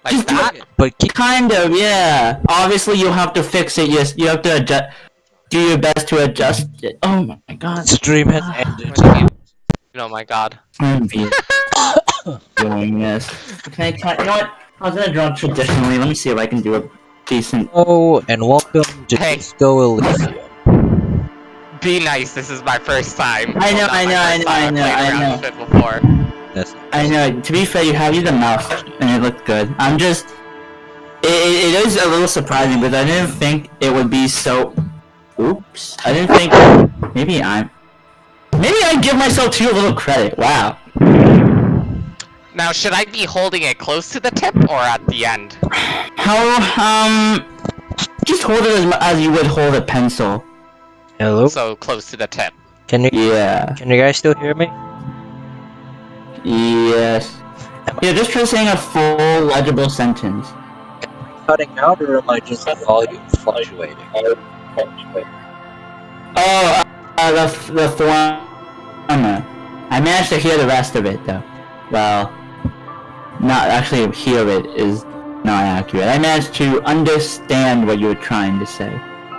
Like Just that? But keep kind of, yeah. Obviously, you have to fix it. Yes, you have to adjust. Do your best to adjust it. Oh my god. stream has ended. What do you mean? Oh my god. I'm doing this. You know what? I was gonna draw traditionally. Let me see if I can do a decent. Oh, and welcome to Hey. Disco Elysium. Be nice, this is my first time. I know, Well, not I my know, I first know, time. I know, I've played I around know. with it before. That's I know. To be fair, you have used the mouse, and it looked good. I'm just. It is a little surprising, but I didn't think it would be so. Oops. I didn't think. Maybe I give myself too little credit. Wow. Now, should I be holding it close to the tip or at the end? How, just hold it as you would hold a pencil. Hello? So close to the tip. Can you Yeah. guys still hear me? Yes. Yeah, just try saying a full legible sentence. Cutting out, or am I just volume fluctuating? Oh, the former. I managed to hear the rest of it though. Well, not actually hear it is not accurate. I managed to understand what you were trying to say.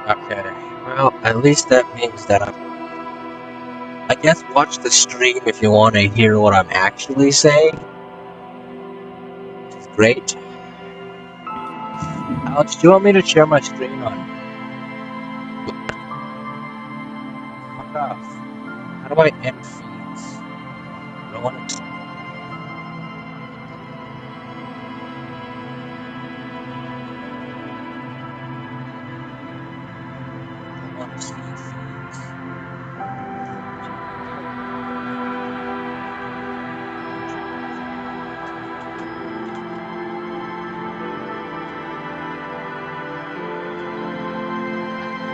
Okay. Well, at least that means that I guess watch the stream if you want to hear what I'm actually saying. Great. Alex, do you want me to share my screen on? Fuck off. How do I end feeds? I don't want to. I want to see feeds.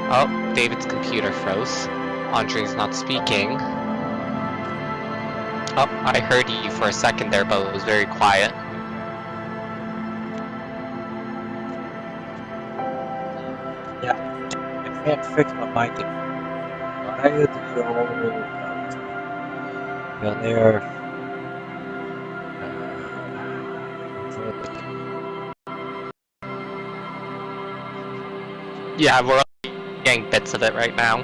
Oh, David's computer froze. Andre's not speaking. Oh, I heard you for a second there, but it was very quiet. Yeah, I can't fix my mic. Why are the old there? Yeah, we're getting bits of it right now.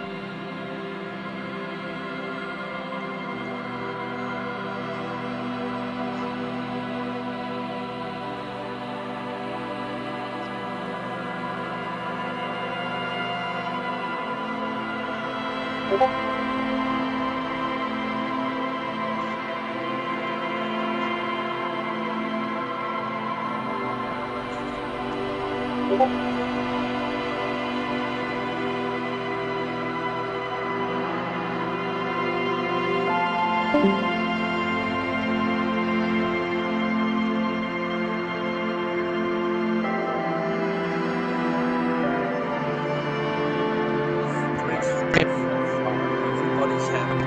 Everybody's happy.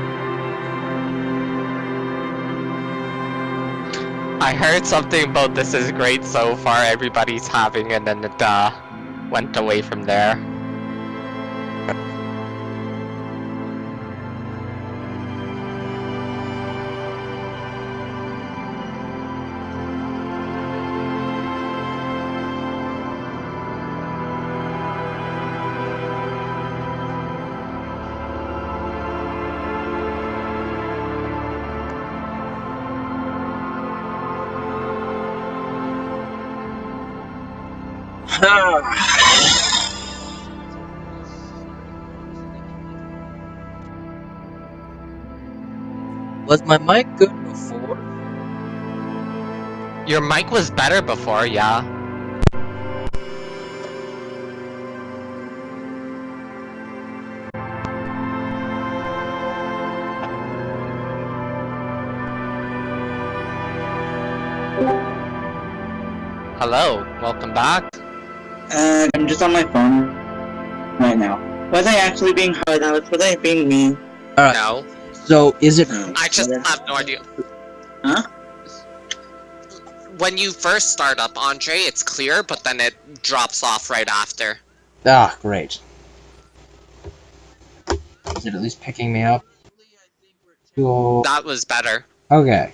I heard something about this is great so far, everybody's having, and then it went away from there. Was my mic good before? Your mic was better before, yeah. Hello, welcome back. I'm just on my phone right now. Was I actually being hard, Alex? Was I being mean? Alright, No, so is it... I just have no idea. Huh? When you first start up, Andre, it's clear, but then it drops off right after. Ah, great. Is it at least picking me up? Cool. That was better. Okay.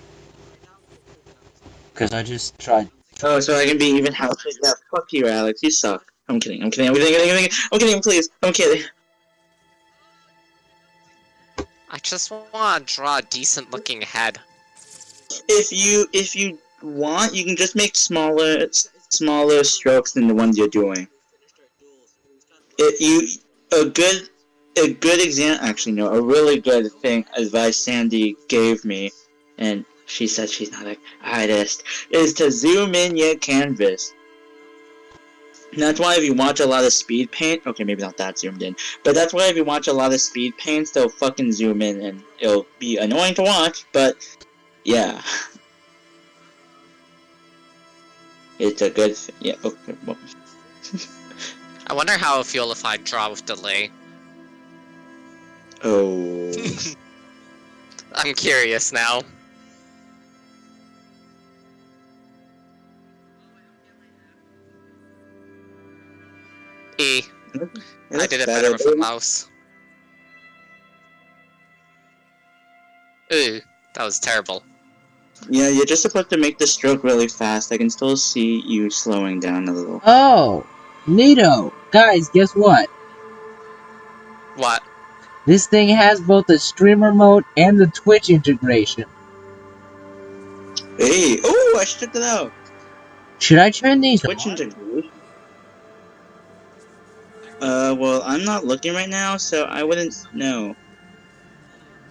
Because I just tried Oh, so I can be even healthy. Yeah, fuck you, Alex. You suck. I'm kidding. I'm kidding. Please. I'm kidding. I just want to draw a decent looking head. If you want, you can just make smaller strokes than the ones you're doing. A good example. Actually, no, a really good thing advice Sandy gave me, and she said she's not an artist, is to zoom in your canvas. And that's why if you watch a lot of speed paint, okay, maybe not that zoomed in, but that's why if you watch a lot of speed paints, they'll fucking zoom in, and it'll be annoying to watch, but yeah. It's a good thing. Yeah, okay, well. I wonder how it feel if I draw with delay. Oh. I'm curious now. E. I did it better with a mouse. Ooh, that was terrible. Yeah, you're just supposed to make the stroke really fast. I can still see you slowing down a little. Oh, neato. Guys, guess what? What? This thing has both the streamer mode and the Twitch integration. Hey, oh, I should check that out. Should I turn these Twitch on? integration. Well, I'm not looking right now, so I wouldn't know.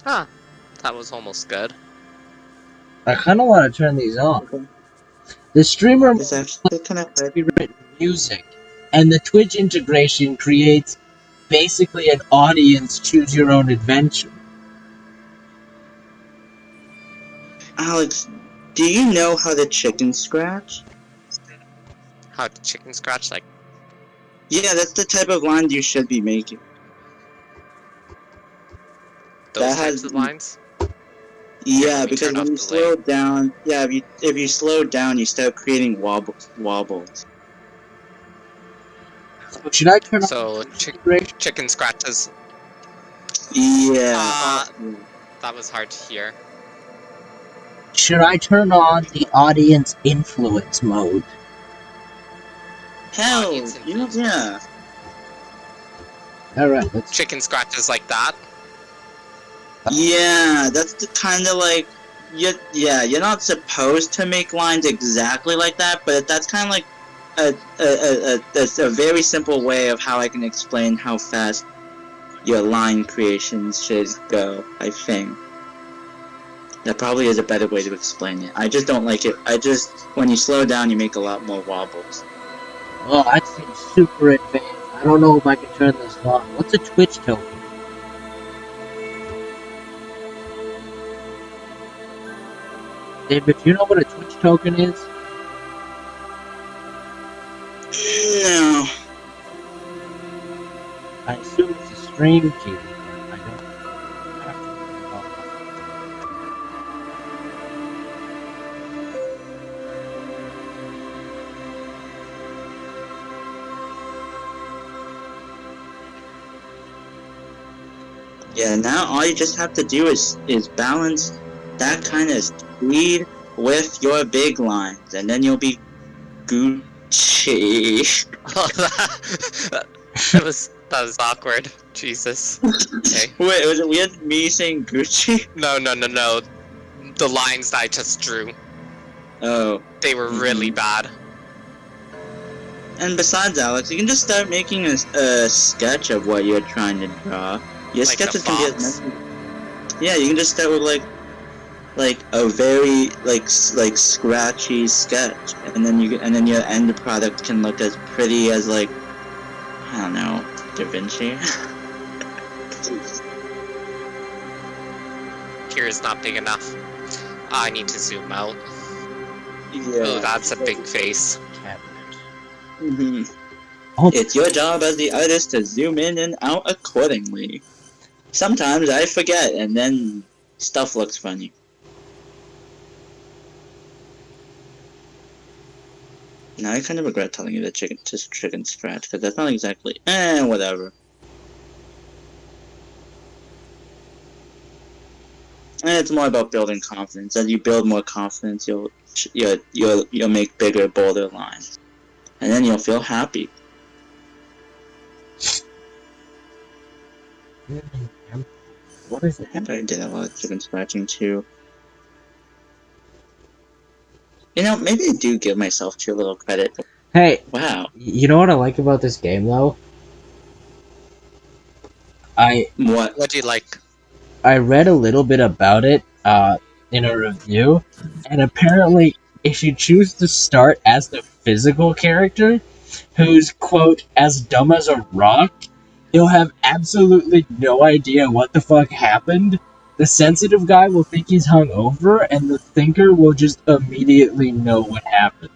Huh. That was almost good. I kind of want to turn these on. Okay. The streamer It's actually kind of copyrighted music, and the Twitch integration creates basically an audience choose your own adventure. Alex, do you know how to chicken scratch? How to chicken scratch, like... Yeah, that's the type of line you should be making. Those That types has- of lines? Yeah, let me because turn when off you delay. slow down, yeah, if you slow down, you start creating wobbles. So should I turn So, on the integration? chicken scratches. Yeah. That was hard to hear. Should I turn on the audience influence mode? Hell, Audience you know, yeah. Alright, let's... Chicken scratches like that? Yeah, that's the kind of like, you're not supposed to make lines exactly like that, but that's kind of like a very simple way of how I can explain how fast your line creations should go, I think. That probably is a better way to explain it. I just don't like it. When you slow down, you make a lot more wobbles. Oh, that seems super advanced. I don't know if I can turn this on. What's a Twitch token? David, do you know what a Twitch token is? No. I assume it's a stream key, but I don't have to. Yeah, now all you just have to do is balance that kind of speed with your big lines, and then you'll be Gucci. that was awkward. Jesus. Okay. Wait, was it weird me saying Gucci? No. The lines that I just drew, Oh. they were really bad. And besides, Alex, you can just start making a sketch of what you're trying to draw. Your Like sketches the can be box? as messy. Yeah, you can just start with like a very like scratchy sketch, and then your end product can look as pretty as like, I don't know, Da Vinci. Here is not big enough. I need to zoom out. Yeah. Oh, that's a big face. Cabinet. Mhm. Oh. It's your job as the artist to zoom in and out accordingly. Sometimes I forget, and then stuff looks funny. Now I kind of regret telling you that chicken scratch, because that's not exactly whatever. And it's more about building confidence. As you build more confidence, you'll you'll make bigger, bolder lines, and then you'll feel happy. What is it? I did a lot of chicken scratching too. You know, maybe I do give myself too little credit. Hey, Wow. you know what I like about this game though? What? What do you like? I read a little bit about it in a review, and apparently, if you choose to start as the physical character, who's quote as dumb as a rock, he'll have absolutely no idea what the fuck happened. The sensitive guy will think he's hungover, and the thinker will just immediately know what happened.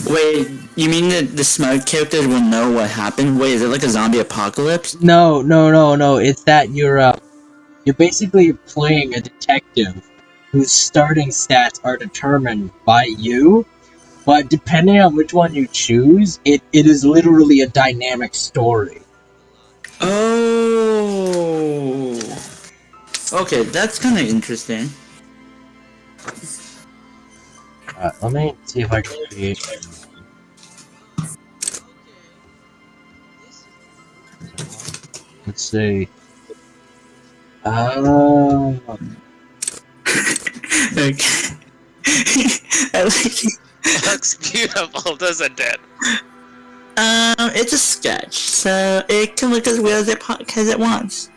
Wait, you mean that the smart characters will know what happened? Wait, is it like a zombie apocalypse? No. It's that you're basically playing a detective whose starting stats are determined by you, but depending on which one you choose, it is literally a dynamic story. Oh. Okay, that's kind of interesting. Let me see if I can create. Let's see. Okay. I like it. It looks beautiful, doesn't it? It's a sketch, so it can look as weird as it wants.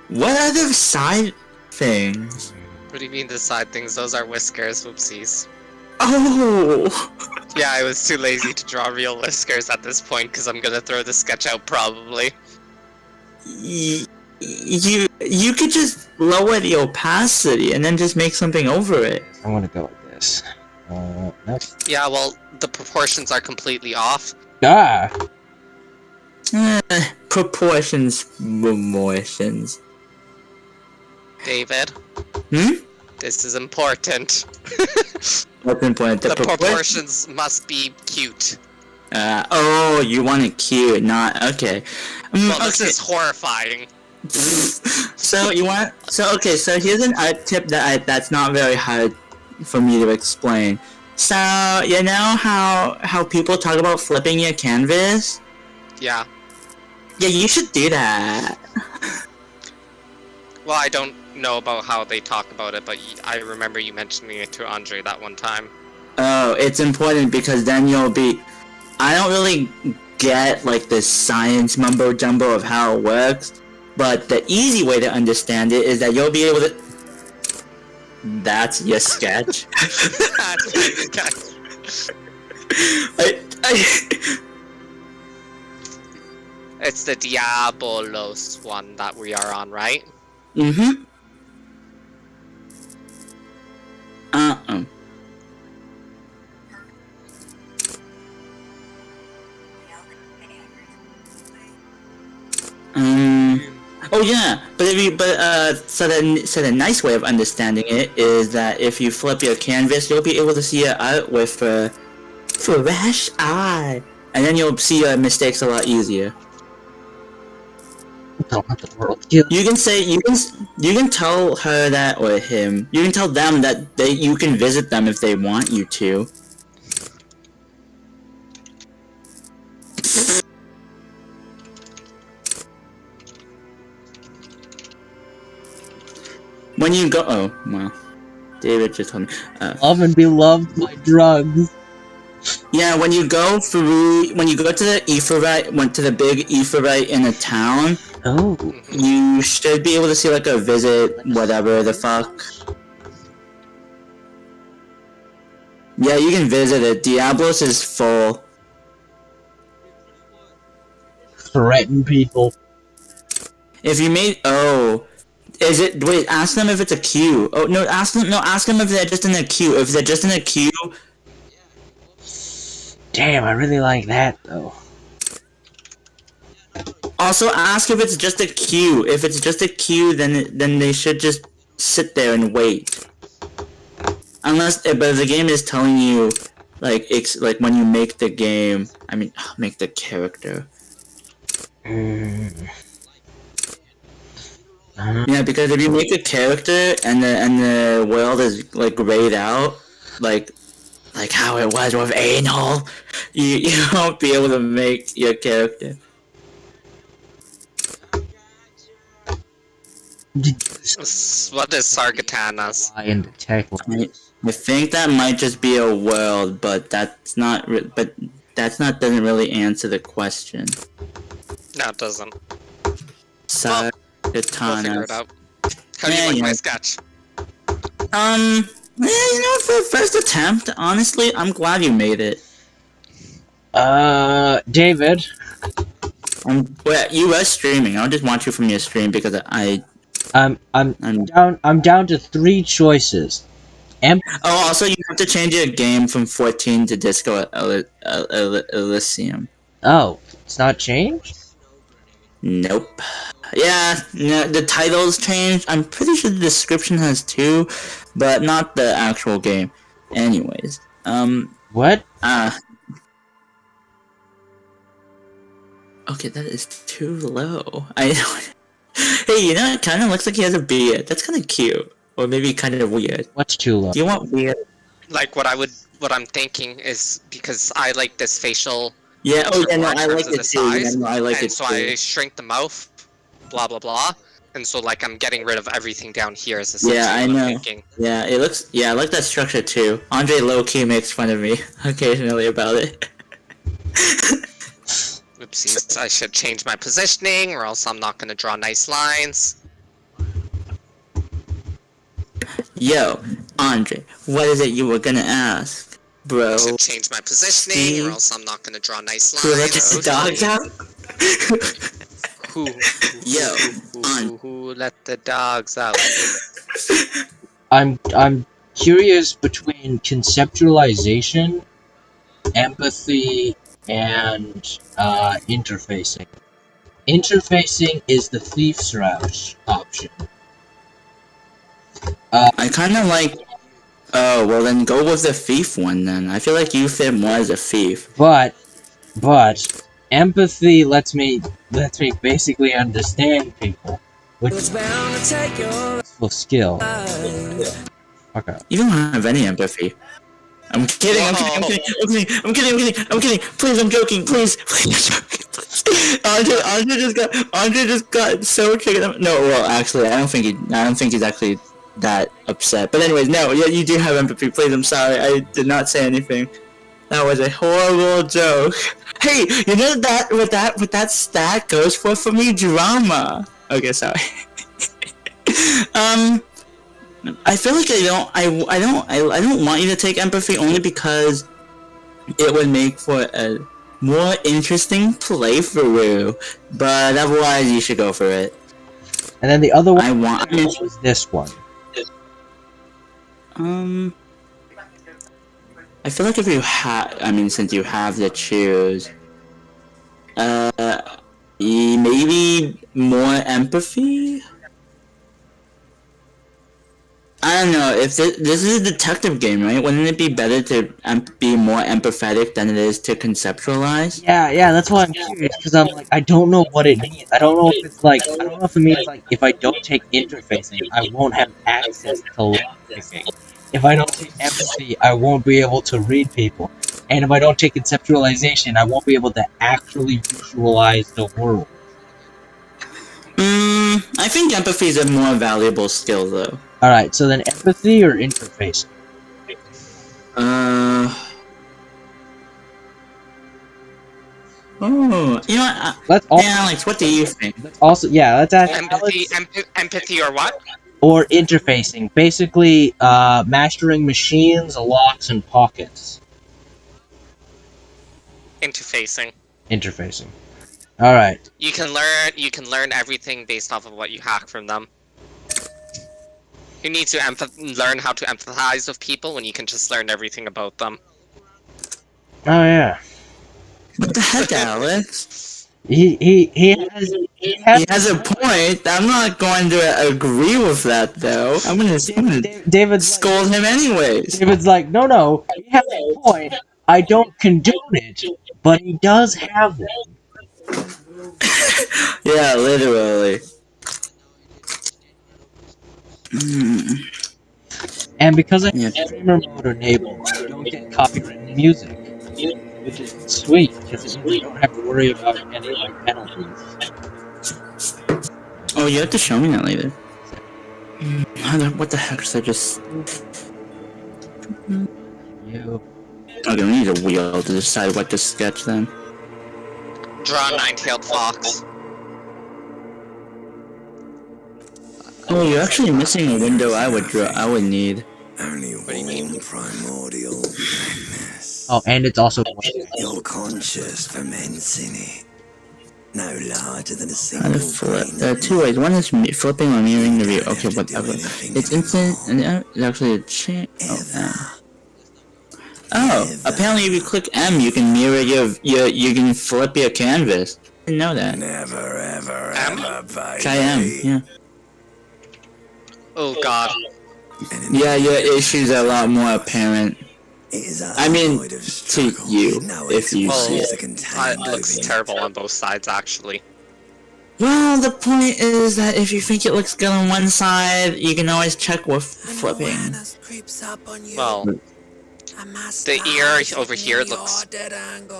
What other side things? What do you mean the side things? Those are whiskers, whoopsies. Oh! Yeah, I was too lazy to draw real whiskers at this point because I'm gonna throw the sketch out probably. You could just lower the opacity and then just make something over it. I'm gonna go like this. Next. Yeah, well, the proportions are completely off. Proportions. David, Hmm? this is important. What's important? The proportions must be cute. You want it cute, not okay. Well, this Okay. is horrifying. So here's an art tip that's not very hard for me to explain. So you know how people talk about flipping your canvas? Yeah. Yeah, you should do that. Well, I don't know about how they talk about it, but I remember you mentioning it to Andre that one time. Oh, it's important because then you'll be. I don't really get like the science mumbo jumbo of how it works, but the easy way to understand it is that you'll be able to. That's your sketch. That's my sketch. It's the Diabolos one that we are on, right? Mm-hmm. Oh yeah, so the nice way of understanding it is that if you flip your canvas, you'll be able to see your art with a fresh eye, and then you'll see your mistakes a lot easier. Don't let the world kill. You can tell her that, or him. You can tell them that you can visit them if they want you to. When you go, oh well, David just told me. Love and be loved by drugs. Yeah, when you go to the Ephrite, went to the big Ephrite in a town. Oh. You should be able to see like a visit, whatever the fuck. Yeah, you can visit it. Diablos is full. Threaten people. If you made wait, ask them if it's a queue. Oh no, ask them if they're just in a queue. If they're just in a queue. Damn, I really like that though. Also, ask if it's just a queue. If it's just a queue, then they should just sit there and wait. But if the game is telling you, like when you make the game, make the character. Yeah, because if you make a character and the world is like grayed out, like how it was with anal, you won't be able to make your character. What is Sargatanas? In the tech I think that might just be a world, but that's not. But that's not doesn't really answer the question. No, it doesn't. We'll figure it Sargatanas. out. How do you Yeah, like yeah. my sketch? For the first attempt, honestly, I'm glad you made it. David. Well, you were streaming. I'll just watch you from your stream because I'm down to 3 choices. Oh, also, you have to change your game from 14 to Disco Elysium. Oh, it's not changed? Nope. Yeah, no, the title's changed. I'm pretty sure the description has too, but not the actual game. Anyways, What? Okay, that is too low. Hey, you know, it kind of looks like he has a beard. That's kind of cute, or maybe kind of weird. What's too low? Do you want weird? Like what I'm thinking is because I like this facial. Yeah. Oh, yeah. No, in I terms like of it the too. Yeah, size, no, I like and it so too. I shrink the mouth, blah blah blah, and so like I'm getting rid of everything down here. Is essentially Yeah, I what I'm know. thinking. Yeah, it looks. Yeah, I like that structure too. Andre low-key makes fun of me occasionally about it. Oopsies! I should change my positioning, or else I'm not gonna draw nice lines. Yo, Andre, what is it you were gonna ask, bro? I should change my positioning, or else I'm not gonna draw nice Who let lines. the dogs out? Who let the dogs out? I'm curious between conceptualization, empathy, and interfacing. Interfacing is the thief's route option. I kind of like. Oh, well then go with the thief one then. I feel like you fit more as a thief. But empathy lets me basically understand people, which is a useful skill. Okay. You don't have any empathy. I'm kidding. I'm kidding. Please, I'm joking. Please, I'm joking. Please. Andre just got so triggered. No, well, actually, I don't think he's actually that upset. But anyways, no, yeah, you do have empathy. Please, I'm sorry. I did not say anything. That was a horrible joke. Hey, you know that what that stat goes for me? Drama. Okay, sorry. I feel like I don't want you to take empathy only because it would make for a more interesting playthrough. But otherwise, you should go for it. And then the other one was this one. I feel like if you since you have to choose, maybe more empathy. I don't know, if this is a detective game, right? Wouldn't it be better to be more empathetic than it is to conceptualize? Yeah, that's why I'm curious, because I'm like, I don't know what it means. I don't know if it's like, I don't know if it means like, if I don't take interfacing, I won't have access to lockpicking. If I don't take empathy, I won't be able to read people. And if I don't take conceptualization, I won't be able to actually visualize the world. I think empathy is a more valuable skill, though. Alright, so then empathy or interfacing? You know what? Alex, what do you think? Let's ask Empathy or what? Or interfacing. Basically, mastering machines, locks, and pockets. Interfacing. Alright. You can learn everything based off of what you hack from them. You need to learn how to empathize with people when you can just learn everything about them. Oh yeah. What the heck, Alex? He has a point. I'm not going to agree with that, though. I'm gonna scold him anyways. David's like, no, he has a point. I don't condone it, but he does have one. Yeah, literally. And because I have Yeah. streamer mode enabled, I don't get copyrighted music, which is sweet because it means I don't have to worry about any like penalties. Oh, you have to show me that later. What the heck is I just... You. Okay, we need a wheel to decide what to sketch then. Draw a nine-tailed fox. Oh, you're actually missing a window I would need. Only What do you mean? warm primordial blackness. Oh, and it's also Your conscious ferments in it. No larger than a How to single flip? grain There are of two ways. One is flipping or mirroring the view. Okay, Don't have to do whatever. anything It's to instant, conform. and it's actually a change. Oh, Ever. oh, apparently if you click M, you can mirror you can flip your canvas. I didn't know that. Never, ever, ever, baby. Try M, yeah. Oh god. And Yeah, your issues are a lot more apparent. it is I mean, unvoid of to struggle, you, no if you see exercise it. to contain It looks moving. terrible on both sides, actually. Well, the point is that if you think it looks good on one side, you can always check with flipping. Awareness creeps up on you. Well, the ear over here looks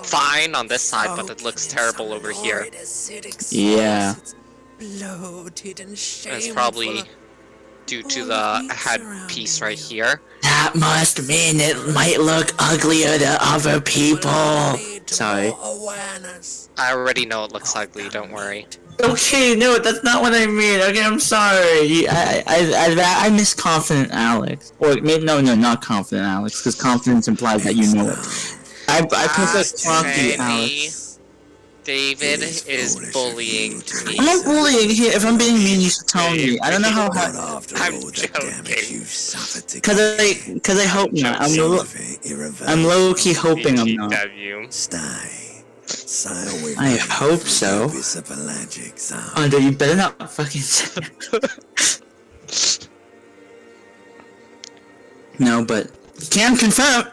fine on this side, but it looks terrible over here. Yeah. It's probably due to the headpiece right here. That must mean it might look uglier to other people. Sorry. I already know it looks ugly, don't worry. Okay, no, that's not what I mean. Okay, I'm sorry. I miss confident Alex. Or maybe no, not confident Alex, because confidence implies that you know it. I prefer cocky Alex. David is bullying me. I'm not bullying here. If I'm being mean, you should tell me. I don't know how. Not after I'm all the damage joking. you've suffered to Cause I hope not. I'm low key hoping I'm not. BTW. Stay. Sail with I me hope through so. the abyss of pelagic zone. Oh, dude, you better not fucking say it. No, but can confirm.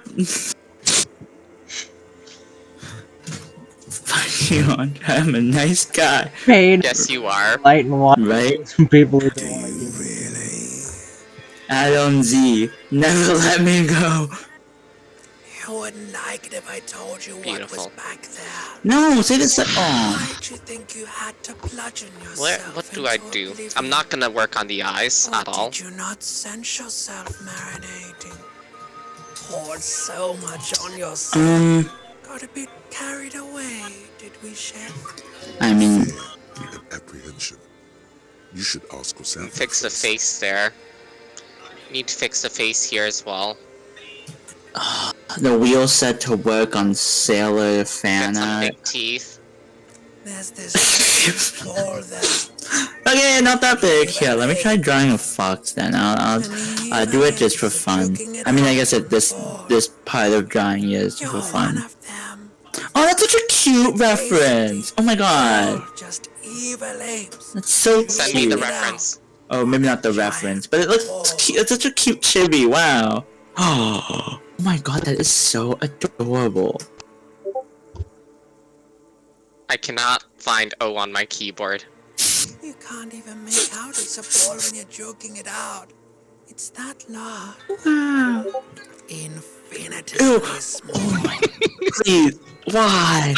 Fuck you, Andre. I'm a nice guy, paid Yes, you are. light and water. right? Some people who Do don't like you it. really? Adam Z, never let me go. You wouldn't like it if I told you Beautiful. what was back there. No, say this. Oh, Why'd you think you had to bludgeon yourself? What do I into do? oblivion? I'm not gonna work on the eyes Or at all. Did you not sense yourself marinating? Poured so much on yourself. Got a bit carried away, did we, Chef? I mean, and apprehension. You should ask yourself. Fix the face there. Need to fix the face here as well. the wheel set to work on Sailor Get some Fana. big teeth. There's this floor there. Okay, not that big. Here, let me try drawing a fox then. I'll do it just for fun. I mean, I guess this part of drawing is You're for one fun. of them. Oh, that's such a cute reference. Oh my god, You're just evil apes. that's so Send me the cute. reference. Oh, maybe not the reference, but it looks cute. It's such a cute chibi. Wow. Oh my god, that is so adorable. I cannot find O on my keyboard. You can't even make out it's a ball when you're joking it out. It's that large. Wow. Infinitesimally small. Oh my. Please. Why?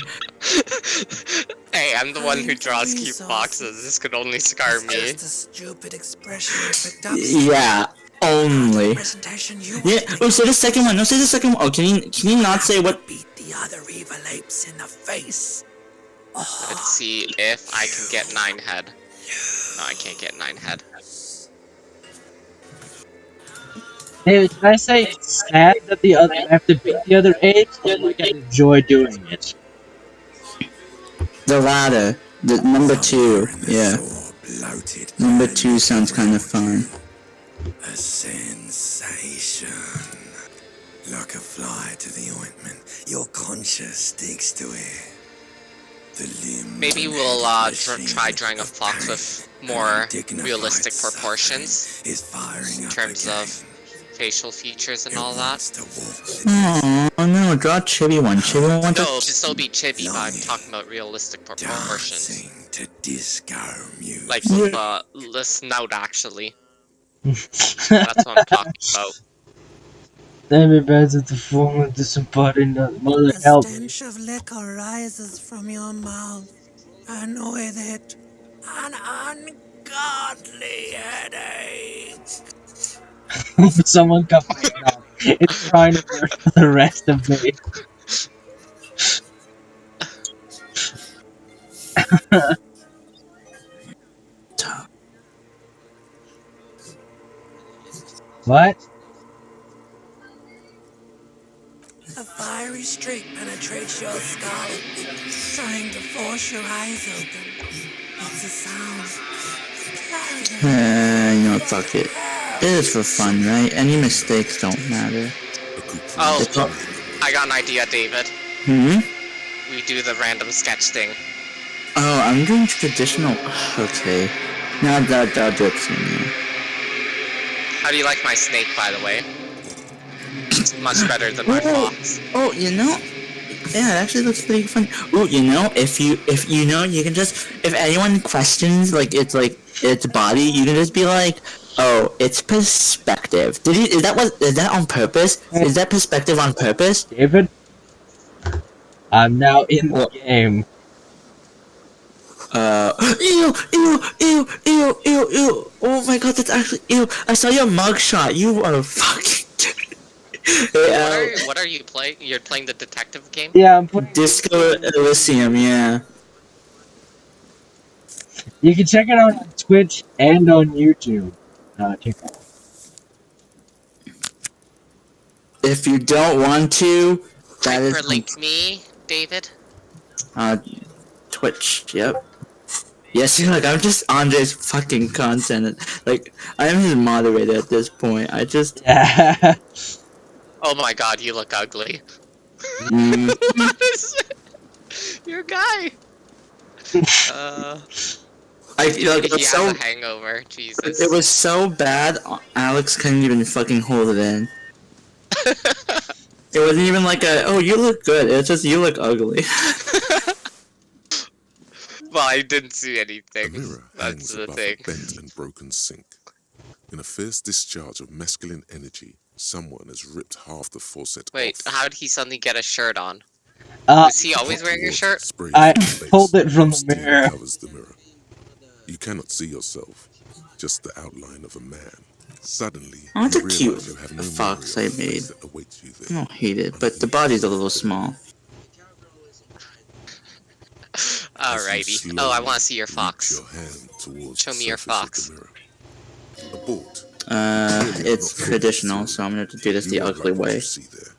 Hey, I'm the one who draws cute boxes. This could only scar It's me. just a stupid expression you picked up. Yeah. Only. Presentation you Yeah. Oh, say the second one. No, say the second one. Oh, can you not say what? beat the other evil apes in the face. Let's see if I can get 9 head. No, I can't get 9 head. Hey, can I say it's sad that the other I have to beat the other apes, or like I enjoy doing it? The latter. The number 2. Yeah. Bloated Number 2 sounds kind of fun. a sensation. Like a fly to the ointment, your conscience sticks to it. The limbs Maybe and we'll head try machine drawing a of fox pain with and more undignified realistic suffering proportions is firing in up terms again. of facial features and It all that. wants to walk with us. Oh no, draw a chibi one. Chibi one. No, it'll still be chibi, but I'm talking about realistic proportions. Dancing to disco music. Like Yeah. the snout, actually. That's what I'm talking about. Everybody's at the form of disembodied mother A help. stench of liquor rises from your mouth, and with it, an ungodly headache. Someone cut my head off. It's trying to burn for the rest of me. What? A fiery streak penetrates your skull, trying to force your eyes open. It's a sound. You know, fuck it. It is for fun, right? Any mistakes don't matter. Oh, It's all- I got an idea, David. Hmm? We do the random sketch thing. Oh, I'm doing traditional. Okay. Now that'll do it soon, yeah. How do you like my snake, by the way? It's much better than my fox. Oh, you know, yeah, it actually looks pretty fun. Oh, you know, if you know, you can just, if anyone questions like its body, you can just be like, oh, it's perspective. Is that on purpose? Is that perspective on purpose? David? I'm now in the What? game. Ew, ew, ew, ew, ew, ew. Oh my god, that's actually, ew. I saw your mugshot. You are a fucking. What are you playing? You're playing the detective game? Yeah, I'm playing. Disco Elysium, yeah. You can check it out on Twitch and on YouTube. TikTok. If you don't want to, that is Hyperlink me, David. Twitch. Yep. Yes, look, I'm just Andre's fucking content. Like, I am his moderator at this point. I just. Yeah. Oh my god, you look ugly. Mm, What is it? You're a guy. I feel like He has a hangover. Jesus. it was so bad. Alex couldn't even fucking hold it in. It wasn't even like a, oh, you look good. It's just, you look ugly. Well, I didn't see A anything. mirror That's hangs the above thing. a bent and broken sink. In a fierce discharge of masculine energy, someone has ripped half the faucet Wait, off. how did he suddenly get a shirt on? Uh, Is he always wearing a Water shirt? sprays I from the base, pulled it from the steam mirror. covers the mirror. You cannot see yourself, just the outline of a man. Suddenly, Oh, it's you a cute realize you have no fox memory I of the face made. that awaits you I there. don't hate it, but the body's a little small. Alrighty. Oh, I want to see your fox. Your hand towards Show the me your surface fox. of the mirror. Abort. It's traditional, so I'm gonna have to do this the You are ugly like what way. you see there,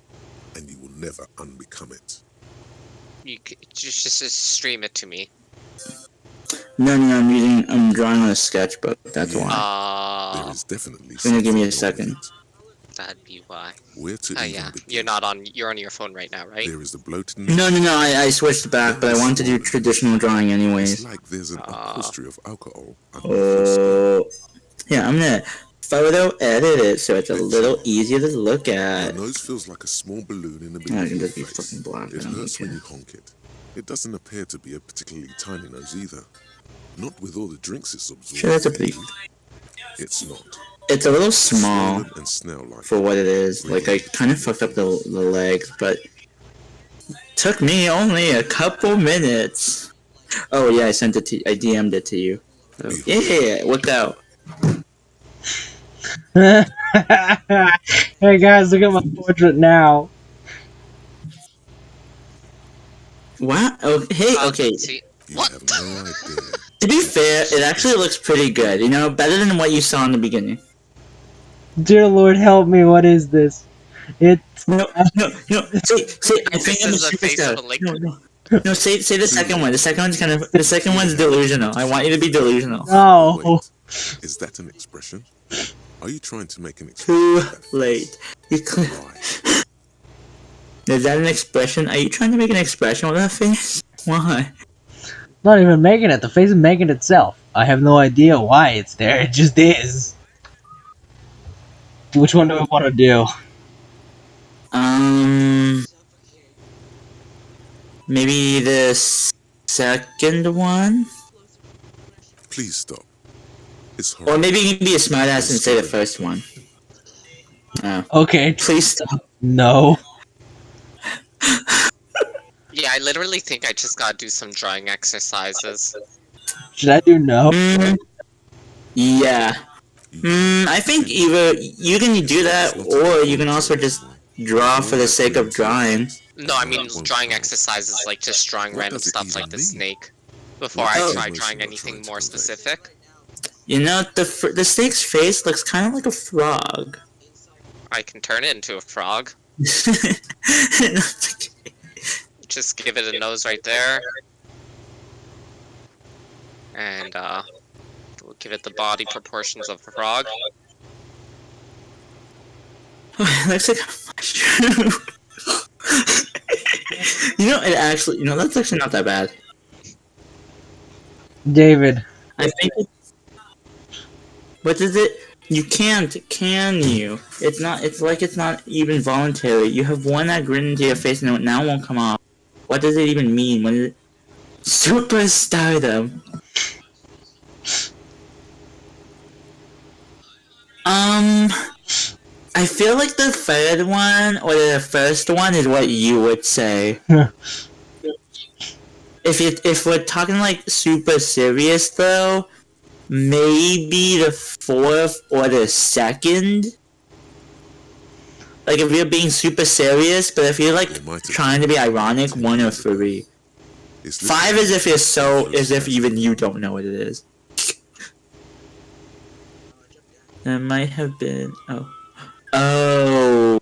and you will never unbecome it. You just stream it to me. No, I'm drawing on a sketchbook, that's why. There is definitely Gonna give me a something wrong second. with it. That'd be why. Where to Oh even yeah, begin? you're on your phone right now, right? There is the bloated No, I switched back, but I wanted to do traditional drawing It's anyways. like there's an upholstery of alcohol under the first Oh, yeah, I'm gonna photo edit it so it's a little easier to look Your at. nose feels like a small balloon in the I middle of can your just be face. fucking black. I It don't hurts when care. you honk it. It doesn't appear to be a particularly tiny nose either. Not with all the drinks it's absorbed. Sure, that's a pretty. It's not. It's a little small Swollen and snail-like. for what it is. Like, I kind of fucked up the legs, but took me only a couple minutes. Oh yeah, I DM'd it to you. So, yeah, look out. Hey guys, look at my portrait now. What? Oh, hey, okay. See, You what? have no idea. To be fair, it actually looks pretty good. You know, better than what you saw in the beginning. Dear Lord, help me! What is this? It's No. Say, I think This I'm a is the face superstar. of a link. No, say the second one. The second one's delusional. I want you to be delusional. no. Wait, is that an expression? Are you trying to make an Too expression? late. You could. Why? Is that an expression? Are you trying to make an expression with that face? Why? Not even making it. The face is making itself. I have no idea why it's there. It just is. Which one do I want to do? Maybe the 2nd one? Please stop. It's Or horrible. maybe you can be a smartass and say the first one. Oh. Okay, Please stop. no. Yeah, I literally think I just gotta do some drawing exercises. Should I do no? Yeah. You I think either you can do that, or you can also just draw for the sake of drawing. No, I mean drawing exercises, like just drawing What random does it stuff even like the mean? snake. Before I Oh. try Emotion drawing you're anything trying to more convey. specific. You know, the snake's face looks kind of like a frog. I can turn it into a frog. Just give it a nose right there. And we'll give it the body proportions of a frog. Looks like a mushroom. That's actually not that bad. David. I think what is it? You can't, can you? It's not, it's like it's not even voluntary. You have one that grin into your face and it now won't come off. What does it even mean? What is it? Superstardom. I feel like the third one or the first one is what you would say. If we're talking like super serious though, maybe the fourth or the second. Like if you're being super serious, but if you're like trying to be ironic, 1 or 3. 5 is if as if even you don't know what it is. That might have been oh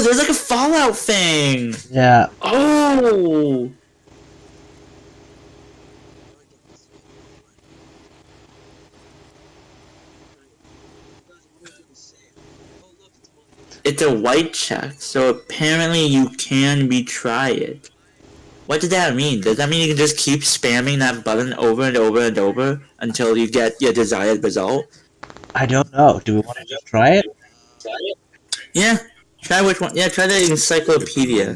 there's like a Fallout thing. Yeah. Oh. It's a white check, so apparently you can retry it. What does that mean? Does that mean you can just keep spamming that button over and over and over until you get your desired result? I don't know. Do we want to just try it? Yeah. Try which one? Yeah, try the encyclopedia.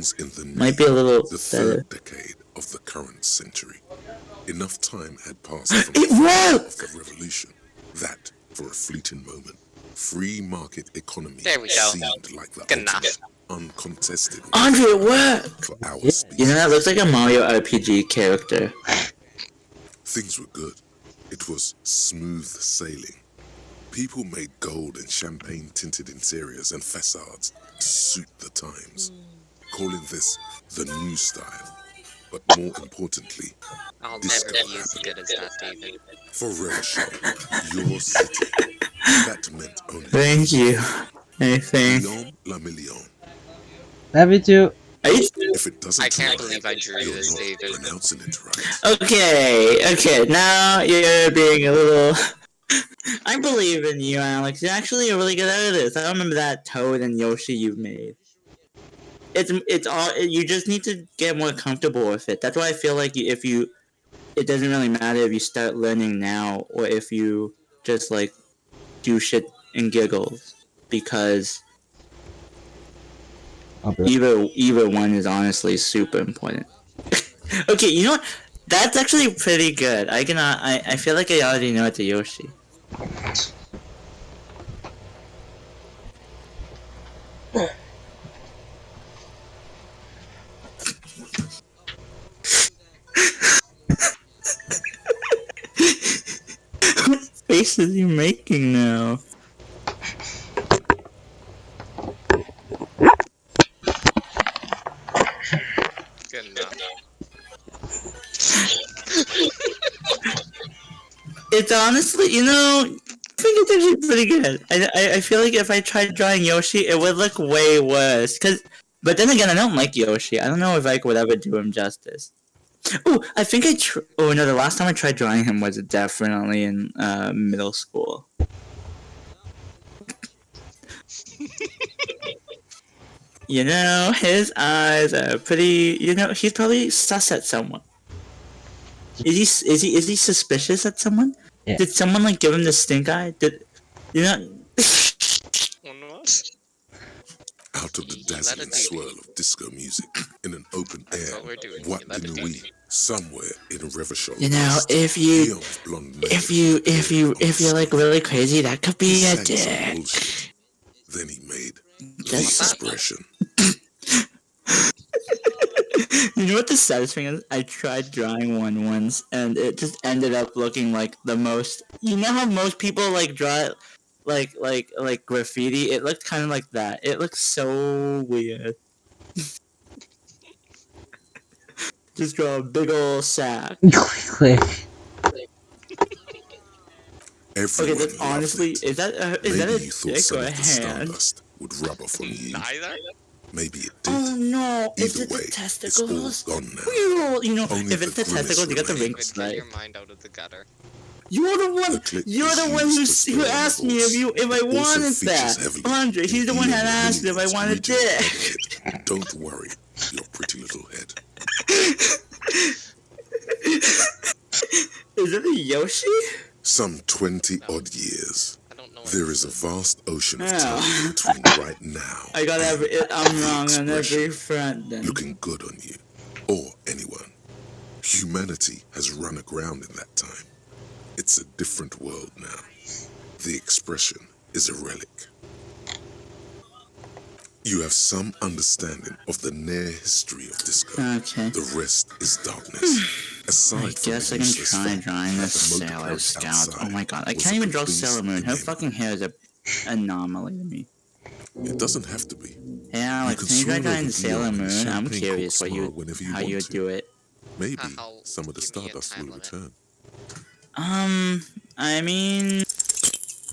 Might be a little the better. third decade of the current century. Enough time had passed from It the fall of worked! the revolution that, for a fleeting moment, free market economy There we go. seemed like the Good enough. ultimate, uncontested Andre, it worked! for our Yeah. species. You know, that looks like a Mario RPG character. Things were good. It was smooth sailing. People made gold and champagne-tinted interiors and facades to suit the times, calling this the new style. But more importantly, I'll Disco never be as good as that, David. for real show, your city. That meant only Thank you. Anything. Million la million. Love you too. If it doesn't I can't come believe right, I drew you're this, not David. pronouncing it right. Okay, now you're being a little... I believe in you, Alex. You're actually a really good artist. I remember that Toad and Yoshi you've made. It's all... You just need to get more comfortable with it. That's why I feel like it doesn't really matter if you start learning now or if you just, like, do shit and giggles. Because either one is honestly super important. Okay, you know what? That's actually pretty good. I feel like I already know it's a Yoshi. What face is he making now? Good enough. It's honestly, I think it's actually pretty good. I feel like if I tried drawing Yoshi, it would look way worse. But then again, I don't like Yoshi. I don't know if I would ever do him justice. Oh, I think oh no, the last time I tried drawing him was definitely in middle school. His eyes are pretty. He's probably sus at someone. Is he suspicious at someone? Yeah. Did someone like give him the stink eye? What? Out of the You let dazzling it be. swirl of disco music in an open That's air, what we're doing. what You let it do be. we, Somewhere in a Revachol You know, past, if you Leon's blonde maid if you appeared on you're like screen. really crazy, that could He be a sang some dick. bullshit. Then he made the That's- expression. You know what the saddest thing is? I tried drawing one once, and it just ended up looking like the most. You know how most people like draw, like graffiti. It looked kind of like that. It looked so weird. Just draw a big old sack. Click. Everyone Okay, that's loved honestly, it. is that Maybe a you thought dick some or a of the hand? stardust would rub off on you. Neither. Maybe it did. Oh no! Is Either it way, the it's all testicles? gone now. You know, Only if it's the the grimace testicles, you got the remains. rings Get right. your mind out of the gutter. You're the one. The clip You're is the one used to who spur on the asked me horse. if I It also wanted features that. heavily Andre, he's the in one Ian that asked if I Williams' wanted regional dick. head. Don't worry, your pretty little head. Is it a Yoshi? Some 20-odd years. I don't know. What There this is a vast ocean of Oh. time between right now I got and I'm the wrong on every expression front then. looking good on you, or anyone. Humanity has run aground in that time. It's a different world now. The expression is a relic. You have some understanding of the near history of disco. Okay. The rest is darkness. Aside I from guess the I can useless try fact drawing that this the motor Sailor carriage Scout. outside Oh my god, I was can't a even draw complete Sailor Moon. Her enigma. fucking hair is a anomaly to me. It doesn't have to be. Hey Alex, can you try stroll drawing over the Sailor beyond the Moon? I'm champagne curious cork what you smile whenever you how want you would to. do it. Maybe I'll some of the give me a stardust time will limit. return. I mean,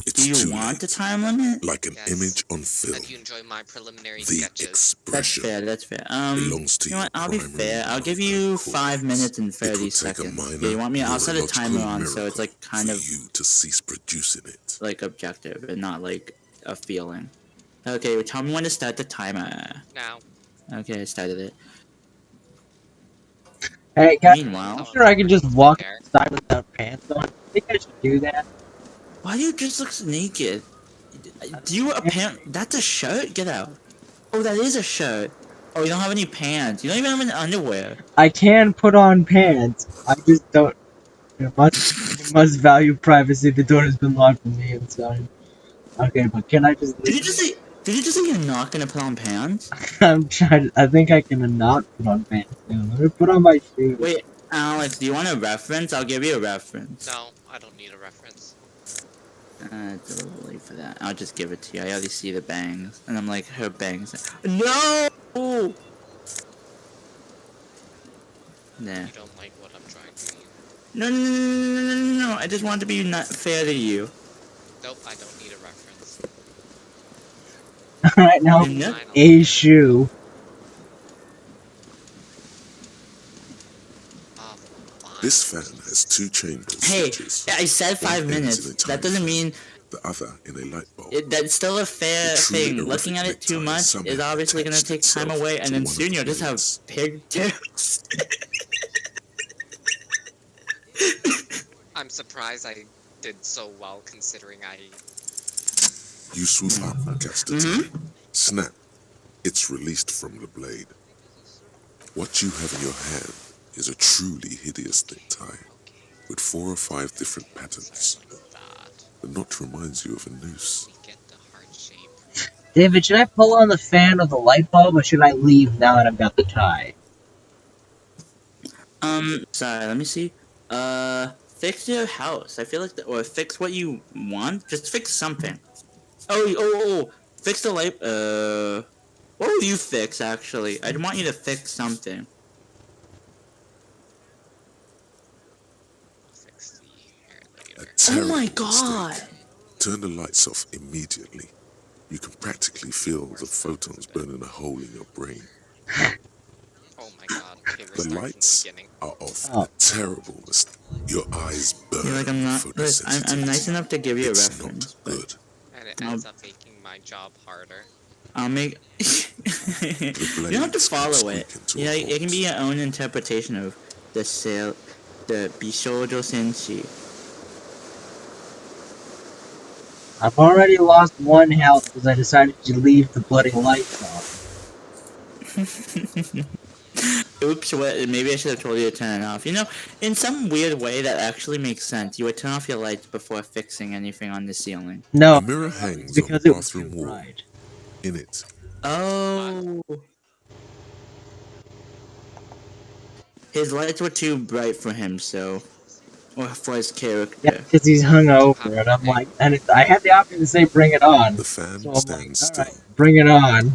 It's do you too want late. the time limit? Like an Yes. image on film, How do you enjoy my preliminary the sketches? That's expression fair, that's fair. belongs to You know what, your I'll be primary fair. I'll give mother you cortex. 5 minutes and It 30 would take a seconds. minor Yeah, you want me? I'll set a timer neurological on so it's like miracle kind for of you to cease producing it. like objective and not like a feeling. Okay, well, tell me when to start the timer. Now. Okay, I started it. Hey guys, Meanwhile, I'm sure I can just walk Care. outside without pants on. I think I should do that. why do you just look naked? Do you apparent? That's a shirt? Get out. Oh, that is a shirt. Oh, you don't have any pants. You don't even have any underwear. I can put on pants. I just don't. You must value privacy. The door has been locked from the inside. Okay, but can I just? Did you just say? Did you just say you're not gonna put on pants? I'm trying. I think I can not put on pants. Now. Let me put on my shoes. Wait, Alex, do you want a reference? I'll give you a reference. No, I don't need a reference. It's a little late for that. I'll just give it to you. I already see the bangs, and I'm like, her bangs. No. There. You don't like what I'm trying to do. No. I just want to be not fair to you. Nope, I don't need a reference. Alright, now Yeah. a shoe. Fine. This fan has two chambers. Hey, switches. I said 5 One ends minutes. in a That tiny doesn't fan, mean the other in a light bulb. that's still a fair The truly thing. horrific Looking at it too necktie much somehow is obviously gonna attached take time itself away, and to then one of soon the you'll just have blades. pigtails. I'm surprised I did so well considering I... You swoop up and catch the Mm-hmm. tie. Snap. It's released from the blade. What you have in your hand is a truly hideous necktie with 4 or 5 different patterns. That. The knot reminds you of a noose. We get the heart shape. David, should I pull on the fan or the light bulb, or should I leave now that I've got the tie? Sorry, let me see. Fix your house. I feel like, or fix what you want. Just fix something. Oh, fix the light. What will you fix, actually? I want you to fix something. Fix the hair later. A Oh terrible my mistake. god! Turn the lights off immediately. You can practically feel the photons burning a hole in your brain. Oh my god. Okay, we're The starting lights from the beginning. are off. Oh. A terrible mistake. Your eyes burn. You're like, I'm not. with Look, I'm nice enough to give you a It's reference, not but good. And it ends up making my job harder. I'll make. You don't have to blades follow it. squeak into Yeah, a it can be halt. your own interpretation of the Bishoujo Senshi. I've already lost 1 health because I decided to leave the bloody lights on. Oops, what, maybe I should have told you to turn it off. You know, in some weird way that actually makes sense. You would turn off your lights before fixing anything on the ceiling. No, A mirror it's hangs on the because it was too bathroom wall. bright. In it, Oh. His lights were too bright for him, so... Or for his character. Yeah, because he's hungover, and I'm like, I had the option to say bring it on. the fan So I'm like, stands alright, still. bring it on.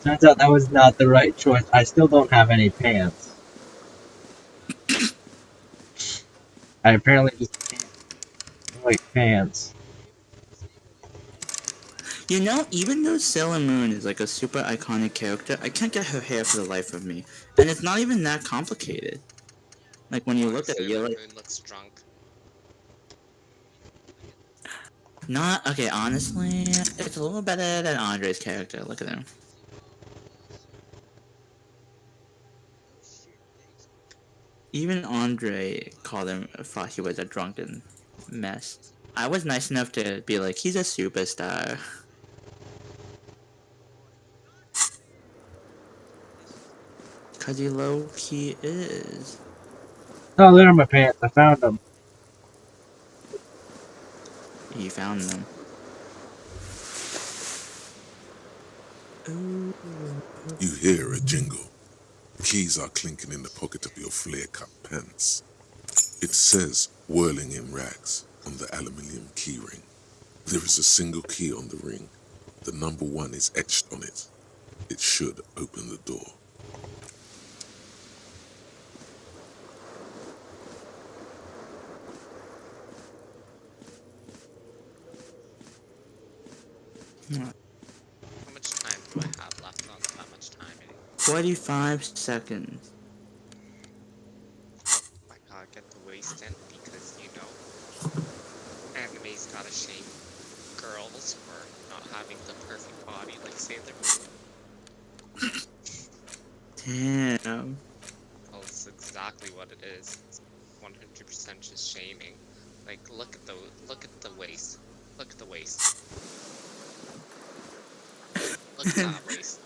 Turns out that was not the right choice. I still don't have any pants. I apparently just can't like pants. You know, even though Sailor Moon is like a super iconic character, I can't get her hair for the life of me. And it's not even that complicated. Like, when you look at it, you're Sailor like... Moon looks drunk. Not... Okay, honestly, it's a little better than Andre's character. Look at him. Even Andre thought he was a drunken mess. I was nice enough to be like, he's a superstar. Cause he low-key is. Oh, there are my pants. I found them. He found them. Ooh. You hear a jingle. Keys are clinking in the pocket of your flare-cut pants. It says, whirling in rags, on the aluminium keyring. There is a single key on the ring. The number 1 is etched on it. It should open the door. How much time do I have left? Not that much time. 45 seconds. I gotta get the waist in because, you know, anime's gotta shame girls for not having the perfect body like Sailor Moon. Damn. Well, it's exactly what it is. It's 100% just shaming. Like, look at the waist. Look at the waist. Look at that waist.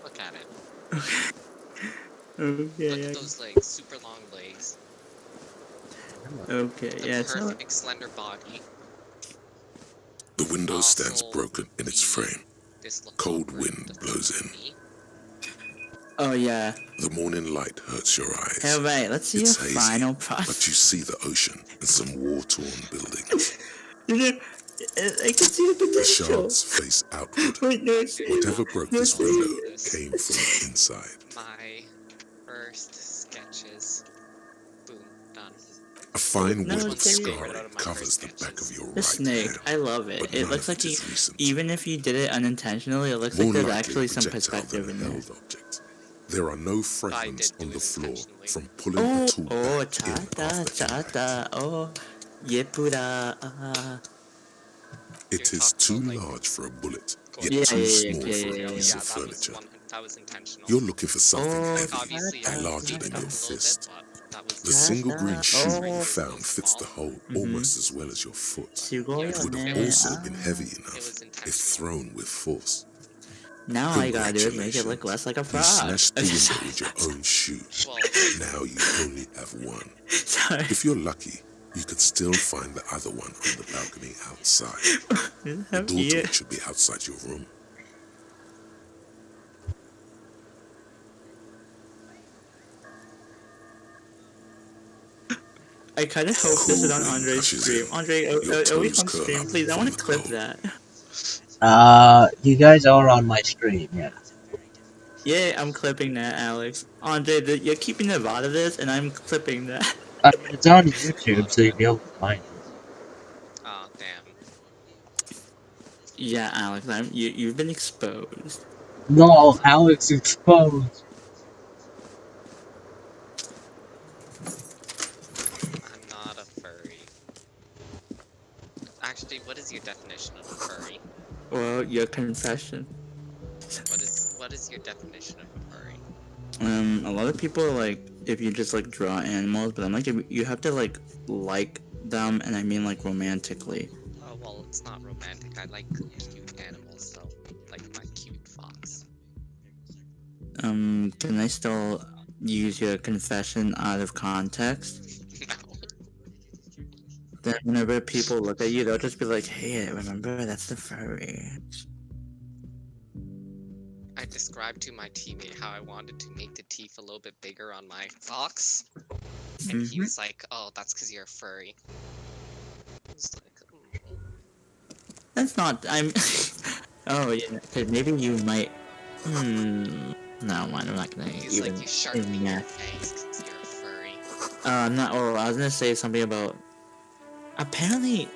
Look at it. Okay. Look at those legs. Super long legs. Okay. The Yeah. So. perfect slender body. The window stands Also, broken in its frame. This looks Cold awkward. wind Does it blows look in. to me? Oh yeah. The morning light hurts your eyes. All right. Let's see It's your hazy, final but product. you see the ocean and some war-torn buildings. I can see the The potential. shards face outward. Wait, no, Whatever broke this window came from the inside. My first sketches. Boom, done. A fine No, wooden it's very- scar covers the back of your The right snake. hand. I love it. But It none looks of like it is recent. even if you did it unintentionally, it looks More like there's likely actually some projectile perspective than in a there. held object. There are no fragments did do on the it floor intentionally. from pulling the tool Oh, back in chata, after impact. chata, oh, yepura, It You're is talking too about, like, large for a bullet, going yet Yeah, too yeah, small yeah, for yeah, a yeah, piece yeah, of that was furniture. that was intentional. You're looking for something Oh, heavy Obviously, I and larger beefed than it up your a little fist. bit, but that was The single green shoe oh. you found fits the hole almost as well as your foot. It would have also been heavy It enough was if intentional. thrown with force. Now all you gotta do is make it look less like a You frog. smashed the window with your own shoe. Well, Now you only have one. Sorry. If you're lucky, you could still find the other one on the balcony outside. The door to it should be outside your room. I kind of hope this is on Cool wind Andre's rushes stream. in. Andre, Your are we toes on curl stream, up please? I from want to the clip cold. that. You guys are on my stream, yeah. Yeah, I'm clipping that, Alex. Andre, you're keeping the VOD of this, and I'm clipping that. I mean, it's on YouTube, so you'll be able to find it. oh damn. Yeah, Alex, you've been exposed. No, Alex exposed. I'm not a furry. Actually, what is your definition of a furry? Well, your confession. What is your definition of a furry? A lot of people are like, if you just like draw animals, but I'm like, if you have to like them, and I mean like romantically. Oh well, it's not romantic. I like cute animals though, like my cute fox. Can I still use your confession out of context? No. Then whenever people look at you, they'll just be like, hey, remember, that's the furry. I described to my teammate how I wanted to make the teeth a little bit bigger on my fox. And he was like, oh, that's because you're a furry. I was like, That's not, I'm... oh, yeah, 'cause maybe you might... No, I'm not gonna He's even... like, you sharpen yeah. your fangs because you're a furry. I'm not, oh, I was gonna say something about... Apparently,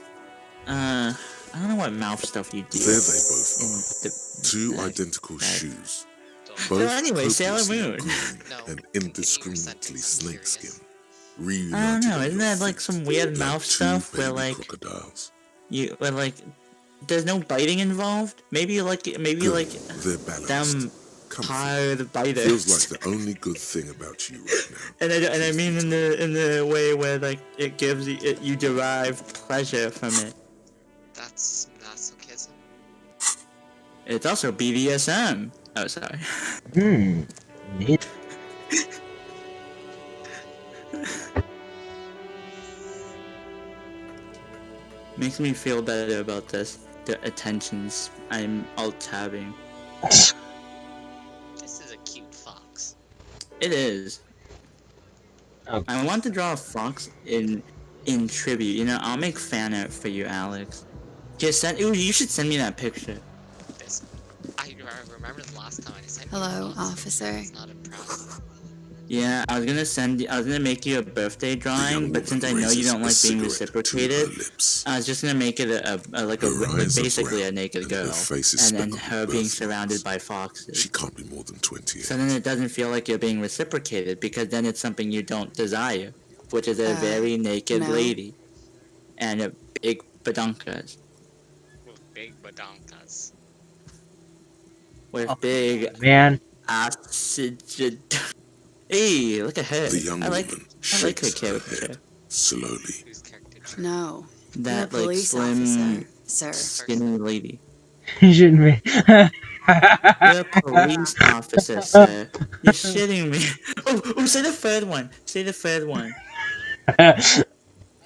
I don't know what mouth stuff you do. There they both in are. the- Two uh, identical shoes. Don't- Both Well, anyway, Sailor hopelessly Moon. green No, and continue your indiscriminately sentence, I'm snakeskin. curious. Reunited I don't know, on isn't your that like feet some weird like mouth two stuff where baby like crocodiles. where like there's no biting involved? Maybe Good. They're balanced. them Comfy. tired biters. Feels like the only good thing about you right now. and I mean in the way where like it gives you derive pleasure from it. That's masochism. It's also BDSM. Oh, sorry. Neat. Makes me feel better about this. The attentions I'm alt-tabbing. This is a cute fox. It is. Okay. I want to draw a fox in tribute. You know, I'll make fan art for you, Alex. You should send me that picture. I remember the last time I sent you Hello, a fox, officer. I was not impressed. Yeah, I was gonna make you a birthday The drawing, young but since I woman know you raises don't a like being cigarette to her reciprocated, lips. I was just gonna make it like Her eyes are basically a brown, naked and girl, her face is and then speckled her with being birthmarks. surrounded by foxes. She can't be more than 20 So then it doesn't feel like you're being reciprocated, because then it's something you don't desire, which is a very naked no. lady, and a big badunkas. With big badonkas. With Oh, big Man, acid. Hey, look at her. The young I like woman her shakes her caricature. head slowly. Whose character? No. You're a That like police slim, officer, sir. skinny lady. you shouldn't be. You're a police officer, sir. You're shitting me. Oh, say the third one. Say the third one.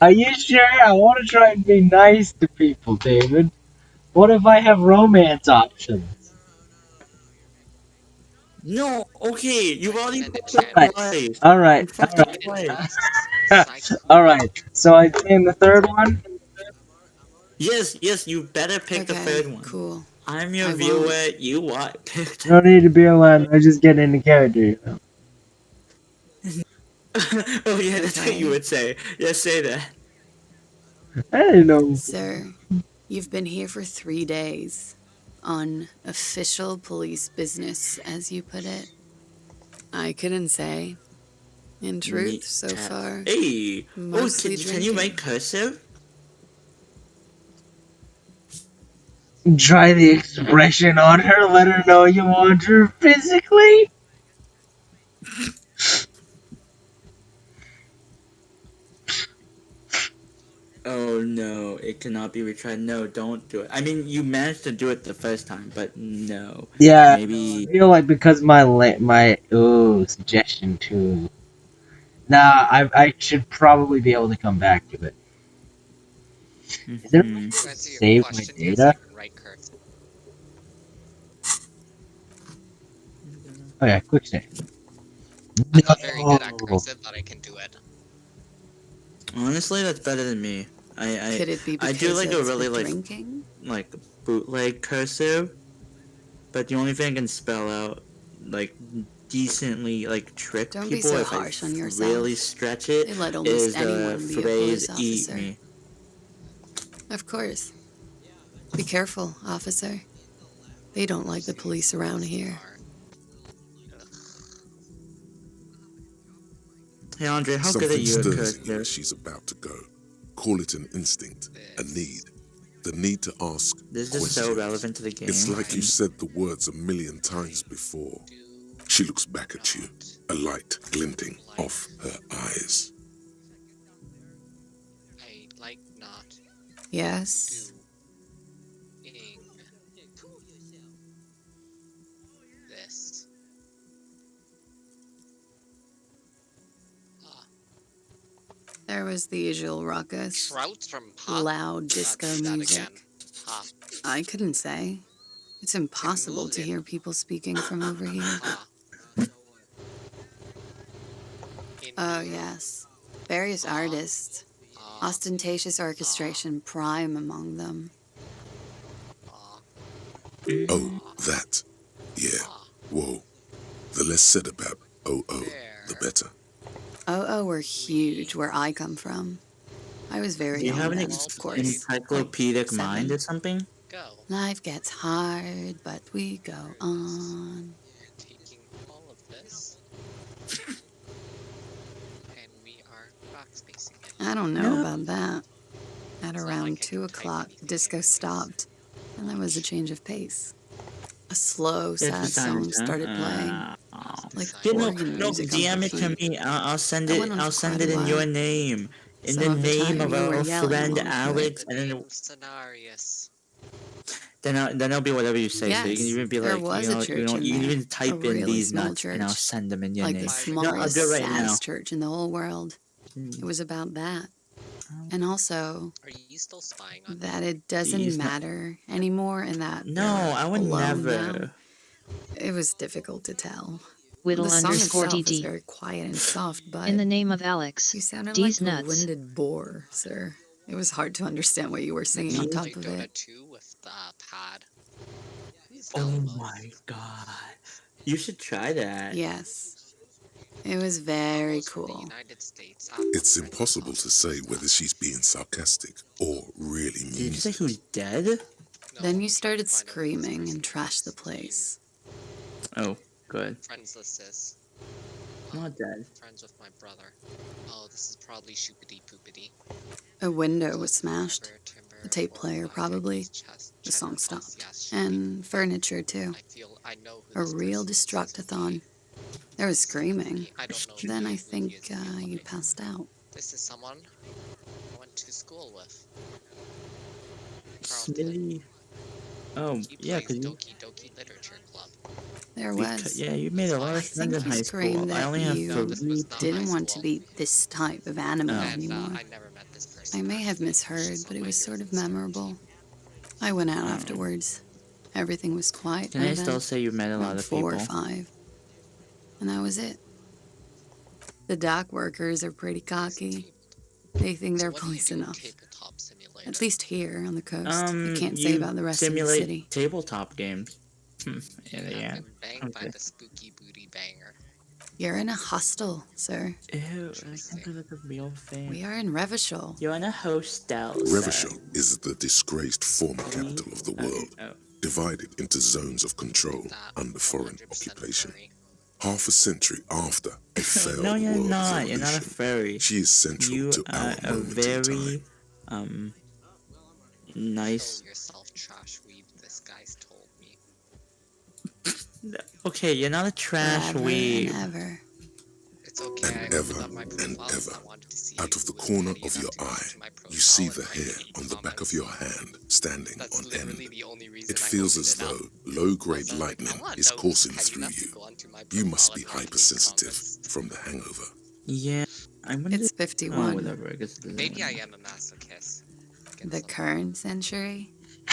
Are you sure? I want to try and be nice to people, David. What if I have romance options? No, okay, you've already And fucked it up twice. Alright, You fucked alright. up twice. Alright, so I in the third one? Yes, you better pick the third one. Cool. I'm your I viewer, won't. you what? Pick No need to be alone, I just get into character. Oh yeah, that's what Okay. you would say. Yes, say that. I didn't know. Sir, you've been here for 3 days. On official police business, as you put it. I couldn't say. In truth, so far. Hey! Mostly Can you drinking. make cursive? Try the expression on her, let her know you want her physically. Oh no, it cannot be retried. No, don't do it. I mean, you managed to do it the first time, but no. Yeah, Maybe. I feel like because my suggestion too. Nah, I should probably be able to come back to it. Is there a way to To answer your save my question, yes, data? you can write cursive. Okay, quick save. I'm not very good at No. cursive, but I can do it. Honestly, that's better than me. Could it be I because do like a of really the like drinking? bootleg cursive, but the only thing I can spell out like decently like trick Don't be people so if harsh I on yourself. really stretch it They let is almost the anyone be a phrase police "eat officer. me." Of course. Be careful, officer. They don't like the police around here. Hey Andre, how good are Something you at stirs in you cursive? as she's about to go. Call it an instinct, a need. The need to ask This is so questions. relevant to the game. It's like you said the words a million times before. She looks back at you, a light glinting off her eyes. I like not Yes? doing this. There was the usual ruckus, Trout from Pop? loud disco That music. again. Pop. I couldn't say. It's impossible to it. hear people speaking from over here. Pop. Oh, yes. Various artists. Ostentatious orchestration prime among them. Oh, that. Yeah. Whoa. The less said about OO, the better. Oh, were huge where I come from. I was very Do you young have an then, of course. encyclopedic Like mind 7. or something? Go. Life gets hard, but we go on. Taking all of this. And we are backspacing it. I don't know No. about that. At It's not around like I 2 can type o'clock, the anything disco anyways. stopped, and there was a change of pace. A slow, It's sad song assignment, huh? started playing, like Yeah, organ no, music DM on it to repeat. me. I'll send That it. went on I'll for send quite it a in your while. name, in Some the of the name time of you were our yelling friend along to it. Alex, The and name of Cenarius. then it'll be whatever you say. So you can Yes, even be there like, was a church in you can there, even a type in really these small nuts, and I'll church, send them in your like name. the Pyro. No, I'll smallest, do it right now. saddest church in the whole world. It was about that. And also, Are you still spying on me? that it doesn't He's not- matter anymore and that No, we're I would alone never. now. It was difficult to tell. Whittle The song underscore itself was DD. very quiet and soft, but In the name of Alex. you sounded D's like a nuts. winded boar, sir. It was hard to understand what you were singing on top of Dota it. 2 with the pad. Who's Oh Velmo? my god, you should try that. Yes. It was very Those from the cool. United States. It's impossible to say whether she's being sarcastic or really Did you means say it. who's dead? No, Then you started find out who this screaming person and trashed the is. place. Oh, good. Friends list is. Not dead. Friends with my brother. Oh, this is probably shoopity poopity. A window was smashed. Timber, A tape or player, like probably. chest, The cheddar song pulse, stopped. yes, And furniture, too. I know who A this real person is. destructathon. There was screaming. I don't know. Then who I he think is in real you life. passed out. This is someone I went to school with. Smitty. Oh, He yeah, plays cause you, Doki Doki Literature Club. There you was. yeah, you made a lot I of friends think in you high screamed school. I that only have you No, this was not high didn't want to school. be this type of animal Oh. And anymore. I never met this person. I may have actually. misheard, She's but on it my was years sort in of school. memorable. I went out afterwards. Everything was quiet Can by I then, still say you met a lot around of 4 or people? 5. And that was it. The dock workers are pretty cocky. They think they're So what do you police do in enough. Tabletop Simulator? At least here on the coast. I can't say You about the rest of the simulate city. tabletop games. I Yeah, have yeah. been banged by Okay. the spooky booty banger. You're in a hostel, sir. Ew, I can't believe that's a real thing. We are in Revachol. You're in a hostel. Revachol is the disgraced former capital of the world, Oh. divided into zones of control That under foreign 100% occupation. furry. Half a century after a failed No, you're world not. You're not a revolution, fairy. she is central You to are our a moment in very, time. nice. Show yourself, trash weed. This guy's told me. Okay, you're not a trash Forever weed. and ever. It's okay. And I ever opened up my and profile 'cause ever, I wanted to see out who of the was corner petty of enough your to go eye, to my you see profile the and write hair any on the back of comments. your hand standing That's on literally end. the only reason It I feels opened as it up. though low-grade I was like, lightning I want is those coursing petty through enough to you. go onto my You must profile be and write any hypersensitive comments. from the hangover. Yeah, I'm gonna. It's Oh, 51. whatever. I guess it doesn't Maybe I matter. am a masochist. Get The some current century? Oh,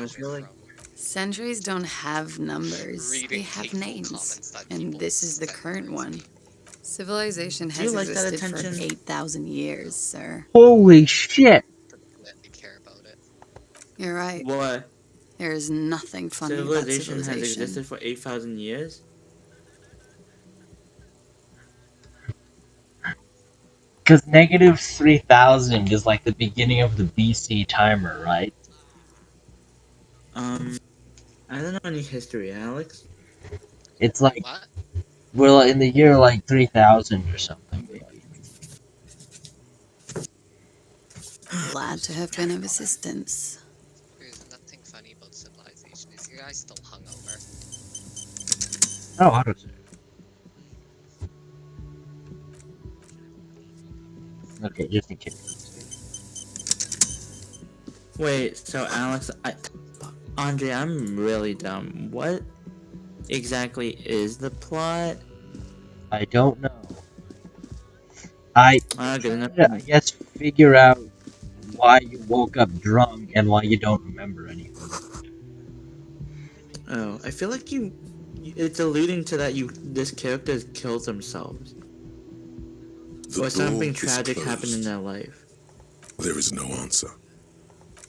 I pleasure feel like from Centuries don't have numbers. They reading have hateful names. comments that And people this is the send current towards one. me. Civilization Do you has like that existed for attention? 8,000 years, sir. Holy shit! Forget they care about it. You're right. What? There is nothing funny about Civilization has civilization. existed for 8,000 years? Because negative 3,000 is like the beginning of the BC timer, right? I don't know any history, Alex. It's like, What? well, in the year like 3,000 or something, maybe. Glad to have been of assistance. There's nothing funny about civilization. Is your guy still hungover? Oh, autosave. Okay, just in case. Wait, so Alex, Andre, I'm really dumb. What exactly is the plot? I don't know. Good enough. I guess figure out why you woke up drunk and why you don't remember anything. Oh, I feel like it's alluding to that this character kills themselves. The Or something door is tragic happened in closed. their life. There is no answer.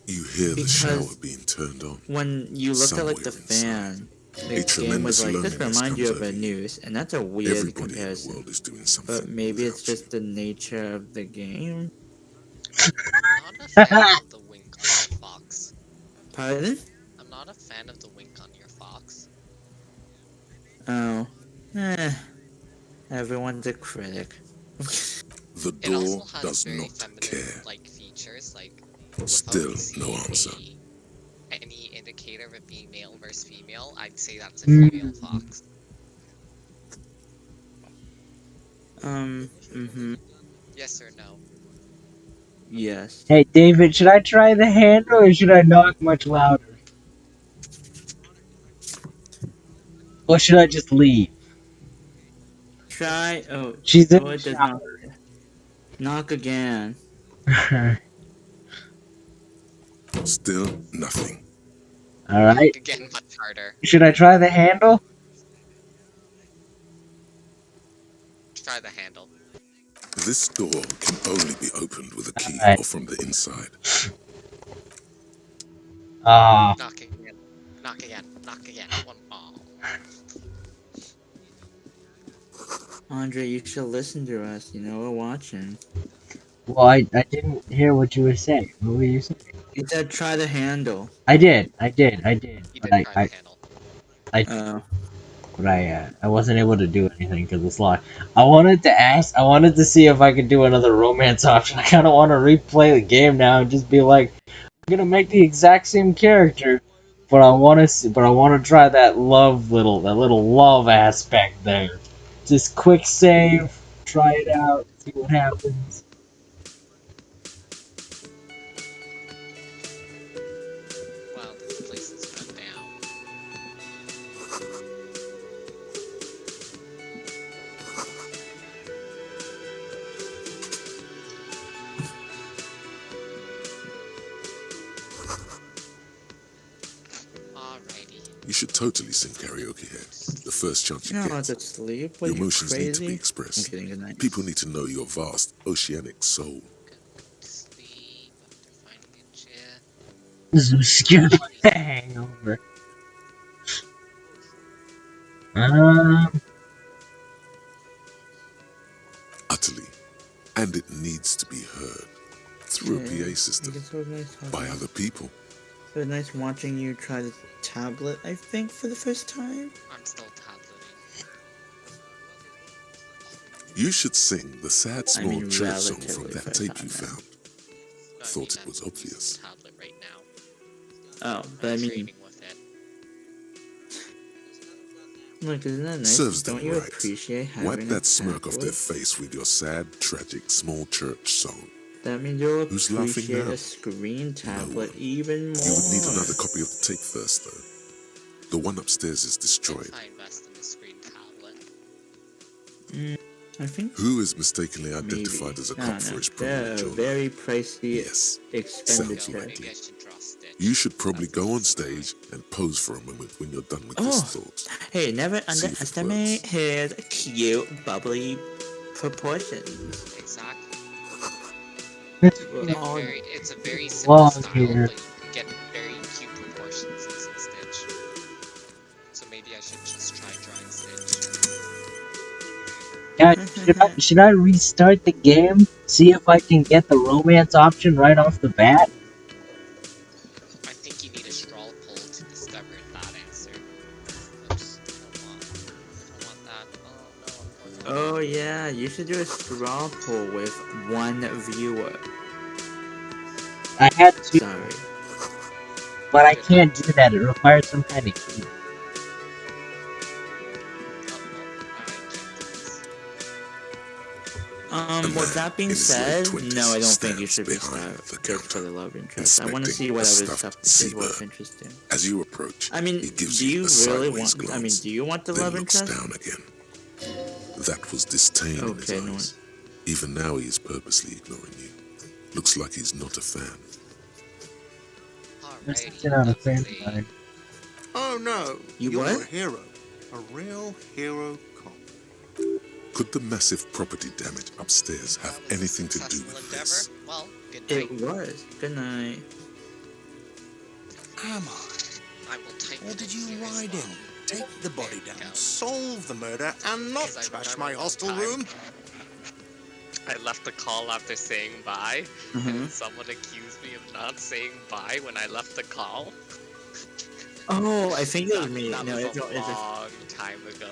You hear the Because shower being turned on. When you looked at like the Somewhere fan, A the game was tremendous like, this loneliness reminds you comes of a over you. noose, and that's a weird Everybody in the comparison. world is doing something. But maybe it's without just the nature of the game. I'm not a fan of the wink on your fox. Pardon? I'm not a fan of the wink on your fox. Oh. Everyone's a critic. The It also door has does very not feminine care. like features, like Still without no seeing answer. any indicator of it being male versus female, I'd say that's a Mm. female fox. Yes or no? Yes. Hey, David, should I try the handle or should I knock much louder? Or should I just leave? Try. Oh, She's in oh, the it does not. shower. Knock again. Still nothing. Alright. Again, much harder. Should I try the handle? Try the handle. This door can only be opened with a key Alright. or from the inside. Ah. Knock again. Knock again. Knock again. One more. Andre, you should listen to us. You know, we're watching. Well, I didn't hear what you were saying. What were you saying? You said try the handle. I did. You But did try the handle. But I wasn't able to do anything because it's locked. I wanted to see if I could do another romance option. I kind of want to replay the game now and just be like, I'm gonna make the exact same character, but I want to try that little love aspect there. Just quick save, try it out, see what happens. Wow, this place is run down. Alrighty. You should totally sing karaoke here. The first chance you You know, get. to sleep. What, Your you emotions need to be crazy? I'm expressed. kidding. Good night. People need to know your vast, oceanic soul. To sleep after finding a chair. This is scared by the hangover. Utterly. And it needs to be heard. Through a Yeah, PA system. it's so nice talking. By other people. So nice watching you try the tablet, I think, for the first time. I'm still tableting. You should sing the sad small mean, church song from relatively that first tape time you now. found. I Thought mean, it was I'm using obvious. the tablet right now. Oh, but I I'm mean, trading with it. look, isn't that nice? Serves Don't them you right. appreciate having Wipe a that smirk off their tablet? face with your sad, tragic small church song. That means you'll Who's laughing appreciate now? a screen tablet one. even more. You would need another copy of the tape first, though. The one upstairs is destroyed. If I invest in the screen tablet. I think Who is mistakenly maybe. identified as a I cop don't for know. his They're prominent jawline? very pricey Yes. expenditure. Sounds Maybe I should draw Stitch. You should probably go on stage and pose for a moment when you're done with this Oh. thought. Hey, never See if it underestimate works. his cute, bubbly proportions. Exactly. Oh, It's a very simple Long style, hair. but you can get very cute proportions using Stitch. So maybe I should just try drawing Stitch. Yeah, should I restart the game? See if I can get the romance option right off the bat? I think you need a straw poll to discover that answer. Oops, I don't want that. Oh no, Oh yeah, you should do a straw poll with one viewer. I had to, Sorry. but I can't do that. It requires some kind of key. With that being in his said, late 20s no, I don't think you stands should behind restart the just for counter, the love interest. I want to inspecting see what a other stuffed stuff is seabird. worth interesting. As you approach, I mean, he gives do you a really sideways want? glance, do you want the then love looks interest? down again. That was disdain in his Okay, no eyes. Even now he is purposely ignoring you. Looks like he's not a fan. This Alrighty, is not a fan lovely. of mine. Oh no, You you're what? a hero. A real hero cop. Could the massive property damage upstairs have That was a anything to do successful with endeavor. this? Well, good night. It was. Good night. Am I? I will take Or it did you serious ride well. in, take the body There you down, go. solve the murder, and not Because I trash remember my one hostel time- room? I left the call after saying bye, Mm-hmm. and someone accused me of not saying bye when I left the call. Oh, I think it was That- me. That No, was it's a a, long time ago.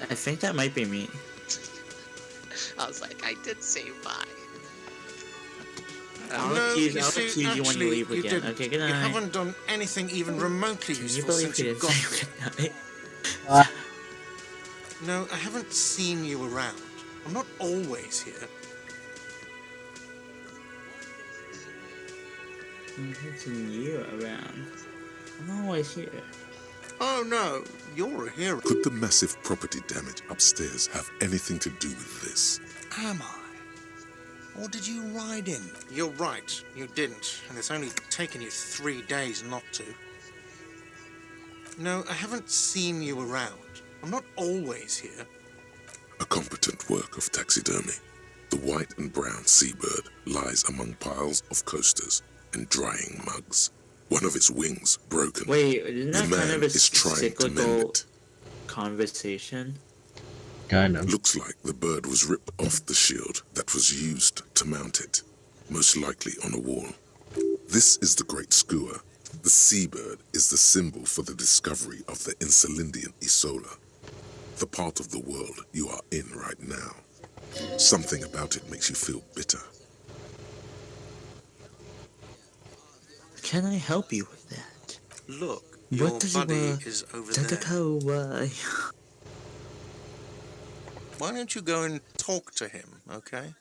I think that might be me. I was like, I did say bye. I'll No, accuse you you see, when you actually, leave you again. didn't. Okay, good You night. haven't done anything even remotely Can you useful believe since he you didn't got say here. good night? No, I haven't seen you around. I'm not always here. I'm hitting you around. I'm always here. Oh no, you're a hero. Could the massive property damage upstairs have anything to do with this? Am I? Or did you ride in? You're right, you didn't, and it's only taken you 3 days not to. No, I haven't seen you around. I'm not always here. A competent work of taxidermy. The white and brown seabird lies among piles of coasters and drying mugs. One of its wings broken. Wait, isn't The that kind man of a is trying to mend cyclical it. conversation? Kind of. Looks like the bird was ripped off the shield that was used to mount it, most likely on a wall. This is the Great Skua. The seabird is the symbol for the discovery of the Insulindian Isola, the part of the world you are in right now. Something about it makes you feel bitter. Can I help you with that? Look, What your does buddy you, is over Take a there. cowboy. Why don't you go and talk to him, okay?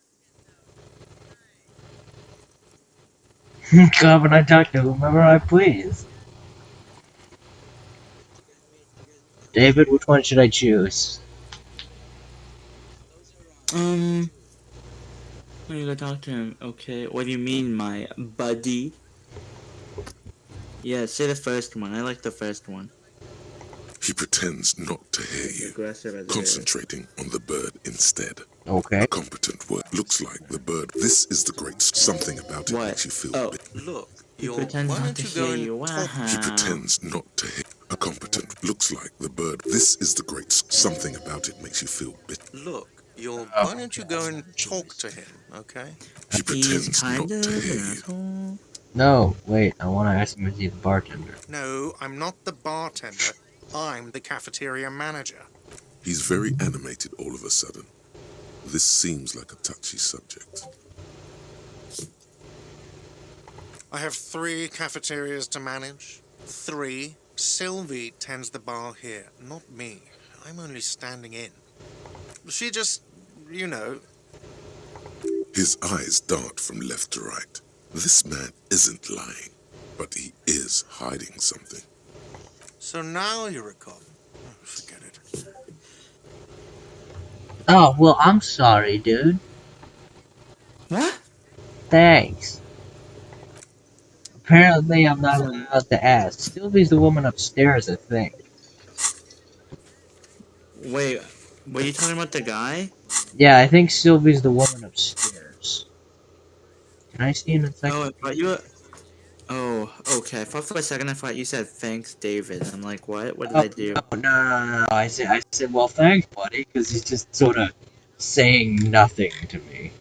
Come and I talk to whomever I please. David, which one should I choose? I'm gonna go talk to him. Okay, what do you mean, my buddy? Yeah, say the first one. I like the first one. He pretends not to hear you, Aggressive as it is. concentrating on the bird instead. Okay. A competent word. Looks like the bird. This is the great. Something about it What? makes you feel Oh. bitter. Look, He you're. pretends Why not don't to you go hear and you. talk? He Wow. pretends not to hear. A competent. Looks like the bird. This is the great. Something about it makes you feel bitter. Look, you're. Oh, Why don't you go and talk to him, okay? He He's pretends kind not of to an hear you. asshole. No, wait, I want to ask him if he's the bartender. No, I'm not the bartender. I'm the cafeteria manager. He's very animated all of a sudden. This seems like a touchy subject. I have 3 cafeterias to manage. 3. Sylvie tends the bar here, not me. I'm only standing in. She just, you know, His eyes dart from left to right. This man isn't lying, but he is hiding something. so now you're a cop. Oh, forget it. Oh, well, I'm sorry, dude. What? Thanks. Apparently, I'm not allowed to ask. Sylvie's the woman upstairs, I think. Wait, were you talking about the guy? Yeah, I think Sylvie's the woman upstairs. Can I see in a second? Oh, I thought you were... Oh, okay. I thought for a second I thought you said thanks, David. I'm like, what? What did I do? No. I said, well, thanks, buddy, because he's just sort of saying nothing to me.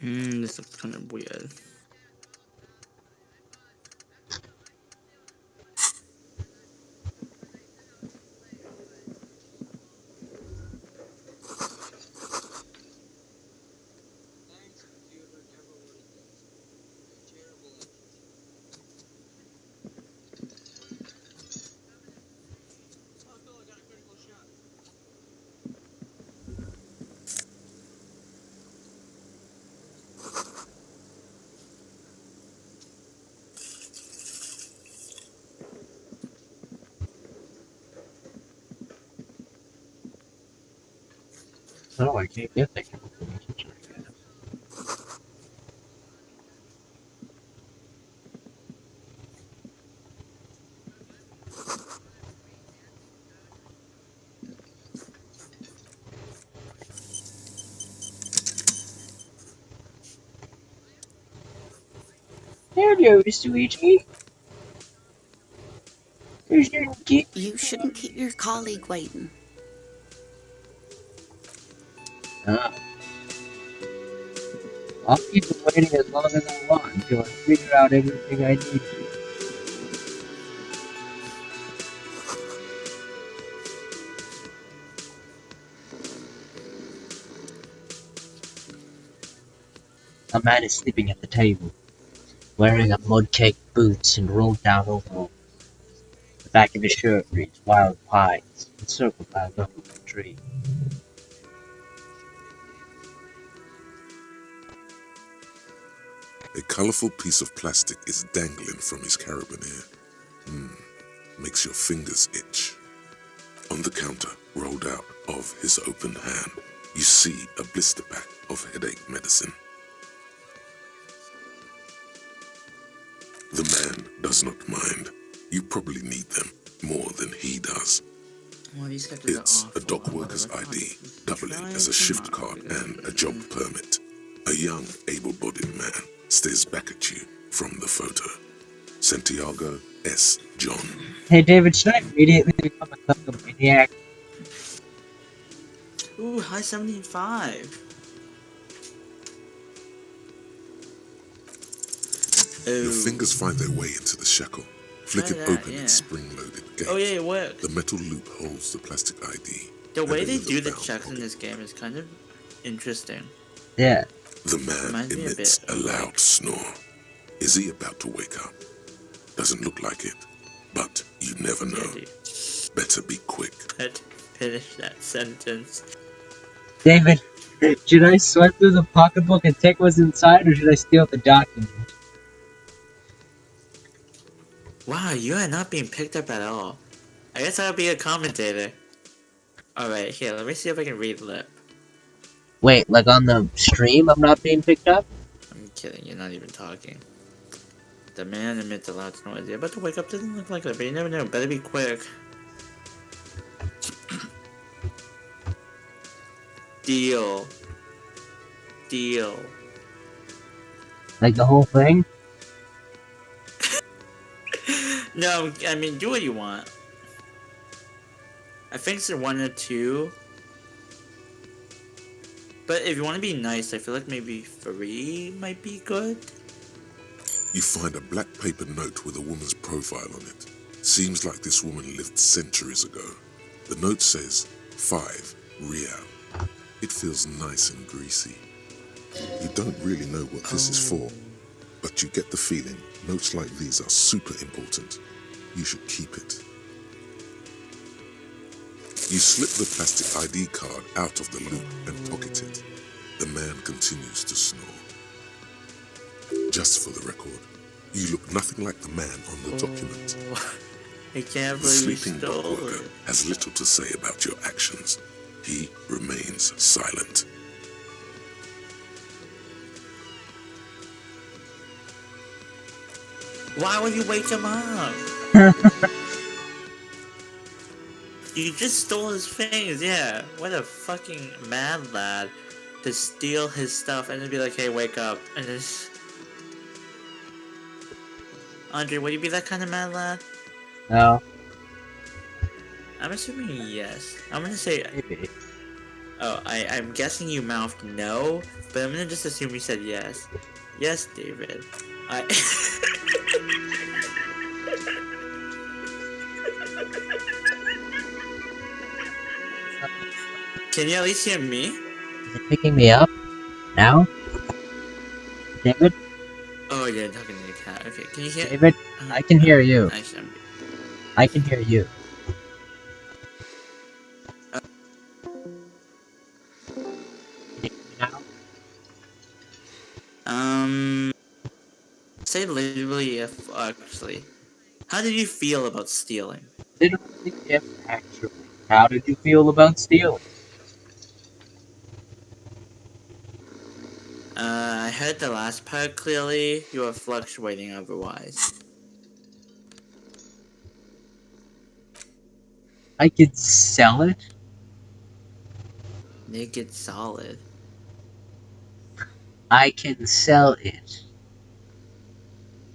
This looks kind of weird. so, I can't get the calculations. There goes Luigi. You shouldn't keep your colleague waiting. I'll keep him waiting as long as I want until I figure out everything I need to. A man is sleeping at the table, wearing a mud-caked boots and rolled down overalls. The back of his shirt reads Wild Pines, encircled by a local tree. A colourful piece of plastic is dangling from his carabiner. Makes your fingers itch. On the counter, rolled out of his open hand, you see a blister pack of headache medicine. The man does not mind. You probably need them more than he does. It's a dock worker's ID, doubling as a shift card and a job permit. A young, able-bodied man stares back at you from the photo. Santiago S. John. Hey David, should I immediately become a kleptomaniac? Ooh, high 75. Your fingers find their way into the shackle. Flick it open its spring-loaded gate. Oh yeah, it works. The metal loop holds the plastic ID. The way they and do the bound checks in pocket. this game is kind of interesting. Yeah. The man Reminds me a emits bit a of, loud like- snore. Is he about to wake up? Doesn't look like it, but you never know. Yeah, dude. Better be quick. But finish that sentence. David, should I swipe through the pocketbook and take what's inside, or should I steal the document? Wow, you are not being picked up at all. I guess I'll be a commentator. Alright, here, let me see if I can read lip. Wait, like on the stream I'm not being picked up? I'm kidding, you're not even talking. The man emits a loud noise. You're about to wake up, doesn't look like that, but you never know. Better be quick. Deal. Deal. Like the whole thing? No, I mean, do what you want. I think it's a 1 or 2. But if you want to be nice, I feel like maybe 3 might be good. You find a black paper note with a woman's profile on it. Seems like this woman lived centuries ago. The note says, 5 real. It feels nice and greasy. You don't really know what this is for, but you get the feeling notes like these are super important. You should keep it. You slip the plastic ID card out of the loop and pocket it. The man continues to snore. Just for the record, you look nothing like the man on the document. I can't The believe you sleeping dock stole worker it. has little to say about your actions. He remains silent. Why would you wake him up? You just stole his things, yeah. What a fucking mad lad to steal his stuff and then be like, hey, wake up. And just... Andre, would you be that kind of mad lad? No. I'm assuming yes. I'm gonna say... Maybe. Oh, I'm guessing you mouthed no, but I'm gonna just assume you said yes. Yes, David. Can you at least hear me? Is it picking me up? Now? David? Oh, yeah, talking to the cat. Okay, can you hear? David? I can hear you. Nice. I can hear you. Can you hear me now? Say literally if actually. How did you feel about stealing? Literally, if actually. How did you feel about stealing? heard the last part clearly, you were fluctuating otherwise. I could sell it. Make it solid. I can sell it.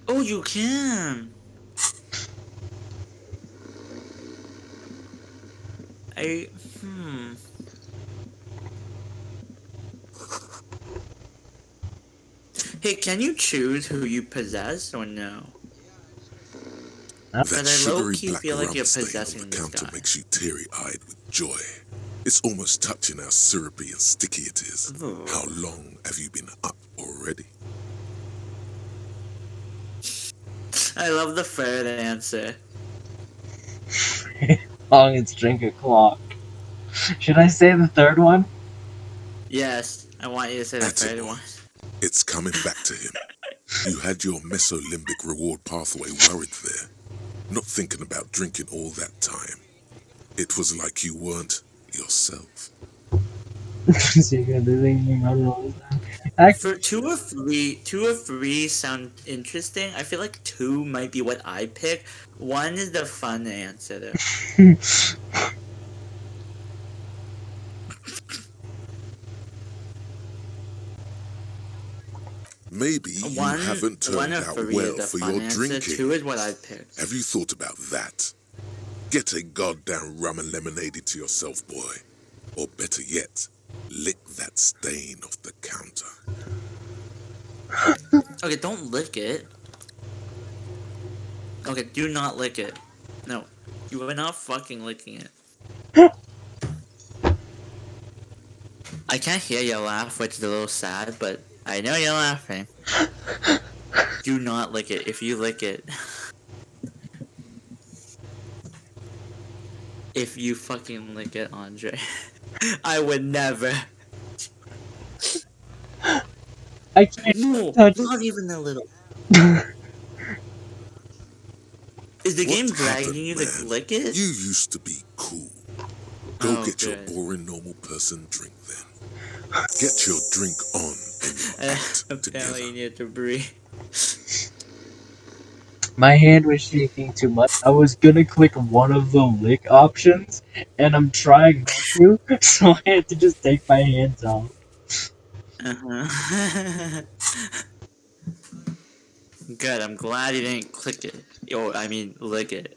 Oh, you can! Hmm. Hey, can you choose who you possess or no? That But I sugary low-key black feel like rubber you're stain on possessing the this counter guy. makes you teary-eyed with joy. It's almost touching how syrupy and sticky it is. Ooh. How long have you been up already? I love the third answer. Long its drink o'clock. Should I say the third one? Yes, I want you to say the That's it, third boy. one. It's coming back to him. You had your mesolimbic reward pathway worried there, not thinking about drinking all that time. It was like you weren't yourself. For two or three sound interesting. I feel like 2 might be what I pick. 1 is the fun answer though. Maybe you haven't one turned of out 3 well is the for fun your answer. drinking. 2 is what I picked. Have you thought about that? Get a goddamn rum and lemonade into yourself, boy. Or better yet, lick that stain off the counter. Okay, don't lick it. Okay, do not lick it. No, you are not fucking licking it. I can't hear you laugh, which is a little sad, but I know you're laughing. Do not lick it. If you lick it... If you fucking lick it, Andre. I would never. I can't No, touch not even a little. Is the game What dragging happened, you man? to lick it? You used to be cool. Go Oh, get your good. boring normal person drink then. Get your drink on and your act Apparently you together. need to breathe. My hand was shaking too much. I was gonna click one of the lick options, and I'm trying not to, so I had to just take my hands off. Uh-huh. Good, I'm glad you didn't click it. Or, I mean, lick it.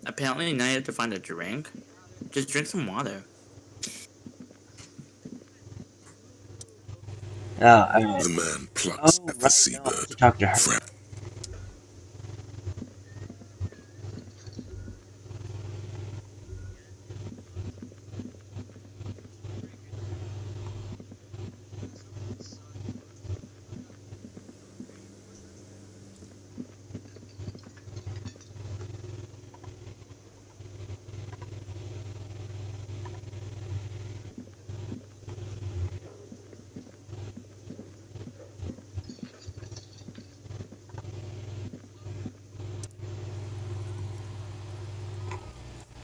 Apparently now you have to find a drink. Just drink some water. Alright. The man plucks Oh, at the right, no, I have seabird. to talk to her.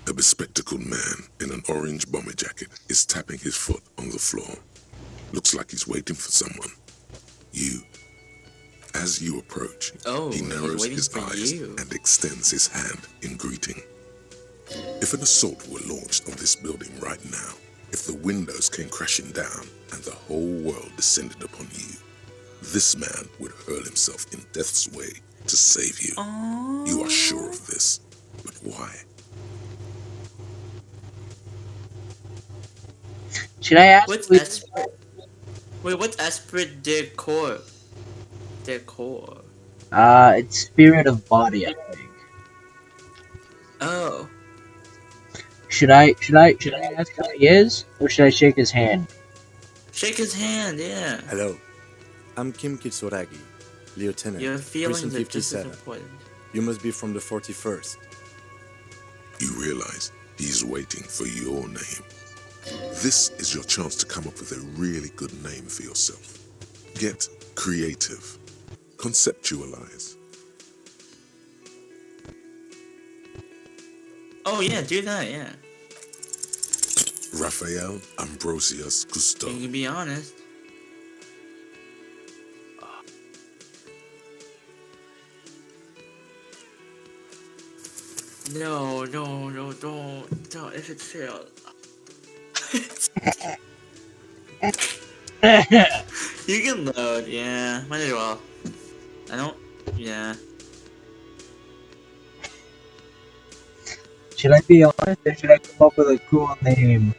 A bespectacled man in an orange bomber jacket is tapping his foot on the floor. Looks like he's waiting for someone. You. As you approach, Oh, he he's narrows waiting his for eyes you. and extends his hand in greeting. If an assault were launched on this building right now, if the windows came crashing down and the whole world descended upon you, this man would hurl himself in death's way to save you. Aww. You are sure of this, but why? Should I ask? What's Esprit? Wait, what's Esprit de Corps? It's spirit of body, I think. Oh. Should I ask who he is, or should I shake his hand? Shake his hand, yeah. Hello, I'm Kim Kitsuragi, Lieutenant, Your feelings Prison are just as 57. important. You must be from the 41st. You realize he's waiting for your name. This is your chance to come up with a really good name for yourself. Get creative. Conceptualize. Oh yeah, do that, yeah. Raphael Ambrosius Cousteau. Can you be honest? No, don't. If it failed. You can load, yeah. Might as well. I don't. Yeah. Should I be honest or should I come up with a cool name?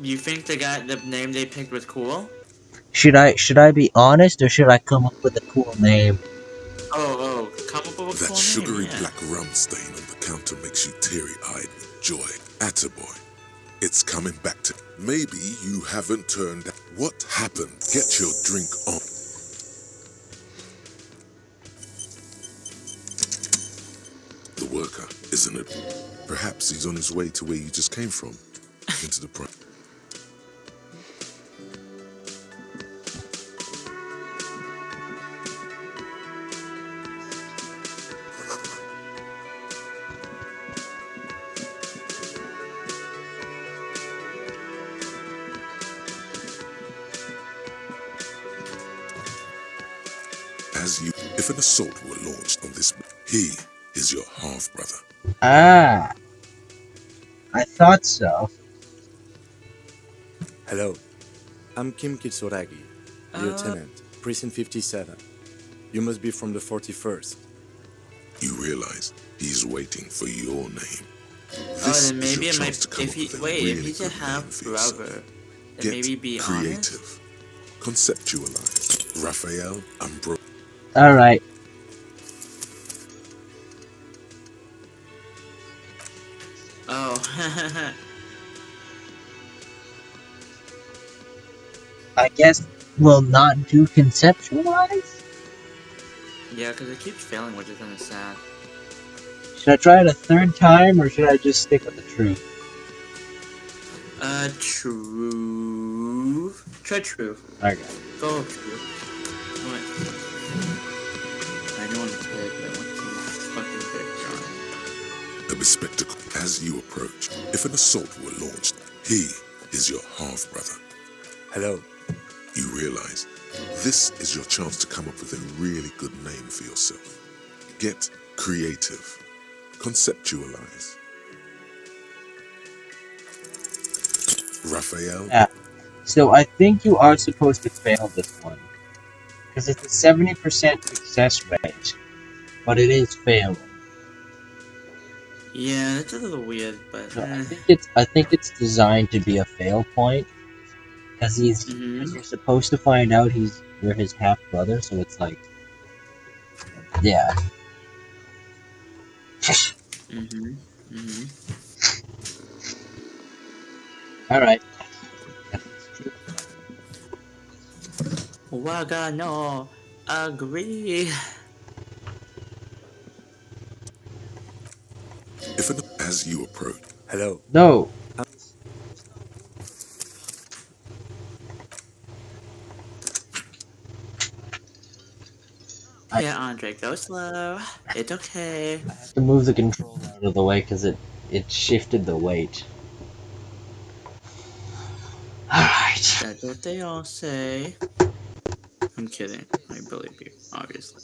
You think the name they picked was cool? Should I be honest or should I come up with a cool name? Oh, come up with a That cool sugary name, yeah. black rum stain on the counter makes you teary-eyed with joy. Attaboy. It's coming back to... Maybe you haven't turned... What happened? Get your drink on. The worker, isn't it? Perhaps he's on his way to where you just came from. Into the prime. If an assault were launched on this, he is your half-brother. Ah, I thought so. Hello, I'm Kim Kitsuragi, Lieutenant, Precinct 57. You must be from the 41st. You realize he's waiting for your name. Then maybe it might. If he's a half brother, then maybe be creative. honest. Conceptualize. Raphael Ambrosius. Alright. Oh. I guess we'll not do conceptualize? Yeah, because it keeps failing, which is kind of sad. Should I try it a third time or should I just stick with the truth? True. Try true. Okay. Go true. What? I don't want to pick, but I want to fucking pick John. A bespectacle as you approach. If an assault were launched, he is your half-brother. Hello. You realize this is your chance to come up with a really good name for yourself. Get creative. Conceptualize. Raphael. Yeah. So I think you are supposed to fail this one. Because it's a 70% success rate. But it is failing. Yeah, that's a little weird, but So I think it's designed to be a fail point. Because you're supposed to find out you're his half brother, so it's like, yeah. All right. Waga no agree. As you approach. Hello. No. Yeah, Andre, go slow. It's okay. I have to move the controller out of the way because it shifted the weight. Alright. That's what they all say. I'm kidding. I believe you, obviously.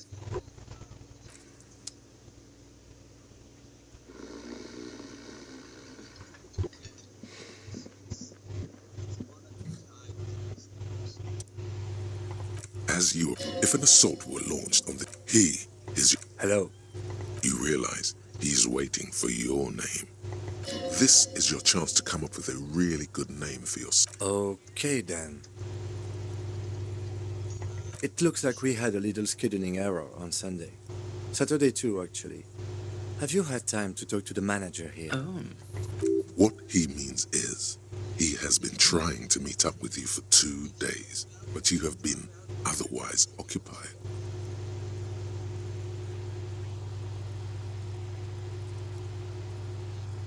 If an assault were launched on he is your... Hello. You realize he's waiting for your name. This is your chance to come up with a really good name for yourself. Okay then. It looks like we had a little scheduling error on Sunday. Saturday too, actually. Have you had time to talk to the manager here? Oh. What he means is, he has been trying to meet up with you for 2 days, but you have been otherwise occupied.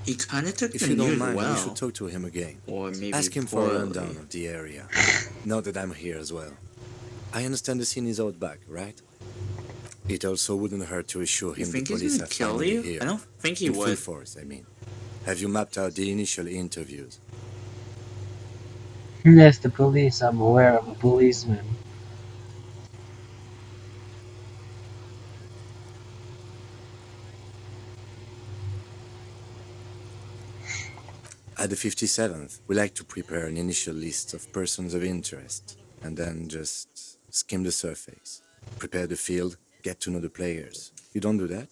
He kind of took If the you don't news mind, well. we should talk to him again. Or maybe ask him for poorly. a rundown of the area. Now that I'm here as well. I understand the scene is out back, right? It also wouldn't hurt to assure You him think the he's police gonna have kill found you? here. I don't think he In full would. force, I mean. Have you mapped out the initial interviews? Yes, the police. I'm aware of a policeman. At the 57th, we like to prepare an initial list of persons of interest, and then just skim the surface. Prepare the field, get to know the players. You don't do that?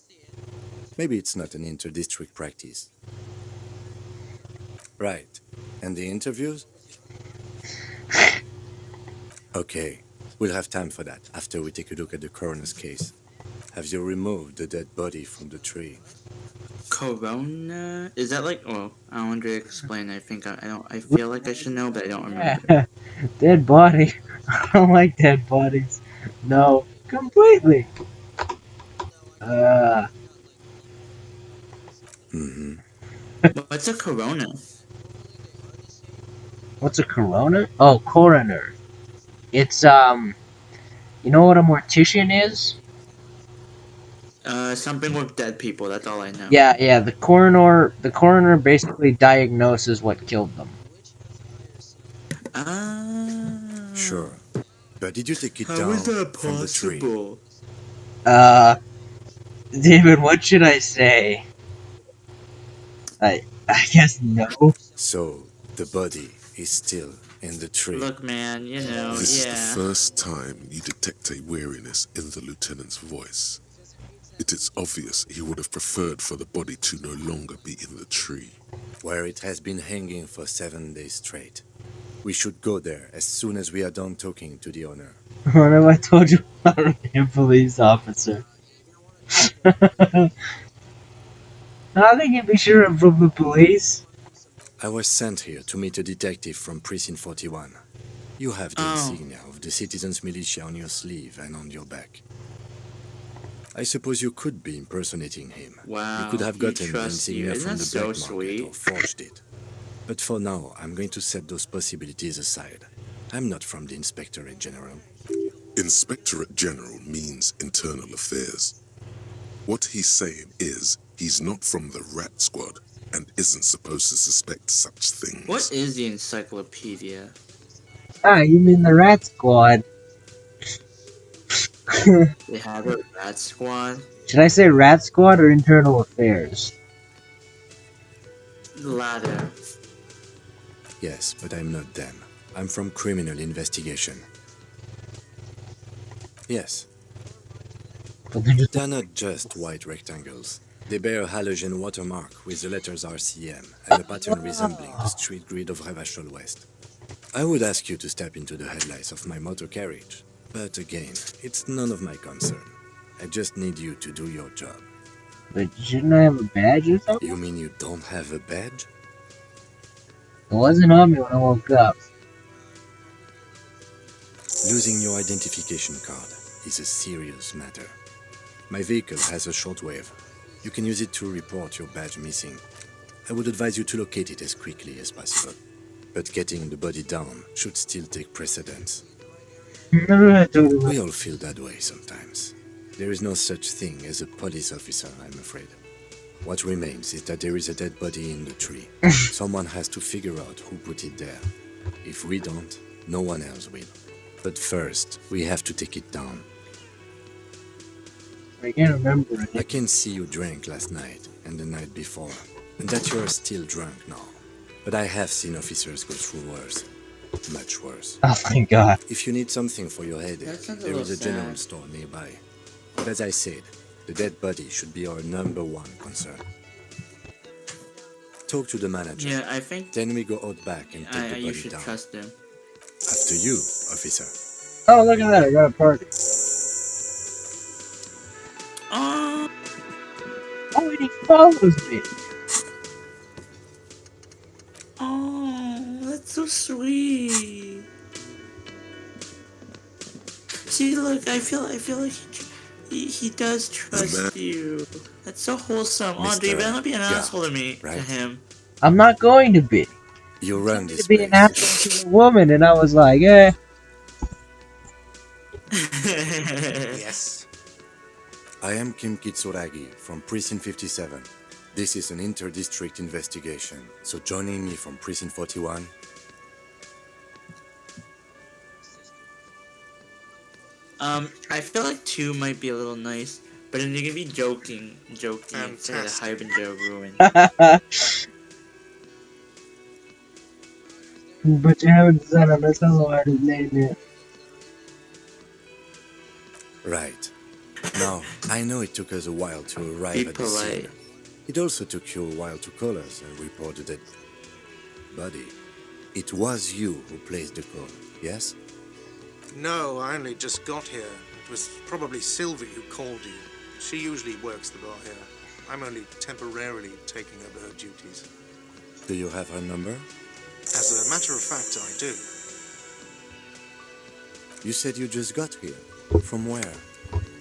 Maybe it's not an inter-district practice. Right. And the interviews? Okay, we'll have time for that after we take a look at the coroner's case. Have you removed the dead body from the tree? Corona? Is that like? Oh, I want to explain. I think I don't. I feel like I should know, but I don't remember. Yeah, dead body. I don't like dead bodies. No, completely. Mm-hmm. What's a corona? What's a coroner? Oh, coroner. It's you know what a mortician is? Something with dead people. That's all I know. Yeah. The coroner basically diagnoses what killed them. Sure. But did you take it How down is that from the tree? possible? David, what should I say? I guess no. So, the body is still in the tree. Look, man. You know, This is yeah. the first time you detect a weariness in the lieutenant's voice. It is obvious he would have preferred for the body to no longer be in the tree. Where it has been hanging for 7 days straight. We should go there as soon as we are done talking to the owner. What have I told you about a police officer? How can you be sure I'm from the police? I was sent here to meet a detective from Precinct 41. You have the insignia of the Citizens Militia on your sleeve and on your back. I suppose you could be impersonating him. Wow. You could have gotten the trusts you. insignia Isn't from that the so black market sweet? or forged it. But for now, I'm going to set those possibilities aside. I'm not from the Inspectorate General. Inspectorate General means internal affairs. What he's saying is he's not from the Rat Squad and isn't supposed to suspect such things. What is the encyclopedia? Ah, you mean the Rat Squad? They have a rat squad. Should I say Rat Squad or Internal Affairs? The latter. Yes, but I'm not them. I'm from Criminal Investigation. Yes, But they're just they're not just white rectangles. They bear a halogen watermark with the letters RCM and a pattern resembling the street grid of Revachol West. I would ask you to step into the headlights of my motor carriage, but again, it's none of my concern. I just need you to do your job. But shouldn't I have a badge or something? You mean you don't have a badge? It wasn't on me when I woke up. Losing your identification card is a serious matter. My vehicle has a shortwave. You can use it to report your badge missing. I would advise you to locate it as quickly as possible. But getting the body down should still take precedence. We all feel that way sometimes. There is no such thing as a police officer, I'm afraid. What remains is that there is a dead body in the tree. Someone has to figure out who put it there. If we don't, no one else will. But first, we have to take it down. I can't remember I it. can see you drank last night and the night before, and that you are still drunk now. But I have seen officers go through worse. Much worse. Oh my god. If you need something for your headache, That sounds a there is a little general sad. store nearby. But as I said, the dead body should be our #1 concern. Talk to the manager. Yeah, I think Then we go out back and take the you body should down. trust him. After you, officer. Oh, look at that. I got a party. Oh, Oh, and he follows me. oh, that's so sweet. See, look, I feel like he does trust you. That's so wholesome. Andre, you better not be an Yeah, asshole to me, to right. him. I'm not going to be. You run To this be place. an asshole to a woman, and I was like, eh. Yes. I am Kim Kitsuragi from Precinct 57. This is an inter-district investigation, so joining me from Precinct 41... I feel like 2 might be a little nice, but then you're gonna be joking instead of Fantastic. hyping Joe ruin. But you haven't decided on a solo artist name yet. Right. Now, I know it took us a while to arrive Be at the scene. polite. It also took you a while to call us and report the dead body. It was you who placed the call, yes? No, I only just got here. It was probably Sylvie who called you. She usually works the bar here. I'm only temporarily taking over her duties. Do you have her number? As a matter of fact, I do. You said you just got here. From where?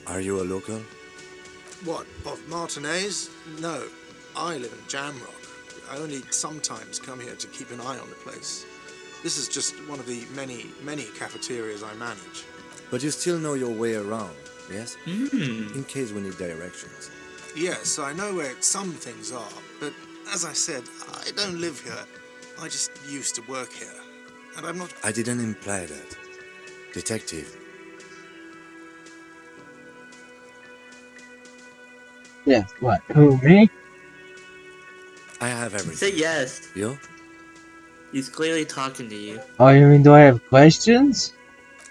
Are you a local? What, of Martinez? No, I live in Jamrock. I only sometimes come here to keep an eye on the place. This is just one of the many cafeterias I manage. But you still know your way around, yes? In case we need directions. Yes, I know where some things are, but as I said, I don't live here. I just used to work here, and I'm not... I didn't imply that. Detective, Yes, what? Who, me? I have Say everything. yes. You? He's clearly talking to you. Oh, you mean do I have questions?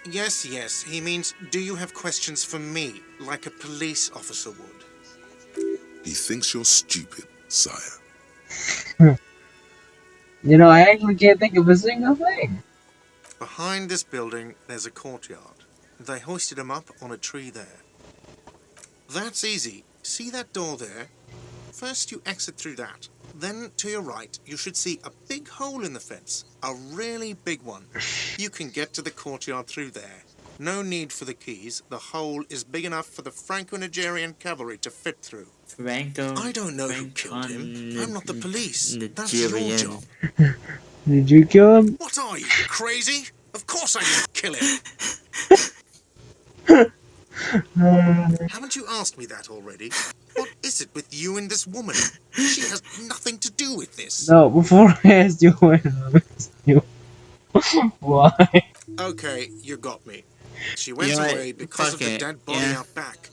Yes, he means, do you have questions for me, like a police officer would? He thinks you're stupid, sire. You know, I actually can't think of a single thing. Behind this building, there's a courtyard. They hoisted him up on a tree there. That's easy. See that door there? First you exit through that. Then, to your right, you should see a big hole in the fence. A really big one. You can get to the courtyard through there. No need for the keys. The hole is big enough for the Franco-Nigerian cavalry to fit through. Franco. I don't know who killed him. I'm not the police. That's your job. Did you kill him? What are you, crazy? Of course I didn't kill him. Haven't you asked me that already? What is it with you and this woman? She has nothing to do with this. No, before I asked you when, I asked you why. Okay, you got me. She went You know what? away because of Fuck the it. dead body Yeah. out back.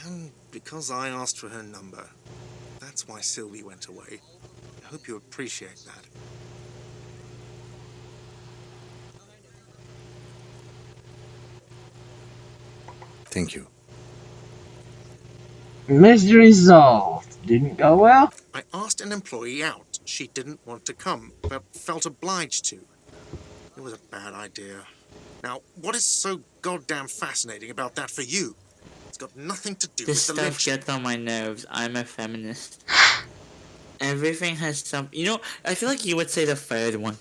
And because I asked for her number. That's why Sylvie went away. I hope you appreciate that. Thank you. Mystery solved. Didn't go well? I asked an employee out. She didn't want to come, but felt obliged to. It was a bad idea. Now, what is so goddamn fascinating about that for you? It's got nothing to do This with the stuff lynching. gets on my nerves. I'm a feminist. Everything has some... You know, I feel like you would say the third one.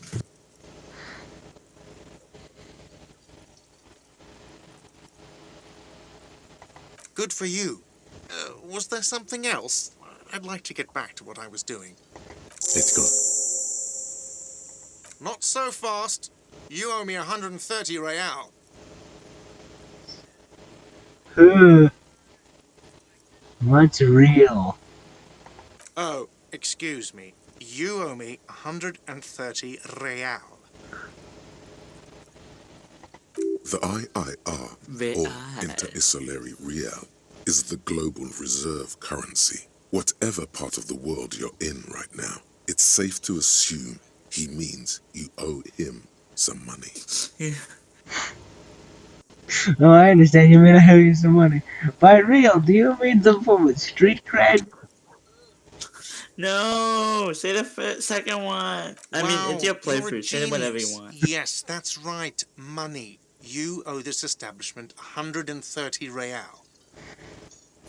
Good for you. Was there something else? I'd like to get back to what I was doing. Let's go. Not so fast. You owe me 130 real. What's real? Oh, excuse me. You owe me 130 real. The IIR, Real. or Inter-Isolary Real, is the global reserve currency. Whatever part of the world you're in right now, it's safe to assume he means you owe him some money. Oh, I understand. You mean I owe you some money. By real, do you mean some form of street cred? No! Say the second one! I mean, it's your Wow, you're a playthrough. Say whatever you genius. want. Yes, that's right. Money. You owe this establishment 130 real.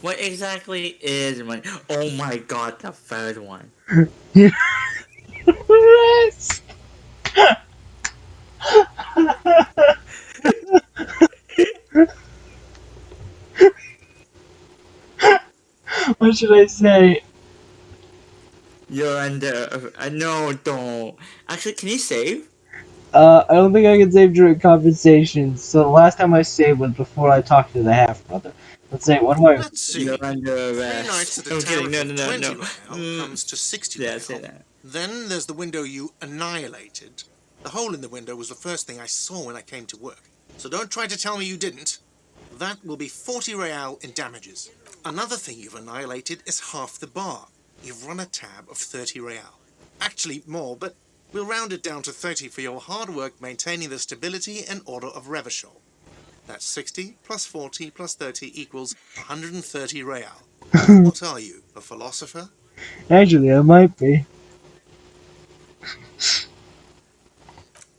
What exactly is money? Oh my god, the third one. Yes. What should I say? You're under... no, don't. Actually, can you save? I don't think I can save during compensation, so the last time I saved was before I talked to the half-brother. Let's say, what do I? Let's see. You're under 3 arrest. nights at a I'm tariff kidding. No, of no, no, 20 no. real comes to 60 Yeah, real. say that. Then there's the window you annihilated. The hole in the window was the first thing I saw when I came to work. So don't try to tell me you didn't. That will be 40 real in damages. Another thing you've annihilated is half the bar. You've run a tab of 30 real. Actually more, but we'll round it down to 30 for your hard work maintaining the stability and order of Revachol. That's 60 plus 40 plus 30 equals 130 real. What are you, a philosopher? Actually, I might be.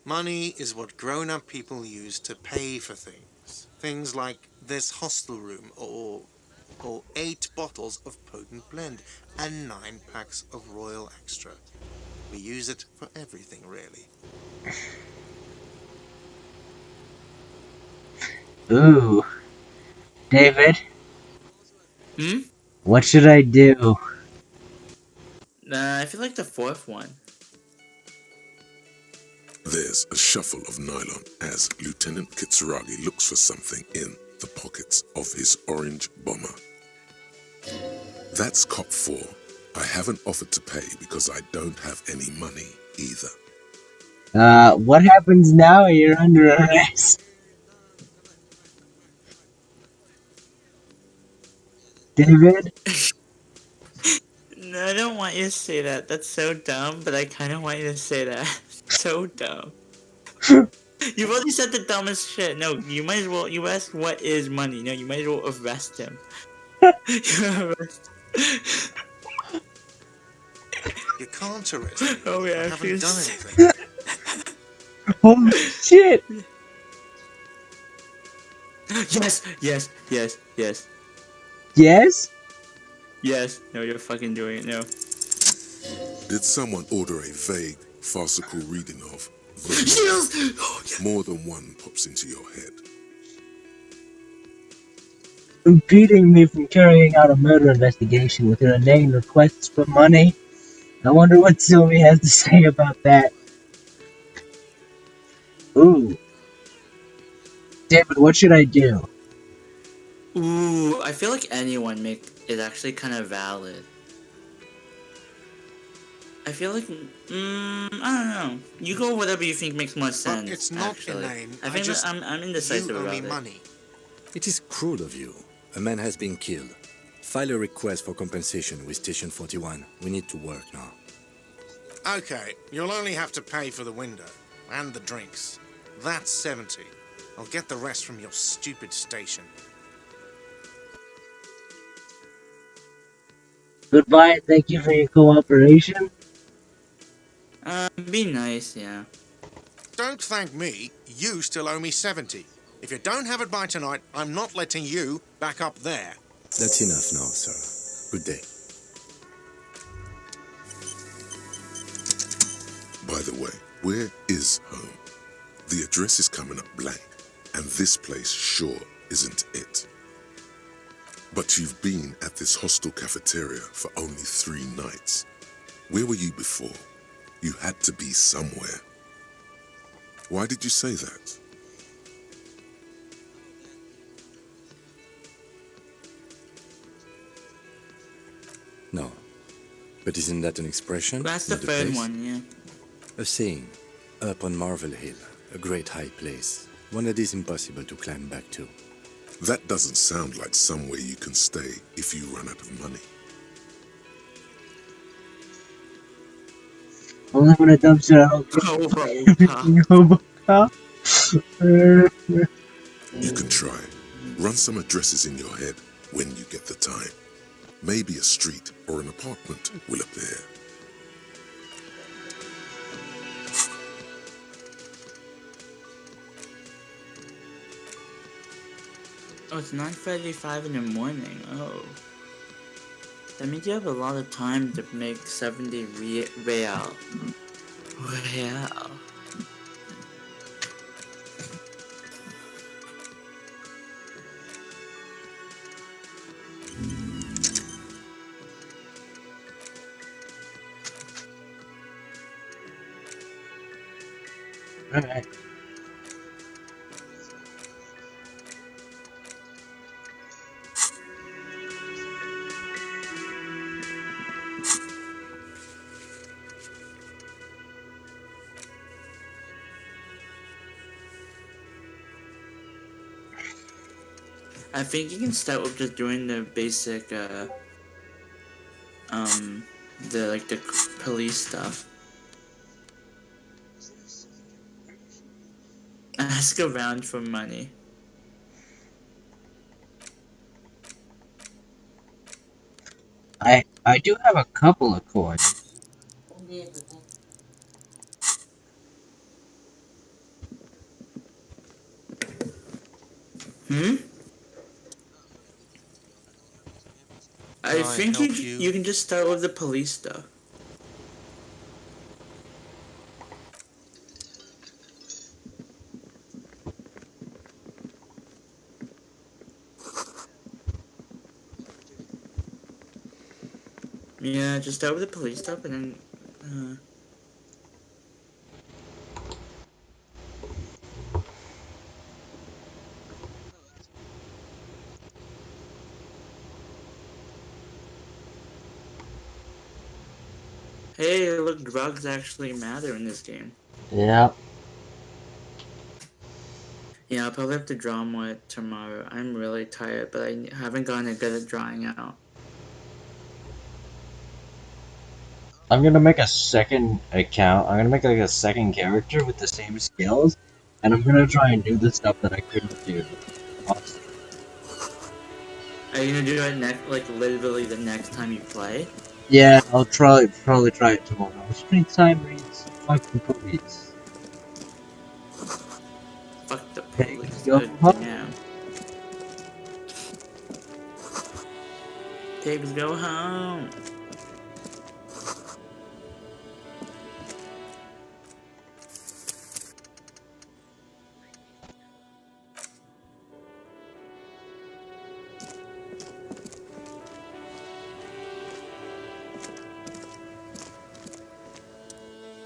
Money is what grown-up people use to pay for things. Things like this hostel room or 8 bottles of potent blend and 9 packs of Royal Extra. We use it for everything, really. Ooh. David, Hmm? what should I do? I feel like the fourth one. There's a shuffle of nylon as Lieutenant Kitsuragi looks for something in the pockets of his orange bomber. That's cop 4. I haven't offered to pay because I don't have any money either. What happens now? You're under arrest. David? No, I don't want you to say that. That's so dumb, but I kind of want you to say that. So dumb. You've already said the dumbest shit. No, you might as well. You asked what is money. No, you might as well arrest him. You can't arrest me. Oh, yeah, I I haven't feel done sick. anything. Holy shit! Yes, yes, yes, yes, Yes? yes. No, you're fucking doing it. No. Did someone order a vague, farcical reading of the Yes! Oh, yeah. More than one pops into your head. Impeding me from carrying out a murder investigation with her inane requests for money. I wonder what Sylvie has to say about that. Ooh. David, what should I do? Ooh, I feel like anyone is actually kind of valid. I feel like, I don't know. You go whatever you think makes more sense. But it's not actually. inane. I think I'm indecisive You owe about me it. money. It is cruel of you. A man has been killed. File a request for compensation with Station 41. We need to work now. Okay, you'll only have to pay for the window and the drinks. That's 70. I'll get the rest from your stupid station. Goodbye, thank you for your cooperation. Be nice, yeah. Don't thank me. You still owe me 70. If you don't have it by tonight, I'm not letting you back up there. That's enough now, sir. Good day. By the way, where is home? The address is coming up blank, and this place sure isn't it. But you've been at this hostel cafeteria for only 3 nights. Where were you before? You had to be somewhere. Why did you say that? No. But isn't that an expression? That's the not a third place? one, yeah. A saying. Up on Marvel Hill, a great high place. One that is impossible to climb back to. That doesn't sound like somewhere you can stay if you run out of money. I live in a dumpster. You can try. Run some addresses in your head when you get the time. Maybe a street or an apartment will appear. Oh, it's 9:35 in the morning. Oh. That means you have a lot of time to make 70 real. Real. Alright. I think you can start with just doing the basic, the police stuff. Ask around for money. I do have a couple of coins. Hmm? I Can I think help you can just start with the police stuff. Yeah, just start with the police stuff and then, Hey, look, drugs actually matter in this game. Yeah. Yeah, I'll probably have to draw more tomorrow. I'm really tired, but I haven't gotten good at drawing out. I'm gonna make a second account. I'm gonna make like a second character with the same skills, and I'm gonna try and do the stuff that I couldn't do. Awesome. Are you gonna do it literally the next time you play? Yeah, I'll probably try it tomorrow. Springtime reads fuck the police. Fuck the Pigs police. go Oh, home. damn. Pigs go home.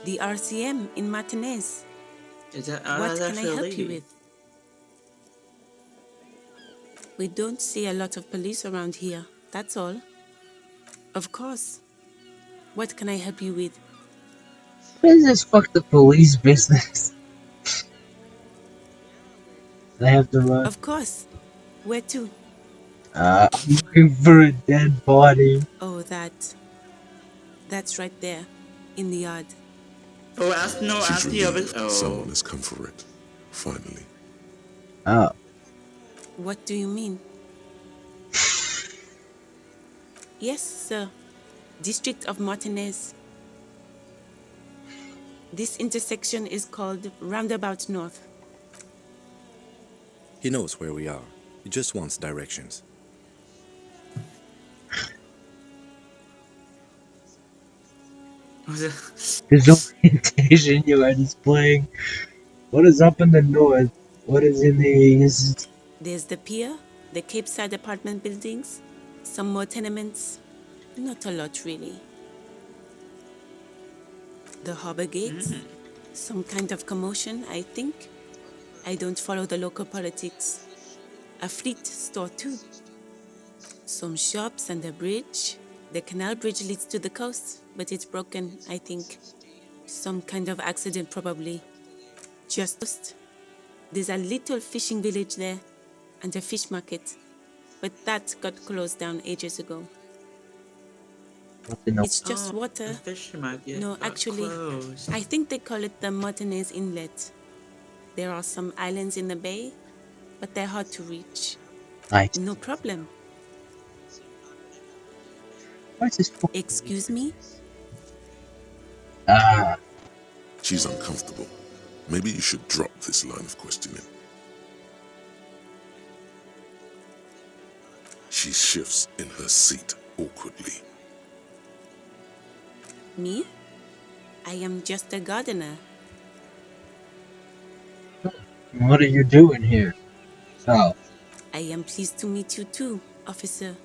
The RCM in Martinez. Is that What that's can I actually a help you lady. with? We don't see a lot of police around here, that's all. Of course. What can I help you with? What is this fuck the police business? I have to run. Of course. Where to? I'm looking for a dead body. Oh, that's right there, in the yard. Oh, ask She's the other. relieved Oh. someone has come for it. Finally. Oh. What do you mean? Yes, sir. District of Martinez. This intersection is called Roundabout North. He knows where we are. He just wants directions. His orientation unit is playing. What is up in the north? What is in the east? There's the pier, the Cape Side apartment buildings, some more tenements. Not a lot, really. The harbor gates, some kind of commotion, I think. I don't follow the local politics. A fleet store, too. Some shops and a bridge. The canal bridge leads to the coast, but it's broken, I think. Some kind of accident, probably. Just. There's a little fishing village there, and a fish market. But that got closed down ages ago. It's just water. The fish market No, got actually, closed. I think they call it the Martinez Inlet. There are some islands in the bay, but they're hard to reach. Nice. No problem. What's this for? Excuse me? She's uncomfortable. Maybe you should drop this line of questioning. She shifts in her seat awkwardly. Me? I am just a gardener. What are you doing here? Oh. I am pleased to meet you too, officer.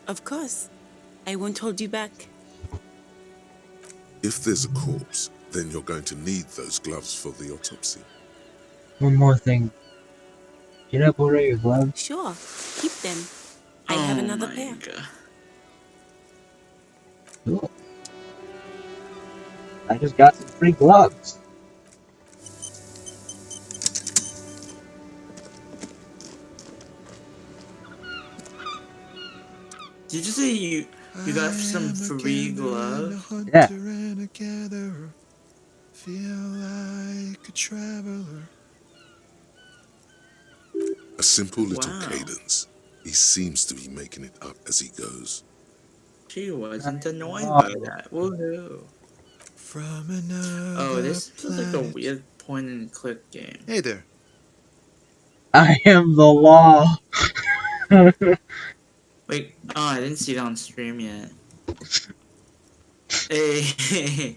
Of course. I won't hold you back. If there's a corpse, then you're going to need those gloves for the autopsy. One more thing. Can I borrow your gloves? Sure, keep them. I have another my pair. God. Cool. I just got some free gloves. Did you say you got some free glove? Yeah. And a gatherer, feel like a traveler. A simple little Wow. cadence. He seems to be making it up as he goes. She wasn't annoyed Oh. by that. Woohoo. From another Oh, this feels like a planet. weird point and click game. Hey there. I am the law. Wait, oh, I didn't see it on stream yet. Hey.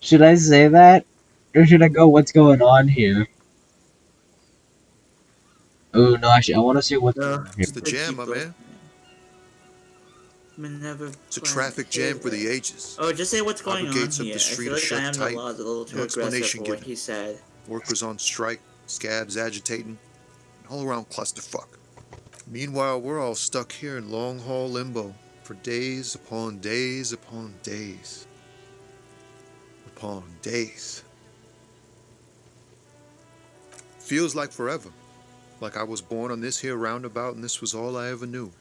Should I say that? Or should I go, what's going on here? Oh, no, actually, I want to see what's going on here. It's the jam, my man. It's a traffic jam for the ages. Oh, just say what's going on Gates up here. the I street feel are like shut I am tight. the law is a little too No aggressive explanation for what given. he said. Workers on strike, scabs agitating, an all-around clusterfuck. Meanwhile, we're all stuck here in long-haul limbo for days upon days upon days. Upon days. Feels like forever. Like I was born on this here roundabout and this was all I ever knew.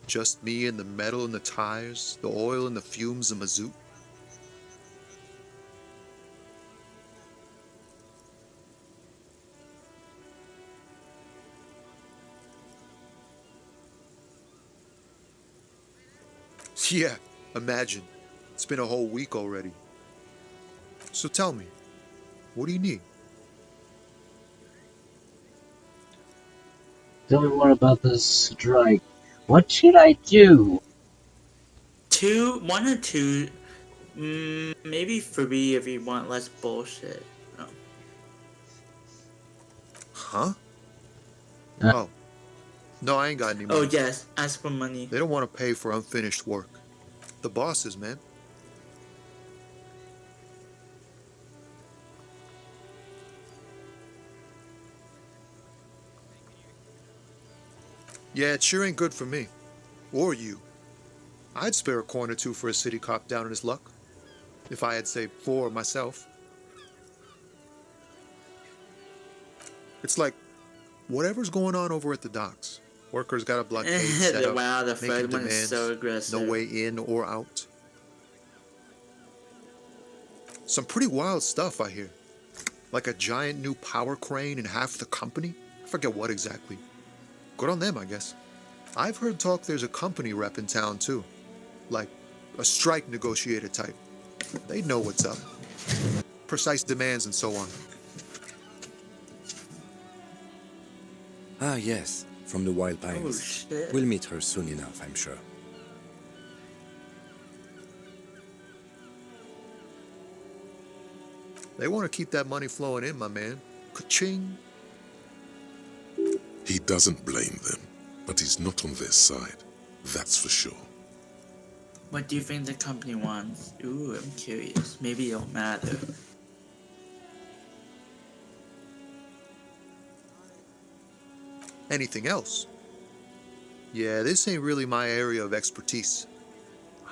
Just me and the metal and the tires, the oil and the fumes of mazout. Yeah, imagine. It's been a whole week already. So tell me, what do you need? Tell me more about this strike. What should I do? One or two, maybe 3 if you want less bullshit. No. Huh? Uh. Oh. No, I ain't got any money. Oh yes, ask for money. They don't want to pay for unfinished work. The bosses, man. Yeah, it sure ain't good for me. Or you. I'd spare a coin or two for a city cop down in his luck. If I had, say, 4 myself. It's like, whatever's going on over at the docks. Workers got a blockade set up, Wow, the making third one is demands, so aggressive. no way in or out. Some pretty wild stuff, I hear. Like a giant new power crane in half the company? I forget what exactly. Good on them, I guess. I've heard talk there's a company rep in town, too. Like a strike negotiator type. They'd know what's up. Precise demands and so on. Ah, yes, from the Wild Oh Pines. shit. We'll meet her soon enough, I'm sure. They want to keep that money flowing in, my man. Ka-ching. He doesn't blame them, but he's not on their side. That's for sure. What do you think the company wants? Ooh, I'm curious. Maybe it'll matter. Anything else? Yeah, this ain't really my area of expertise.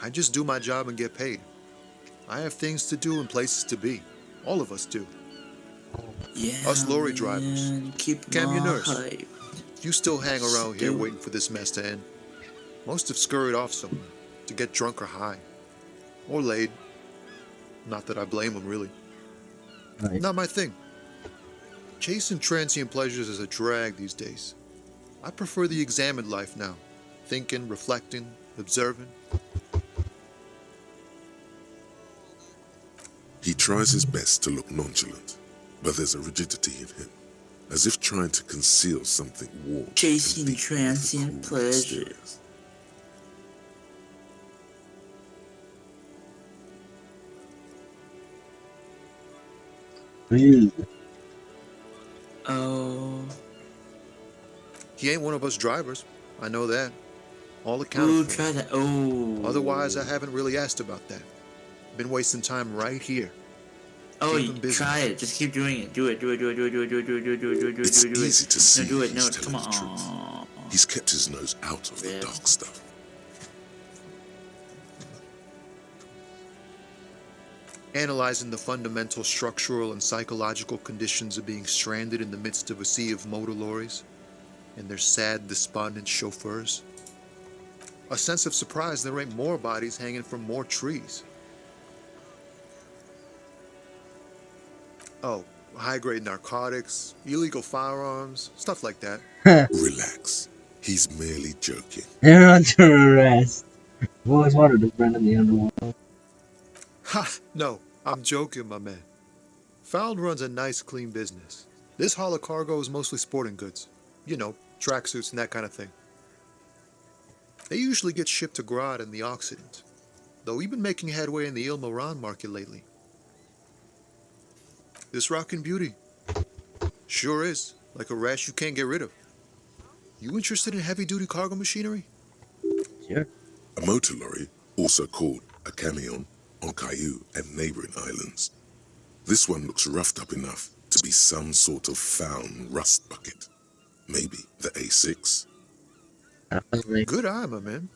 I just do my job and get paid. I have things to do and places to be. All of us do. Yeah, Us lorry drivers. man. Keep Cam, you my nurse. hype. You still hang around here Still. waiting for this mess to end. Most have scurried off somewhere to get drunk or high. Or laid. Not that I blame them, really. Right. Not my thing. Chasing transient pleasures is a drag these days. I prefer the examined life now. Thinking, reflecting, observing. He tries his best to look nonchalant, but there's a rigidity in him, as if trying to conceal something warm. and Chasing deep transient beneath the cool exterior. pleasures. Ooh. Oh. He ain't one of us drivers. I know that. All accounted Ooh, for. try that. Oh. Otherwise, I haven't really asked about that. Been wasting time right here. Oh, keep you him busy. try it. Just keep doing it. Do it. Do it. Do it. Do it. Do it. Do it. Do it. Do it. Do it. Do it. Do it. It's Do it. Do it. easy to see No, do it. No, he's come telling the truth. on. He's kept his nose out of the Yeah. dark stuff. Analyzing the fundamental structural and psychological conditions of being stranded in the midst of a sea of motor lorries and their sad, despondent chauffeurs. A sense of surprise there ain't more bodies hanging from more trees. Oh, high-grade narcotics, illegal firearms, stuff like that. Relax. He's merely joking. They're under arrest. I've always wanted to run in the underworld. Ha! No, I'm joking, my man. Found runs a nice, clean business. This haul of cargo is mostly sporting goods. You know, tracksuits and that kind of thing. They usually get shipped to Grodd in the Occident, though we've been making headway in the Il Moran market lately. This rockin' beauty. Sure is, like a rash you can't get rid of. You interested in heavy-duty cargo machinery? Sure. A motor lorry, also called a camion, on Caillou and neighboring islands. This one looks roughed up enough to be some sort of found rust bucket. Maybe the A6? Good eye, my man.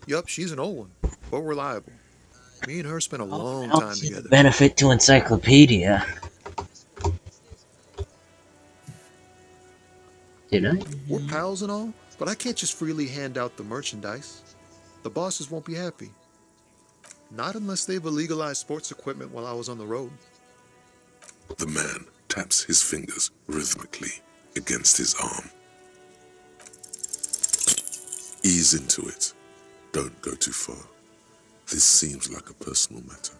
Yup, she's an old one, but reliable. Me and her spent a long I'll time see the together. benefit to Encyclopedia. Did I? We're pals and all, but I can't just freely hand out the merchandise. The bosses won't be happy. Not unless they've illegalized sports equipment while I was on the road. The man taps his fingers rhythmically against his arm. Ease into it. Don't go too far. This seems like a personal matter.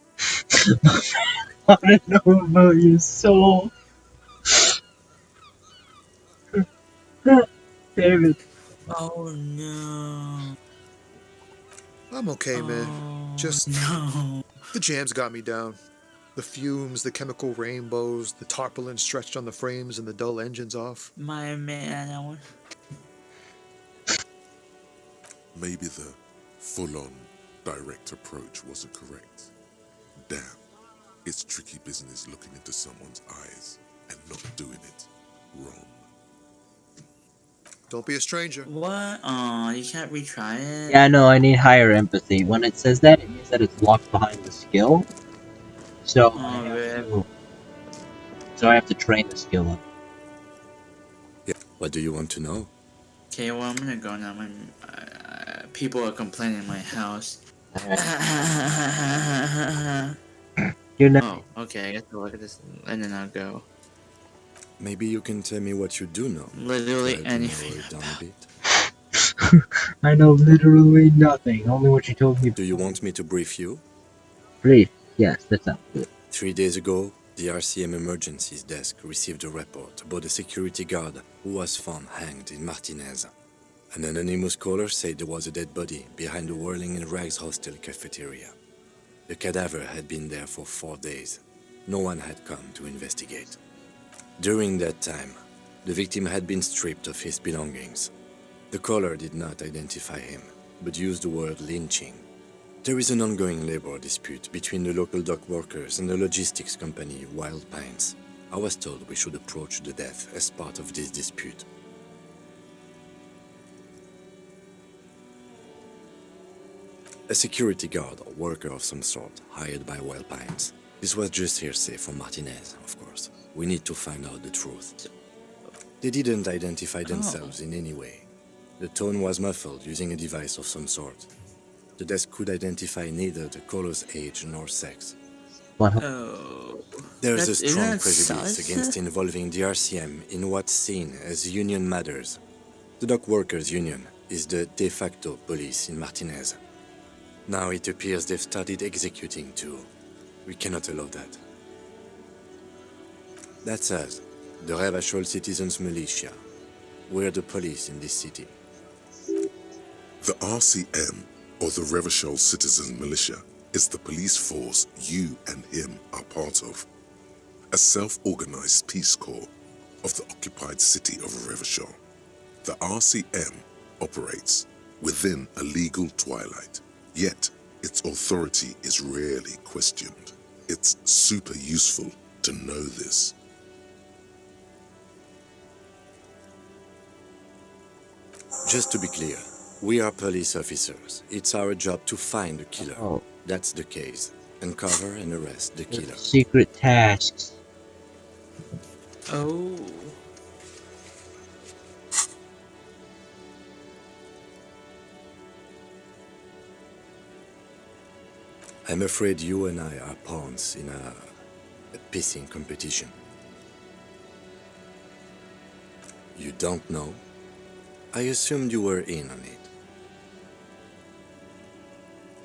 I want to know about your soul. David. Oh no. I'm okay, man. Just No. the jams got me down. The fumes, the chemical rainbows, the tarpaulin stretched on the frames and the dull engines off. My man, I want. Maybe the full-on direct approach wasn't correct. Damn, it's tricky business looking into someone's eyes and not doing it wrong. Don't be a stranger. What? Oh, you can't retry it? Yeah, no, I need higher empathy. When it says that, it means that it's locked behind the skill. So, I have to train the skill up. Yeah. What do you want to know? Okay, well, I'm gonna go now. My people are complaining in my house. You're not. Oh, okay, I guess I'll look at this and then I'll go. Maybe you can tell me what you do know. Literally Try to anything. narrow it down a bit. I know literally nothing. Only what you told me. Do you want me to brief you? Brief. Yes, that sounds good. 3 days ago, the RCM Emergencies Desk received a report about a security guard who was found hanged in Martinez. An anonymous caller said there was a dead body behind the Whirling in Rags hostel cafeteria. The cadaver had been there for 4 days. No one had come to investigate. During that time, the victim had been stripped of his belongings. The caller did not identify him, but used the word lynching. There is an ongoing labor dispute between the local dock workers and the logistics company Wild Pines. I was told we should approach the death as part of this dispute. A security guard or worker of some sort hired by Wild Pines. This was just hearsay from Martinez, of course. We need to find out the truth. They didn't identify themselves in any way. The tone was muffled using a device of some sort. The desk could identify neither the caller's age nor sex. Oh. There's a Isn't strong that prejudice sus? against involving the RCM in what's seen as union matters. The dock workers' union is the de facto police in Martinez. Now it appears they've started executing too. We cannot allow that. That's us, the Revachol Citizens Militia. We're the police in this city. The RCM, or the Revachol Citizen Militia, is the police force you and him are part of. A self-organized peace corps of the occupied city of Revachol. The RCM operates within a legal twilight, yet its authority is rarely questioned. It's super useful to know this. Just to be clear, we are police officers. It's our job to find the killer. Oh. That's the case. Uncover and arrest the killer. Secret tasks. Oh. I'm afraid you and I are pawns in a pissing competition. You don't know? I assumed you were in on it.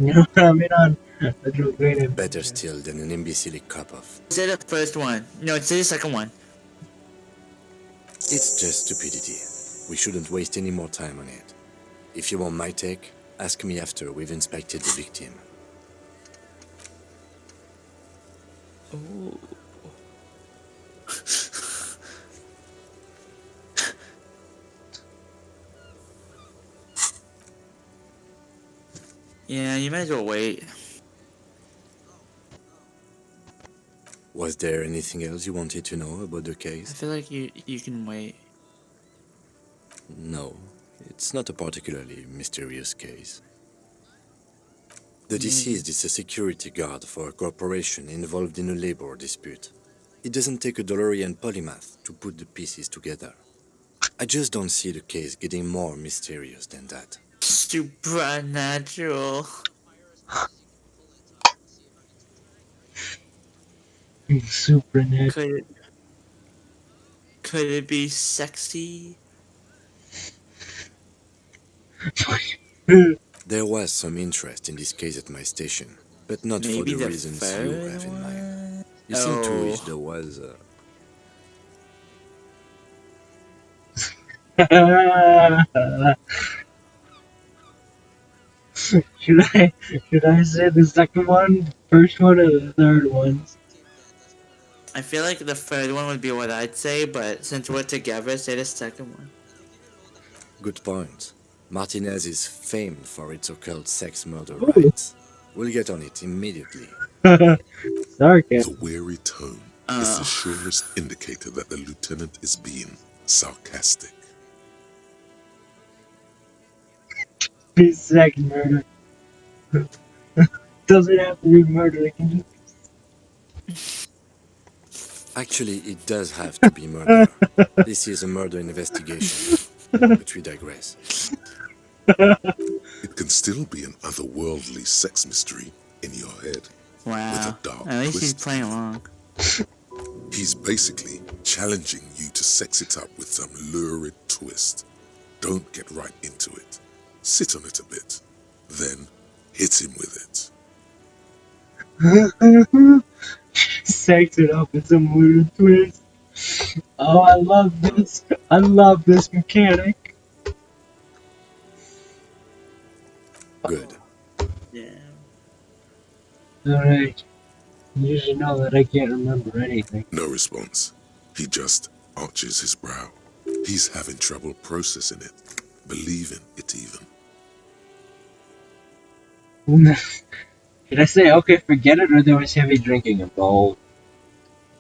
You know what I'm in on? That's real great. Better still than an imbecile cop-off. Say the first one. No, say the second one. It's just stupidity. We shouldn't waste any more time on it. If you want my take, ask me after we've inspected the victim. Oh. Yeah, you might as well wait. Was there anything else you wanted to know about the I case? feel like you can wait. No, it's not a particularly mysterious case. The deceased is a security guard for a corporation involved in a labor dispute. It doesn't take a DeLorean polymath to put the pieces together. I just don't see the case getting more mysterious than that. Supernatural. Supernatural. Could it be sexy? There was some interest in this case at my station, but not for Maybe the the reasons you third have in mind. one? You seem to wish Oh. there was should I say the second one, first one, or the third one? I feel like the third one would be what I'd say, but since we're together, say the second one. Good point. Martinez is famed for its occult sex murder Ooh. rights. We'll get on it immediately. Sarcasm. The weary tone is the surest indicator that the lieutenant is being sarcastic. Be sex murder. Doesn't have to be murder. It can just... Actually, it does have to be murder. This is a murder investigation, but we digress. It can still be an otherworldly sex mystery in your head. Wow. With a dark At least he's twist. playing along. He's basically challenging you to sex it up with some lurid twist. Don't get right into it. Sit on it a bit. Then hit him with it. Sex it up with some weird twist. Oh, I love this. I love this mechanic. Good. Yeah. Alright. You should know that I can't remember anything. No response. He just arches his brow. He's having trouble processing it, believing it even. Should I say, okay, forget it, or there was heavy drinking involved?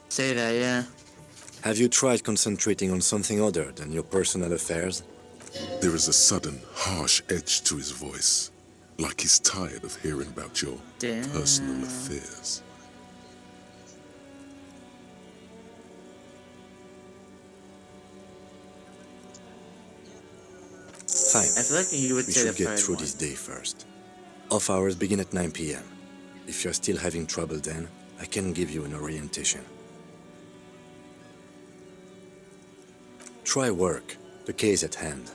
Say that, yeah. Have you tried concentrating on something other than your personal affairs? There is a sudden, harsh edge to his voice, like he's tired of hearing about your Damn. personal affairs. Fine. I feel like you would We say the should get third through one. this day first. Off hours begin at 9 p.m. If you're still having trouble then, I can give you an orientation. Try work, the case at hand.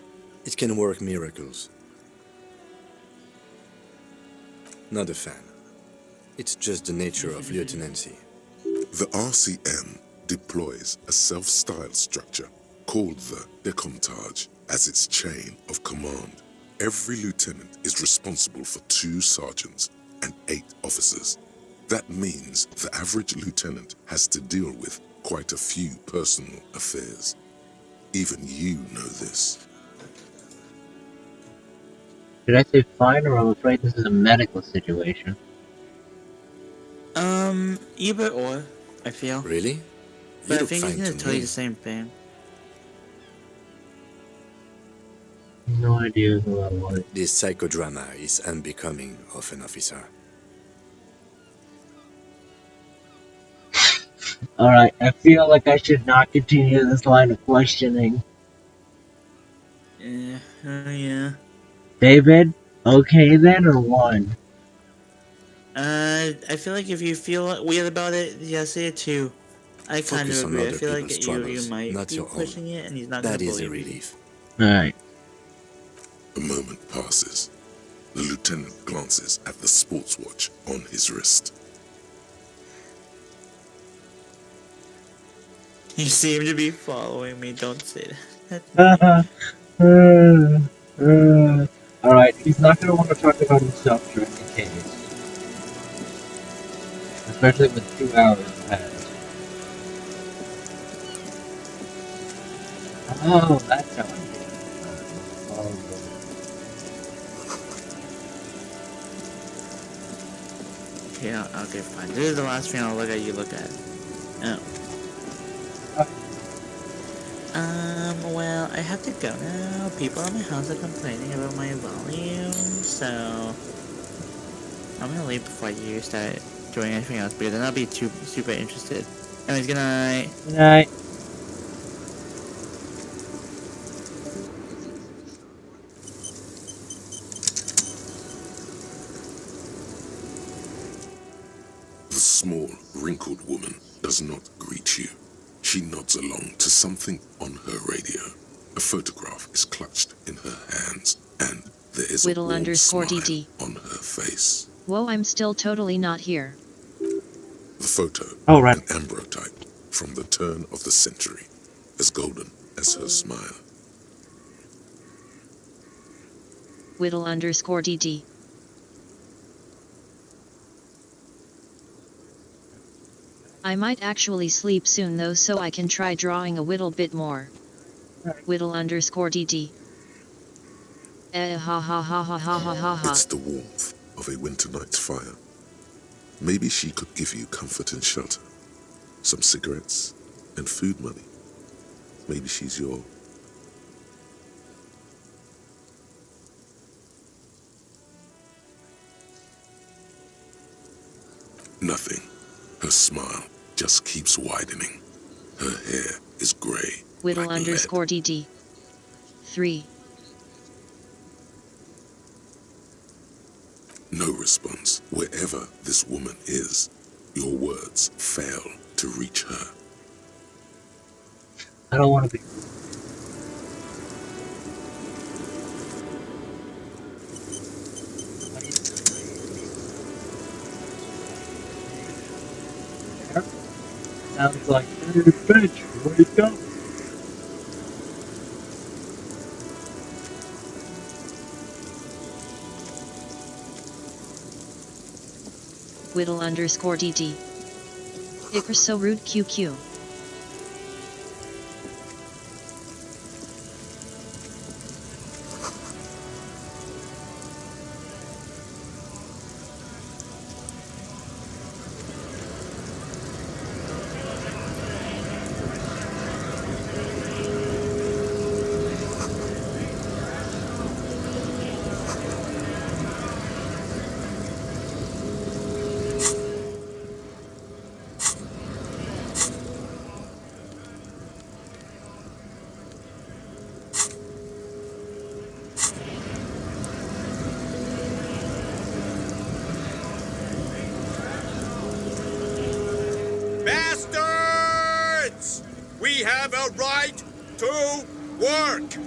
It can work miracles. Not a fan. It's just the nature of lieutenancy. The RCM deploys a self-styled structure called the Decomptage as its chain of command. Every lieutenant is responsible for 2 sergeants and 8 officers. That means the average lieutenant has to deal with quite a few personal affairs. Even you know this. Should I say fine, or I'm afraid this is a medical situation? Either or, I feel. Really? But You I look think he's fine gonna to tell you me. the same thing. No idea who I was. This psychodrama is unbecoming of an officer. Alright, I feel like I should not continue this line of questioning. Yeah. David, okay then, or one? I feel like if you feel weird about it, yeah, say it too. I kind Focus of on agree. I other feel like people's you troubles, might not be your own. pushing it, and he's not That gonna is a believe you. relief. Alright. A moment passes. The lieutenant glances at the sports watch on his wrist. You seem to be following me. Don't say that. Alright, he's not gonna want to talk about himself during the case. Especially with 2 hours passed. Oh, that's how I'm doing. Oh, Okay, okay, fine. This is the last thing I'll look at. You look at. Oh. Well, I have to go now. People at my house are complaining about my volume, so I'm gonna leave before you start doing anything else because then I'll be too super interested. Anyways, good night. Good night. The small, wrinkled woman does not greet you. She nods along to something on her radio. A photograph is clutched in her hands, and there is a warm smile _DD. on her face. Whoa, I'm still totally not here. The photo, Oh, right. an ambrotype from the turn of the century, as golden as her smile. _DD. I might actually sleep soon though, so I can try drawing a little bit more. _DD. Ha ha ha ha ha ha ha ha. It's the warmth of a winter night's fire. Maybe she could give you comfort and shelter, some cigarettes and food money. Maybe she's your... Nothing. Her smile just keeps widening. Her hair is grey. _DD. 3. No response. Wherever this woman is, your words fail to reach her. I don't want to be. Sounds like, hey, bitch, wake up. _DD. Icker so rude QQ. Bastards! We have a right to work!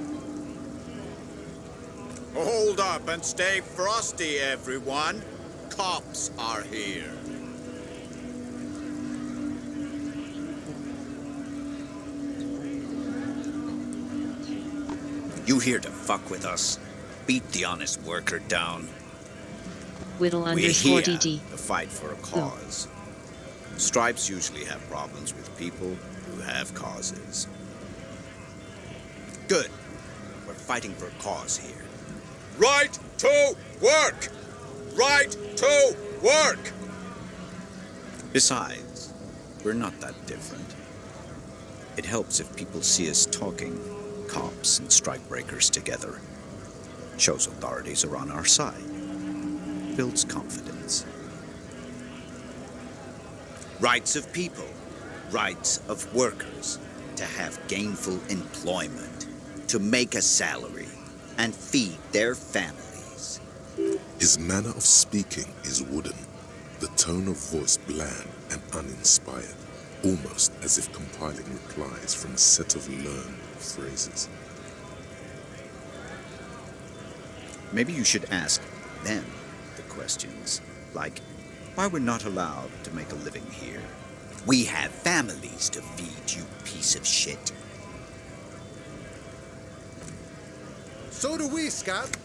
Hold up and stay frosty, everyone. Cops are here. You here to fuck with us? Beat the honest worker down. We're here to _DD. fight for a cause. Stripes usually have problems with people who have causes. Good. We're fighting for a cause here. Right to work! Right to work! Besides, we're not that different. It helps if people see us talking, cops and strikebreakers together. Shows authorities are on our side. Builds confidence. Rights of people, rights of workers, to have gainful employment, to make a salary, and feed their families. His manner of speaking is wooden, the tone of voice bland and uninspired, almost as if compiling replies from a set of learned phrases. Maybe you should ask them the questions, like why we're not allowed to make a living here. We have families to feed, you piece of shit. So do we, Scott.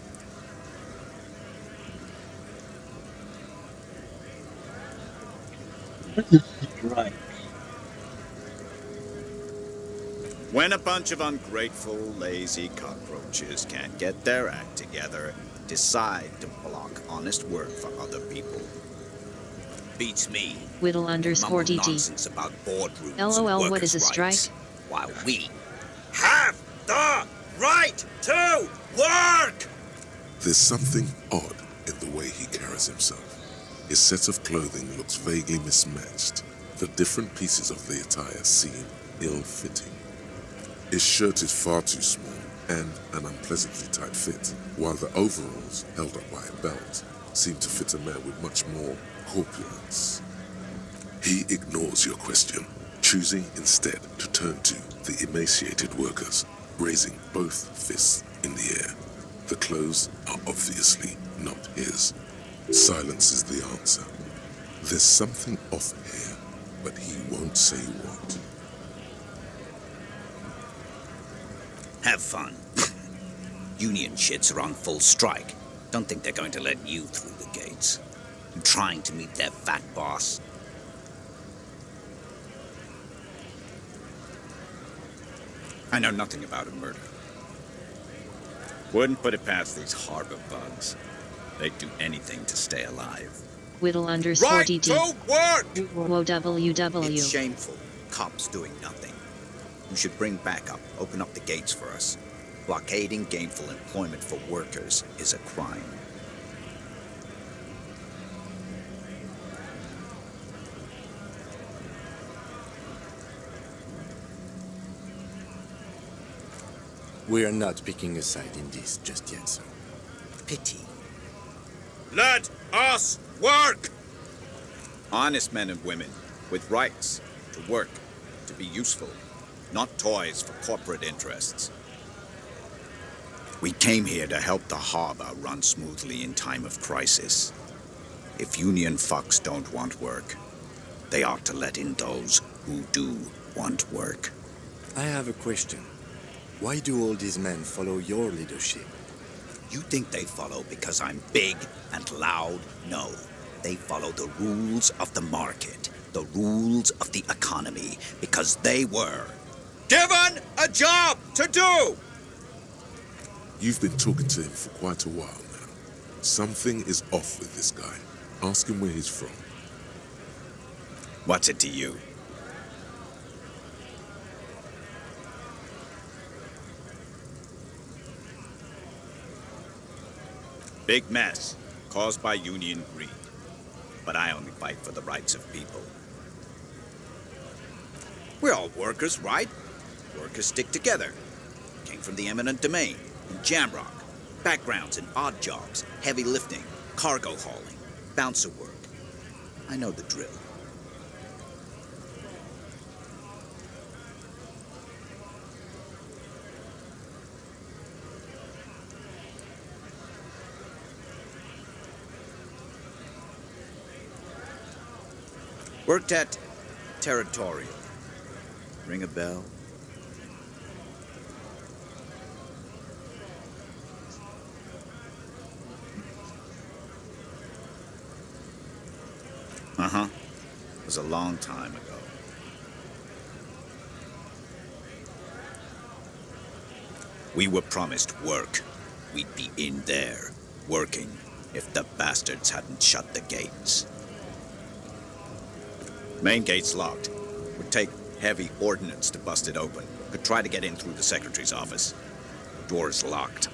Right. When a bunch of ungrateful, lazy cockroaches can't get their act together, decide to block honest work for other people. Beats me. Whittle underscore Mumble DD. nonsense about boardrooms LOL, and what is a workers' strike? rights, while we have the right to work! There's something odd in the way he carries himself. His set of clothing looks vaguely mismatched. The different pieces of the attire seem ill-fitting. His shirt is far too small and an unpleasantly tight fit, while the overalls, held up by a belt, seem to fit a man with much more corpulence. He ignores your question, choosing instead to turn to the emaciated workers, raising both fists in the air. The clothes are obviously not his. Silence is the answer. There's something off here, but he won't say what. Have fun. Union shits are on full strike. Don't think they're going to let you through the gates. You trying to meet their fat boss? I know nothing about a murder. Wouldn't put it past these harbor bugs. They'd do anything to stay alive. Whittle underscore Right DD. to work! Whoa WW. It's shameful. Cops doing nothing. You should bring backup. Open up the gates for us. Blockading gainful employment for workers is a crime. We are not picking a side in this just yet, sir. Pity. Let us work! Honest men and women with rights to work, to be useful, not toys for corporate interests. We came here to help the harbor run smoothly in time of crisis. If union fucks don't want work, they ought to let in those who do want work. I have a question. Why do all these men follow your leadership? You think they follow because I'm big and loud? No. They follow the rules of the market, the rules of the economy, because they were given a job to do! You've been talking to him for quite a while now. Something is off with this guy. Ask him where he's from. What's it to you? Big mess, caused by union greed. But I only fight for the rights of people. We're all workers, right? Workers stick together. Came from the eminent domain, in Jamrock. Backgrounds in odd jobs, heavy lifting, cargo hauling, bouncer work. I know the drill. Worked at Territorial. Ring a bell? Uh-huh. It was a long time ago. We were promised work. We'd be in there, working, if the bastards hadn't shut the gates. Main gate's locked. Would take heavy ordnance to bust it open. Could try to get in through the secretary's office. Door's locked.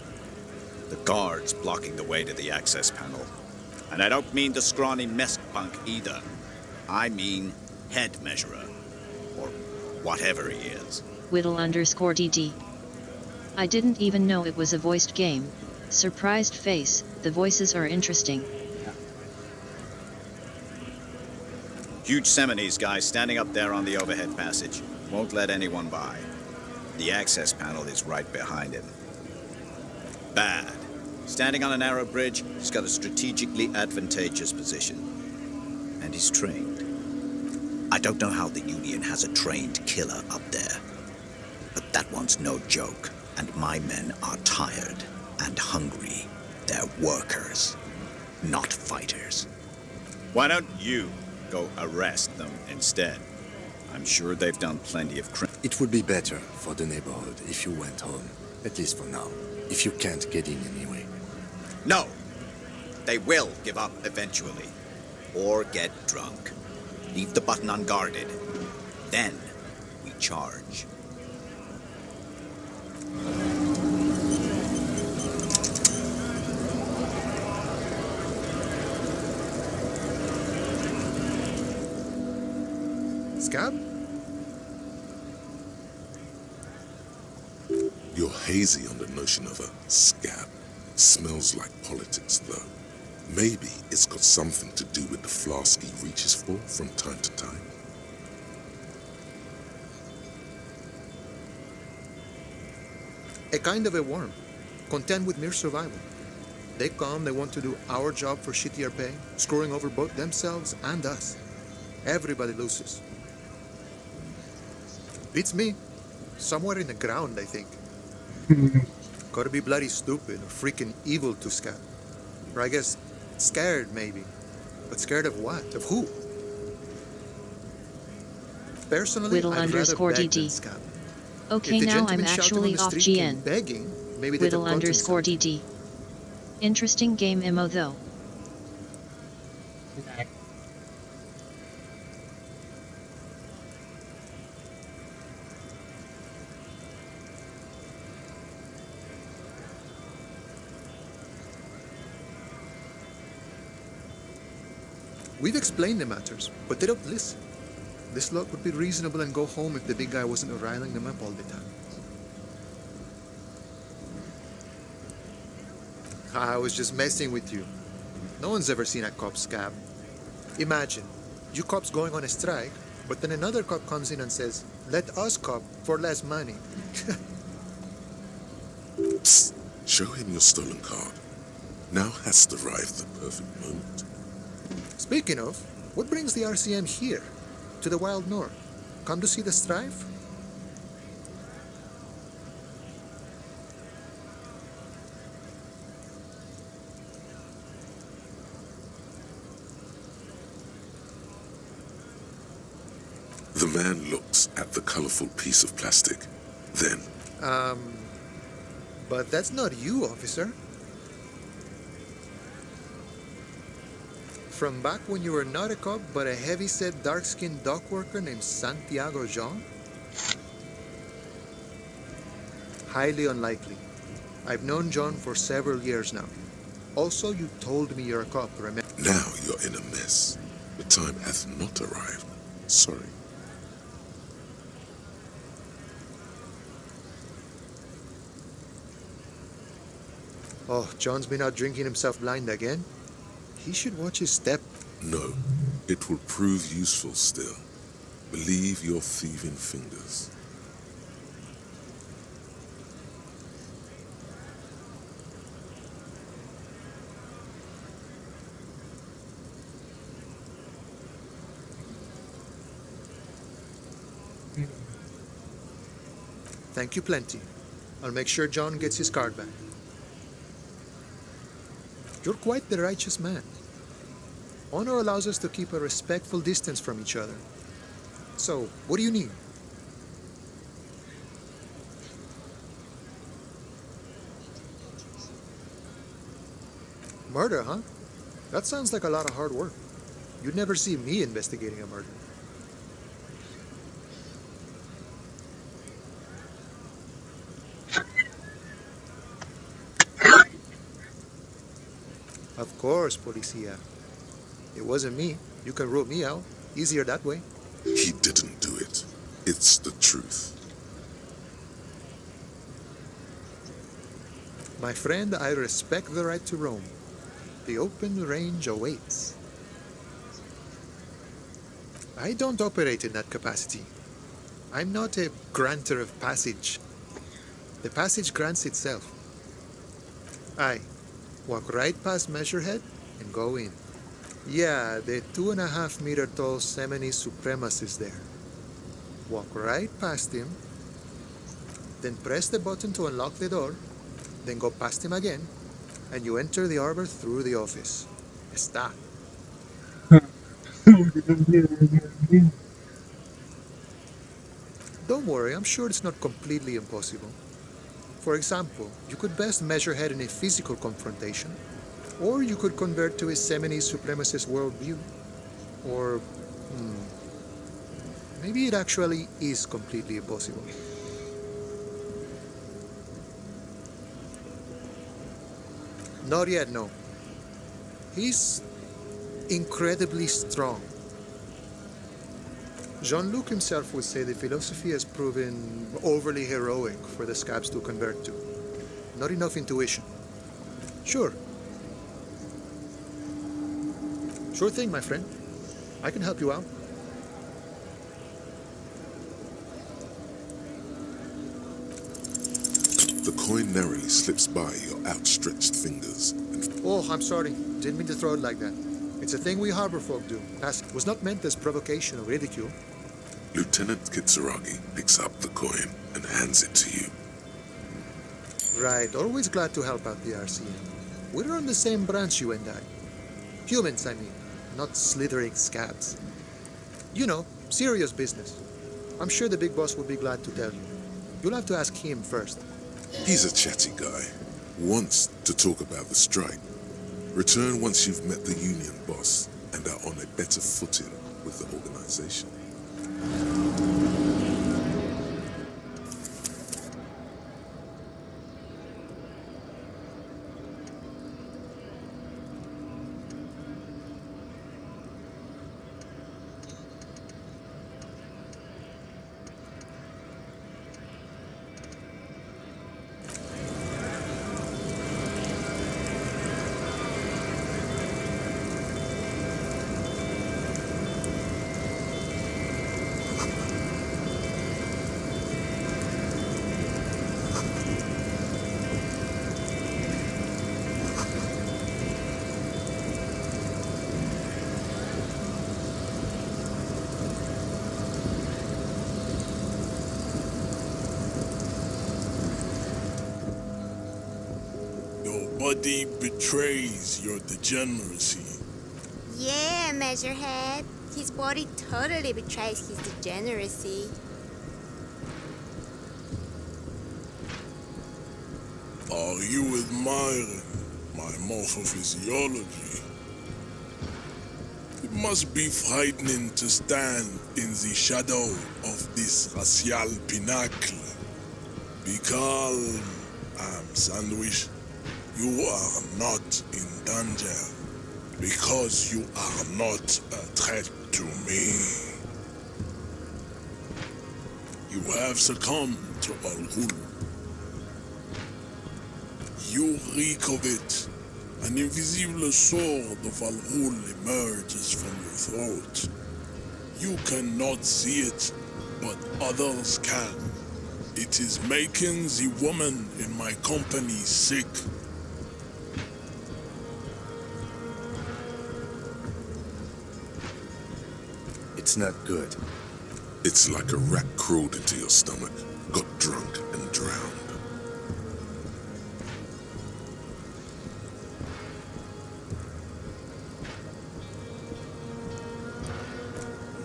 The guards blocking the way to the access panel. And I don't mean the scrawny mess punk either. I mean head measurer. Or whatever he is. Whittle underscore DD. I didn't even know it was a voiced game. Surprised face, the voices are interesting. Huge Seminese guy standing up there on the overhead passage. Won't let anyone by. The access panel is right behind him. Bad. Standing on a narrow bridge, he's got a strategically advantageous position. And he's trained. I don't know how the Union has a trained killer up there. But that one's no joke. And my men are tired and hungry. They're workers, not fighters. Why don't you go arrest them instead? I'm sure they've done plenty of crime. It would be better for the neighborhood if you went home, at least for now, if you can't get in anyway. No! They will give up eventually. Or get drunk. Leave the button unguarded. Then we charge. Scab? You're hazy on the notion of a scab. Smells like politics, though. Maybe it's got something to do with the flask he reaches for from time to time. A kind of a worm, content with mere survival. They come, they want to do our job for shittier pay, screwing over both themselves and us. Everybody loses. Beats me. Somewhere in the ground, I think. Gotta be bloody stupid or freaking evil to scab. Or I guess scared, maybe. But scared of what? Of who? Personally, Whittle I'd rather underscore beg DD. than scab. Okay, If the now I'm gentleman shouting on actually the off street came GN. begging, maybe they'd Whittle have got underscore himself. DD. Interesting game MO though. We've explained the matters, but they don't listen. This lot would be reasonable and go home if the big guy wasn't riling them up all the time. I was just messing with you. No one's ever seen a cop scab. Imagine, you cops going on a strike, but then another cop comes in and says, "Let us cop for less money." Psst. Show him your stolen card. Now has arrived the perfect moment. Speaking of, what brings the RCM here, to the wild north? Come to see the strife? The man looks at the colorful piece of plastic. Then, But that's not you, officer. From back when you were not a cop, but a heavy-set, dark-skinned dock worker named Santiago Jean? Highly unlikely. I've known John for several years now. Also, you told me you're a cop, remember? now you're in a mess. The time hath not arrived. Sorry. Oh, John's been out drinking himself blind again? He should watch his step. No, it will prove useful still. Believe your thieving fingers. Thank you plenty. I'll make sure John gets his card back. You're quite the righteous man. Honor allows us to keep a respectful distance from each other. So, what do you need? Murder, huh? That sounds like a lot of hard work. You'd never see me investigating a murder. Of course, Policia. It wasn't me. You can rope me out. Easier that way. He didn't do it. It's the truth. My friend, I respect the right to roam. The open range awaits. I don't operate in that capacity. I'm not a granter of passage. The passage grants itself. I walk right past Measurehead and go in. Yeah, the 2.5-meter tall Semini Supremus is there. Walk right past him, then press the button to unlock the door, then go past him again, and you enter the arbor through the office. Está. Don't worry, I'm sure it's not completely impossible. For example, you could best Measurehead in a physical confrontation, or you could convert to a Semini Supremacist worldview. Or, maybe it actually is completely impossible. Not yet, no. He's incredibly strong. Jean-Luc himself would say the philosophy has proven overly heroic for the scabs to convert to. Not enough intuition. Sure. Sure thing, my friend. I can help you out. The coin narrowly slips by your outstretched fingers. Oh, I'm sorry. Didn't mean to throw it like that. It's a thing we harbor folk do. It was not meant as provocation or ridicule. Lieutenant Kitsuragi picks up the coin and hands it to you. Right, always glad to help out the RCM. We're on the same branch, you and I. Humans, I mean, not slithering scabs. You know, serious business. I'm sure the big boss will be glad to tell you. You'll have to ask him first. He's a chatty guy. Wants to talk about the strike. Return once you've met the union boss and are on a better footing with the organization. Nobody betrays your degeneracy. Yeah, Measurehead. His body totally betrays his degeneracy. Are you admiring my morphophysiology? It must be frightening to stand in the shadow of this racial pinnacle. Be calm, Sandwich. You are not in danger because you are not a threat to me. You have succumbed to Al-Ghul. You reek of it. An invisible sword of Al-Ghul emerges from your throat. You cannot see it, but others can. It is making the woman in my company sick. It's not good. It's like a rat crawled into your stomach, got drunk and drowned.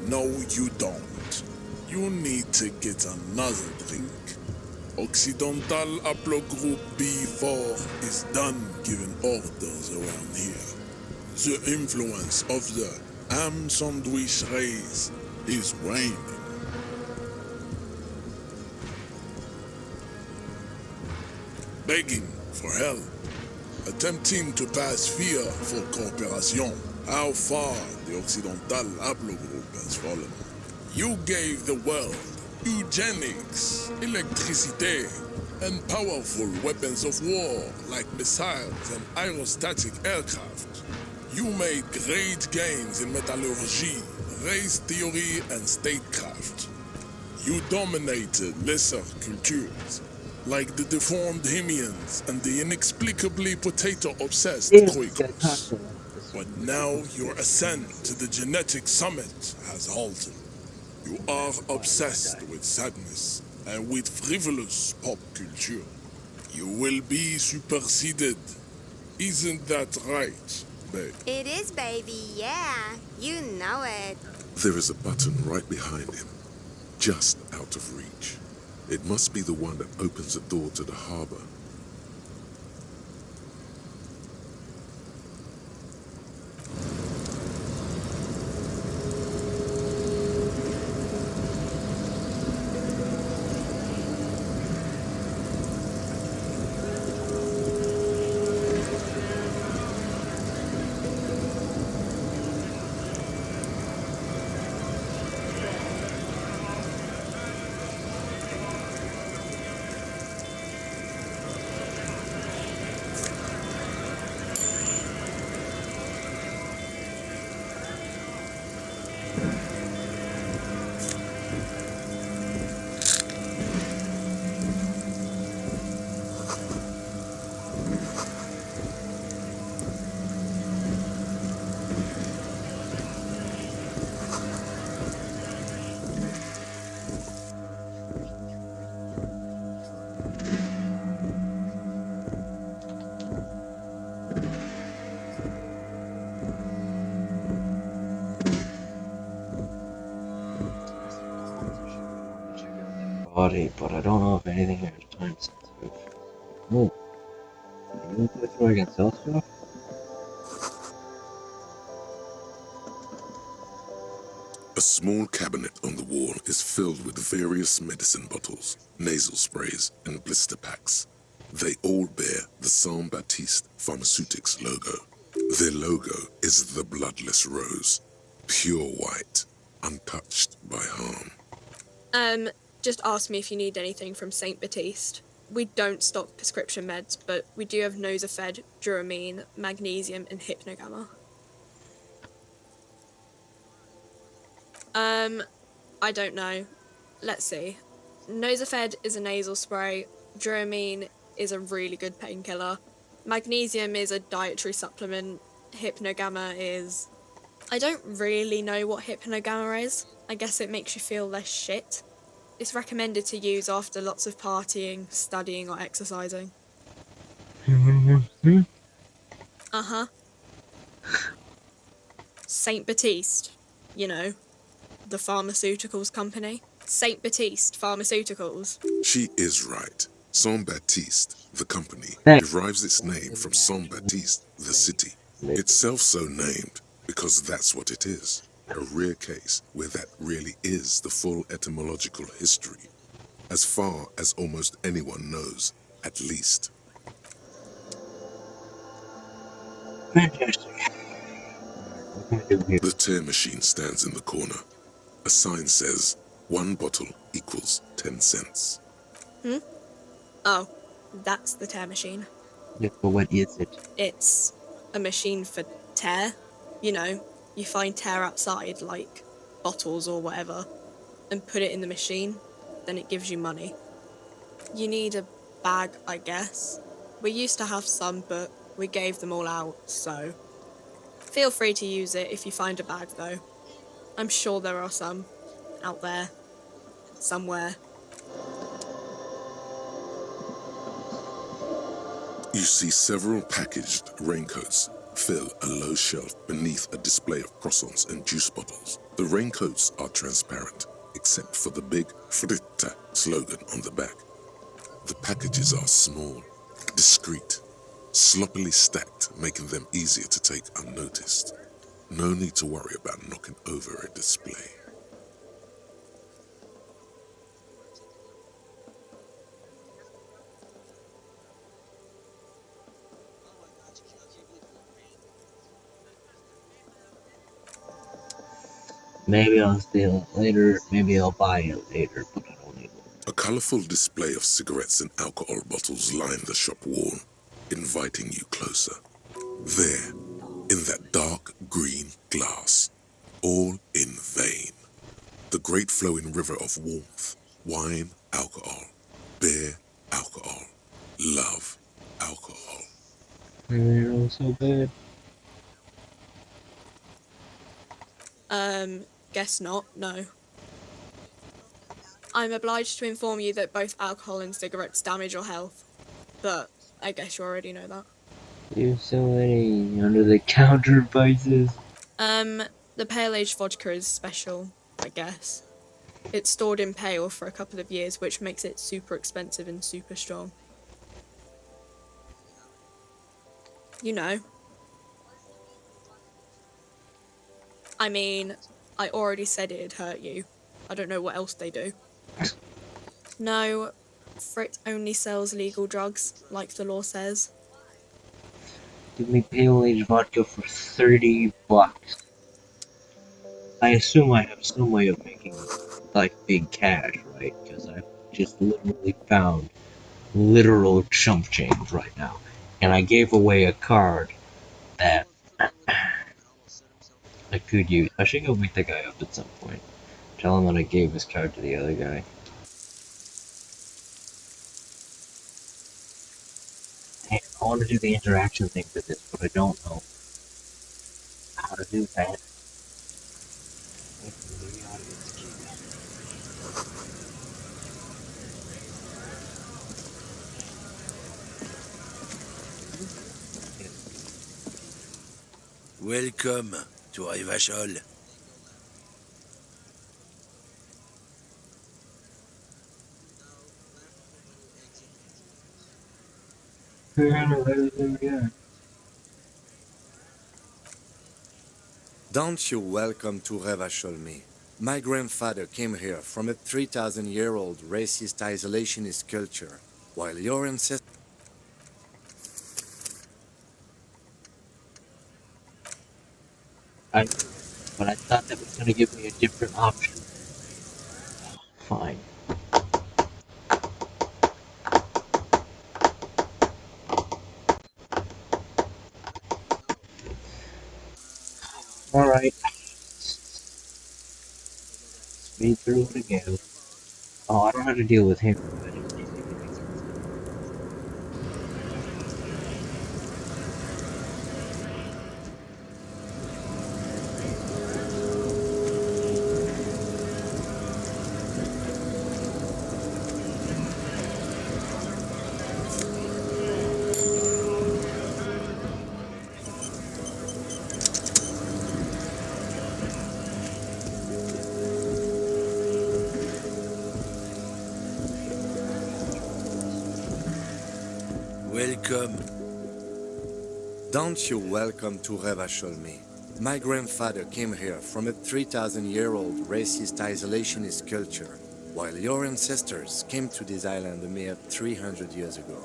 No, you don't. You need to get another drink. Occidental Haplogroup B4 is done giving orders around here. The influence of the Am Sandwich race is waning. Begging for help. Attempting to pass fear for cooperation. How far the Occidental Haplogroup has fallen. You gave the world eugenics, electricity, and powerful weapons of war like missiles and aerostatic aircraft. You made great gains in metallurgy, race theory and statecraft. You dominated lesser cultures, like the deformed Hemians and the inexplicably potato-obsessed Troikos. But now your ascent to the genetic summit has halted. You are obsessed with sadness and with frivolous pop culture. You will be superseded. Isn't that right, babe? It is, baby, yeah. You know it. There is a button right behind him, just out of reach. It must be the one that opens the door to the harbor. Body, but I don't know if anything here is time sensitive. Oh, can you play through I can sell stuff? A small cabinet on the wall is filled with various medicine bottles, nasal sprays, and blister packs. They all bear the Saint Baptiste Pharmaceutics logo. Their logo is the bloodless rose, pure white, untouched by harm. Just ask me if you need anything from Saint Baptiste. We don't stock prescription meds, but we do have Nosafed, Duramine, Magnesium, and Hypnogamma. I don't know. Let's see. Nosafed is a nasal spray. Duramine is a really good painkiller. Magnesium is a dietary supplement. Hypnogamma is... I don't really know what Hypnogamma is. I guess it makes you feel less shit. It's recommended to use after lots of partying, studying, or exercising. Uh-huh. Saint Baptiste, you know, the pharmaceuticals company. Saint Baptiste Pharmaceuticals. She is right. Saint Baptiste, the company, derives its name from Saint Baptiste, the city. Itself so named because that's what it is. A rare case where that really is the full etymological history, as far as almost anyone knows, at least. Fantastic. The tear machine stands in the corner. A sign says, 1 bottle equals 10 cents. Oh, that's the tear machine. Yeah, but what is it? It's a machine for tear. You know, you find tear outside, like bottles or whatever, and put it in the machine, then it gives you money. You need a bag, I guess. We used to have some, but we gave them all out, so... Feel free to use it if you find a bag, though. I'm sure there are some out there, somewhere. You see several packaged raincoats fill a low shelf beneath a display of croissants and juice bottles. The raincoats are transparent, except for the big Fritta slogan on the back. The packages are small, discreet, sloppily stacked, making them easier to take unnoticed. No need to worry about knocking over a display. Maybe I'll steal it later, maybe I'll buy it later, but I don't need it. A colorful display of cigarettes and alcohol bottles line the shop wall, inviting you closer. There, in that dark green glass, All in vain. The great flowing river of warmth, wine, alcohol, beer, alcohol, love, alcohol. They're all so bad. Guess not, no. I'm obliged to inform you that both alcohol and cigarettes damage your health, but I guess you already know that. You sell any under-the-counter vices? The pale aged vodka is special, I guess. It's stored in pale for a couple of years, which makes it super expensive and super strong. You know. I mean, I already said it'd hurt you. I don't know what else they do. No, Frit only sells legal drugs, like the law says. Give me pale aged vodka for $30. I assume I have some way of making like big cash, right? Because I've just literally found literal chump change right now, and I gave away a card that I could use. I should go meet the guy up at some point. Tell him that I gave his card to the other guy. Hey, I want to do the interaction thing with this, but I don't know how to do that. Welcome to Revachol. Don't you welcome to Revachol me. My grandfather came here from a 3,000-year-old racist isolationist culture, while your ancestors... But I thought that was going to give me a different option. Fine. Alright. Speed through it again. Oh, I don't have to deal with him. Welcome. Don't you welcome to Revachol me. My grandfather came here from a 3,000-year-old racist isolationist culture, while your ancestors came to this island a mere 300 years ago.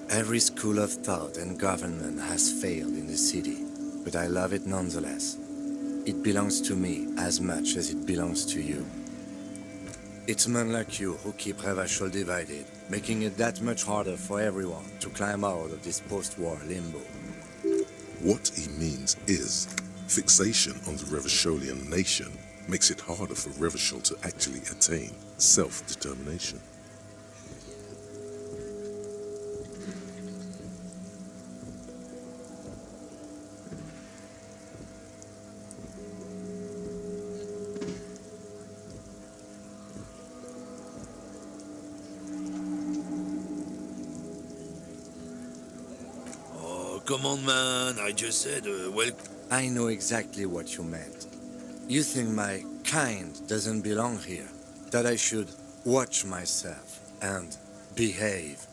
Every school of thought and government has failed in the city, but I love it nonetheless. It belongs to me as much as it belongs to you. It's men like you who keep Revachol divided, making it that much harder for everyone to climb out of this post-war limbo. What he means is, fixation on the Revacholian nation makes it harder for Revachol to actually attain self-determination. Come on, man, I just said, well... I know exactly what you meant. You think my kind doesn't belong here, that I should watch myself and behave.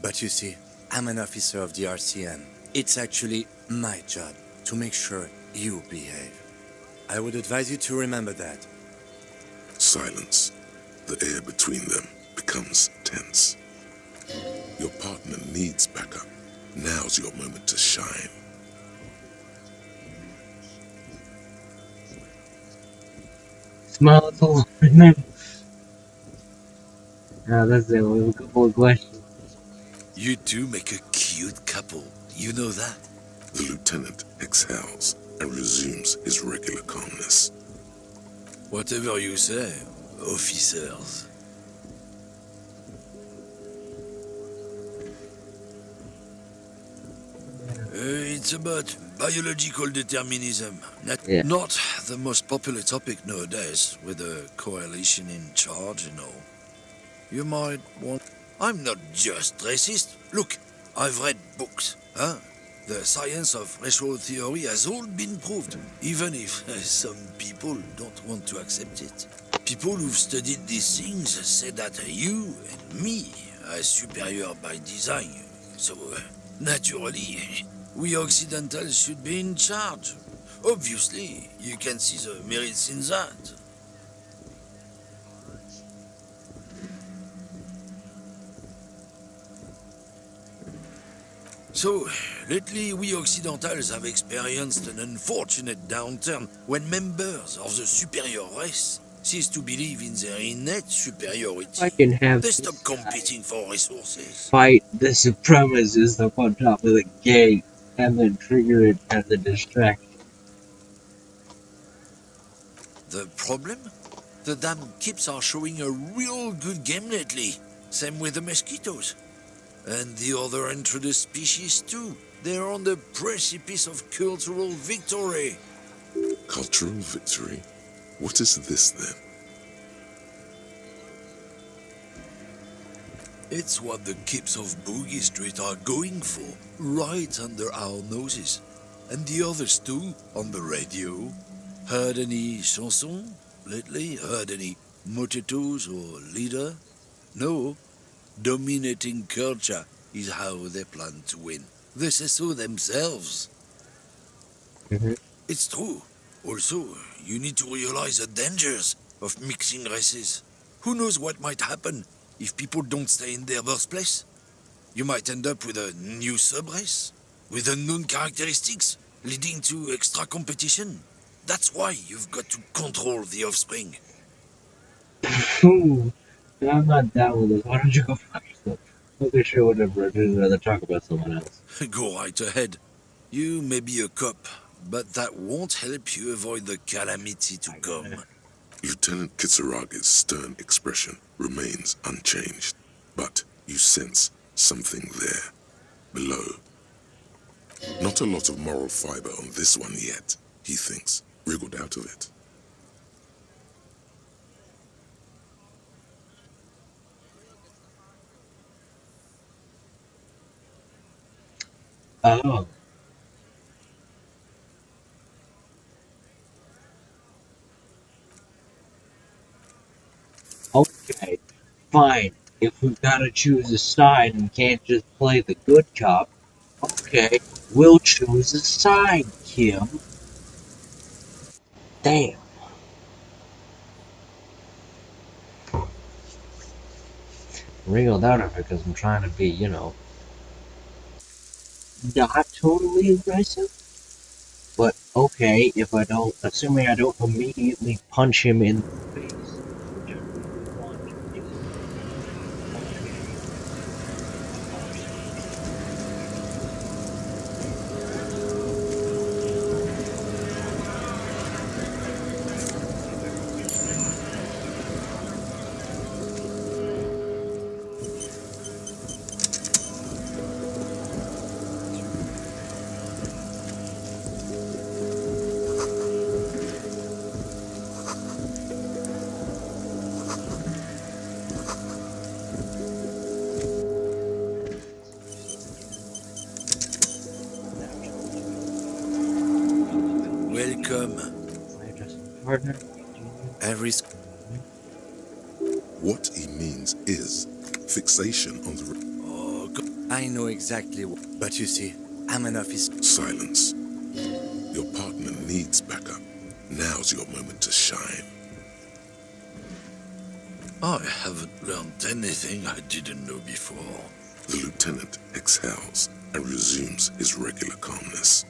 But you see, I'm an officer of the RCM. It's actually my job to make sure you behave. I would advise you to remember that. Silence. The air between them becomes tense. Your partner needs backup. Now's your moment to shine. Smile at the Lord, and then... that's it. We have a couple of questions. You two make a cute couple. You know that? The lieutenant exhales and resumes his regular calmness. Whatever you say, officers. It's about biological determinism. Not the most popular topic nowadays, with the coalition in charge, you know. You might want... I'm not just racist. Look, I've read books, huh? The science of racial theory has all been proved, even if some people don't want to accept it. People who've studied these things say that you and me are superior by design, so naturally, we Occidentals should be in charge. Obviously, you can see the merits in that. So, lately we Occidentals have experienced an unfortunate downturn when members of the superior race cease to believe in their innate superiority. I can have they stop competing for resources. Fight the supremacists up on top of the gate and then trigger it as a distraction. The problem? The damn Kips are showing a real good game lately. Same with the mosquitoes. And the other intruders species too. They're on the precipice of cultural victory. Cultural victory? What is this then? It's what the Kips of Boogie Street are going for, right under our noses. And the others too, on the radio. Heard any chansons lately? Heard any motetos or leader? No. Dominating culture is how they plan to win. They say so themselves. It's true. Also, you need to realize the dangers of mixing races. Who knows what might happen if people don't stay in their birthplace? You might end up with a new sub-race, with unknown characteristics, leading to extra competition. That's why you've got to control the offspring. I'm not down with this. Why don't you go fuck yourself? Okay, sure, whatever. I'd rather talk about someone else. Go right ahead. You may be a cop, but that won't help you avoid the calamity to come. Lieutenant Kitsuragi's stern expression remains unchanged, but you sense something there, below. Not a lot of moral fiber on this one yet, he thinks, wriggled out of it. Oh. Okay, fine. If we've got to choose a side and can't just play the good cop, okay, we'll choose a side, Kim. Damn. Wriggled out of it because I'm trying to be, you know, not totally aggressive. But okay, if I don't, assuming I don't immediately punch him in the face, which I really want to do. Welcome. Partner. Every... What he means is fixation on the... Oh, God. I know exactly what... But you see, I'm an officer. Silence. Your partner needs backup. Now's your moment to shine. I haven't learned anything I didn't know before. The lieutenant exhales and resumes his regular calmness.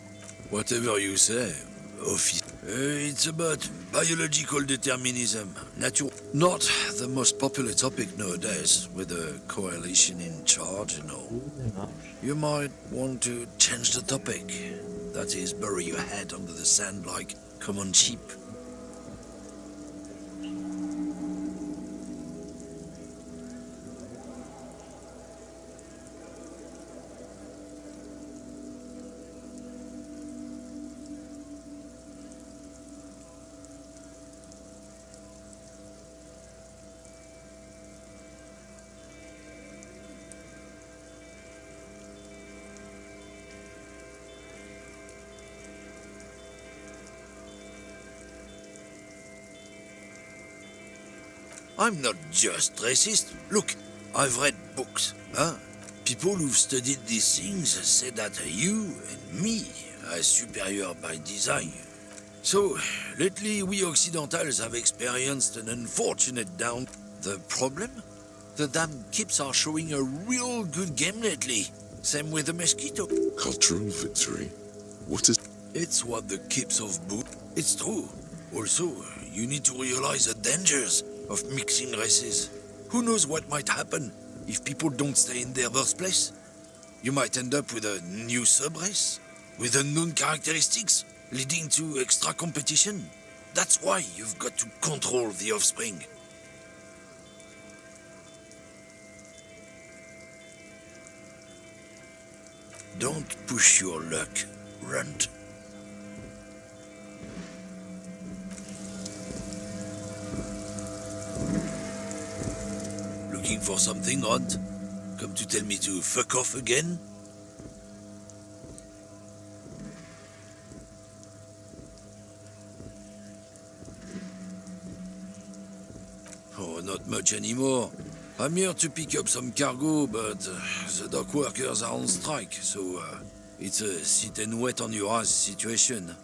Whatever you say, officer. It's about biological determinism. Not the most popular topic nowadays, with the coalition in charge, you know. You might want to change the topic. That is, bury your head under the sand like common sheep. I'm not just racist. Look, I've read books, huh? People who've studied these things say that you and me are superior by design. So, lately we Occidentals have experienced an unfortunate down. The problem? The damn Kips are showing a real good game lately. Same with the Mosquito. Cultural victory? What is... It's what the Kips of Boo. It's true. Also, you need to realize the dangers of mixing races. Who knows what might happen if people don't stay in their birthplace? You might end up with a new sub-race, with unknown characteristics, leading to extra competition. That's why you've got to control the offspring. Don't push your luck, Runt. Looking for something, Runt? Come to tell me to fuck off again? Oh, not much anymore. I'm here to pick up some cargo, but the dock workers are on strike, so it's a sit and wait on your ass situation.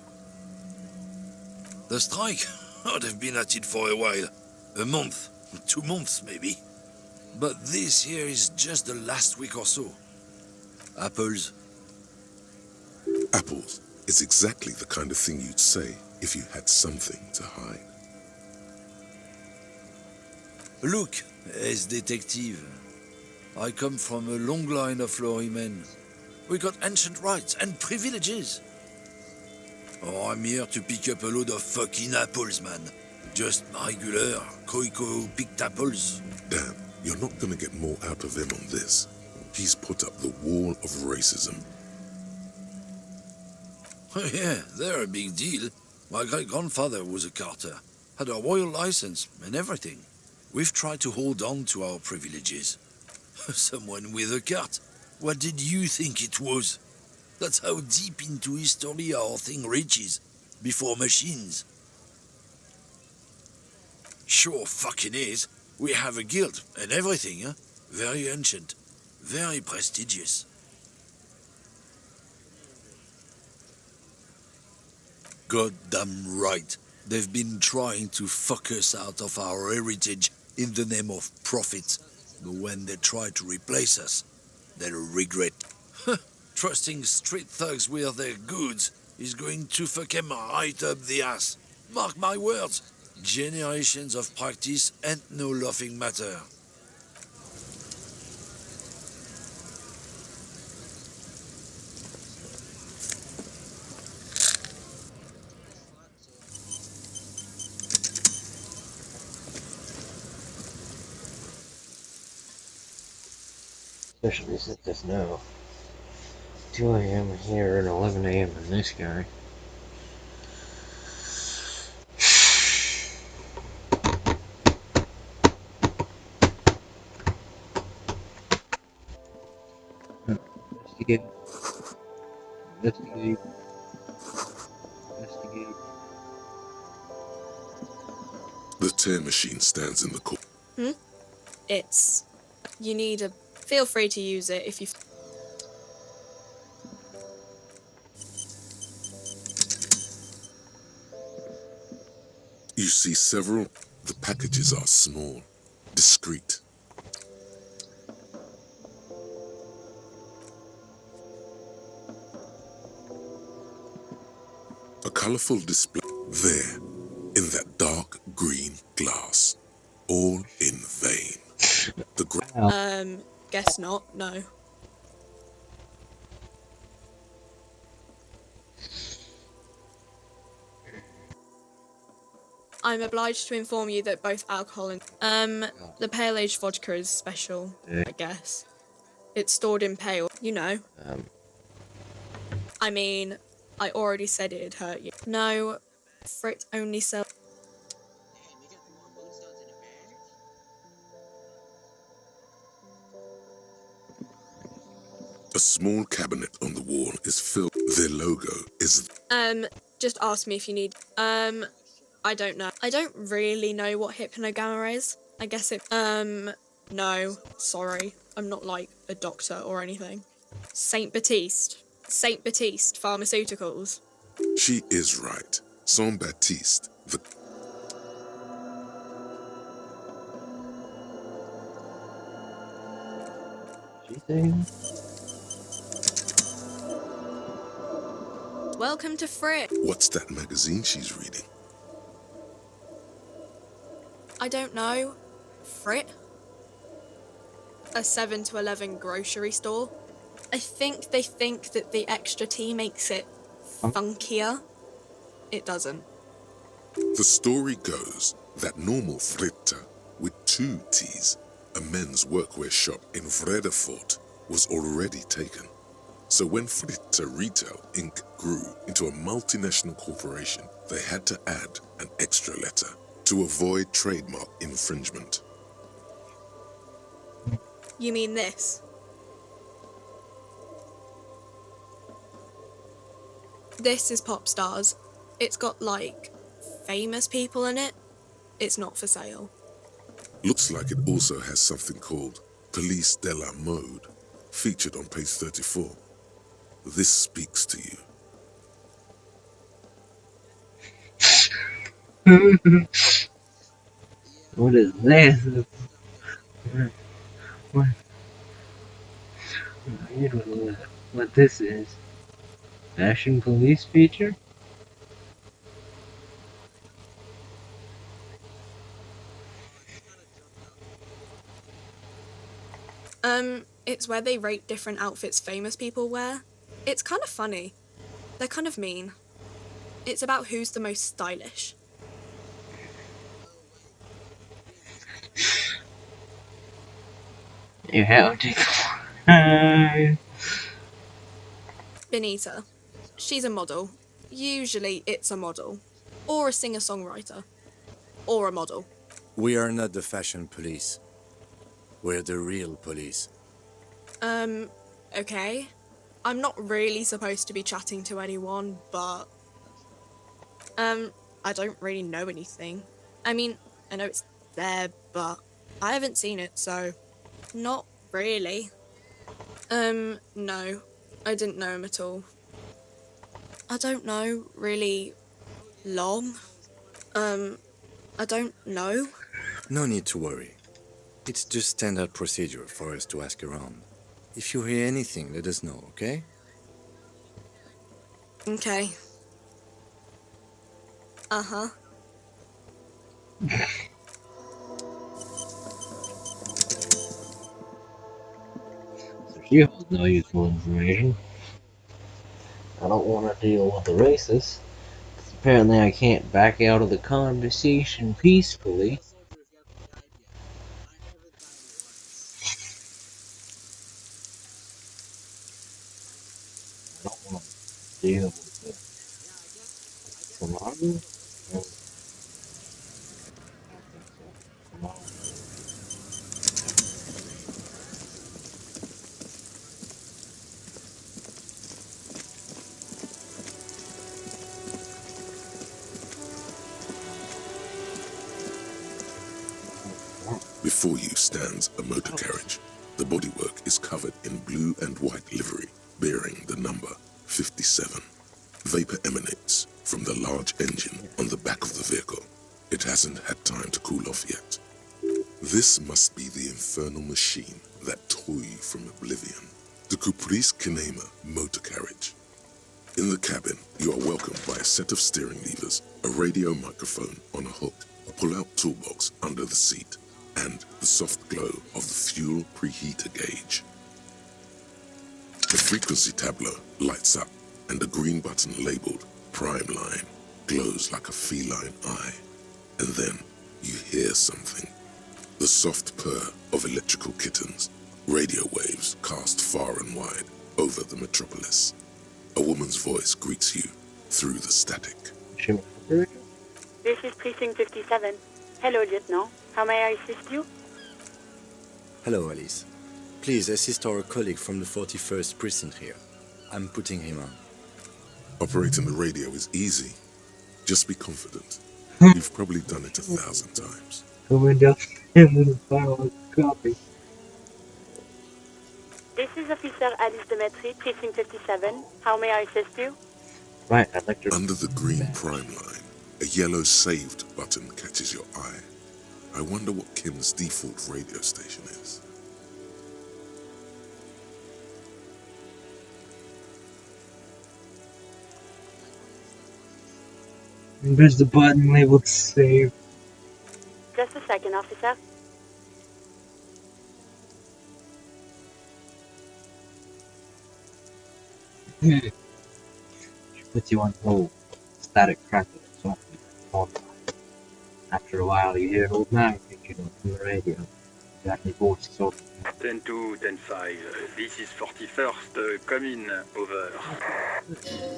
The strike? Oh, they've been at it for a while. A month, 2 months maybe. But this here is just the last week or so. Apples. Apples is exactly the kind of thing you'd say if you had something to hide. Look, as detective, I come from a long line of lorrymen. We got ancient rights and privileges. Oh, I'm here to pick up a load of fucking apples, man. Just regular, Koiko-picked apples. Damn, you're not gonna get more out of him on this. He's put up the wall of racism. Oh yeah, they're a big deal. My great-grandfather was a carter, had a royal license and everything. We've tried to hold on to our privileges. Someone with a cart. What did you think it was? That's how deep into history our thing reaches, before machines. Sure fucking is. We have a guild and everything, huh? Very ancient, very prestigious. Goddamn right. They've been trying to fuck us out of our heritage in the name of profit. But when they try to replace us, they'll regret. Trusting street thugs with their goods is going to fuck them right up the ass. Mark my words. Generations of practice ain't no laughing matter. Especially since it's now 2 a.m. here and 11 a.m. in this guy. Investigate. Investigate. Investigate. The tear machine stands in the corner. It's... You need a... Feel free to use it if you... You see several. The packages are small, discreet. A colorful display there, in that dark green glass, all in vain. The guess not, no. I'm obliged to inform you that both alcohol and... the pale age vodka is special, I guess. It's stored in pale, you know. I mean, I already said it'd hurt you. No, Frit only sells... A small cabinet on the wall is filled. Their logo is... just ask me if you need... I don't know. I don't really know what hypnogamma is. I guess it. No, sorry. I'm not like a doctor or anything. Saint Baptiste. Saint Baptiste Pharmaceuticals. She is right. Saint Baptiste, the Welcome to Frick. What's that magazine she's reading? I don't know. Frit? A 7 to 11 grocery store. I think they think that the extra T makes it funkier. It doesn't. The story goes that normal Fritta, with 2 T's, a men's workwear shop in Vredefort, was already taken. So when Fritta Retail Inc. grew into a multinational corporation, they had to add an extra letter to avoid trademark infringement. You mean this? This is Pop Stars. It's got, like, famous people in it. It's not for sale. Looks like it also has something called Police de la Mode, featured on page 34. This speaks to you. What is this? What? You don't know what this is. Fashion police feature? It's where they rate different outfits famous people wear. It's kind of funny. They're kind of mean. It's about who's the most stylish. You have to. Benita. She's a model. Usually it's a model. Or a singer-songwriter. Or a model. We are not the fashion police. We're the real police. Okay. I'm not really supposed to be chatting to anyone, but... I don't really know anything. I mean, I know it's there, but I haven't seen it, so... Not really. No. I didn't know him at all. I don't know, really... long. I don't know. No need to worry. It's just standard procedure for us to ask around. If you hear anything, let us know, okay? Okay. Uh-huh. So she holds no useful information. I don't want to deal with the racist. Apparently I can't back out of the conversation peacefully. I don't want to deal with it. Come on. Before you stands a motor carriage. The bodywork is covered in blue and white livery, bearing the number 57. Vapor emanates from the large engine on the back of the vehicle. It hasn't had time to cool off yet. This must be the infernal machine that tore you from oblivion. The Caprice Kinema motor carriage. In the cabin, you are welcomed by a set of steering levers, a radio microphone on a hook, a pull-out toolbox under the seat, and the soft glow of the fuel preheater gauge. The frequency tableau lights up, and a green button labeled Prime Line glows like a feline eye. And then you hear something. The soft purr of electrical kittens, radio waves cast far and wide over the metropolis. A woman's voice greets you through the static. This is Precinct 57. Hello, Lieutenant. How may I assist you? Hello, Alice. Please assist our colleague from the 41st precinct here. I'm putting him on. Operating the radio is easy. Just be confident. You've probably done it 1,000 times. Oh my God. Copy. This is Officer Alice Demetri, Precinct 57. How may I assist you? Right, I'd like to... Under the green prime line, a yellow saved button catches your eye. I wonder what Kim's default radio station is. There's the button labeled save. Just a second, officer. She puts you on hold. Static crackling. So after a while, you hear an old man picking up on the radio. Exactly voice so. 10-2, 10-5. This is 41st. Come in. Over.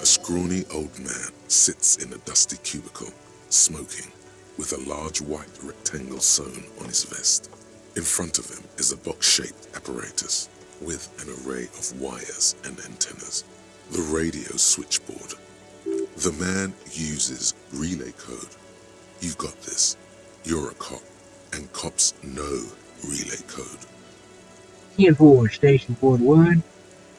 A scrawny old man sits in a dusty cubicle, smoking, with a large white rectangle sewn on his vest. In front of him is a box-shaped apparatus with an array of wires and antennas. The radio switchboard. The man uses relay code. You got this. You're a cop, and cops know relay code. 10-4, station 41.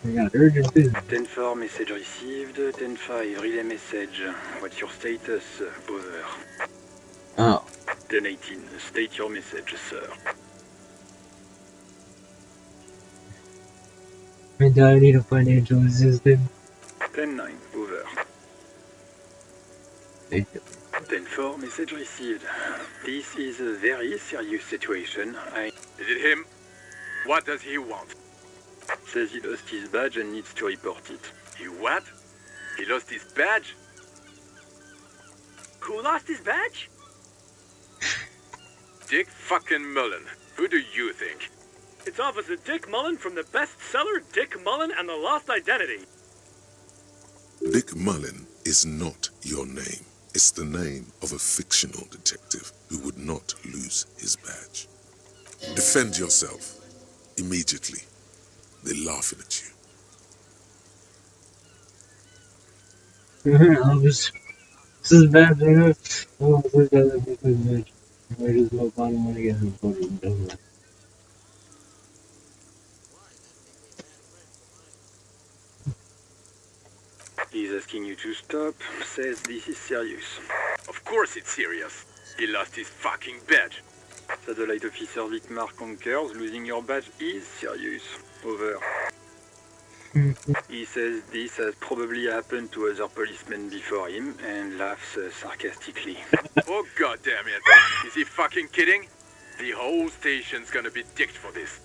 We got urgent business. 10-4, message received. 10-5, relay message. What's your status? Over. Oh. 10-18, state your message, sir. And I need a financial assistant. 10-9, over. Thank you. 10-4, message received. This is a very serious situation. Is it him? What does he want? Says he lost his badge and needs to report it. He what? He lost his badge? Who lost his badge? Dick fucking Mullen. Who do you think? It's Officer Dick Mullen from the bestseller Dick Mullen and the Lost Identity. Dick Mullen is not your name. It's the name of a fictional detective who would not lose his badge. Defend yourself. Immediately. They're laughing at you. This is bad, you know. Oh, this is bad. I just go bottom one again and put it in the He's asking you to stop. Says this is serious. Of course it's serious. He lost his fucking badge. Satellite Officer Vicmar concurs. Losing your badge is serious. Over. He says this has probably happened to other policemen before him and laughs sarcastically. Oh god damn it. Is he fucking kidding? The whole station's gonna be dicked for this.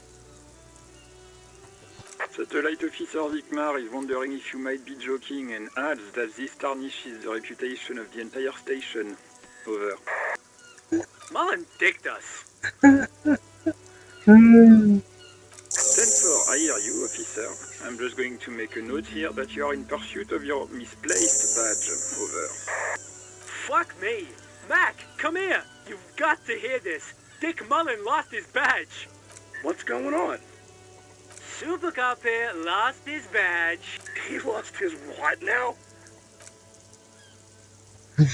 Satellite Officer Vicmar is wondering if you might be joking and adds that this tarnishes the reputation of the entire station. Over. Mullen dicked us. 10-4, I hear you, officer. I'm just going to make a note here that you are in pursuit of your misplaced badge. Over. Fuck me. Mac, come here. You've got to hear this. Dick Mullen lost his badge. What's going on? Super Cop here lost his badge. He lost his what now? He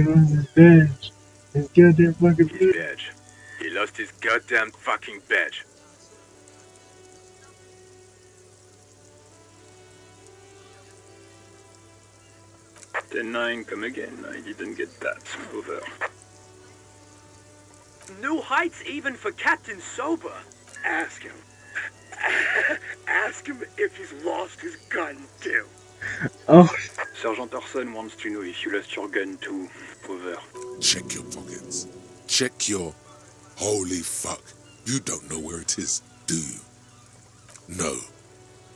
lost his badge. His goddamn fucking badge. He lost his goddamn fucking badge. Ten-9, come again. I didn't get that. Over. New heights even for Captain Sober. Ask him. Ask him if he's lost his gun too. Oh. Sergeant Orson wants to know if you lost your gun too. Over. Check your pockets. Check your... Holy fuck. You don't know where it is, do you? No.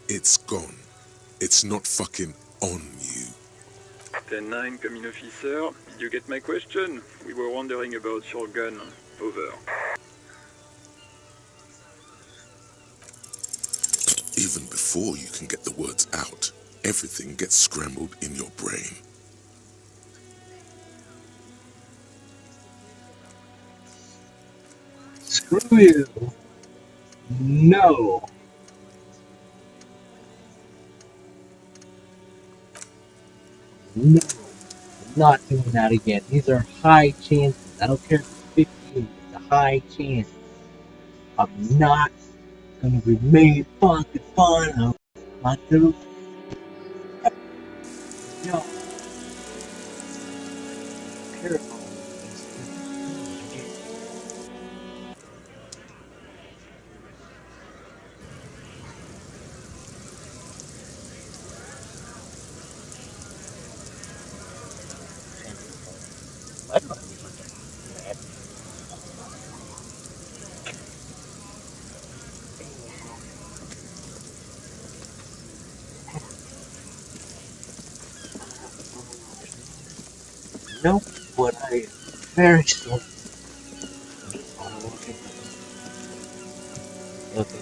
It's gone. It's not fucking on you. 10-9, come in, officer. Did you get my question? We were wondering about your gun. Over. Even before you can get the words out, everything gets scrambled in your brain. Screw you. No. No. I'm not doing that again. These are high chances. I don't care if it's 15. It's a I can. I'm not gonna be made fucking fun of. My dude. Yo. Pyro. No, what I am very sorry. Okay.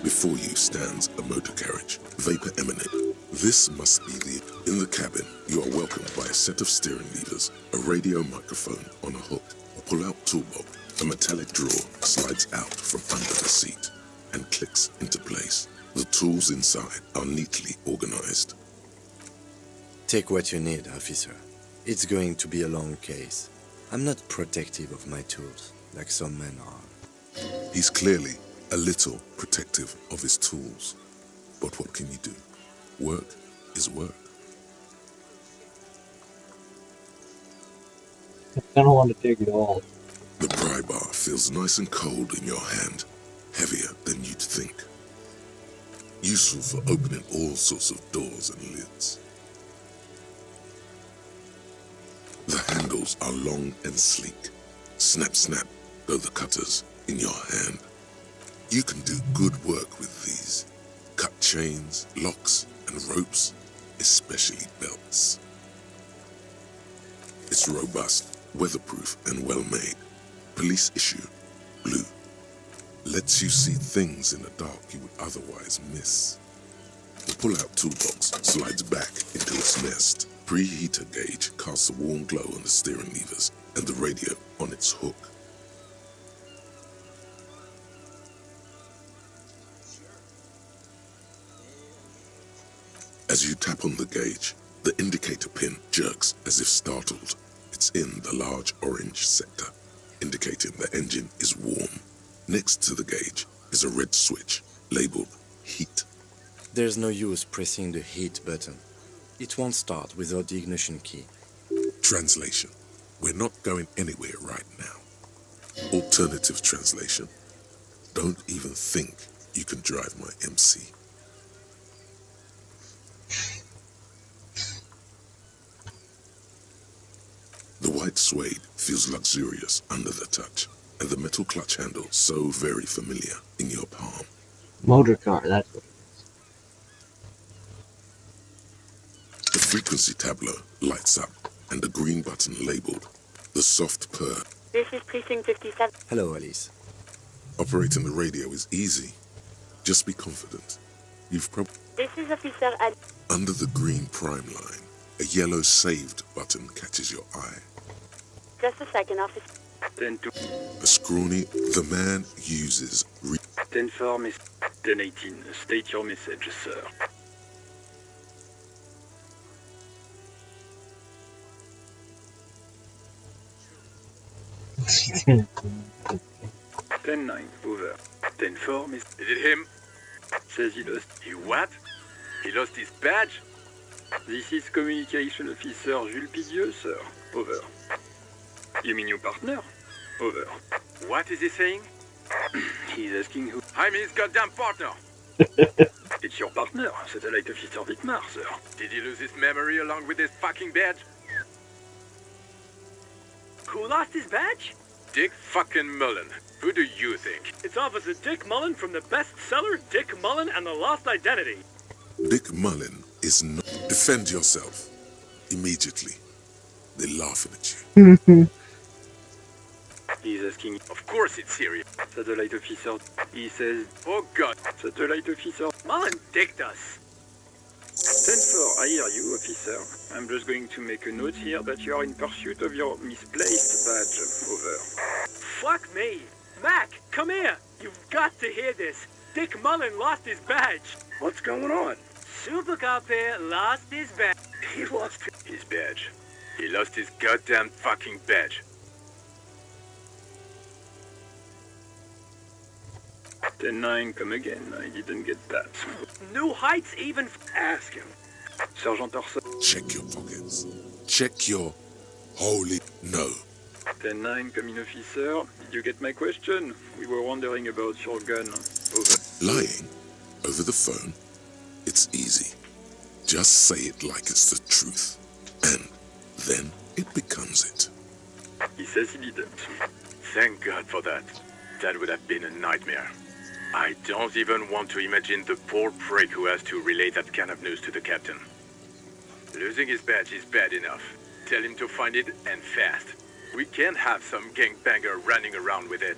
Before you stands a motor carriage, vapor emanate. This must be the... In the cabin, you are welcomed by a set of steering levers, a radio microphone on a hook, a pull-out toolbox. A metallic drawer slides out from under the seat and clicks into place. The tools inside are neatly organized. Take what you need, officer. It's going to be a long case. I'm not protective of my tools, like some men are. He's clearly a little protective of his tools. But what can you do? Work is work. I don't want to take it all. The pry bar feels nice and cold in your hand, heavier than you'd think. Useful for opening all sorts of doors and lids. The handles are long and sleek. Snap, snap go the cutters in your hand. You can do good work with these. Cut chains, locks, and ropes, especially belts. It's robust, weatherproof, and well-made. Police issue, blue. Lets you see things in the dark you would otherwise miss. The pull-out toolbox slides back into its nest. Preheater gauge casts a warm glow on the steering levers and the radio on its hook. As you tap on the gauge, the indicator pin jerks as if startled. It's in the large orange sector, indicating the engine is warm. Next to the gauge is a red switch labeled heat. There's no use pressing the heat button. It won't start without the ignition key. Translation: we're not going anywhere right now. Alternative translation: don't even think you can drive my MC. The white suede feels luxurious under the touch, and the metal clutch handle so very familiar in your palm. Motor car, that's what it is. The frequency tableau lights up, and the green button labeled the soft purr. This is Precinct 57. Hello, Alice. Operating the radio is easy. Just be confident. You've probably... This is Officer Al. Under the green prime line, a yellow saved button catches your eye. Just a second, Officer. 10-2. A scrawny, the man uses... 10-4, Miss... 10-18. State your message, sir. Ten-9, over. 10-4, Miss... Is it him? Says he lost... He what? He lost his badge? This is Communication Officer Jules Pidieux, sir. Over. You mean your partner? Over. What is he saying? He's asking who... I'm his goddamn partner! It's your partner, Satellite Officer Dietmar, sir. Did he lose his memory along with his fucking badge? Who lost his badge? Dick fucking Mullen. Who do you think? It's Officer Dick Mullen from the bestseller Dick Mullen and the Lost Identity. Dick Mullen is not... Defend yourself. Immediately. They're laughing at you. He's asking... Of course it's serious. Satellite Officer... He says... Oh god. Satellite Officer... Mullen dicked us. 10-4, I hear you, officer. I'm just going to make a note here that you are in pursuit of your misplaced badge. Over. Fuck me! Mac, come here! You've got to hear this. Dick Mullen lost his badge. What's going on? Super Cop here lost his badge. He lost his badge. He lost his goddamn fucking badge. 10-9, come again. I didn't get that. New Heights even... Ask him. Sergeant Orson. Check your pockets. Check your holy... No. 10-9, come in, officer. Did you get my question? We were wondering about your gun. Over. Lying over the phone? It's easy. Just say it like it's the truth. And then it becomes it. He says he didn't. Thank God for that. That would have been a nightmare. I don't even want to imagine the poor prick who has to relay that kind of news to the captain. Losing his badge is bad enough. Tell him to find it, and fast. We can't have some gangbanger running around with it.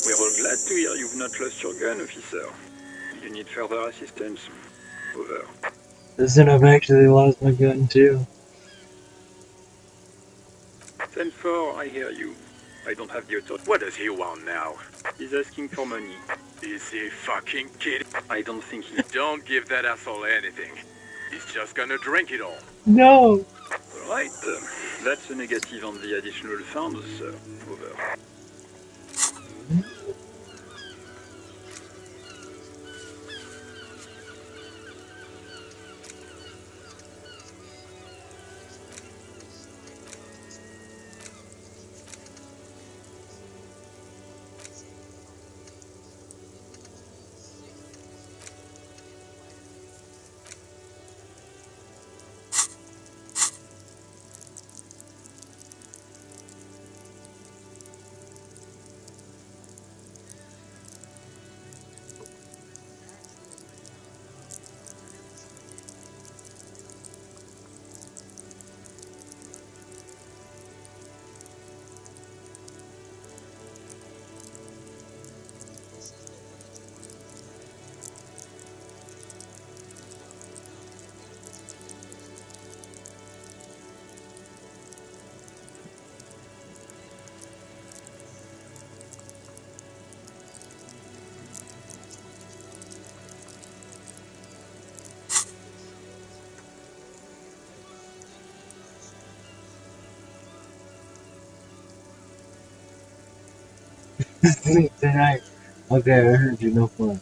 We're all glad to hear you've not lost your gun, officer. You need further assistance. Over. Listen, I've actually lost my gun too. 10-4, I hear you. I don't have the authority. What does he want now? He's asking for money. Is he fucking kidding? I don't think he... Don't give that asshole anything. He's just gonna drink it all. No! Right. That's a negative on the additional funds, sir. Over. Tonight. Okay, I heard you, no fun.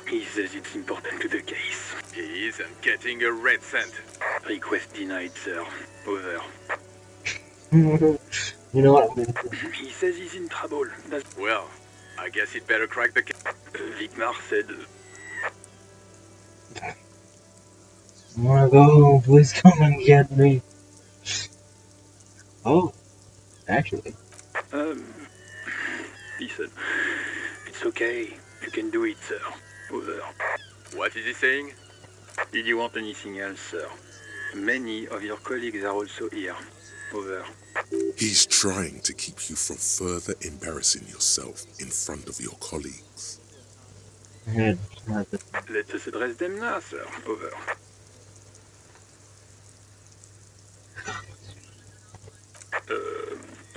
He says it's important to the case. He isn't getting a red cent. Request denied, sir. Over. You know what I'm gonna do? He says he's in trouble. That's... Well, I guess he'd better crack the case. Vicmar said... I wanna go home, please come and get me. Oh, actually. Listen, it's okay. You can do it, sir. Over. What is he saying? Did you want anything else, sir? Many of your colleagues are also here. Over. He's trying to keep you from further embarrassing yourself in front of your colleagues. Let us address them now, sir. Over.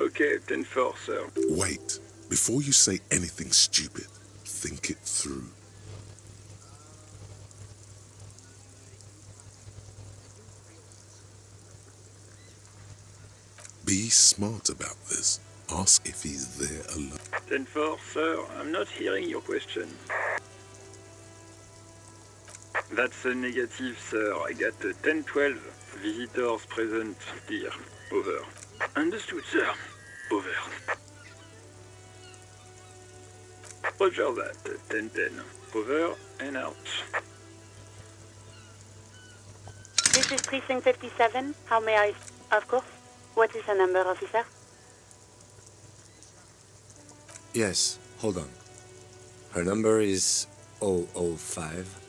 Okay, 10-4, sir. Wait. Before you say anything stupid, think it through. Be smart about this. Ask if he's there alone. 10-4, sir. I'm not hearing your question. That's a negative, sir. I got 10-12 visitors present here. Over. Understood, sir. Over. Roger that. 10-10. Over and out. This is Precinct 57. How may I... Of course. What is the number, officer? Yes, hold on. Her number is 005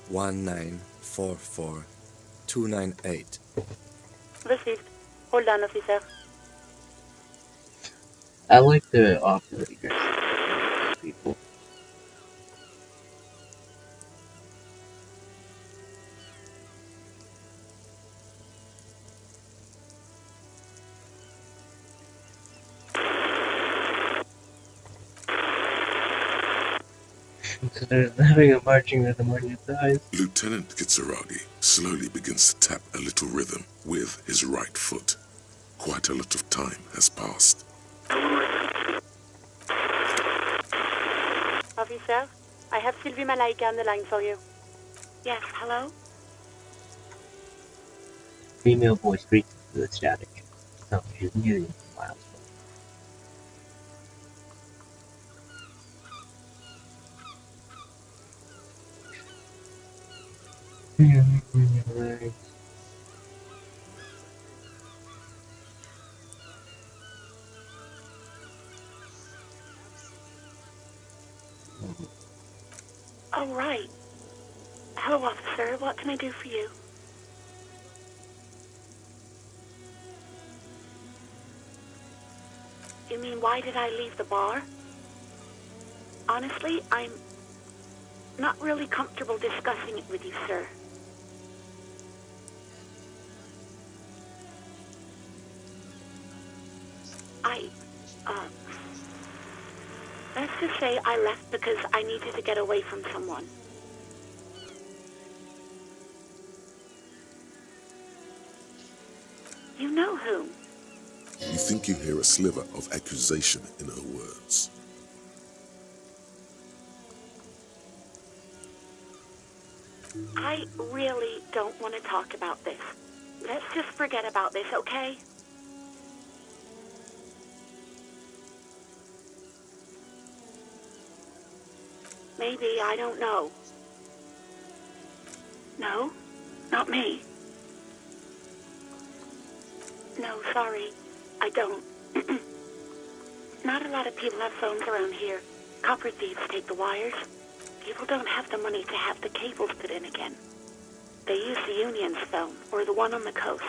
1944 298. Received. Hold on, officer. I like the operator people. Considers having a marching rhythm on your thighs. Lieutenant Kitsuragi slowly begins to tap a little rhythm with his right foot. Quite a lot of time has passed. Officer, I have Sylvie Malaika on the line for you. Yes, hello? Female voice breaks through the static. No, she's muted miles away. Oh, right. Hello, officer. What can I do for you? You mean, why did I leave the bar? Honestly, I'm not really comfortable discussing it with you, sir. Let's just say I left because I needed to get away from someone. You know whom? You think you hear a sliver of accusation in her words. I really don't want to talk about this. Let's just forget about this, okay? Maybe, I don't know. No? Not me. No, sorry. I don't. Not a lot of people have phones around here. Copper thieves take the wires. People don't have the money to have the cables put in again. They use the Union's phone, or the one on the coast.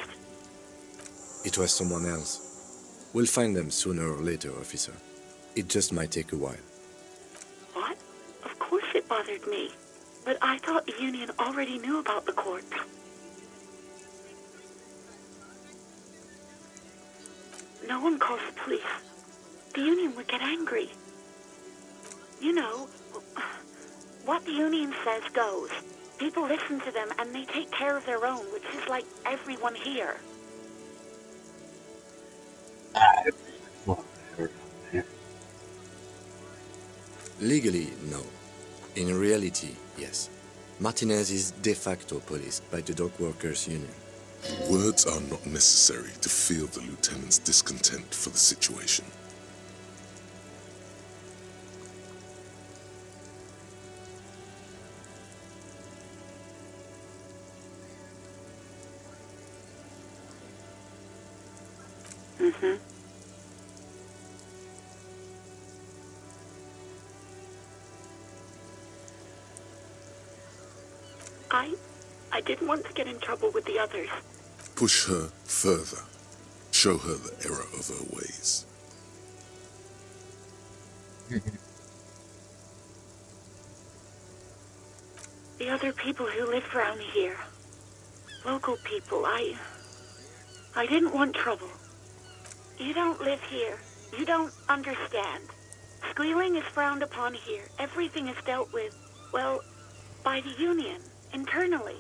It was someone else. We'll find them sooner or later, officer. It just might take a while. What? Of course it bothered me. But I thought the Union already knew about the corpse. No one calls the police. The Union would get angry. You know, what the Union says goes. People listen to them and they take care of their own, which is like everyone here. Legally, no. In reality, yes. Martinez is de facto policed by the Dock Workers Union. Words are not necessary to feel the lieutenant's discontent for the situation. Mm-hmm. I didn't want to get in trouble with the others. Push her further. Show her the error of her ways. The other people who live around here. Local people, I didn't want trouble. You don't live here. You don't understand. Squealing is frowned upon here. Everything is dealt with, well, by the Union, internally.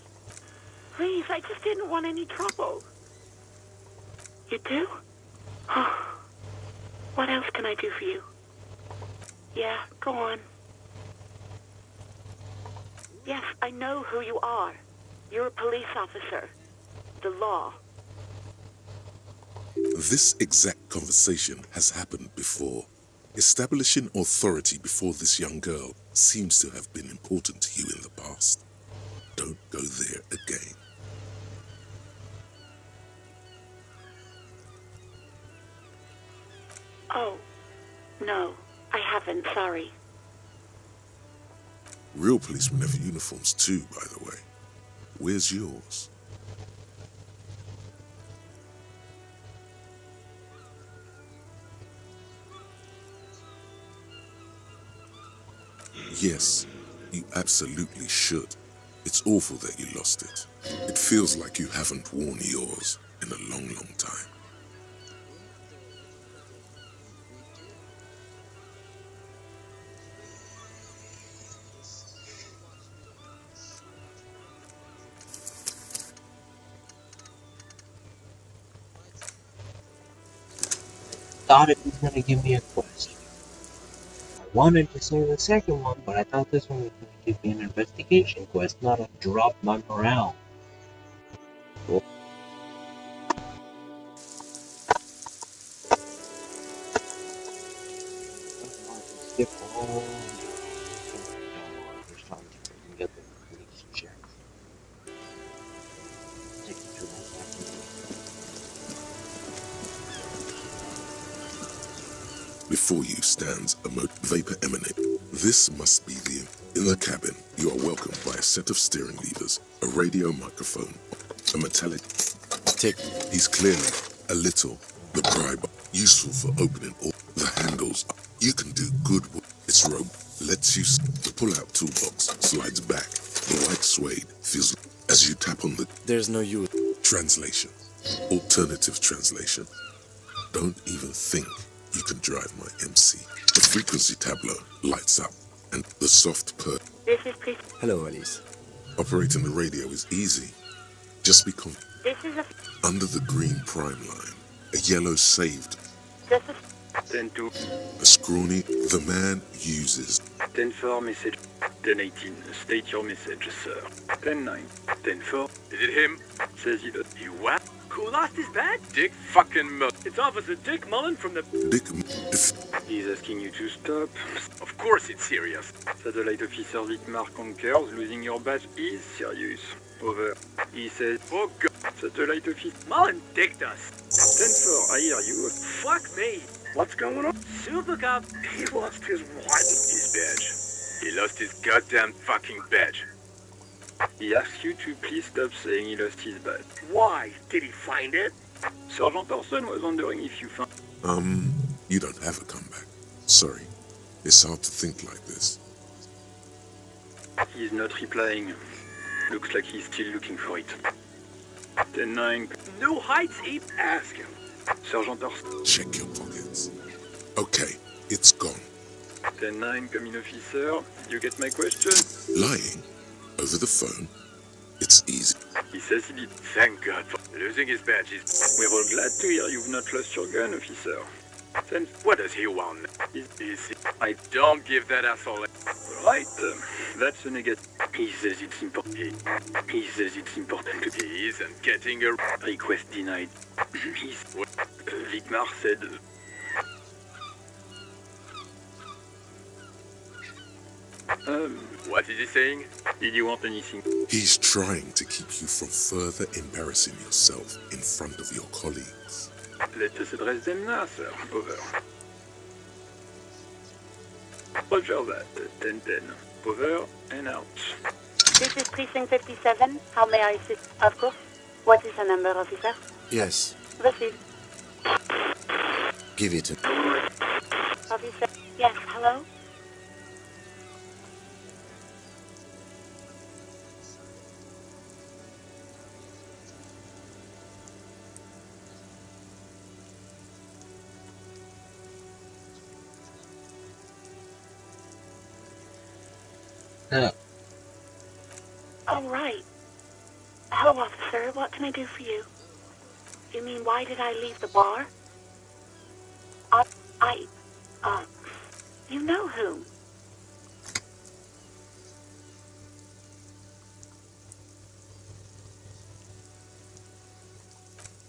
Please, I just didn't want any trouble. You do? Oh. What else can I do for you? Yeah, go on. Yes, I know who you are. You're a police officer. The law. This exact conversation has happened before. Establishing authority before this young girl seems to have been important to you in the past. Don't go there again. Oh, no, I haven't, sorry. Real policemen have uniforms too, by the way. Where's yours? Yes, you absolutely should. It's awful that you lost it. It feels like you haven't worn yours in a long, long time. thought it was gonna give me a quest. I wanted to say the second one, but I thought this one was gonna give me an investigation quest, not a drop my morale. Cool. Skip all the trying to get the police check. Take you to that Before you stands a vapor emanate. This must be the inner cabin. You are welcomed by a set of steering levers, a radio microphone, a metallic tick. He's clearly a little the bribe, useful for opening all the handles. You can do good work. Its rope lets you the pull-out toolbox slides back. The white suede feels as you tap on the. There's no use. Translation, alternative translation. Don't even think you can drive my MC. The frequency tableau lights up, and the soft purr. This is Chris. Hello, Alice. Operating the radio is easy. Just be This is a. under the green prime line. A yellow saved. Just a. 10-2. A scrawny. The man uses. 10-4 message. 10-18. State your message, sir. 10-9. 10-4. Is it him? Says he does. You what? Who lost his badge? Dick fucking Mullen. It's Officer Dick Mullen from the... Dick. He's asking you to stop. Of course it's serious. Satellite Officer Dietmar Conkers, losing your badge is serious. Over. He says... Oh God. Satellite Officer... Mullen dicked us. 10-4, I hear you. Fuck me. What's going on? Super Cop. He lost his what? His badge. He lost his goddamn fucking badge. He asks you to please stop saying he lost his badge. Why? Did he find it? Sergeant Orson was wondering if you found... You don't have a comeback. Sorry. It's hard to think like this. He's not replying. Looks like he's still looking for it. 10-9. No heights, Ape. Ask him. Sergeant Orson. Check your pockets. Okay, it's gone. 10-9, coming officer. You get my question? Lying over the phone. It's easy. He says he did. Thank God for losing his badges. We're all glad to hear you've not lost your gun, officer. Then what does he want? I don't give that asshole. Right, that's a negative. He says it's important. He says it's important to be. He isn't getting a request denied. Dietmar said. What is he saying? Did you want anything? He's trying to keep you from further embarrassing yourself in front of your colleagues. Let us address them now, sir. Over. Roger that. 10-10. Over and out. This is Precinct 57. How may I assist? Of course. What is the number, officer? Yes. Receive. Give it a... Officer. Yes, hello? Oh, right. Hello, officer. What can I do for you? You mean, why did I leave the bar? You know who?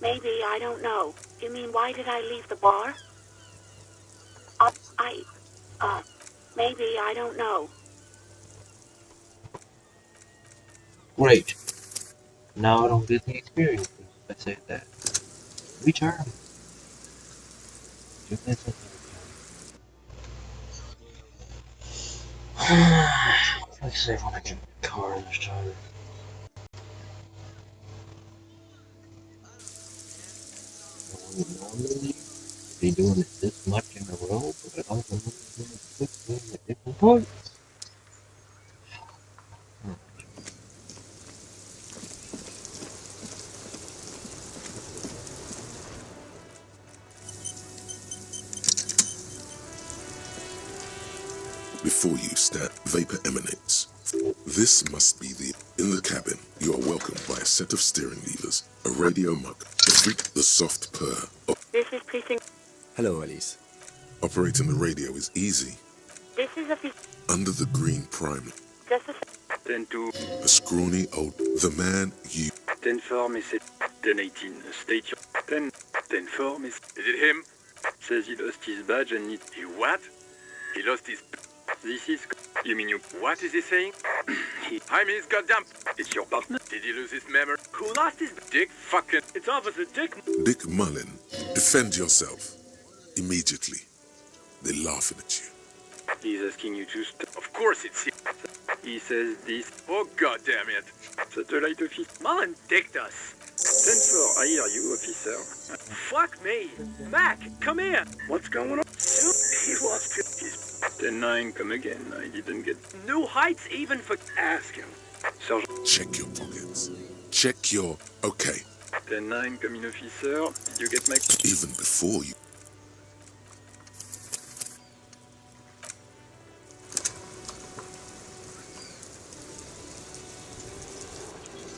Maybe, I don't know. You mean, why did I leave the bar? Maybe, I don't know. Great. Now I don't get the experience. I say that. Return. Let's see if I can get the car this time. I would normally be doing it this much in a row, but I don't know if it's at different points. Before you stand, vapor emanates. This must be the... In the cabin, you are welcomed by a set of steering levers, a radio mug, the soft purr. This is Precinct... Hello, Alice. Operating the radio is easy. This is a Under the green primer, just a 10-2, a scrawny old... The man you... 10-4, message. 10-18, state your... 10-4, miss. Is it him? Says he lost his badge and needs... He what? He lost his... This is... You mean you... What is he saying? I mean his goddamn... It's your partner. Did he lose his memory? Who lost his... Dick fucking... It's Officer Dick... Dick Mullen, defend yourself. Immediately. They're laughing at you. He's asking you to stop. Of course it's him. He says this... Oh goddamn it. Satellite office... Mullen dicked us. 10-4, I hear you, officer. Fuck me! Mac, come here! What's going on? He lost his... 10-9, come again. I didn't get... New heights even for... Ask him. Sergeant... Check your pockets. Check your... Okay. 10-9, come in, officer. Did you get my... Even before you...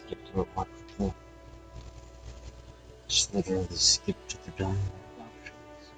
Skip to a wonderful. Just literally skip to the dialogue options.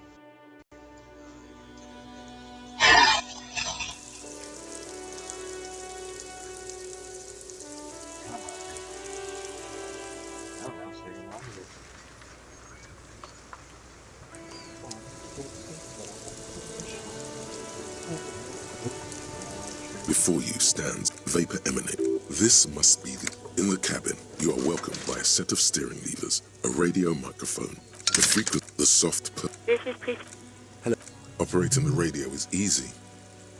Before you stands vapor emanate. This must be the... In the cabin, you are welcomed by a set of steering levers, a radio microphone, the frequency, the soft... This is please. Hello. Operating the radio is easy.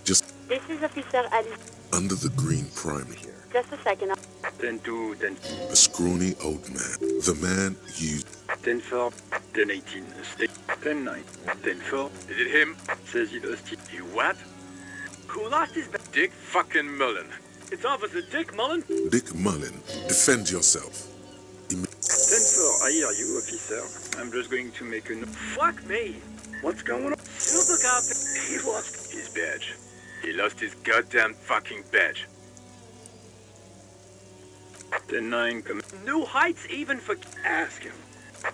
Just... This is Officer Alice. Under the green primer. Just a second. 10-2, 10... A scrawny old man. The man you... 10-4, 10-18, state... 10-9, 10-4. Is it him? Says he lost it. You what? Who lost his... Dick fucking Mullen. It's Officer Dick Mullen. Dick Mullen, defend yourself. 10-4, I hear you, officer. I'm just going to make a note. Fuck me! What's going on? Super cop. He lost his badge. He lost his goddamn fucking badge. 10-9, come... New heights even for... Ask him.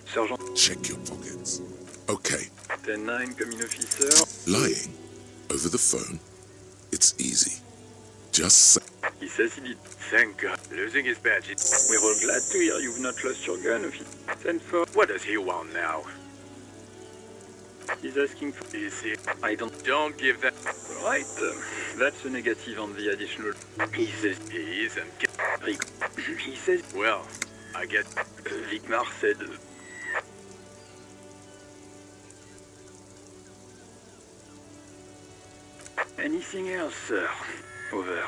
Sergeant... Check your pockets. Okay. 10-9, come in, officer. Lying over the phone, it's easy. Just say... He says he did. Thank God. Losing his badge. We're all glad to hear you've not lost your gun, officer. 10-4. What does he want now? He's asking for... Is he... I don't give that... Right. That's a negative on the additional... He says he isn't... He says... Well, I guess... Vicmar said... Anything else, sir? Over.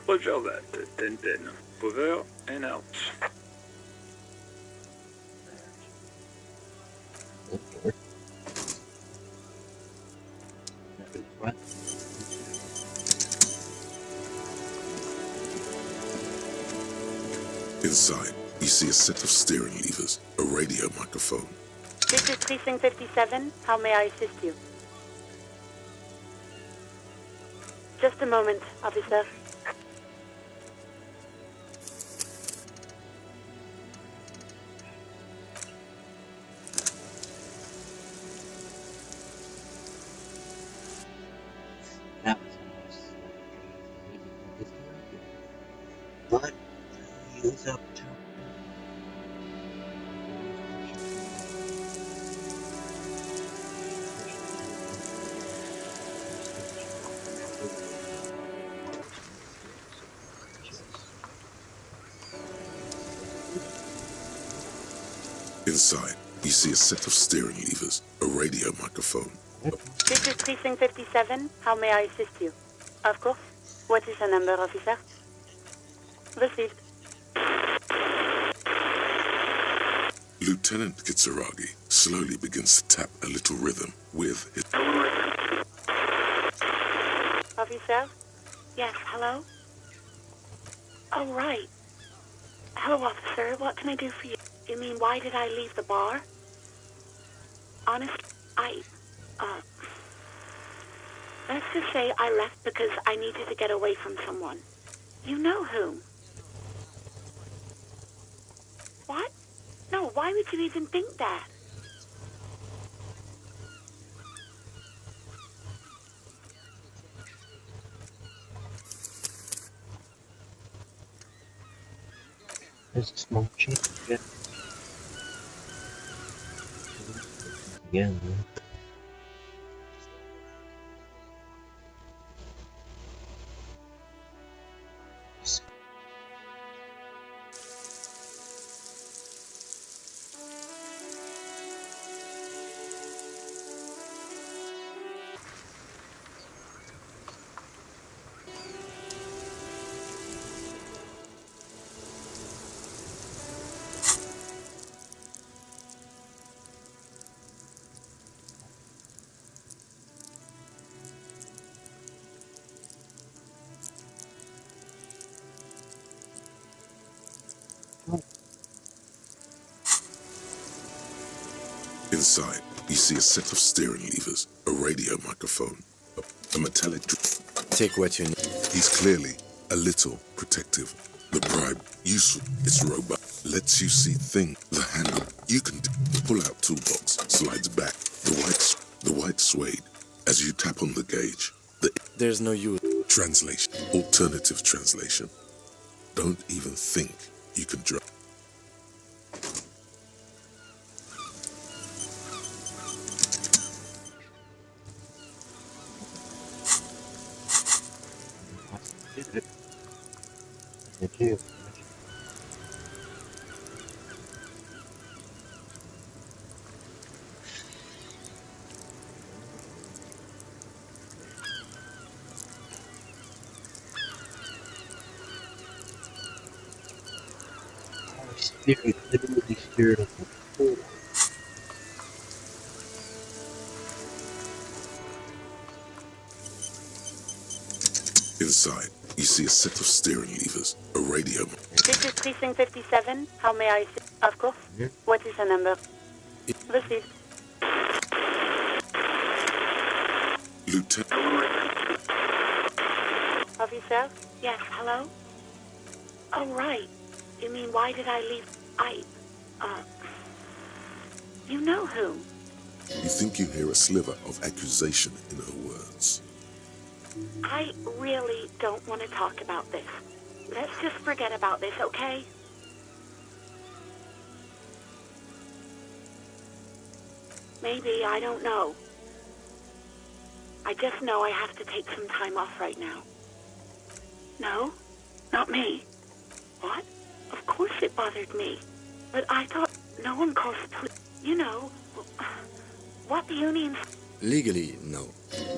Roger that. 10-10. Over and out. What? Inside, you see a set of steering levers, a radio microphone. This is Precinct 57. How may I assist you? Just a moment, officer. That was almost but he was up to Inside, you see a set of steering levers, a radio microphone. This is Precinct 57. How may I assist you? Of course. What is the number, officer? Received. Lieutenant Kitsuragi slowly begins to tap a little rhythm with his... Officer? Yes, hello? Oh, right. Hello, officer. What can I do for you? You mean, why did I leave the bar? Honestly, let's just say I left because I needed to get away from someone. You know whom? would you even think that? There's a small change. Yeah. Inside, you see a set of steering levers, a radio microphone, a metallic... Take what you need. He's clearly a little protective. The bribe, useful, it's robust, lets you see things. The handle, you can pull out toolbox, slides back. The white suede. As you tap on the gauge, there's no use. Translation, alternative translation. Don't even think you can drive. Thank you. Spirit literally stirred up the pool. Inside, you see a set of steering levers, a radio. This is Precinct 57. How may I assist? Of course. What is the number? Received. Lieutenant. Officer? Yes, hello? Oh, right. You mean, why did I leave? You know who? You think you hear a sliver of accusation in her words. I really don't want to talk about this. Let's just forget about this, okay? Maybe, I don't know. I just know I have to take some time off right now. No, not me. What? Of course it bothered me. But I thought no one calls the police. You know, what the unions... Legally, no.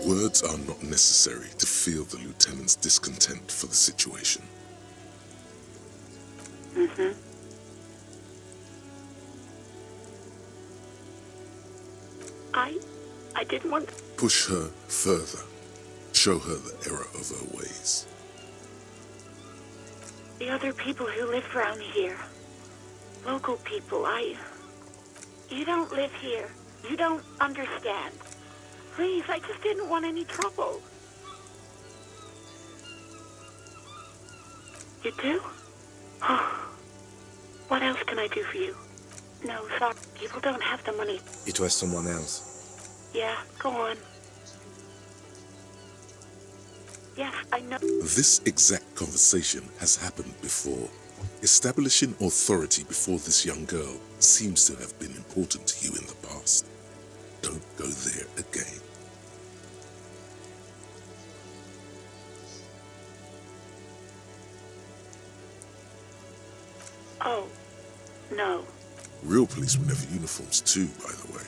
Words are not necessary to feel the lieutenant's discontent for the situation. Mm-hmm. I didn't want to... Push her further. Show her the error of her ways. The other people who live around here. Local people, You don't live here. You don't understand. Please, I just didn't want any trouble. You do? Oh. What else can I do for you? No, sorry. People don't have the money. It was someone else. Yeah, go on. Yes, I know. This exact conversation has happened before. Establishing authority before this young girl seems to have been important to you in the past. Don't go there again. Oh, no. Real policemen have uniforms too, by the way.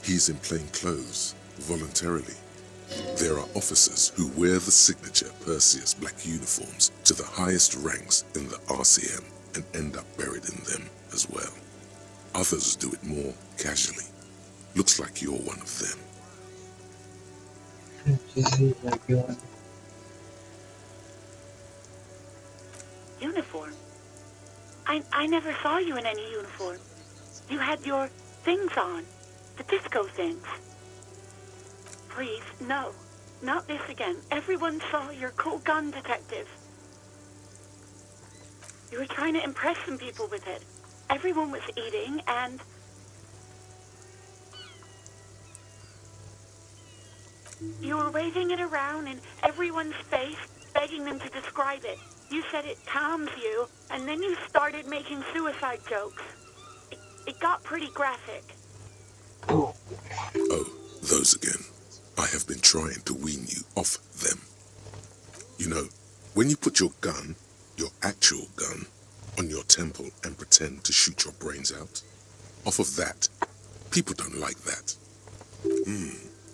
He's in plain clothes, voluntarily. There are officers who wear the signature Perseus black uniforms to the highest ranks in the RCM and end up buried in them as well. Others do it more casually. Looks like you're one of them. Uniform? I never saw you in any uniform. You had your things on. The disco things. Please, no. Not this again. Everyone saw your cool gun, detective. You were trying to impress some people with it. everyone was eating, and you were waving it around in everyone's face, begging them to describe it. You said it calms you, and then you started making suicide jokes. It got pretty graphic. Oh, those again. I have been trying to wean you off them. You know, when you put your gun, your actual gun, on your temple and pretend to shoot your brains out, off of that, people don't like that.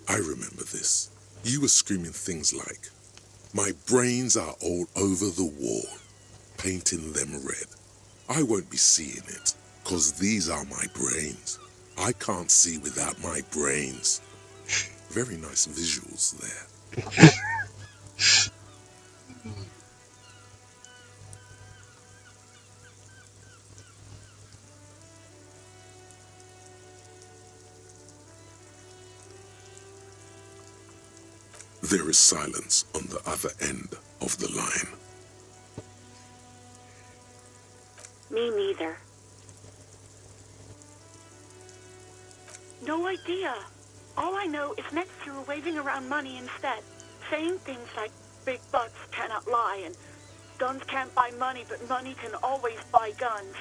I remember this. You were screaming things like, "My brains are all over the wall," painting them red. I won't be seeing it, 'cause these are my brains. I can't see without my brains. Very nice visuals there. There is silence on the other end of the line. Me neither. No idea. All I know is next you were waving around money instead, saying things like big bucks cannot lie and guns can't buy money, but money can always buy guns.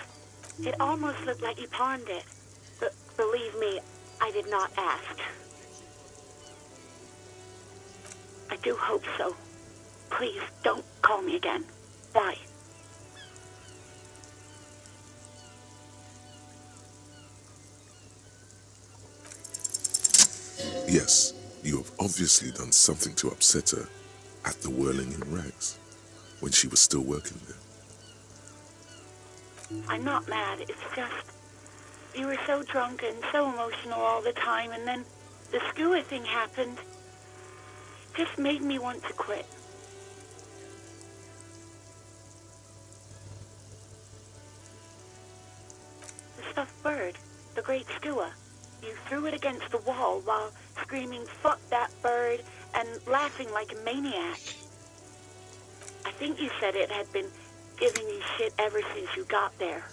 It almost looked like you pawned it. But believe me, I did not ask. I do hope so. Please don't call me again. Bye. Yes, you have obviously done something to upset her at the Whirling in Rags, when she was still working there. I'm not mad, it's just you were so drunk and so emotional all the time, and then the skua thing happened. It just made me want to quit. The stuffed bird, the great skua, you threw it against the wall while screaming, "Fuck that bird," and laughing like a maniac. I think you said it had been giving you shit ever since you got there.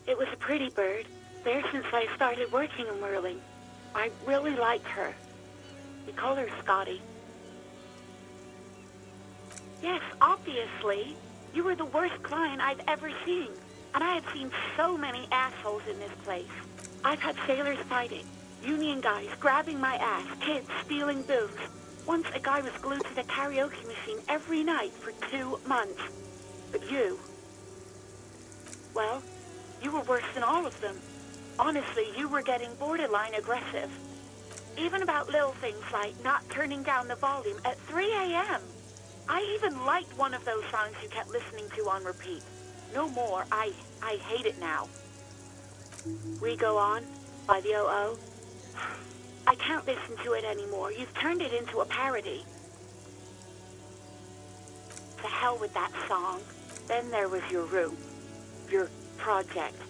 It was a pretty bird, there since I started working in whirling. I really liked her. We call her Scotty. Yes, obviously. You were the worst client I've ever seen. And I have seen so many assholes in this place. I've had sailors fighting, union guys grabbing my ass, kids stealing booze. Once a guy was glued to the karaoke machine every night for 2 months. But you... well, you were worse than all of them. Honestly, you were getting borderline aggressive. Even about little things like not turning down the volume at 3 a.m. I even liked one of those songs you kept listening to on repeat. No more. I hate it now. We Go On by the O.O. I can't listen to it anymore. You've turned it into a parody. To hell with that song. Then there was your room. Your project.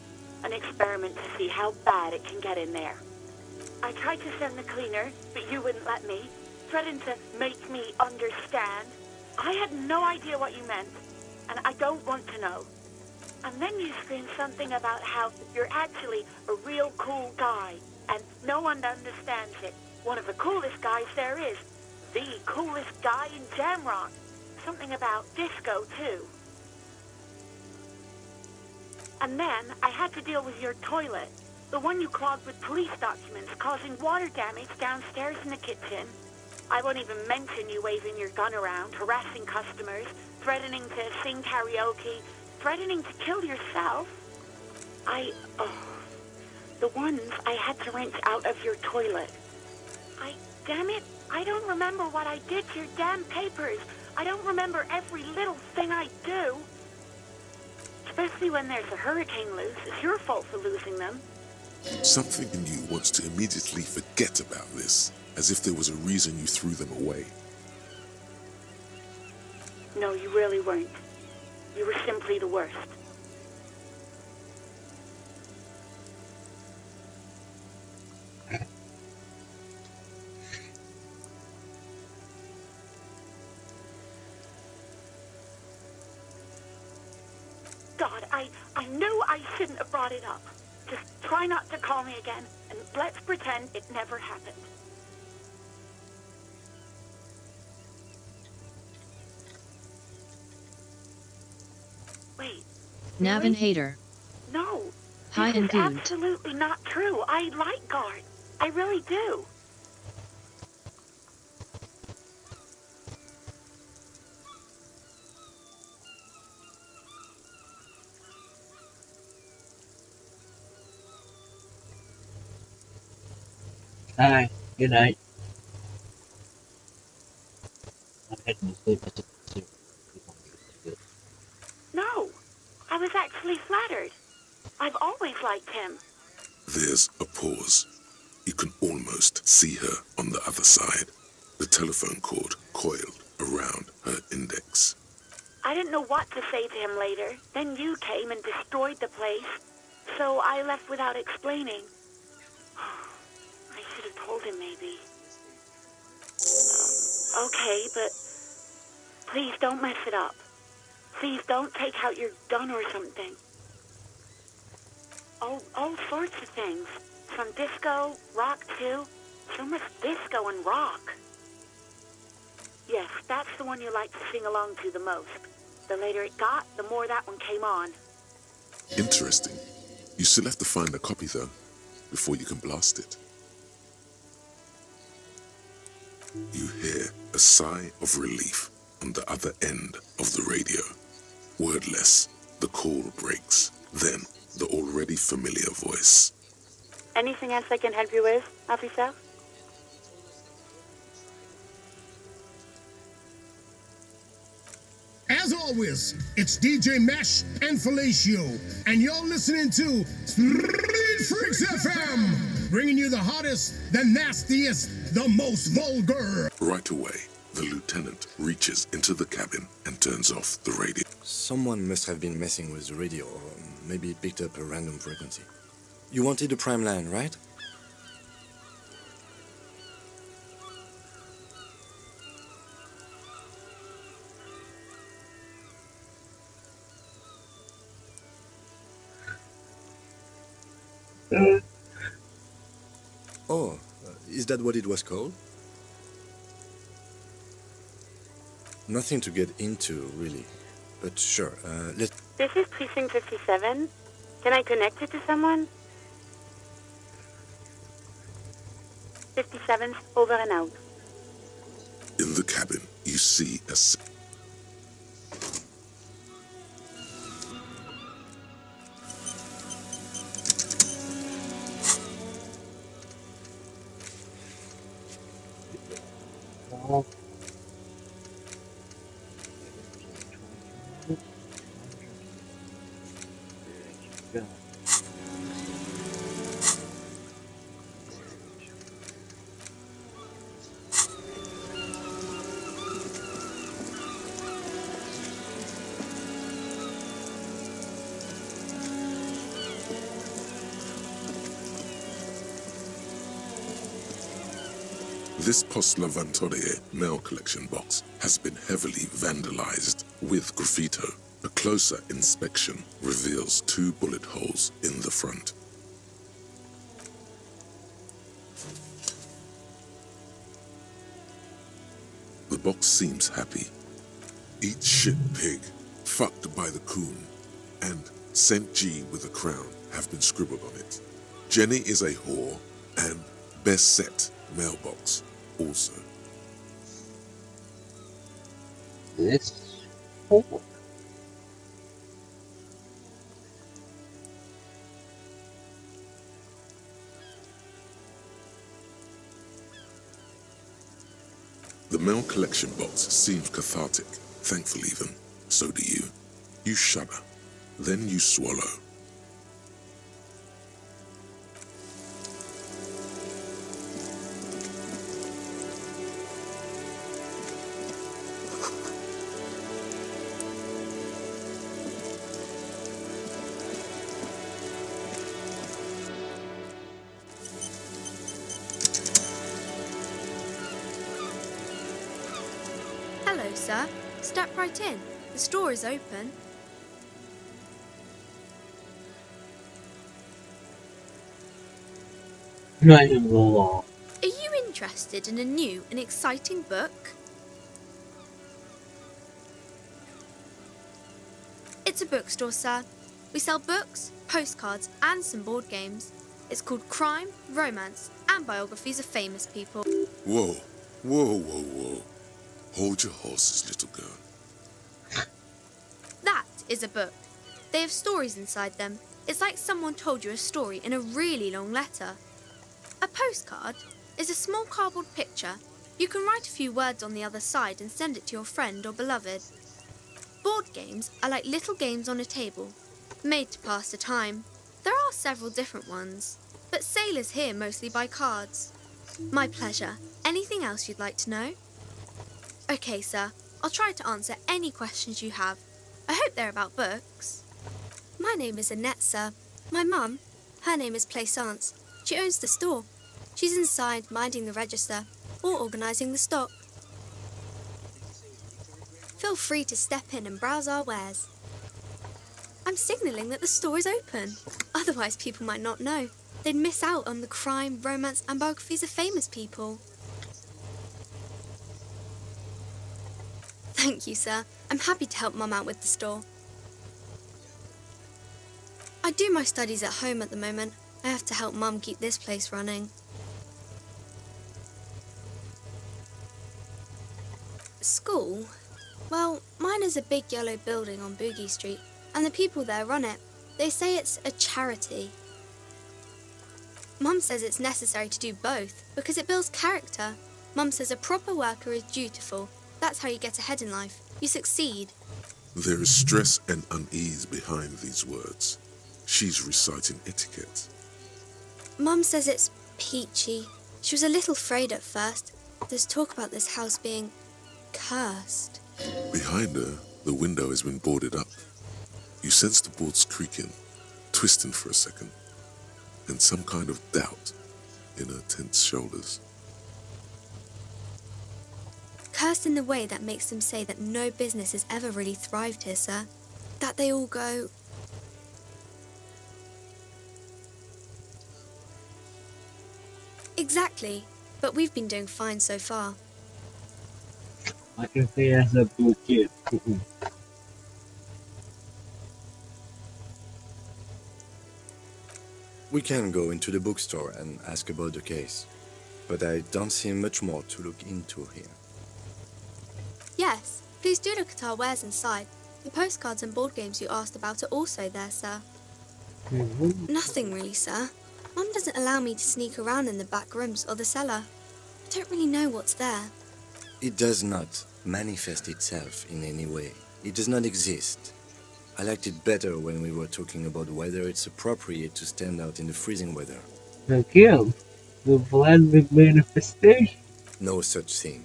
An experiment to see how bad it can get in there. I tried to send the cleaner, but you wouldn't let me. Threatened to make me understand. I had no idea what you meant, and I don't want to know. And then you screamed something about how you're actually a real cool guy, and no one understands it. One of the coolest guys there is. The coolest guy in Jamrock. Something about disco, too. And then I had to deal with your toilet. The one you clogged with police documents, causing water damage downstairs in the kitchen. I won't even mention you waving your gun around, harassing customers, threatening to sing karaoke, threatening to kill yourself. The ones I had to wrench out of your toilet. Damn it, I don't remember what I did to your damn papers. I don't remember every little thing I do. Especially when there's a hurricane loose. It's your fault for losing them. Something in you wants to immediately forget about this, as if there was a reason you threw them away. No, you really weren't. You were simply the worst. God, I knew I shouldn't have brought it up. Just try not to call me again, and let's pretend it never happened. Wait. Navin Really? hater. No. Hi This and is good. absolutely not true. I like Guard. I really do. Alright, good night. I'm heading to sleep. That's it. No. I was actually flattered. I've always liked him. There's a pause. You can almost see her on the other side, the telephone cord coiled around her index. I didn't know what to say to him later. Then you came and destroyed the place. So I left without explaining. I should have told him, maybe. Okay, but please don't mess it up. Please don't take out your gun or something. All sorts of things. Some disco, rock too. So much disco and rock. Yes, that's the one you like to sing along to the most. The later it got, the more that one came on. Interesting. You still have to find a copy though, before you can blast it. You hear a sigh of relief on the other end of the radio. Wordless, the call breaks. Then, the already familiar voice. Anything else I can help you with, officer? As always, it's DJ Mesh and Felicio, and you're listening to Street Freaks FM, bringing you the hottest, the nastiest, the most vulgar. Right away, the lieutenant reaches into the cabin and turns off the radio. Someone must have been messing with the radio, or maybe it picked up a random frequency. You wanted a prime line, right? Oh, is that what it was called? Nothing to get into, really. But sure, let's... This is Precinct 57. Can I connect it to someone? 57's over and out. In the cabin, you see a... This Post Lavantorie mail collection box has been heavily vandalized with graffito. A closer inspection reveals 2 bullet holes in the front. The box seems happy. Eat shit pig, fucked by the coon, and St. G with a crown have been scribbled on it. Jenny is a whore, and best set mailbox also. This whore. The mail collection box seems cathartic, thankful even. So do you. You shudder. Then you swallow. Hello, sir. Step right in. The store is open. Not even the law. Are you interested in a new and exciting book? It's a bookstore, sir. We sell books, postcards, and some board games. It's called Crime, Romance, and Biographies of Famous People. Whoa, whoa, whoa, whoa. Hold your horses, little girl. That is a book. They have stories inside them. It's like someone told you a story in a really long letter. A postcard is a small cardboard picture. You can write a few words on the other side and send it to your friend or beloved. Board games are like little games on a table, made to pass the time. There are several different ones, but sailors here mostly buy cards. My pleasure. Anything else you'd like to know? Okay, sir. I'll try to answer any questions you have. I hope they're about books. My name is Annette, sir. My mum, her name is Plaisance. She owns the store. She's inside minding the register or organising the stock. Feel free to step in and browse our wares. I'm signalling that the store is open. Otherwise, people might not know. They'd miss out on the crime, romance, and biographies of famous people. Thank you, sir. I'm happy to help Mum out with the store. I do my studies at home at the moment. I have to help Mum keep this place running. School? Well, mine is a big yellow building on Boogie Street, and the people there run it. They say it's a charity. Mum says it's necessary to do both because it builds character. Mum says a proper worker is dutiful. That's how you get ahead in life. You succeed. There is stress and unease behind these words. She's reciting etiquette. Mum says it's peachy. She was a little afraid at first. There's talk about this house being cursed. Behind her, the window has been boarded up. You sense the boards creaking, twisting for a second, and some kind of doubt in her tense shoulders. Cursed in the way that makes them say that no business has ever really thrived here, sir. That they all go... Exactly, but we've been doing fine so far. I can say as a good kid. We can go into the bookstore and ask about the case, but I don't see much more to look into here. Yes, please do look at our wares inside. The postcards and board games you asked about are also there, sir. Nothing really, sir. Mum doesn't allow me to sneak around in the back rooms or the cellar. I don't really know what's there. It does not manifest itself in any way. It does not exist. I liked it better when we were talking about whether it's appropriate to stand out in the freezing weather. Again, the Vladimir manifestation. No such thing.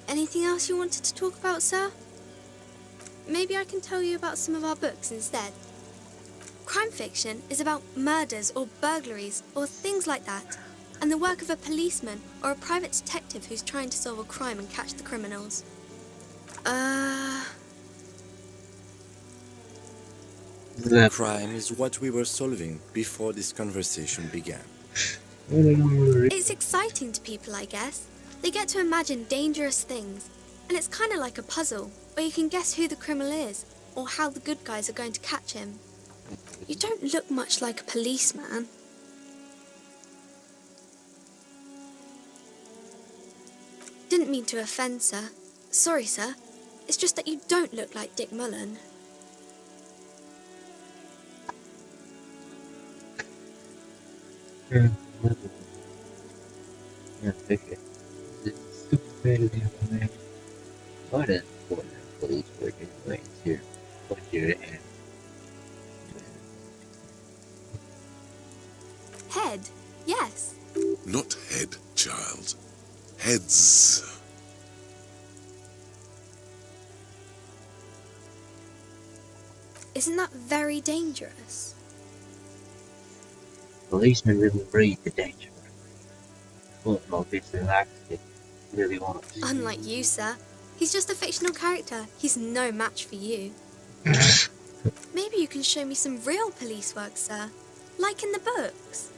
Anything else you wanted to talk about, sir? Maybe I can tell you about some of our books instead. Crime fiction is about murders or burglaries or things like that, and the work of a policeman or a private detective who's trying to solve a crime and catch the criminals. The crime is what we were solving before this conversation began. It's exciting to people, I guess. They get to imagine dangerous things, and it's kind of like a puzzle, where you can guess who the criminal is, or how the good guys are going to catch him. You don't look much like a policeman. Didn't mean to offend, sir. Sorry, sir. It's just that you don't look like Dick Mullen. Yeah, okay. Stupid man. What a police working lanes here. Put your hand. Head, yes. Not head, child. Heads. Isn't that very dangerous? Policemen really breathe the danger. Well, obviously likes it. Really wants. Unlike you, sir. He's just a fictional character. He's no match for you. Maybe you can show me some real police work, sir. Like in the books.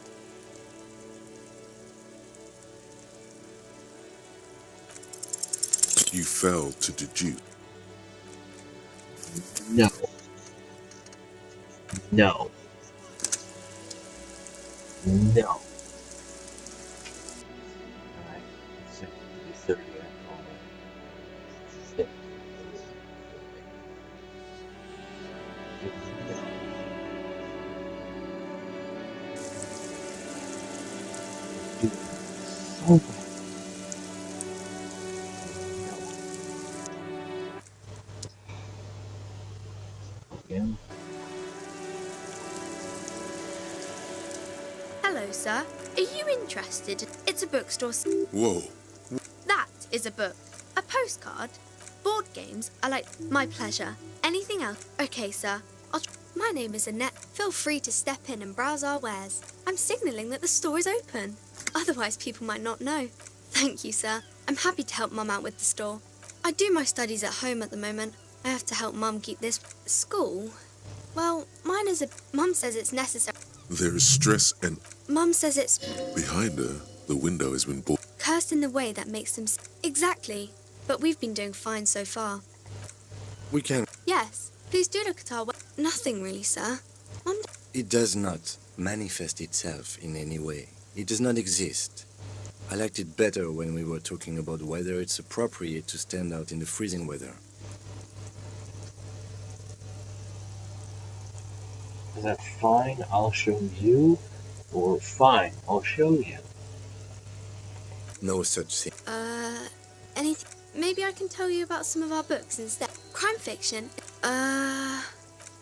You failed to deduce. No. No. No. Hello, sir. Are you interested? It's a bookstore. Whoa. That is a book. A postcard. Board games are like my pleasure. Anything else? Okay, sir. My name is Annette. Feel free to step in and browse our wares. I'm signalling that the store is open. Otherwise, people might not know. Thank you, sir. I'm happy to help Mum out with the store. I do my studies at home at the moment. I have to help Mum keep this school. Well, mine is a... Mum says it's necessary. There is stress and... Mum says it's... Behind her, the window has been boarded. Cursed in the way that makes them... Exactly. But we've been doing fine so far. We can. Yes. Please do look at our... Nothing really, sir. Mum... It does not manifest itself in any way. It does not exist. I liked it better when we were talking about whether it's appropriate to stand out in the freezing weather. Is that fine, I'll show you? Or fine, I'll show you? No such thing. Anything... Maybe I can tell you about some of our books instead. Crime fiction.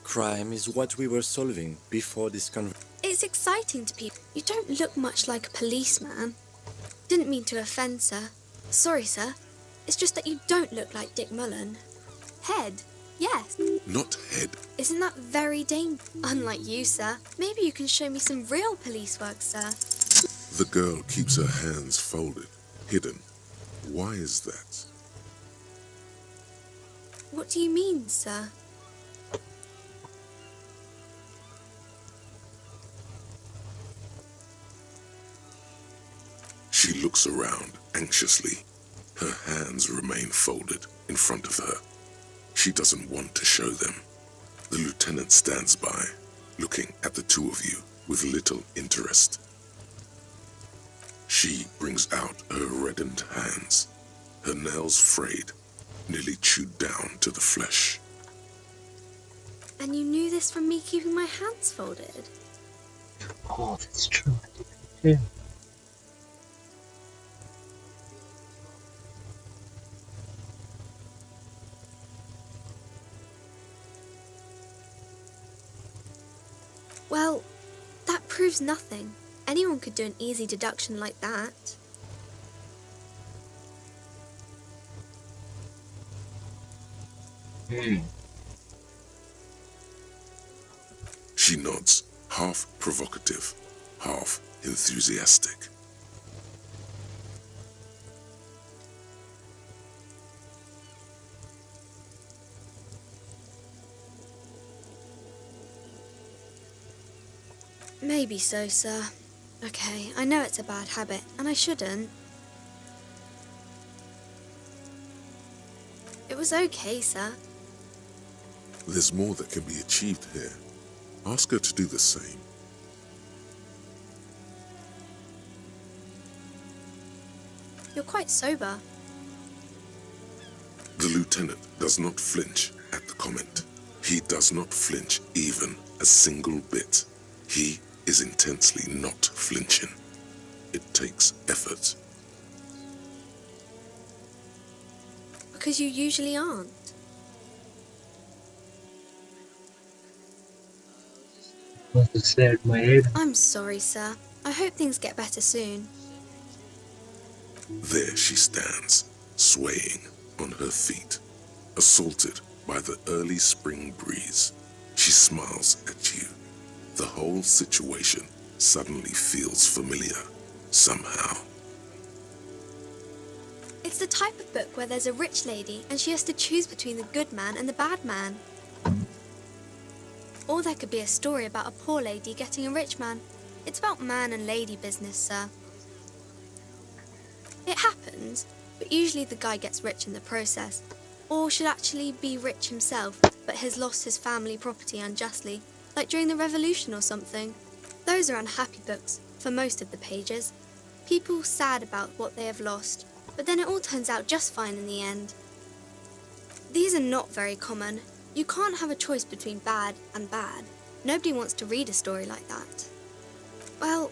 Crime is what we were solving before this conversation. It's exciting to people. You don't look much like a policeman. Didn't mean to offend, sir. Sorry, sir. It's just that you don't look like Dick Mullen. Head. Yes. Not head. Isn't that very dangerous? Unlike you, sir. Maybe you can show me some real police work, sir. The girl keeps her hands folded, hidden. Why is that? What do you mean, sir? She looks around anxiously. Her hands remain folded in front of her. She doesn't want to show them. The lieutenant stands by, looking at the two of you with little interest. She brings out her reddened hands, her nails frayed, nearly chewed down to the flesh. And you knew this from me keeping my hands folded? Oh, that's true. I did too. Well, that proves nothing. Anyone could do an easy deduction like that. She nods, half provocative, half enthusiastic. Maybe so, sir. Okay, I know it's a bad habit, and I shouldn't. It was okay, sir. There's more that can be achieved here. Ask her to do the same. You're quite sober. The lieutenant does not flinch at the comment. He does not flinch even a single bit. He is intensely not flinching. It takes effort. Because you usually aren't. Must have snared my head. I'm sorry, sir. I hope things get better soon. There she stands, swaying on her feet, assaulted by the early spring breeze. She smiles at you. The whole situation suddenly feels familiar, somehow. It's the type of book where there's a rich lady and she has to choose between the good man and the bad man. Or there could be a story about a poor lady getting a rich man. It's about man and lady business, sir. It happens, but usually the guy gets rich in the process. Or should actually be rich himself, but has lost his family property unjustly, like during the revolution or something. Those are unhappy books, for most of the pages. People sad about what they have lost, but then it all turns out just fine in the end. These are not very common. You can't have a choice between bad and bad. Nobody wants to read a story like that. Well,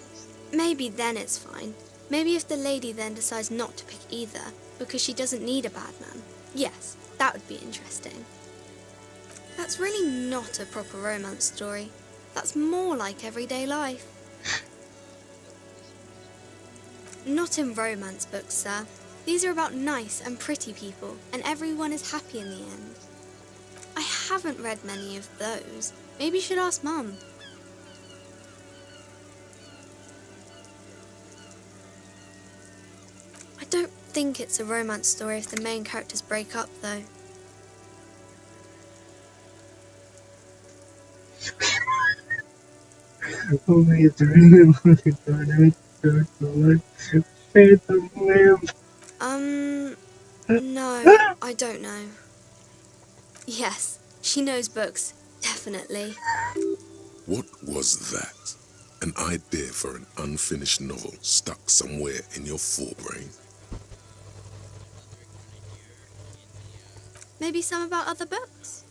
maybe then it's fine. Maybe if the lady then decides not to pick either, because she doesn't need a bad man. Yes, that would be interesting. That's really not a proper romance story. That's more like everyday life. Not in romance books, sir. These are about nice and pretty people, and everyone is happy in the end. I haven't read many of those. Maybe you should ask Mum. I don't think it's a romance story if the main characters break up, though. Only it's really looking for an Phantom Limb. No, I don't know. Yes, she knows books, definitely. What was that? An idea for an unfinished novel stuck somewhere in your forebrain? Maybe some about other books?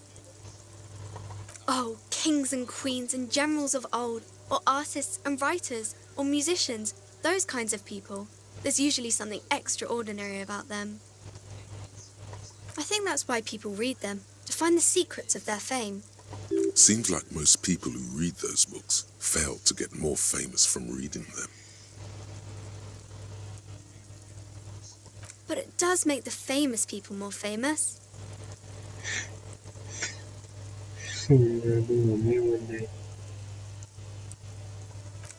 Oh, kings and queens and generals of old, or artists and writers, or musicians, those kinds of people. There's usually something extraordinary about them. I think that's why people read them, to find the secrets of their fame. Seems like most people who read those books fail to get more famous from reading them. But it does make the famous people more famous.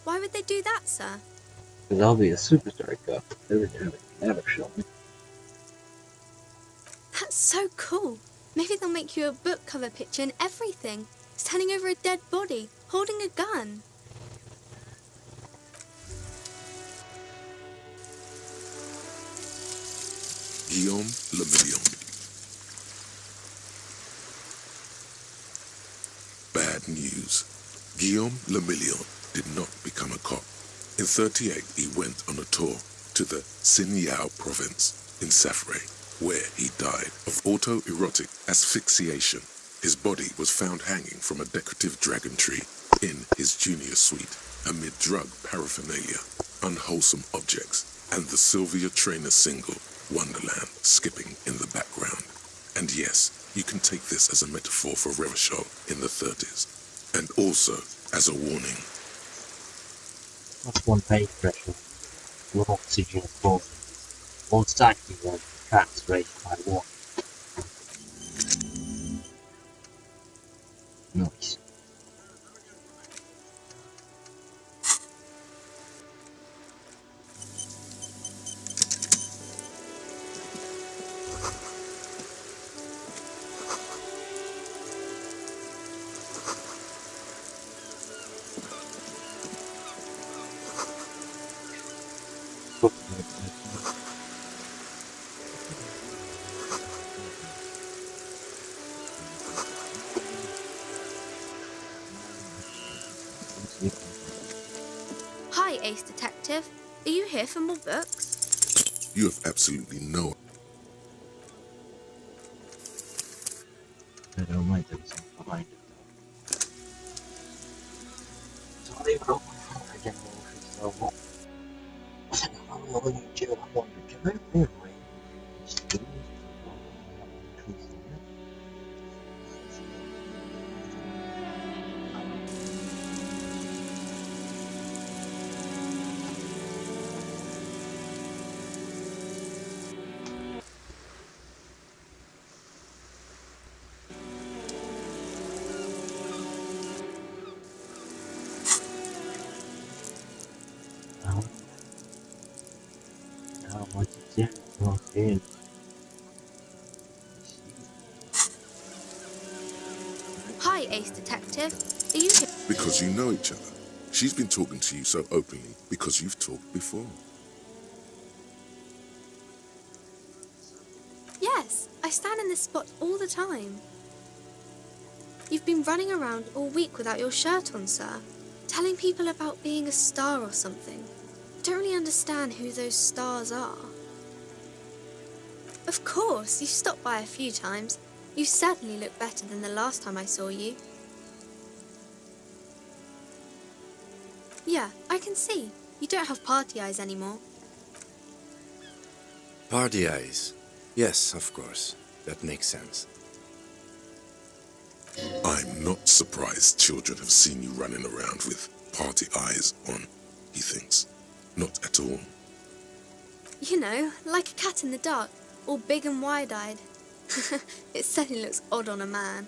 Why would they do that, sir? Because I'll be a superstar cup. Never show me. That's so cool. Maybe they'll make you a book cover picture and everything. Standing over a dead body, holding a gun. Guillaume Le Million. Bad news. Guillaume Le Million did not become a cop. In 1938, he went on a tour to the Sinyao province in Safre, where he died of autoerotic asphyxiation. His body was found hanging from a decorative dragon tree in his junior suite, amid drug paraphernalia, unwholesome objects, and the Sylvia Trainer single, Wonderland, skipping in the background. And yes, you can take this as a metaphor for Revachol in the 30s, and also as a warning. That's one page pressure. Low oxygen full. All cycling on tracks raised by water. Nice. Hi, Ace Detective. Are you here for more books? You have absolutely no. I don't mind there's something behind it. So I'll leave it open for again so I said, I'm going to do I wonder, can I really Hi, Ace Detective. Are you here? Because you know each other. She's been talking to you so openly because you've talked before. Yes, I stand in this spot all the time. You've been running around all week without your shirt on, sir, telling people about being a star or something. I don't really understand who those stars are. Of course, you've stopped by a few times. You certainly look better than the last time I saw you. Yeah, I can see. You don't have party eyes anymore. Party eyes. Yes, of course. That makes sense. I'm not surprised children have seen you running around with party eyes on, he thinks. Not at all. You know, like a cat in the dark, all big and wide-eyed. It certainly looks odd on a man.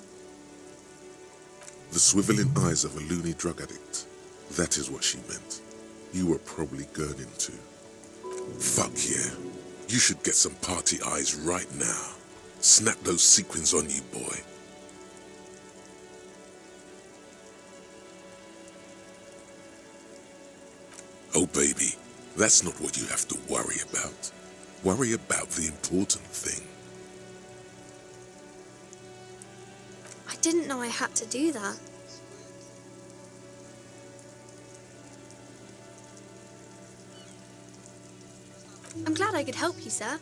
The swiveling eyes of a loony drug addict. That is what she meant. You were probably gurning too. Fuck yeah. You should get some party eyes right now. Snap those sequins on you, boy. Oh baby, that's not what you have to worry about. Worry about the important thing. I didn't know I had to do that. I'm glad I could help you, sir.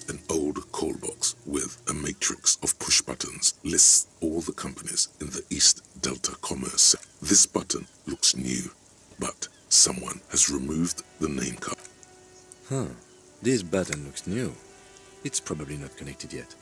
An old call box with a matrix of push buttons lists all the companies in the East Delta Commerce. This button looks new, but someone has removed the name card. Huh. This button looks new. It's probably not connected yet.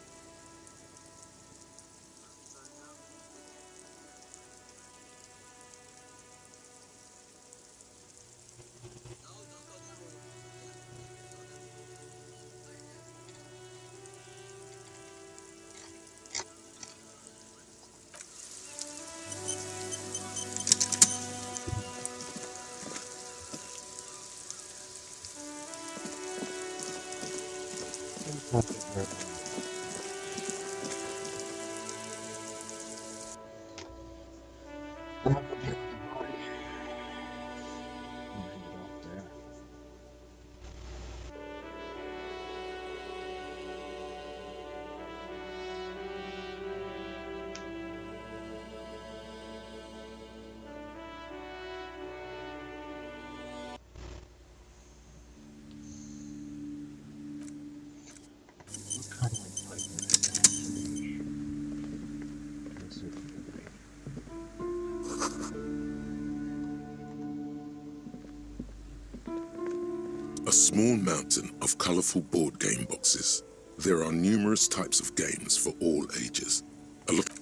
A small mountain of colorful board game boxes. There are numerous types of games for all ages.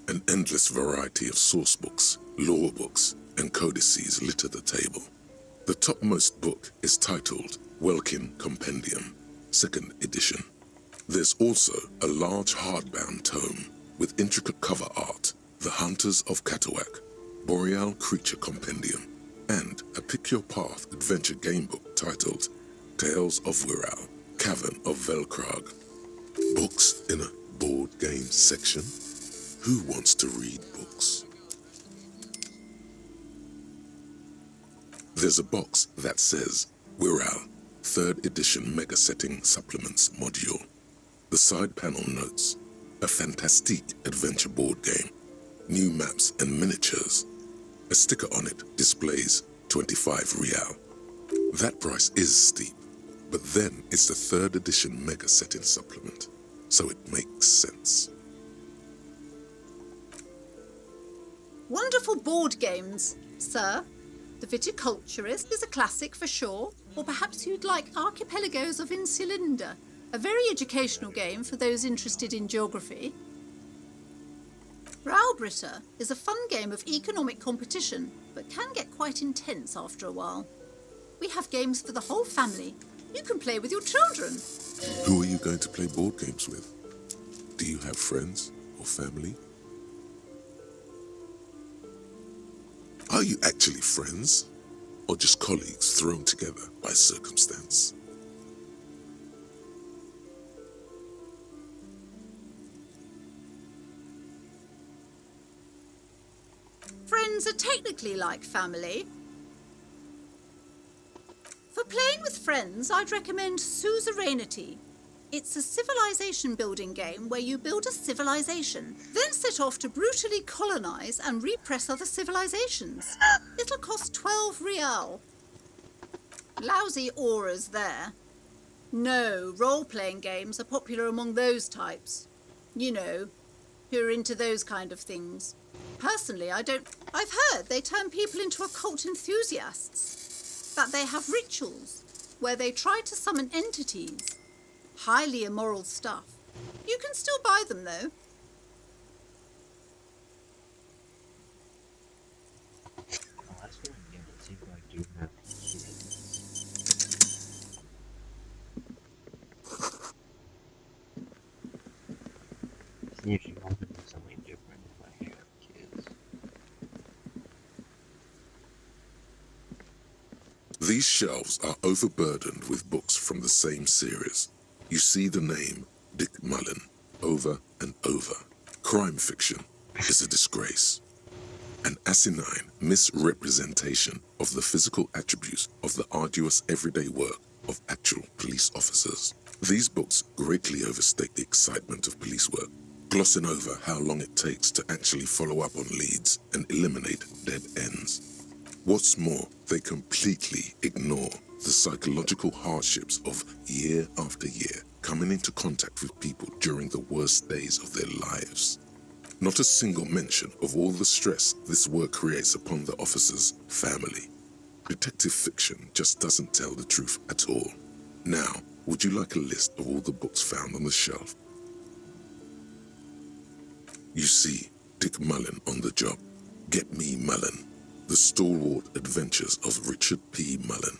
An endless variety of source books, lore books, and codices litter the table. The topmost book is titled Welkin Compendium, 2nd edition. There's also a large hardbound tome with intricate cover art, The Hunters of Katawak, Boreal Creature Compendium, and a Pick Your Path adventure game book titled Tales of Wirral, Cavern of Velkrag. Books in a board game section? Who wants to read books? There's a box that says Wirral, 3rd edition Mega Setting Supplements module. The side panel notes, a fantastique adventure board game, new maps and miniatures, A sticker on it displays 25 real. That price is steep, but then it's the 3rd edition mega setting supplement, so it makes sense. Wonderful board games, sir. The Viticulturist is a classic for sure, or perhaps you'd like Archipelagos of Insulinda, a very educational game for those interested in geography. Raubritter is a fun game of economic competition, but can get quite intense after a while. We have games for the whole family. You can play with your children. Who are you going to play board games with? Do you have friends or family? Are you actually friends, or just colleagues thrown together by circumstance? Friends are technically like family. For playing with friends, I'd recommend Suzerainty. It's a civilization building game where you build a civilization, then set off to brutally colonize and repress other civilizations. It'll cost 12 real. Lousy auras there. No, role-playing games are popular among those types. You know, who are into those kind of things. Personally, I don't... I've heard they turn people into occult enthusiasts. That they have rituals where they try to summon entities. Highly immoral stuff. You can still buy them, though. See if you want to do something different if I have kids. These shelves are overburdened with books from the same series. You see the name Dick Mullen over and over. Crime fiction is a disgrace. An asinine misrepresentation of the physical attributes of the arduous everyday work of actual police officers. These books greatly overstate the excitement of police work, glossing over how long it takes to actually follow up on leads and eliminate dead ends. What's more, they completely ignore the psychological hardships of year after year coming into contact with people during the worst days of their lives. Not a single mention of all the stress this work creates upon the officer's family. Detective fiction just doesn't tell the truth at all. Now, would you like a list of all the books found on the shelf? You see Dick Mullen on the job. Get Me Mullen. The Stalwart Adventures of Richard P. Mullen.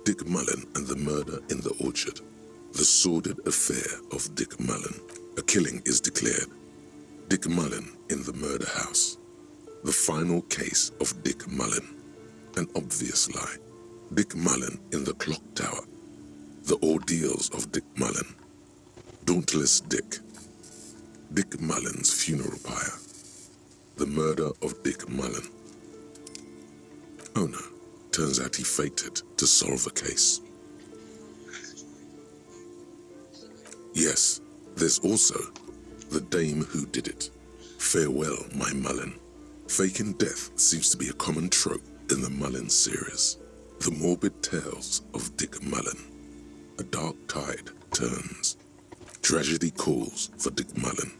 Dick Mullen and the Murder in the Orchard. The Sordid Affair of Dick Mullen. A killing is declared. Dick Mullen in the Murder House. The Final Case of Dick Mullen. An Obvious Lie. Dick Mullen in the Clock Tower. The Ordeals of Dick Mullen. Dauntless Dick. Dick Mullen's Funeral Pyre. The Murder of Dick Mullen. Oh no, turns out he faked it to solve a case. Yes, there's also The Dame Who Did It. Farewell, my Mullen. Faking death seems to be a common trope in the Mullen series. The morbid tales of Dick Mullen. A dark tide turns. Tragedy calls for Dick Mullen.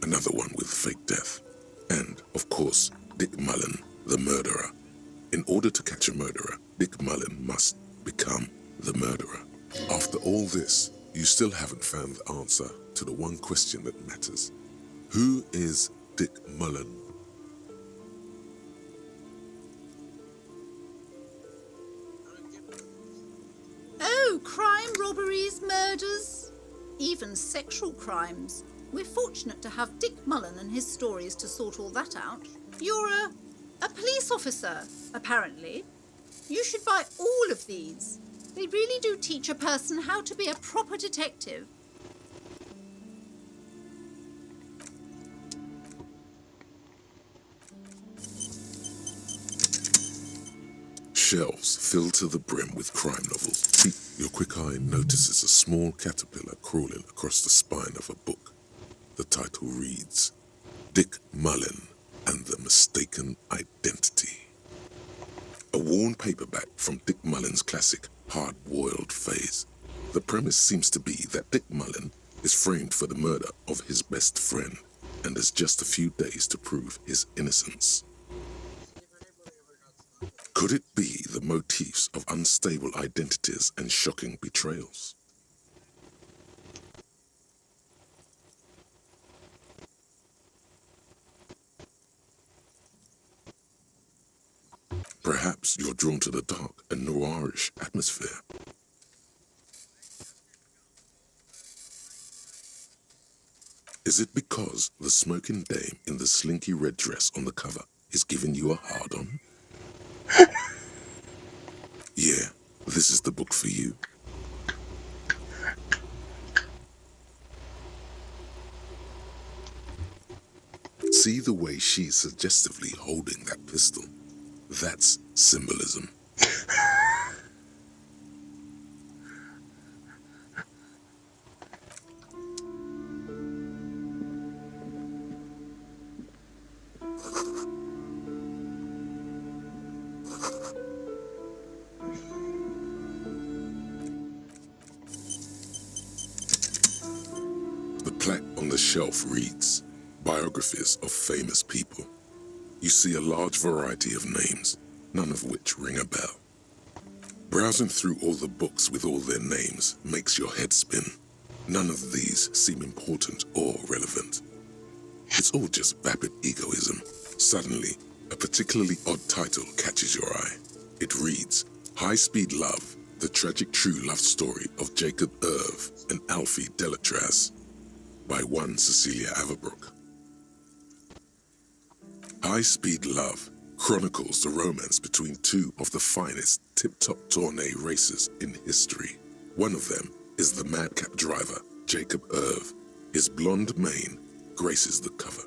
Another one with fake death. And, of course, Dick Mullen, the murderer. In order to catch a murderer, Dick Mullen must become the murderer. After all this, you still haven't found the answer to the one question that matters. Who is Dick Mullen? Oh, crime, robberies, murders, even sexual crimes. We're fortunate to have Dick Mullen and his stories to sort all that out. You're a police officer, apparently. You should buy all of these. They really do teach a person how to be a proper detective. Shelves filled to the brim with crime novels. Your quick eye notices a small caterpillar crawling across the spine of a book. The title reads, Dick Mullen, and the mistaken identity. A worn paperback from Dick Mullen's classic Hard-Boiled Phase. The premise seems to be that Dick Mullen is framed for the murder of his best friend and has just a few days to prove his innocence. Could it be the motifs of unstable identities and shocking betrayals? Perhaps you're drawn to the dark and noirish atmosphere. Is it because the smoking dame in the slinky red dress on the cover is giving you a hard-on? Yeah, this is the book for you. See the way she's suggestively holding that pistol? That's symbolism. The plaque on the shelf reads, Biographies of Famous People. You see a large variety of names, none of which ring a bell. Browsing through all the books with all their names makes your head spin. None of these seem important or relevant. It's all just vapid egoism. Suddenly, a particularly odd title catches your eye. It reads, High Speed Love, the tragic true love story of Jacob Irv and Alfie Delatraz, by one Cecilia Averbrook. High Speed Love chronicles the romance between two of the finest tip-top tourney racers in history. One of them is the madcap driver, Jacob Irv. His blonde mane graces the cover.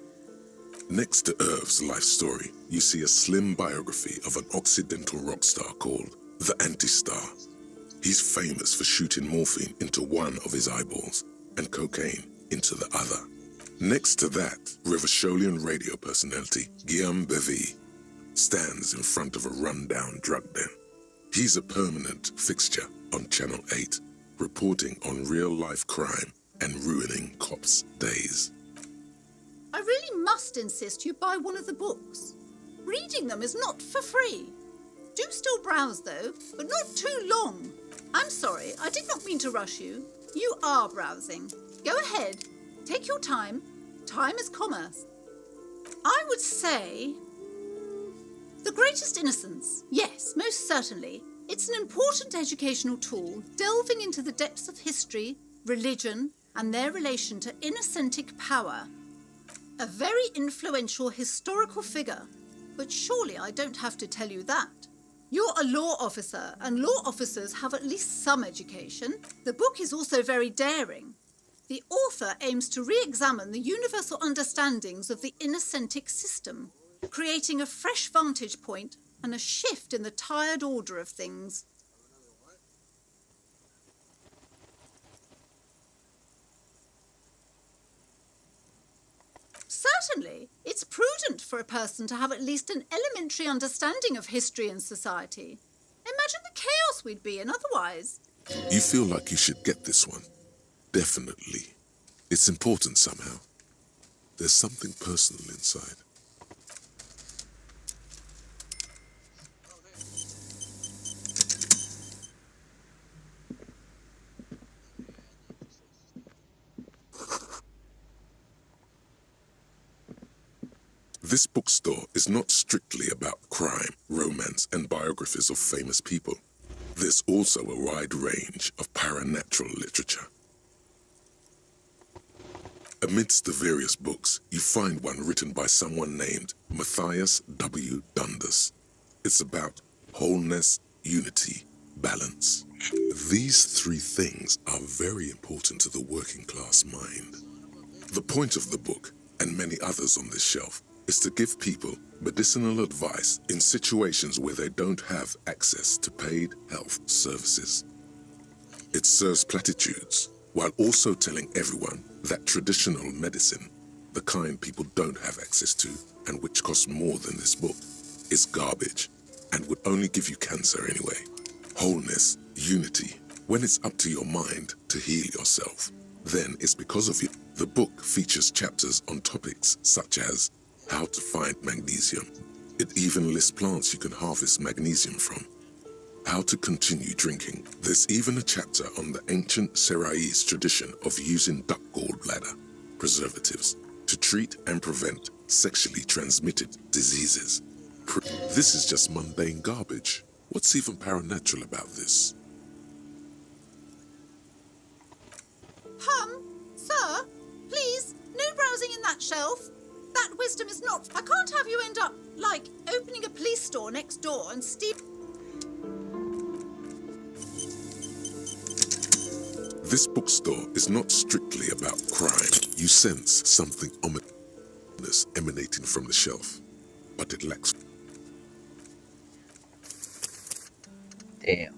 Next to Irv's life story, you see a slim biography of an Occidental rock star called the Anti-Star. He's famous for shooting morphine into one of his eyeballs and cocaine into the other. Next to that, Revacholian radio personality Guillaume Bevy stands in front of a rundown drug den. He's a permanent fixture on Channel 8, reporting on real-life crime and ruining cops' days. I really must insist you buy one of the books. Reading them is not for free. Do still browse, though, but not too long. I'm sorry, I did not mean to rush you. You are browsing. Go ahead. Take your time. Time is commerce. I would say The Greatest Innocence. Yes, most certainly. It's an important educational tool delving into the depths of history, religion, and their relation to innocentic power. A very influential historical figure, but surely I don't have to tell you that. You're a law officer, and law officers have at least some education. The book is also very daring. The author aims to re-examine the universal understandings of the innocentic system, creating a fresh vantage point and a shift in the tired order of things. Certainly, it's prudent for a person to have at least an elementary understanding of history and society. Imagine the chaos we'd be in otherwise. You feel like you should get this one. Definitely. It's important somehow. There's something personal inside. This bookstore is not strictly about crime, romance, and biographies of famous people. There's also a wide range of paranatural literature. Amidst the various books, you find one written by someone named Matthias W. Dundas. It's about wholeness, unity, balance. These three things are very important to the working class mind. The point of the book, and many others on this shelf, is to give people medicinal advice in situations where they don't have access to paid health services. It serves platitudes, while also telling everyone that traditional medicine, the the kind people don't have access to, and which costs more than this book, is garbage, and would only give you cancer anyway. Wholeness, unity, when it's up to your mind to heal yourself, then it's because of you. The book features chapters on topics such as how to find magnesium. It even lists plants you can harvest magnesium from. How to continue drinking. There's even a chapter on the ancient Seraïs tradition of using duck gallbladder preservatives to treat and prevent sexually transmitted diseases. This is just mundane garbage. What's even paranatural about this? Sir, please, no browsing in that shelf. That wisdom is not... I can't have you end up, like, opening a police store next door and stealing... This bookstore is not strictly about crime. You sense something ominous emanating from the shelf, but it lacks... Damn.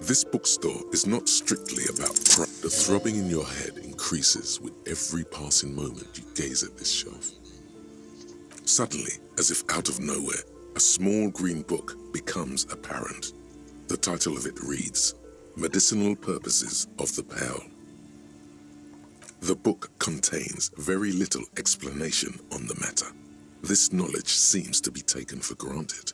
This bookstore is not strictly about crime. The throbbing in your head increases with every passing moment you gaze at this shelf. Suddenly, as if out of nowhere, a small green book becomes apparent. The title of it reads, Medicinal Purposes of the Pearl. The book contains very little explanation on the matter. This knowledge seems to be taken for granted.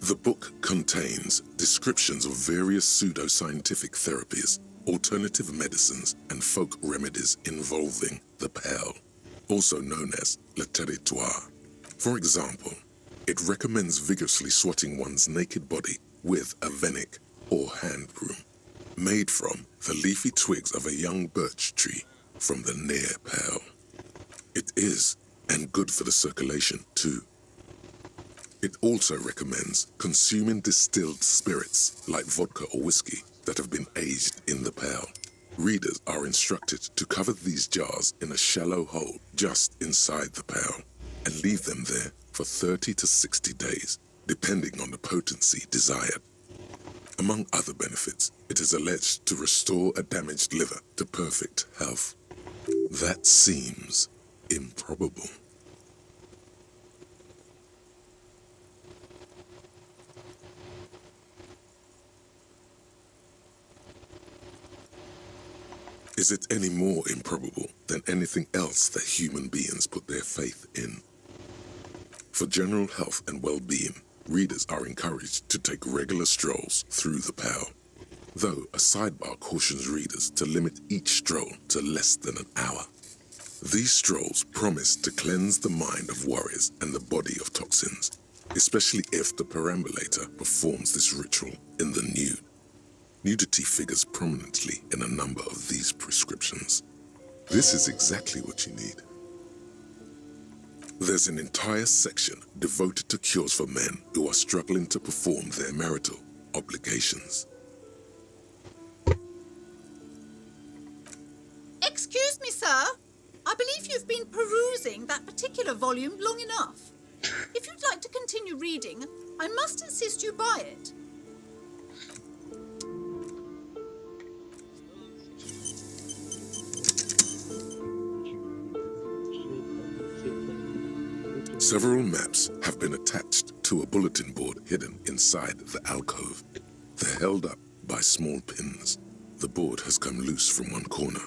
The book contains descriptions of various pseudo-scientific therapies, alternative medicines, and folk remedies involving the pearl, also known as le territoire. For example, it recommends vigorously swatting one's naked body with a venik, or hand broom, made from the leafy twigs of a young birch tree from the near pearl. It is, and good for the circulation too. It also recommends consuming distilled spirits like vodka or whiskey that have been aged in the pearl. Readers are instructed to cover these jars in a shallow hole just inside the pearl and leave them there for 30 to 60 days, depending on the potency desired. Among other benefits, it is alleged to restore a damaged liver to perfect health. That seems improbable. Is it any more improbable than anything else that human beings put their faith in? For general health and well-being, readers are encouraged to take regular strolls through the pearl, though a sidebar cautions readers to limit each stroll to less than an hour. These strolls promise to cleanse the mind of worries and the body of toxins, especially if the perambulator performs this ritual in the nude. Nudity figures prominently in a number of these prescriptions. This is exactly what you need. There's an entire section devoted to cures for men who are struggling to perform their marital obligations. Excuse me, sir. I believe you've been perusing that particular volume long enough. If you'd like to continue reading, I must insist you buy it. Several maps have been attached to a bulletin board hidden inside the alcove. They're held up by small pins. The board has come loose from one corner.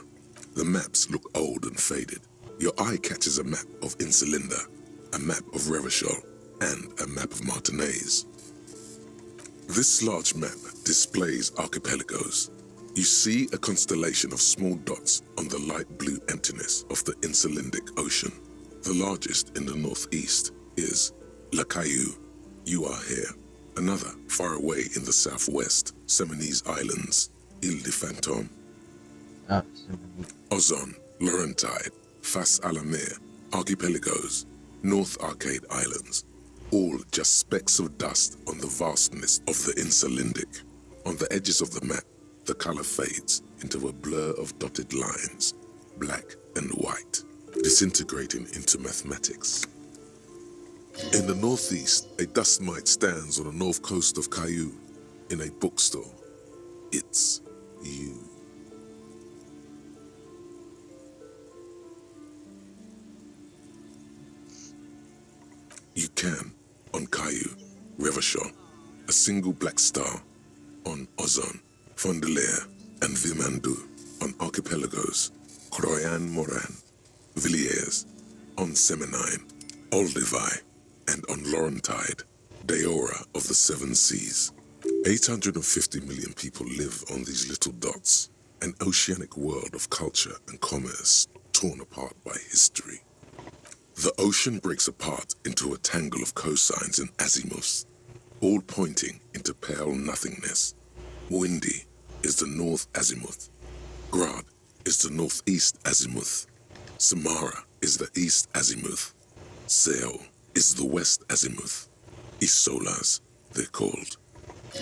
The maps look old and faded. Your eye catches a map of Insulinda, a map of Revachol, and a map of Martinaise. This large map displays archipelagos. You see a constellation of small dots on the light blue emptiness of the Insulindic Ocean. The largest in the northeast is La Caillou. You are here. Another, far away in the southwest, Seminese Islands, Ile de Fantôme. Ozon, Laurentide, Fas à la Mer, Archipelagos, North Arcade Islands. all just specks of dust on the vastness of the Insulindic. On the edges of the map, the color fades into a blur of dotted lines, black and white, disintegrating into mathematics. In the northeast, a dust mite stands on the north coast of Caillou in a bookstore. It's you. You can, on Caillou, Revachon, a single black star, on Ozon, Fondelier, and Vimandu, on archipelagos, Croyan Moran, Villiers, on Seminine, Olduvai, and on Laurentide, Deora of the Seven Seas. 850 million people live on these little dots, an oceanic world of culture and commerce torn apart by history. The ocean breaks apart into a tangle of cosines and azimuths, all pointing into pale nothingness. Windy is the north azimuth. Grad is the northeast azimuth. Samara is the east azimuth. Seo is the west azimuth. Isolas, they're called.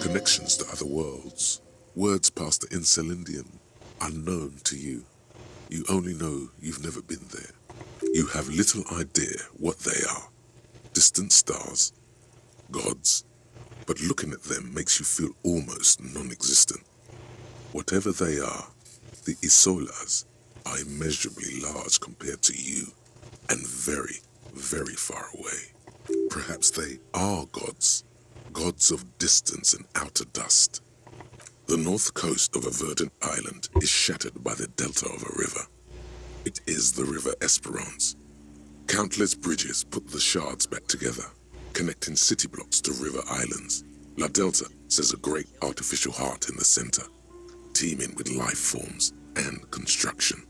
Connections to other worlds. Words past the Insulindian, unknown to you. You only know you've never been there. You have little idea what they are. Distant stars, gods, but looking at them makes you feel almost non-existent. Whatever they are, the Isolas are immeasurably large compared to you, and very, very far away. Perhaps they are gods, gods of distance and outer dust. The north coast of a verdant island is shattered by the delta of a river. It is the River Esperance. Countless bridges put the shards back together, connecting city blocks to river islands. La Delta says a great artificial heart in the center, teeming with life forms and construction.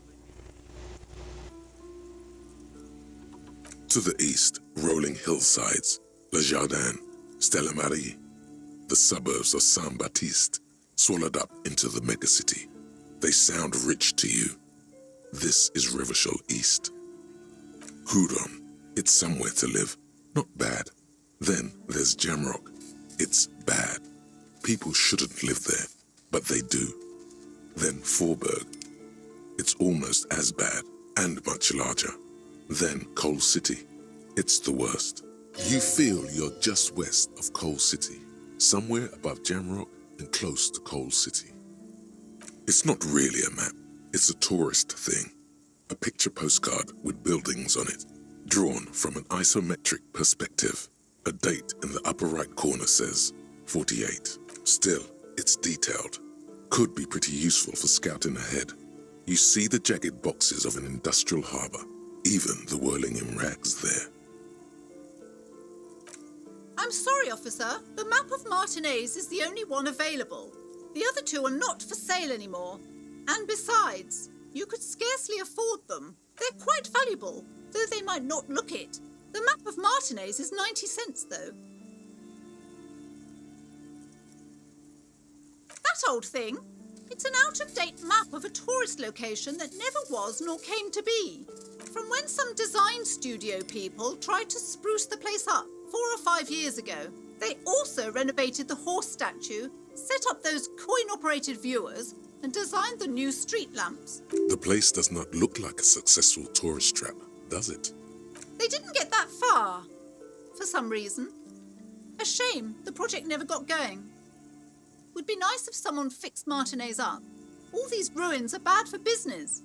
To the east, rolling hillsides, Le Jardin, Stella Marie, the suburbs of Saint-Baptiste, swallowed up into the megacity. They sound rich to you. This is Revachol East. Hudon, it's somewhere to live, not bad. Then there's Jamrock, it's bad. People shouldn't live there, but they do. Then Forberg, it's almost as bad and much larger. Then Coal City, it's the worst. You feel you're just west of Coal City, somewhere above Jamrock and close to Coal City. It's not really a map. It's a tourist thing, a picture postcard with buildings on it, drawn from an isometric perspective. A date in the upper right corner says 48. Still, it's detailed. Could be pretty useful for scouting ahead. You see the jagged boxes of an industrial harbor, even the whirling in rags there. I'm sorry, officer. The map of Martinez is the only one available. The other two are not for sale anymore. And besides, you could scarcely afford them. They're quite valuable, though they might not look it. The map of Martinez is 90 cents, though. That old thing. It's an out-of-date map of a tourist location that never was nor came to be. From when some design studio people tried to spruce the place up 4 or 5 years ago. They also renovated the horse statue, set up those coin-operated viewers, and designed the new street lamps. The place does not look like a successful tourist trap, does it? They didn't get that far, for some reason. A shame the project never got going. Would be nice if someone fixed Martinez up. All these ruins are bad for business.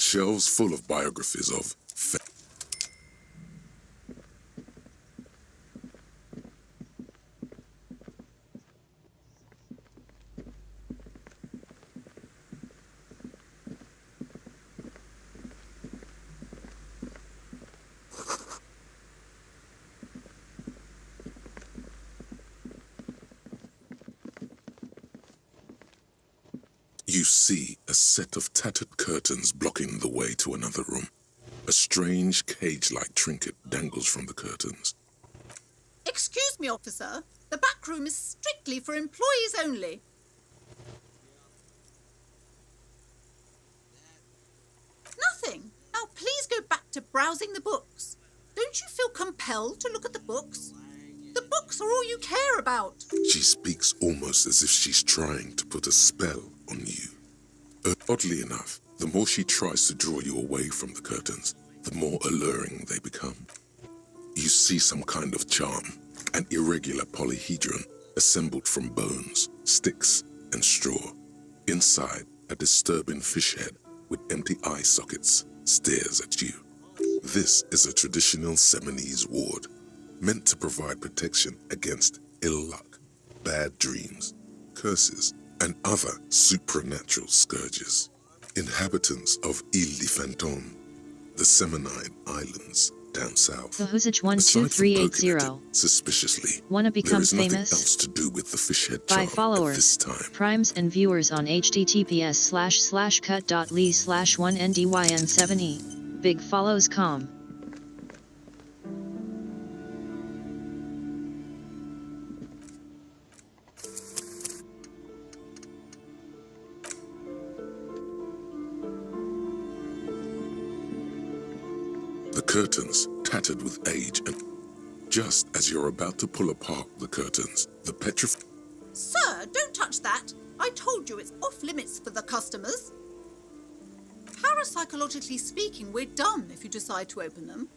Shelves full of biographies of You see a set of tattered curtains blocking the way to another room. A strange cage-like trinket dangles from the curtains. Excuse me, officer. The back room is strictly for employees only. Nothing. Now please go back to browsing the books. Don't you feel compelled to look at the books? The books are all you care about. She speaks almost as if she's trying to put a spell on you. Oddly enough, the more she tries to draw you away from the curtains, the more alluring they become. You see some kind of charm, an irregular polyhedron assembled from bones, sticks, and straw. Inside, a disturbing fish head with empty eye sockets stares at you. This is a traditional Seminese ward, meant to provide protection against ill luck, bad dreams, curses, and other supernatural scourges. Inhabitants of Ile de Fantôme, the Seminide Islands down south. Usage Aside from poking at 12380. it suspiciously, Wanna there become is nothing famous? else to do with the fishhead By charm at followers, this time. primes and viewers on https://cut.ly/1ndyn7e. Big follows com. The curtains, tattered with age, and just as you're about to pull apart the curtains, the Sir, don't touch that. I told you it's off limits for the customers. Parapsychologically speaking, we're done if you decide to open them.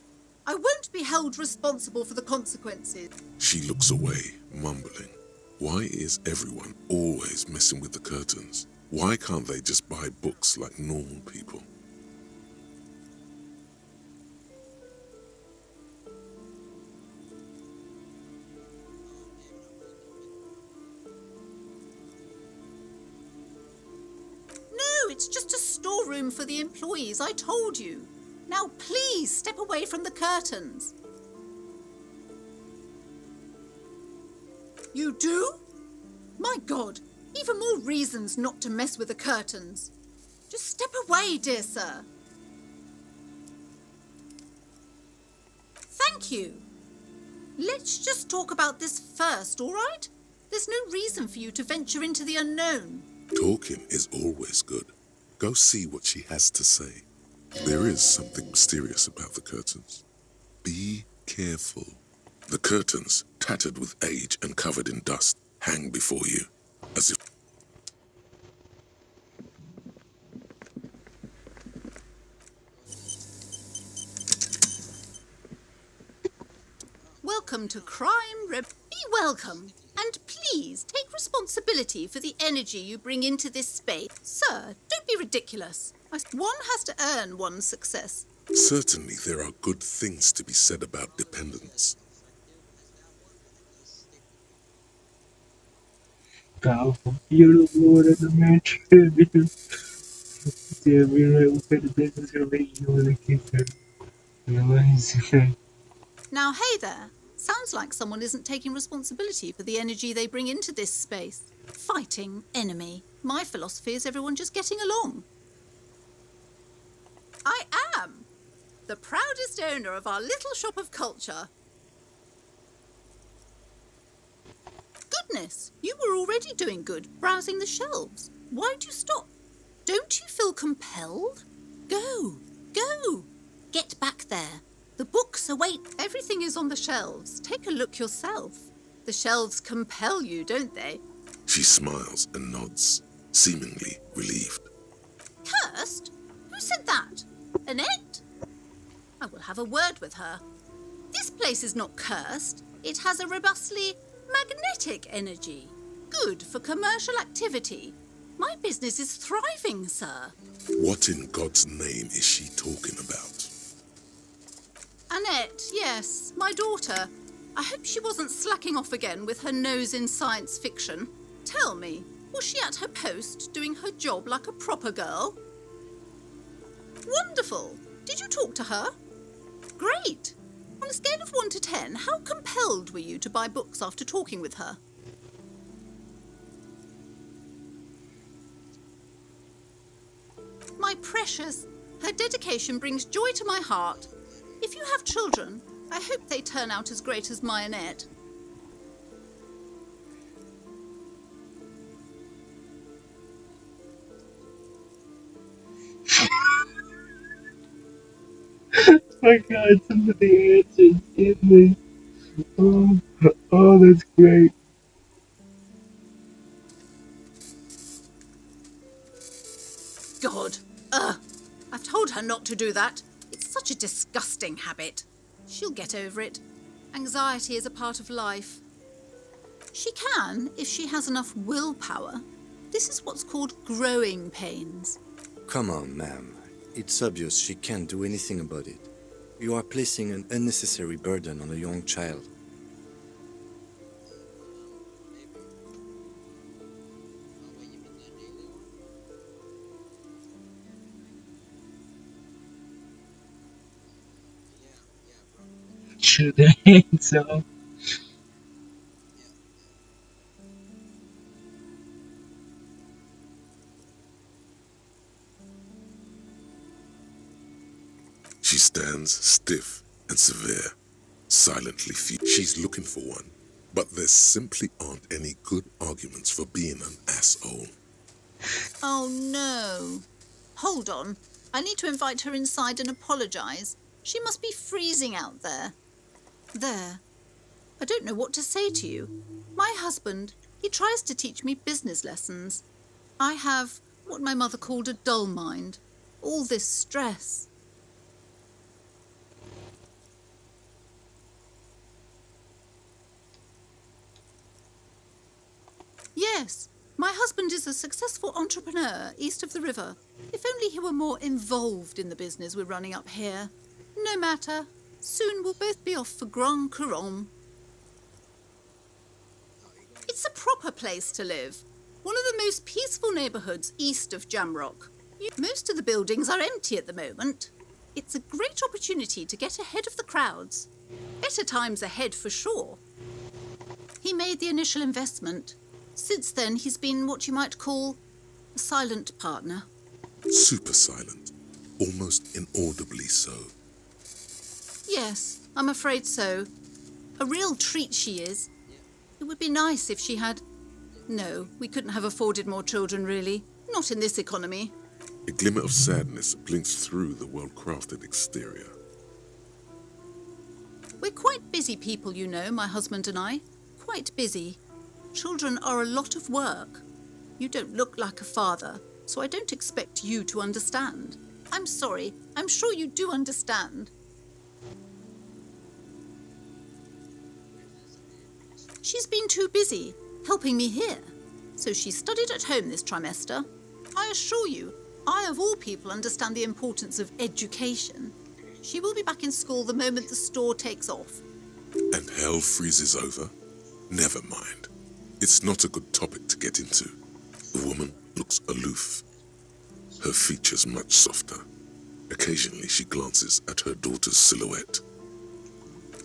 I won't be held responsible for the consequences. She looks away, mumbling. Why is everyone always messing with the curtains? Why can't they just buy books like normal people? No, it's just a storeroom for the employees, I told you. Now please step away from the curtains. You do? My God, even more reasons not to mess with the curtains. Just step away, dear sir. Thank you. Let's just talk about this first, all right? There's no reason for you to venture into the unknown. Talking is always good. Go see what she has to say. There is something mysterious about the curtains. Be careful. The curtains, tattered with age and covered in dust, hang before you, as if... Welcome to Crime Be welcome, and please take responsibility for the energy you bring into this space. Sir, don't be ridiculous. One has to earn one's success. Certainly there are good things to be said about dependence. Thou you're the Lord of the mansion. Yeah, we open the business Now, hey there. Sounds like someone isn't taking responsibility for the energy they bring into this space. Fighting enemy. My philosophy is everyone just getting along. I am the proudest owner of our little shop of culture. Goodness, you were already doing good, browsing the shelves. Why'd you stop? Don't you feel compelled? Go, go. Get back there. The books await. Everything is on the shelves. Take a look yourself. The shelves compel you, don't they? She smiles and nods, seemingly relieved. Cursed? Who said that? Annette? I will have a word with her. This place is not cursed. It has a robustly magnetic energy. Good for commercial activity. My business is thriving, sir. What in God's name is she talking about? Annette, yes, my daughter. I hope she wasn't slacking off again with her nose in science fiction. Tell me, was she at her post doing her job like a proper girl? Wonderful. Did you talk to her? Great. On a scale of 1 to 10, how compelled were you to buy books after talking with her? precious. Her dedication brings joy to my heart. If you have children, I hope they turn out as great as my Annette. My God, some of the answers in this. Oh, that's great. God. I've told her not to do that. It's such a disgusting habit. She'll get over it. Anxiety is a part of life. She can, if she has enough willpower. This is what's called growing pains. Come on, ma'am. It's obvious she can't do anything about it. You are placing an unnecessary burden on a young child. Should I hate so? She stands stiff and severe, silently she's looking for one, but there simply aren't any good arguments for being an asshole. Oh no. Hold on. I need to invite her inside and apologise. She must be freezing out there. There. I don't know what to say to you. My husband, he tries to teach me business lessons. I have what my mother called a dull mind. All this stress. Yes, my husband is a successful entrepreneur east of the river. If only he were more involved in the business we're running up here. No matter. Soon we'll both be off for Grand Couronne. It's a proper place to live. One of the most peaceful neighbourhoods east of Jamrock. Most of the buildings are empty at the moment. It's a great opportunity to get ahead of the crowds. Better times ahead for sure. He made the initial investment. Since then, he's been what you might call a silent partner. Super silent, almost inaudibly so. Yes, I'm afraid so. A real treat she is. It would be nice if she had... No, we couldn't have afforded more children, really. Not in this economy. A glimmer of sadness blinks through the well-crafted exterior. We're quite busy people, you know, my husband and I. Quite busy. Children are a lot of work. You don't look like a father, so I don't expect you to understand. I'm sorry. I'm sure you do understand. She's been too busy helping me here, so she studied at home this trimester. I assure you, I of all people understand the importance of education. She will be back in school the moment the store takes off. And hell freezes over? Never mind. It's not a good topic to get into. The woman looks aloof. Her features much softer. Occasionally she glances at her daughter's silhouette.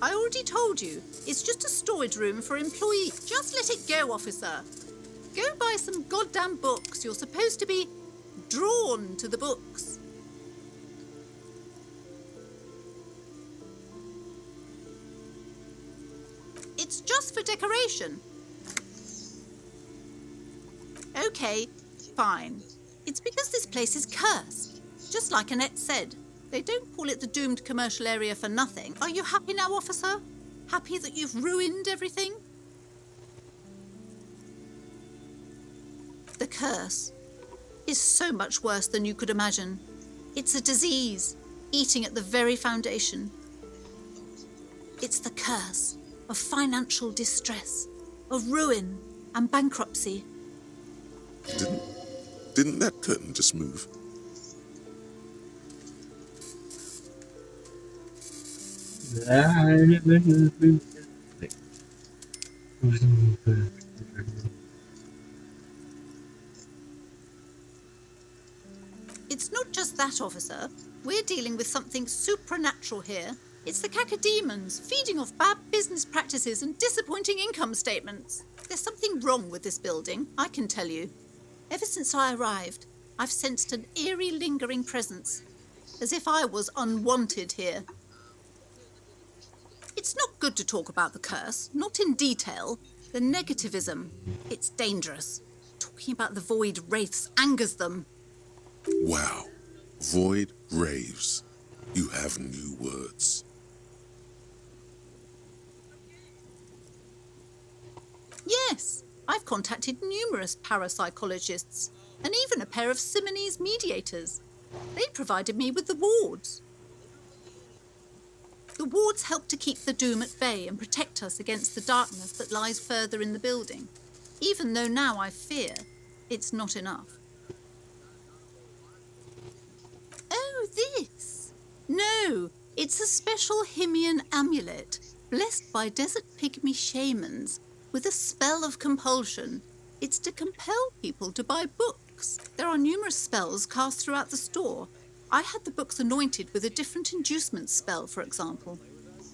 I already told you, it's just a storage room for employees. Just let it go, officer. Go buy some goddamn books. You're supposed to be drawn to the books. It's just for decoration. Okay, fine. It's because this place is cursed. Just like Annette said, they don't call it the doomed commercial area for nothing. Are you happy now, officer? Happy that you've ruined everything? The curse is so much worse than you could imagine. It's a disease, eating at the very foundation. It's the curse of financial distress, of ruin and bankruptcy. Didn't that curtain just move? It's not just that, officer. We're dealing with something supernatural here. It's the cacodemons feeding off bad business practices and disappointing income statements. There's something wrong with this building, I can tell you. Ever since I arrived, I've sensed an eerie, lingering presence, as if I was unwanted here. It's not good to talk about the curse, not in detail. The negativism, it's dangerous. Talking about the void wraiths angers them. Wow. Void raves. You have new words. Yes, I've contacted numerous parapsychologists and even a pair of Simonese mediators. They provided me with the wards. The wards help to keep the doom at bay and protect us against the darkness that lies further in the building, even though now I fear it's not enough. Oh, this? No, it's a special Himian amulet, blessed by desert pygmy shamans, with a spell of compulsion. It's to compel people to buy books. There are numerous spells cast throughout the store. I had the books anointed with a different inducement spell, for example.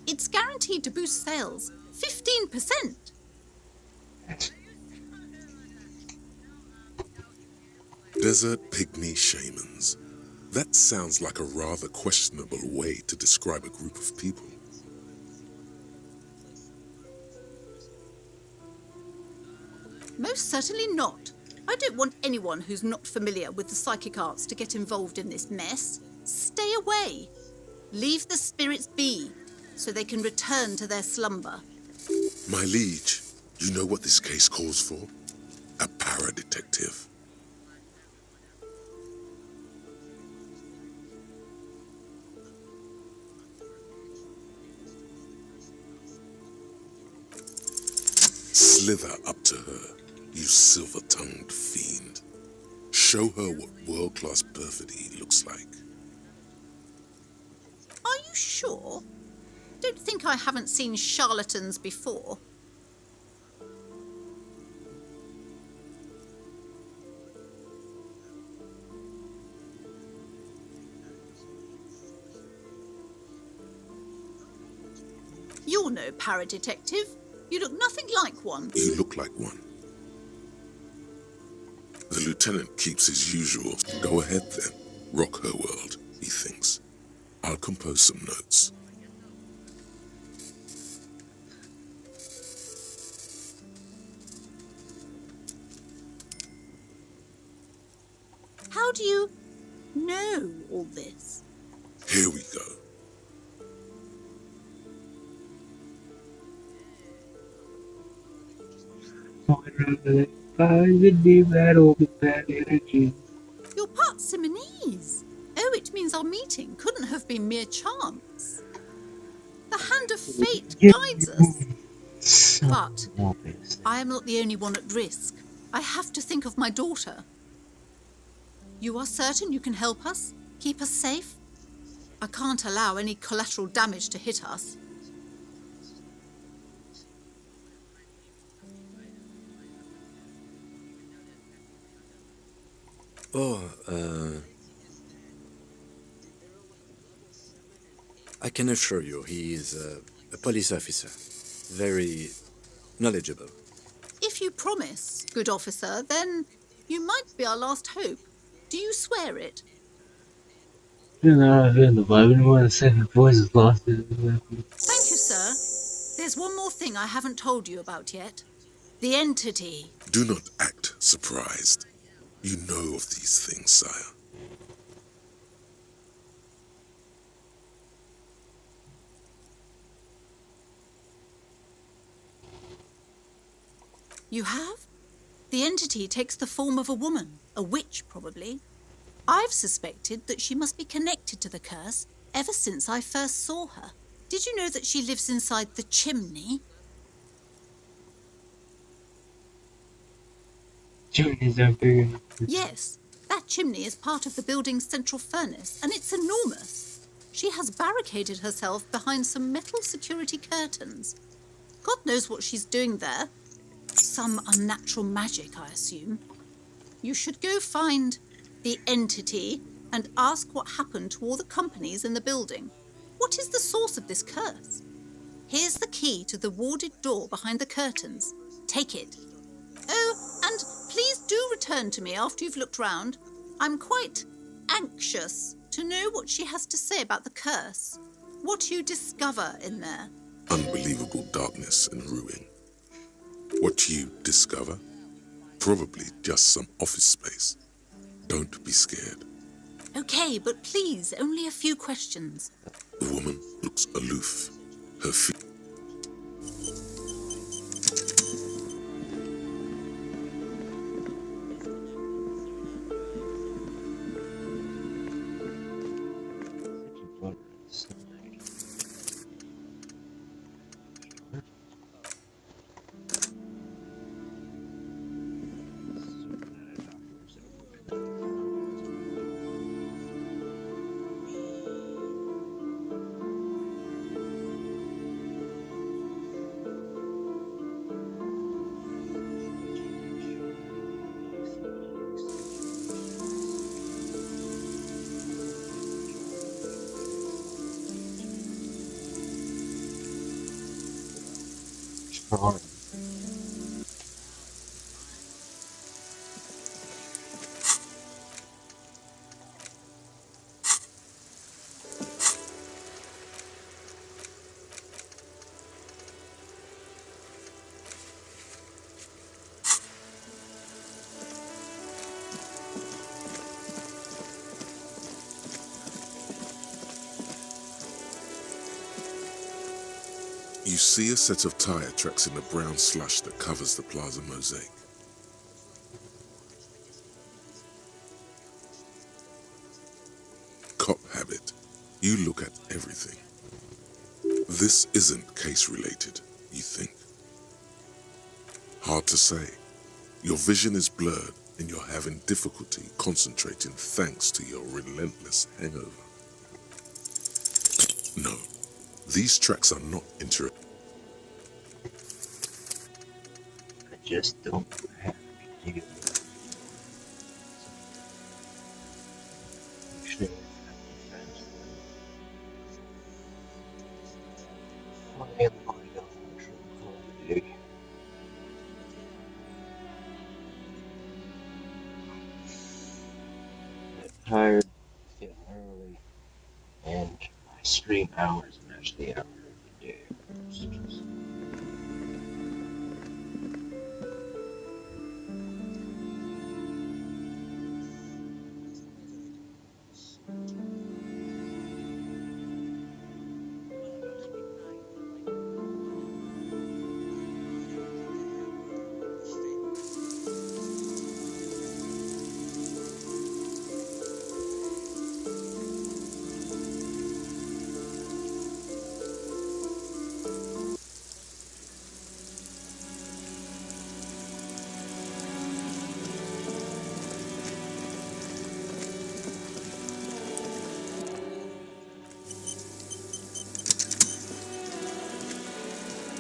It's guaranteed to boost sales 15%. Desert pygmy shamans. That sounds like a rather questionable way to describe a group of people. Most certainly not. I don't want anyone who's not familiar with the psychic arts to get involved in this mess. Stay away. Leave the spirits be, so they can return to their slumber. My liege, you know what this case calls for? A para-detective. Slither up to her, you silver-tongued fiend. Show her what world-class perfidy looks like. Are you sure? Don't think I haven't seen charlatans before. You're no para-detective. You look nothing like one. You look like one. The lieutenant keeps his usual. Go ahead then. Rock her world, he thinks. I'll compose some notes. How do you know all this? Here we go. You're part Simonese. Oh, it means our meeting couldn't have been mere chance. The hand of fate guides us. But I am not the only one at risk. I have to think of my daughter. You are certain you can help us? Keep us safe? I can't allow any collateral damage to hit us. I can assure you he is a police officer. Very knowledgeable. If you promise, good officer, then you might be our last hope. Do you swear it? You know, I've been the Bible one second voice is lost. Thank you, sir. There's one more thing I haven't told you about yet. The entity. Do not act surprised. You know of these things, sire. You have? The entity takes the form of a woman, a witch probably. I've suspected that she must be connected to the curse ever since I first saw her. Did you know that she lives inside the chimney? Chimneys are big enough. Yes, that chimney is part of the building's central furnace, and it's enormous. She has barricaded herself behind some metal security curtains. God knows what she's doing there. Some unnatural magic, I assume. You should go find the entity and ask what happened to all the companies in the building. What is the source of this curse? Here's the key to the warded door behind the curtains. Take it. Oh, and please do return to me after you've looked round. I'm quite anxious to know what she has to say about the curse. What you discover in there. Unbelievable darkness and ruin. What you discover? Probably just some office space. Don't be scared. Okay, but please, only a few questions. The woman looks aloof. Her feet. You see a set of tire tracks in the brown slush that covers the plaza mosaic. Cop habit. You look at everything. This isn't case related, you think. Hard to say. Your vision is blurred and you're having difficulty concentrating thanks to your relentless hangover. No, these tracks are not interactive. I just don't have to do tired, feel early, and my stream hours match the hour of the day.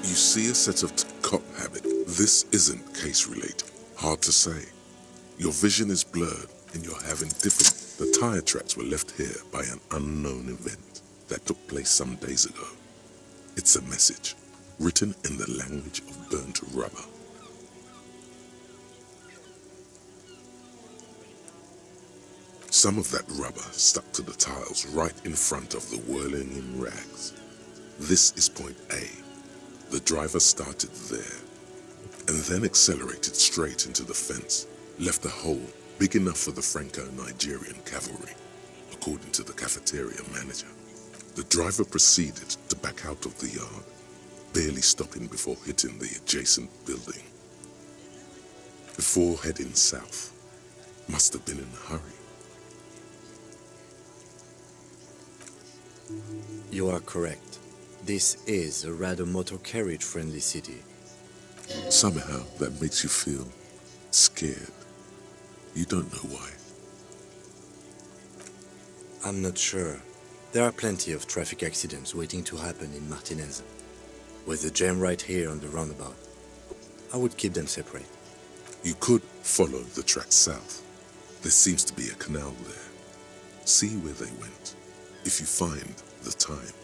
You see a set of cop habit. This isn't case related. Hard to say. Your vision is blurred and you're having difficulty. The tire tracks were left here by an unknown event that took place some days ago. It's a message written in the language of burnt rubber. Some of that rubber stuck to the tiles right in front of the whirling in rags. This is point A. The driver started there and then accelerated straight into the fence, left a hole big enough for the Franco-Nigerian cavalry, according to the cafeteria manager. The driver proceeded to back out of the yard, barely stopping before hitting the adjacent building. Before heading south, must have been in a hurry. You are correct. This is a rather motor carriage-friendly city. Somehow that makes you feel scared. You don't know why. I'm not sure. There are plenty of traffic accidents waiting to happen in Martinez. With the jam right here on the roundabout, I would keep them separate. You could follow the track south. There seems to be a canal there. See where they went, if you find the time.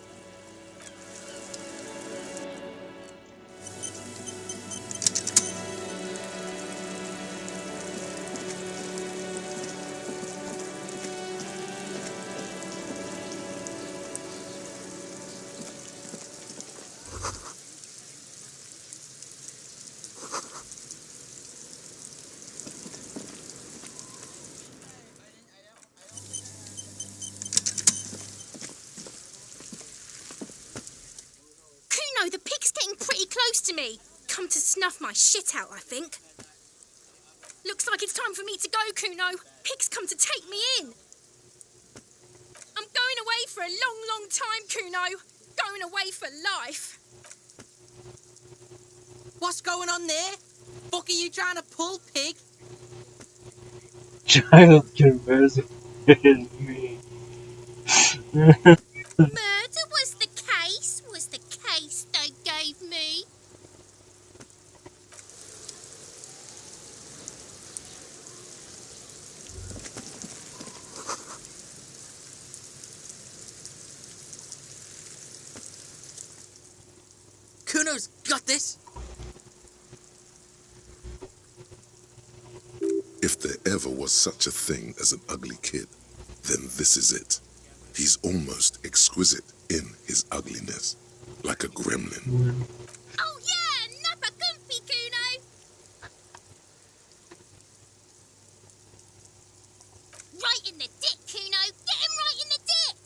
Kuno, the pig's getting pretty close to me. Come to snuff my shit out, I think. Looks like it's time for me to go, Kuno. Pig's come to take me in. I'm going away for a long, long time, Kuno. Going away for life. What's going on there? Fuck are you trying to pull, pig? Child conversing with me. Murder was the case they gave me. Kuno's got this. If there ever was such a thing as an ugly kid, then this is it. He's almost exquisite in his ugliness, like a gremlin. Oh yeah, nappa gumpy, Kuno. Right in the dick, Kuno. Get him right in the dick.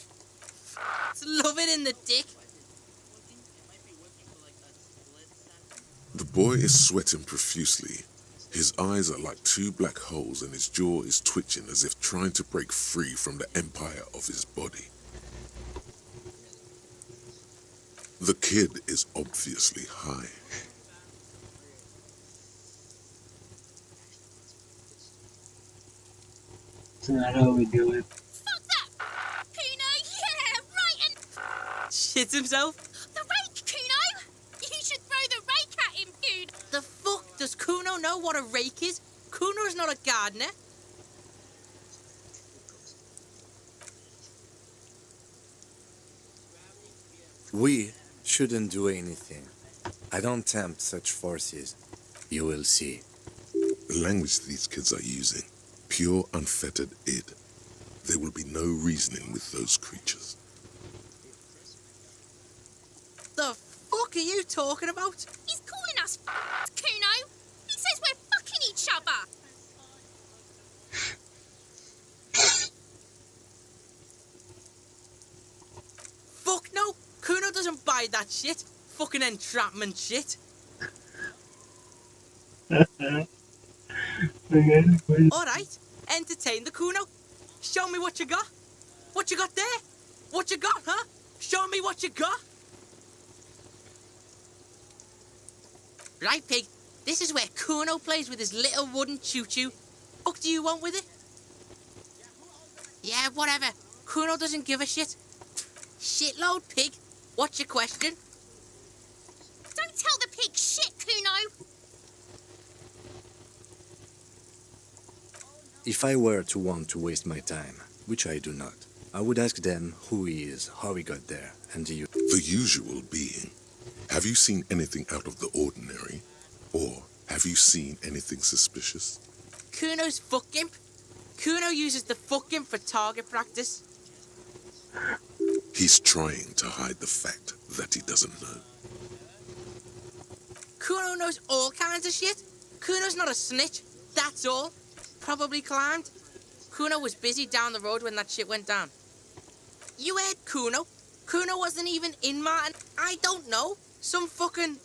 Love it in the dick. The boy is sweating profusely. His eyes are like two black holes and his jaw is twitching as if trying to break free from the empire of his body. The kid is obviously high. That's not how we do it. Fuck that. Kuno, yeah, right and... Shits himself. The rake, Kuno. You should throw the rake at him, Kuno. The fuck? Does Kuno know what a rake is? Kuno's not a gardener. We shouldn't do anything. I don't tempt such forces. You will see. The language these kids are using, pure unfettered id. There will be no reasoning with those creatures. The fuck are you talking about? He's calling us Kuno. He says we're fucking each other. Fuck no. Kuno doesn't buy that shit. Fucking entrapment shit. Alright, entertain the Kuno. Show me what you got. What you got there? What you got, huh? Show me what you got. Right, pig. This is where Kuno plays with his little wooden choo-choo. What do you want with it? Yeah, whatever. Kuno doesn't give a shit. Shitload, pig. What's your question? Don't tell the pig shit, Kuno. If I were to want to waste my time, which I do not, I would ask them who he is, how he got there, and the usual being. Have you seen anything out of the ordinary? Or have you seen anything suspicious? Kuno's fuck imp. Kuno uses the fuck imp for target practice. He's trying to hide the fact that he doesn't know. Kuno knows all kinds of shit. Kuno's not a snitch, that's all. Probably climbed. Kuno was busy down the road when that shit went down. You heard Kuno? Kuno wasn't even in Martin. I don't know. Some fucking...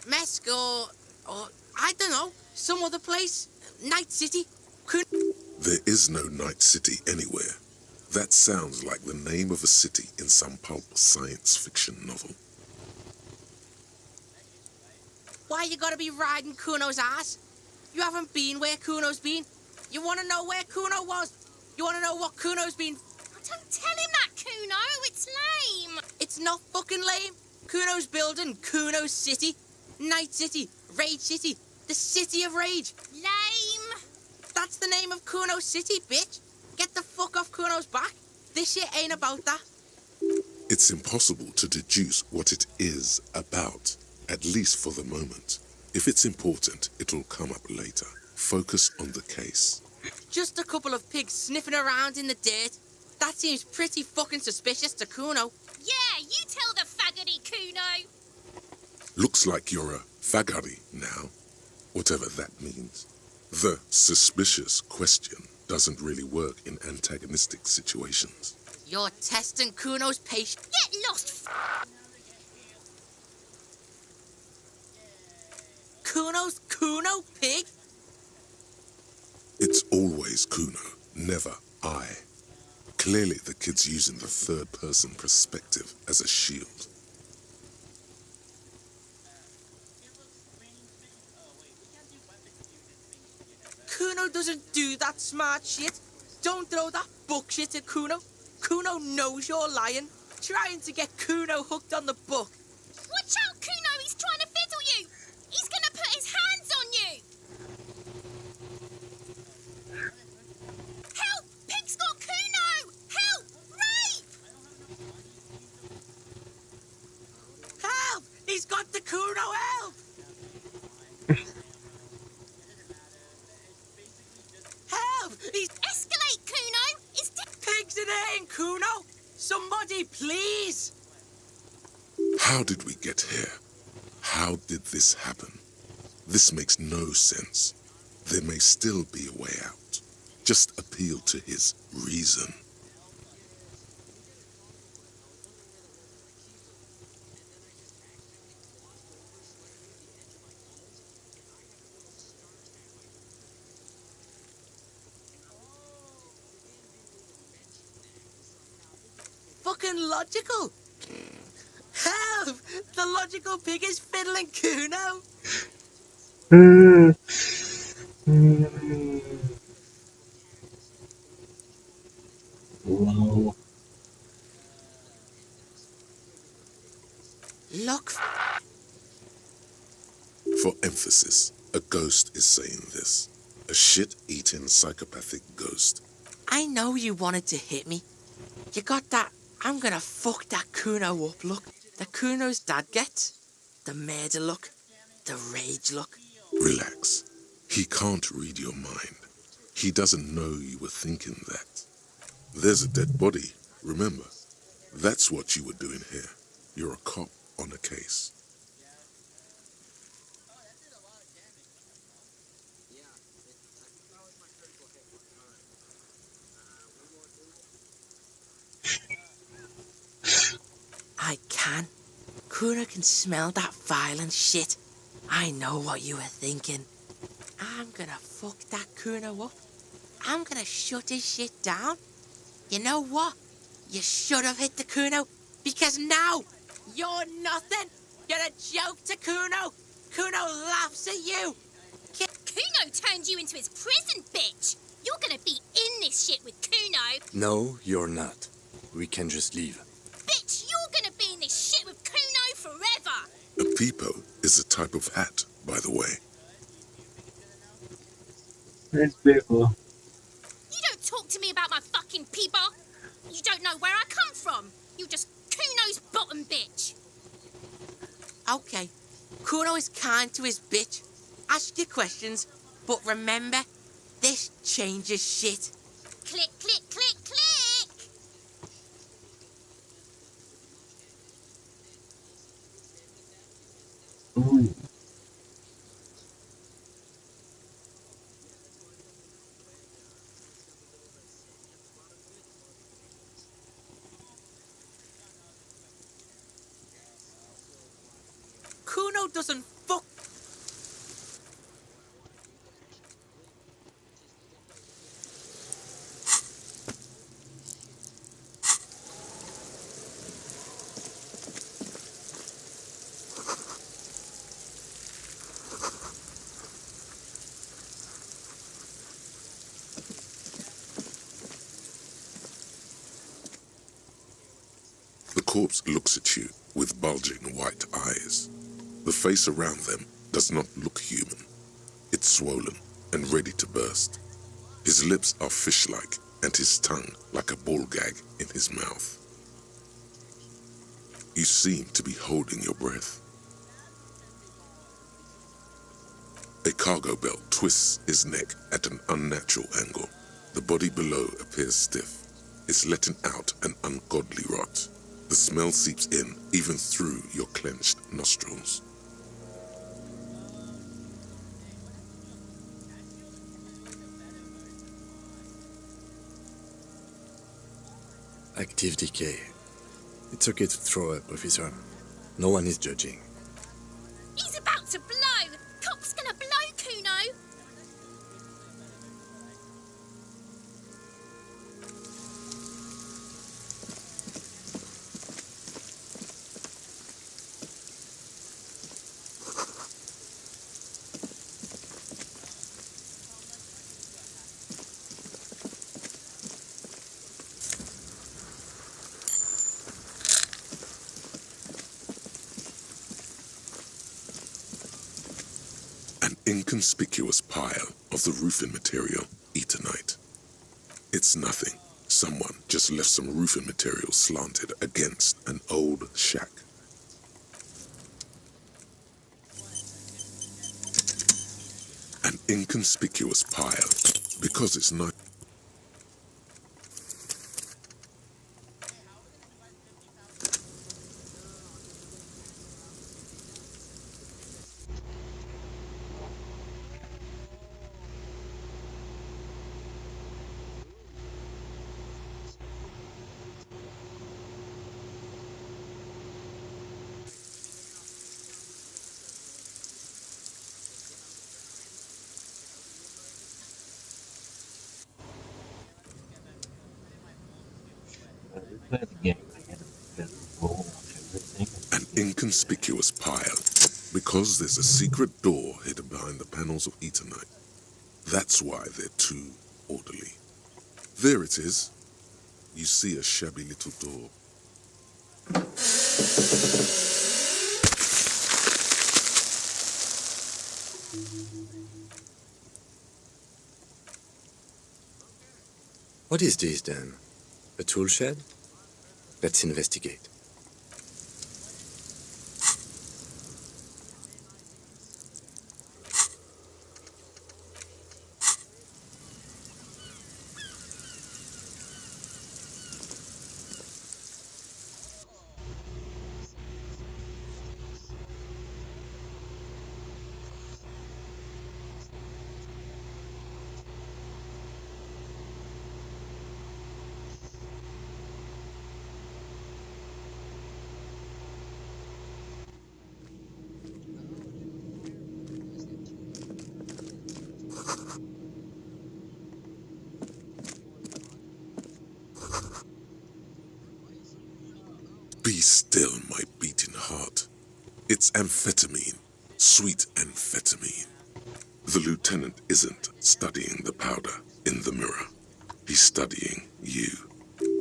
Mesk or I don't know. Some other place. Night City. There is no Night City anywhere. That sounds like the name of a city in some pulp science fiction novel. Why you gotta be riding Kuno's ass? You haven't been where Kuno's been. You wanna know where Kuno was? You wanna know what Kuno's been? Don't tell him that, Kuno. It's lame. It's not fucking lame. Kuno's building Kuno's City. Night City. Rage City. The City of Rage. Lame. That's the name of Kuno's City, bitch. Get the fuck off Kuno's back. This shit ain't about that. It's impossible to deduce what it is about, at least for the moment. If it's important, it'll come up later. Focus on the case. Just a couple of pigs sniffing around in the dirt. That seems pretty fucking suspicious to Kuno. Yeah, you tell the faggoty, Kuno. Looks like you're a faggoty now, whatever that means. The suspicious question doesn't really work in antagonistic situations. You're testing Kuno's patience. Get lost, Kuno pig? It's always Kuno, never I. Clearly the kid's using the third-person perspective as a shield. Kuno doesn't do that smart shit. Don't throw that book shit at Kuno. Kuno knows you're lying, trying to get Kuno hooked on the book. Watch out, Kuno! He's trying to fiddle you! He's gonna put his hands on you! Help! Pig's got Kuno! Help! Rape! Help! He's got the Kuno, help! Help! He's... Escalate, Kuno! It's... Pigs in here, Kuno! Somebody, please! How did we get here? How did this happen? This makes no sense. There may still be a way out. Just appeal to his reason. Fucking logical! Help! The logical pig is fiddling Kuno! Low. Look. For emphasis, a ghost is saying this. A shit-eating psychopathic ghost. I know you wanted to hit me. You got that I'm gonna fuck that Kuno up look. The Kuno's dad gets. The murder look. The rage look. Relax. He can't read your mind. He doesn't know you were thinking that. There's a dead body, remember? That's what you were doing here. You're a cop on a case. I can. Kuno can smell that violent shit. I know what you were thinking. I'm gonna fuck that Kuno up. I'm gonna shut his shit down. You know what? You should have hit the Kuno, because now you're nothing. You're a joke to Kuno. Kuno laughs at you. Kuno turned you into his prison, bitch! You're gonna be in this shit with Kuno! No, you're not. We can just leave. Bitch, you're gonna be in this shit with Kuno forever! A peepo is a type of hat, by the way. It's beautiful. You don't talk to me about my fucking peeper! You don't know where I come from! You just Kuno's bottom bitch! Okay, Kuno is kind to his bitch. Ask your questions, but remember, this changes shit. Click, click, click, click! Ooh. Kuno doesn't fuck. The corpse looks at you with bulging white eyes. The face around them does not look human. It's swollen and ready to burst. His lips are fish-like and his tongue like a ball gag in his mouth. You seem to be holding your breath. A cargo belt twists his neck at an unnatural angle. The body below appears stiff. It's letting out an ungodly rot. The smell seeps in even through your clenched nostrils. Active decay. It's okay to throw up, officer. No one is judging. He's about to blow! Cop's gonna blow, Kuno! An inconspicuous pile of the roofing material, Eternite. It's nothing. Someone just left some roofing material slanted against an old shack. An inconspicuous pile, because it's not. An inconspicuous pile, because there's a secret door hidden behind the panels of Eternite. That's why they're too orderly. There it is. You see a shabby little door. What is this then? A tool shed? Let's investigate. Be still, my beating heart. It's amphetamine, sweet amphetamine. The lieutenant isn't studying the powder in the mirror. He's studying you.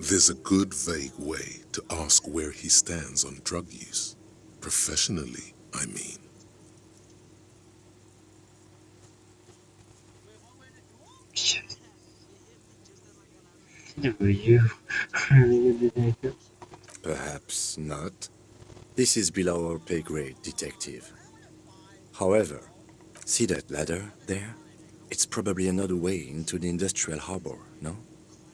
There's a good vague way to ask where he stands on drug use. Professionally, I mean. Perhaps not. This is below our pay grade, detective. However, see that ladder there? It's probably another way into the industrial harbor, no?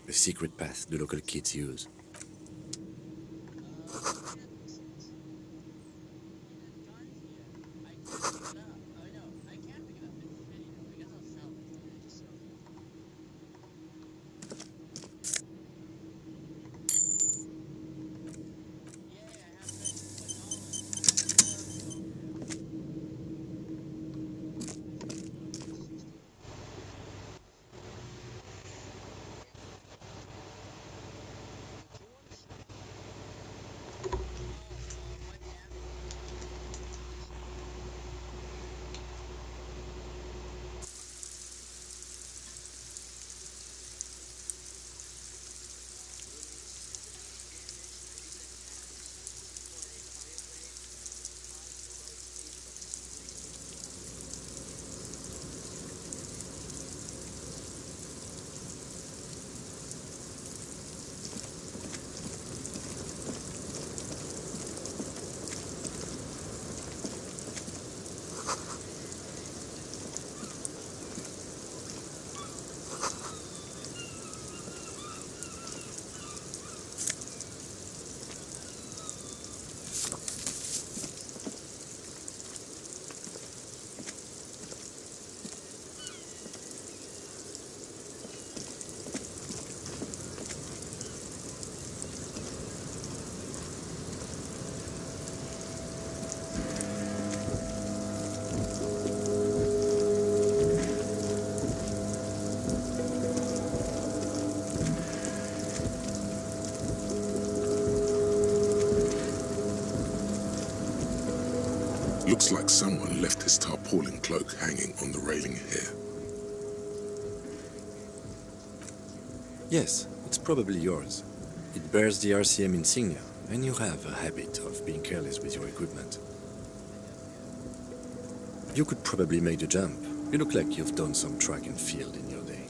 A secret path the local kids use. Looks like someone left his tarpaulin cloak hanging on the railing here. Yes, it's probably yours. It bears the RCM insignia, and you have a habit of being careless with your equipment. You could probably make the jump. You look like you've done some track and field in your day.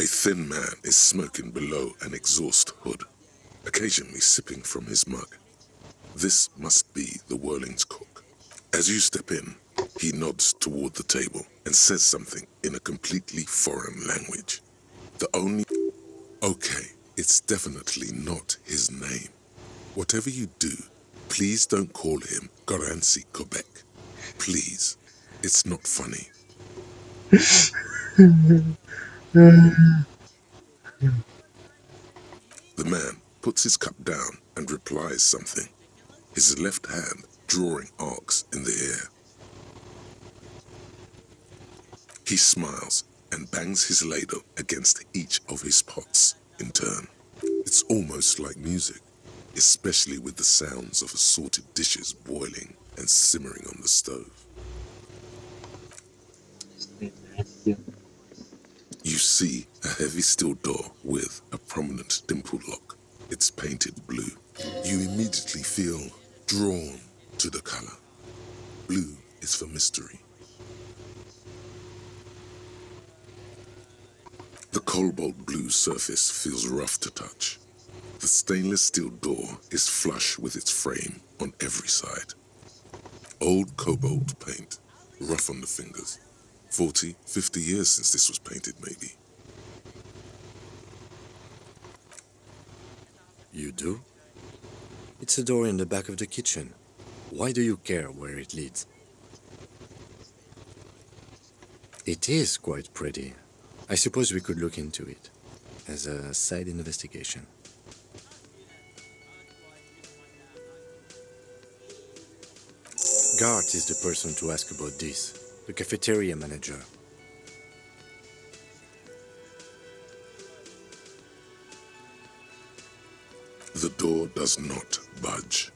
A thin man is smoking below an exhaust hood, occasionally sipping from his mug. This must be the Whirling's cook. As you step in, he nods toward the table and says something in a completely foreign language. The only... Okay, it's definitely not his name. Whatever you do, please don't call him Garancy Quebec. Please, it's not funny. The man puts his cup down and replies something, his left hand drawing arcs in the air. He smiles and bangs his ladle against each of his pots in turn. It's almost like music, especially with the sounds of assorted dishes boiling and simmering on the stove. You see a heavy steel door with a prominent dimple lock. It's painted blue. You immediately feel drawn to the color. Blue is for mystery. The cobalt blue surface feels rough to touch. The stainless steel door is flush with its frame on every side. Old cobalt paint, rough on the fingers. 40, 50 years since this was painted, maybe. You do? It's a door in the back of the kitchen. Why do you care where it leads? It is quite pretty. I suppose we could look into it as a side investigation. Gart is the person to ask about this, the cafeteria manager. The door does not budge.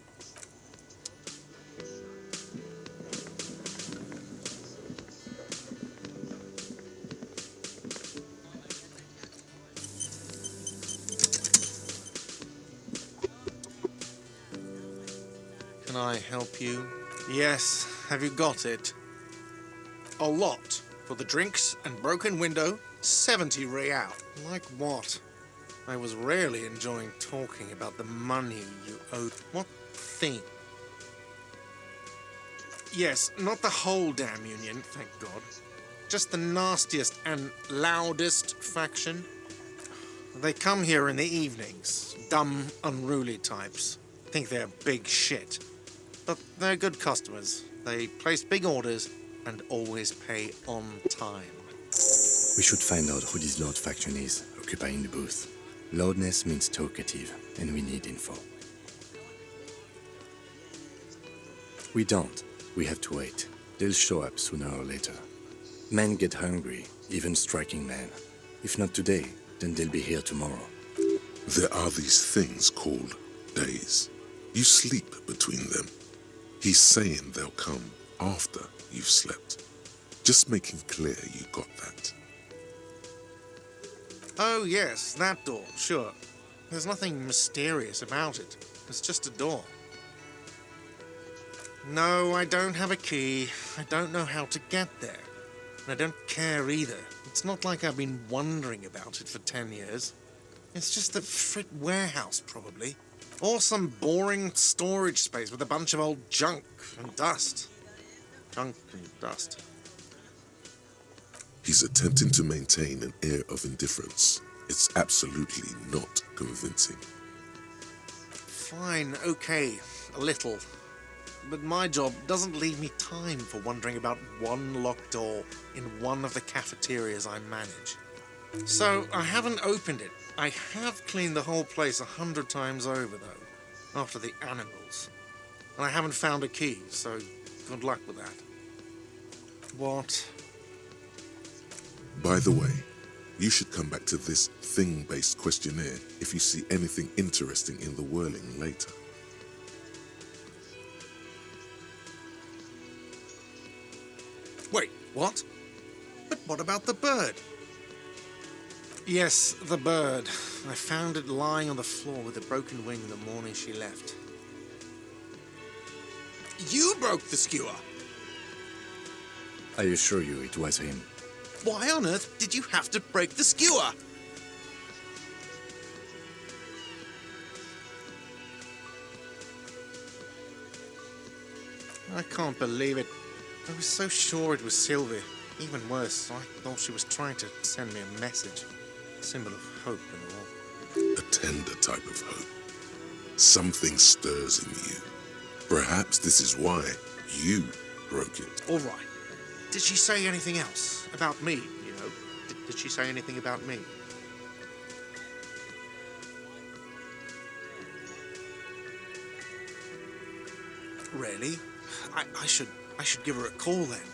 Can I help you? Yes, have you got it? A lot. For the drinks and broken window, 70 real. Like what? I was rarely enjoying talking about the money you owed. What thing? Yes, not the whole damn union, thank God. Just the nastiest and loudest faction. They come here in the evenings. Dumb, unruly types. Think they're big shit. But they're good customers. They place big orders and always pay on time. We should find out who this Lord faction is, occupying the booth. Loudness means talkative, and we need info. We don't. We have to wait. They'll show up sooner or later. Men get hungry, even striking men. If not today, then they'll be here tomorrow. There are these things called days. You sleep between them. He's saying they'll come after you've slept. Just making clear you got that. Oh yes, that door, sure. There's nothing mysterious about it. It's just a door. No, I don't have a key. I don't know how to get there. And I don't care either. It's not like I've been wondering about it for 10 years. It's just a frit warehouse, probably. Or some boring storage space with a bunch of old junk and dust. Junk and dust. He's attempting to maintain an air of indifference. It's absolutely not convincing. Fine, okay, a little. But my job doesn't leave me time for wondering about one locked door in one of the cafeterias I manage. So I haven't opened it. I have cleaned the whole place 100 times over, though, after the animals. And I haven't found a key, so good luck with that. What? By the way, you should come back to this thing-based questionnaire if you see anything interesting in the whirling later. Wait, what? But what about the bird? Yes, the bird. I found it lying on the floor with a broken wing the morning she left. You broke the skewer! I assure you it was him. Why on earth did you have to break the skewer? I can't believe it. I was so sure it was Sylvie. Even worse, I thought she was trying to send me a message. A symbol of hope and all. A tender type of hope. Something stirs in you. Perhaps this is why you broke it. All right. Did she say anything else? About me, you know? Did she say anything about me? Really? I should give her a call then.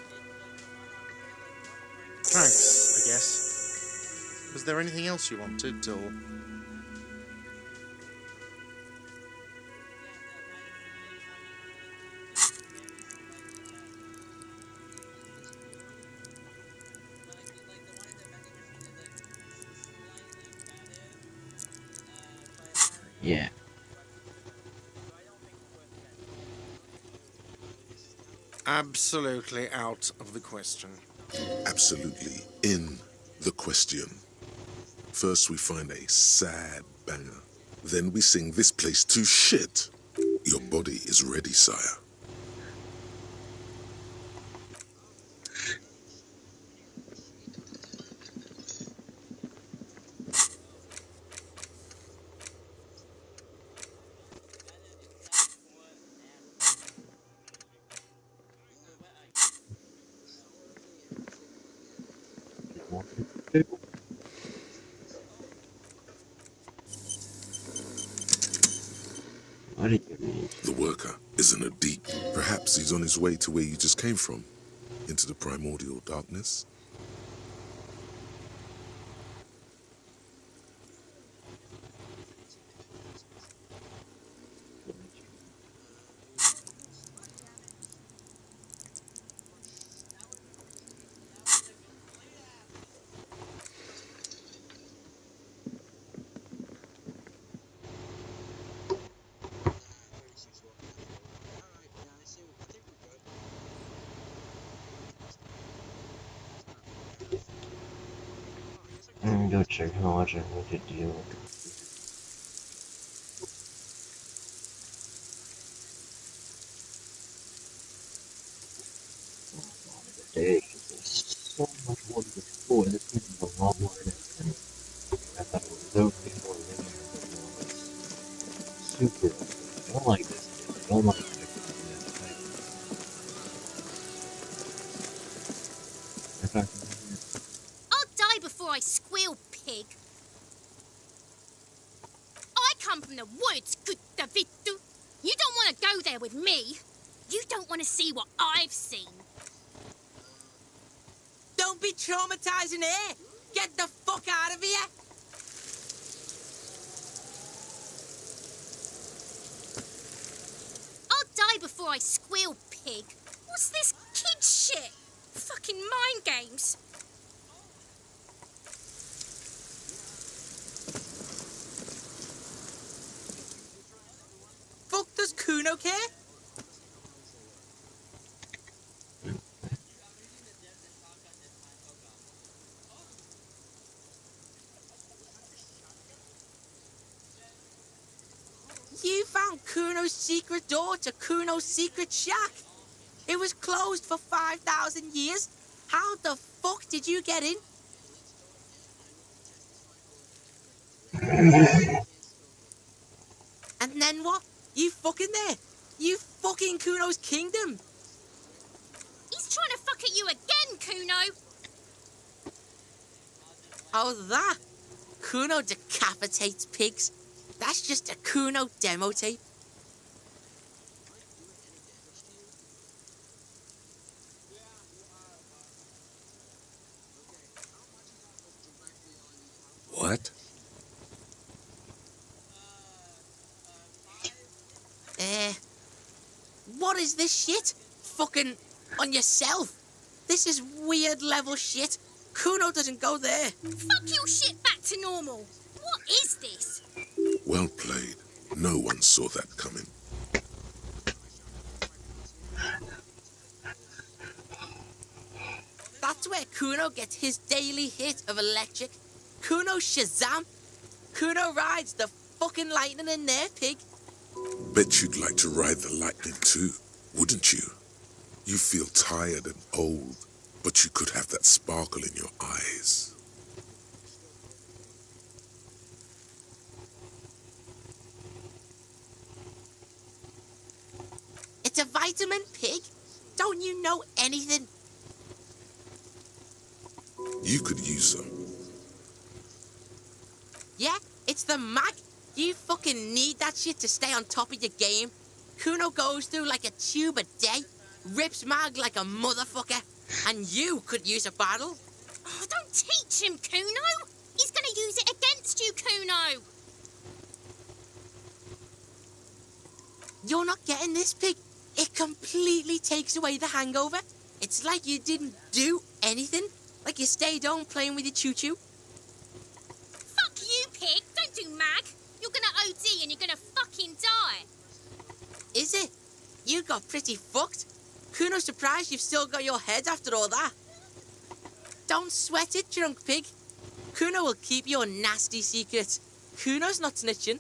Thanks, I guess. Was there anything else you wanted, or...? Yeah. Absolutely out of the question. Absolutely in the question. First we find a sad banger. Then we sing this place to shit. Your body is ready, sire. What do you mean? The worker isn't a deep. Perhaps he's on his way to where you just came from, into the primordial darkness. Go check how much I need to deal. There's so much more to explore. This game is a lot more than I thought it was. So before super. I don't like this game. I don't like it. I'll die before I squeal, pig. I come from the woods, good Davidu. You don't want to go there with me. You don't want to see what I've seen. Don't be traumatizing here. Get the fuck out of here. I'll die before I squeal, pig. What's this kid shit? Fucking mind games. Fuck does Kuno care? You found Kuno's secret door to Kuno's secret shack. It was closed for 5,000 years. How the fuck did you get in? And then what? You fucking there? You fucking Kuno's kingdom. He's trying to fuck at you again, Kuno. Oh, that? Kuno decapitates pigs. That's just a Kuno demo tape. What? What is this shit? Fucking on yourself. This is weird level shit. Kuno doesn't go there. Fuck your shit back to normal. What is this? Well played. No one saw that coming. That's where Kuno gets his daily hit of electric. Kuno Shazam. Kuno rides the fucking lightning in there, pig. Bet you'd like to ride the lightning too, wouldn't you? You feel tired and old, but you could have that sparkle in your eyes. It's a vitamin, pig. Don't you know anything? You could use some. Yeah, it's the mag. You fucking need that shit to stay on top of your game. Kuno goes through like a tube a day, rips mag like a motherfucker, and you could use a bottle. Teach him, Kuno! He's gonna use it against you, Kuno! You're not getting this, Pig. It completely takes away the hangover. It's like you didn't do anything. Like you stayed home playing with your choo-choo. Fuck you, Pig! Don't do mag! You're gonna OD and you're gonna fucking die! Is it? You got pretty fucked. Kuno's surprised you've still got your head after all that. Don't sweat it, drunk pig. Kuno will keep your nasty secrets. Kuno's not snitching.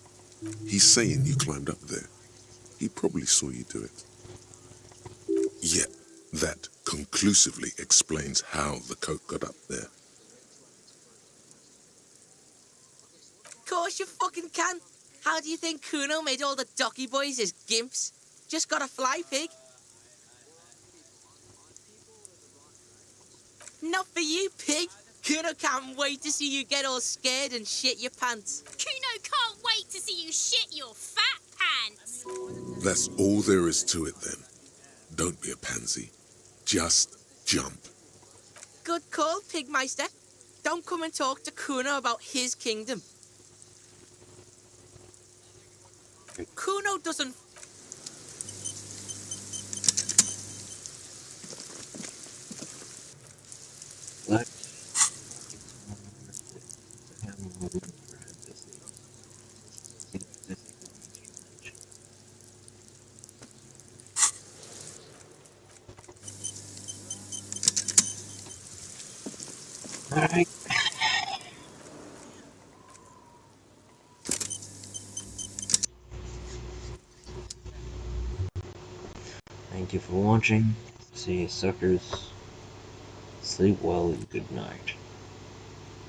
He's saying you climbed up there. He probably saw you do it. Yet, that conclusively explains how the coke got up there. Course you fucking can. How do you think Kuno made all the docky boys his gimps? Just gotta fly, Pig. Not for you, Pig. Kuno can't wait to see you get all scared and shit your pants. Kuno can't wait to see you shit your fat pants. That's all there is to it then. Don't be a pansy. Just jump. Good call, Pigmeister. Don't come and talk to Kuno about his kingdom. Kuno doesn't... What? Alright. Thank you for watching. See you suckers. Sleep well and good night.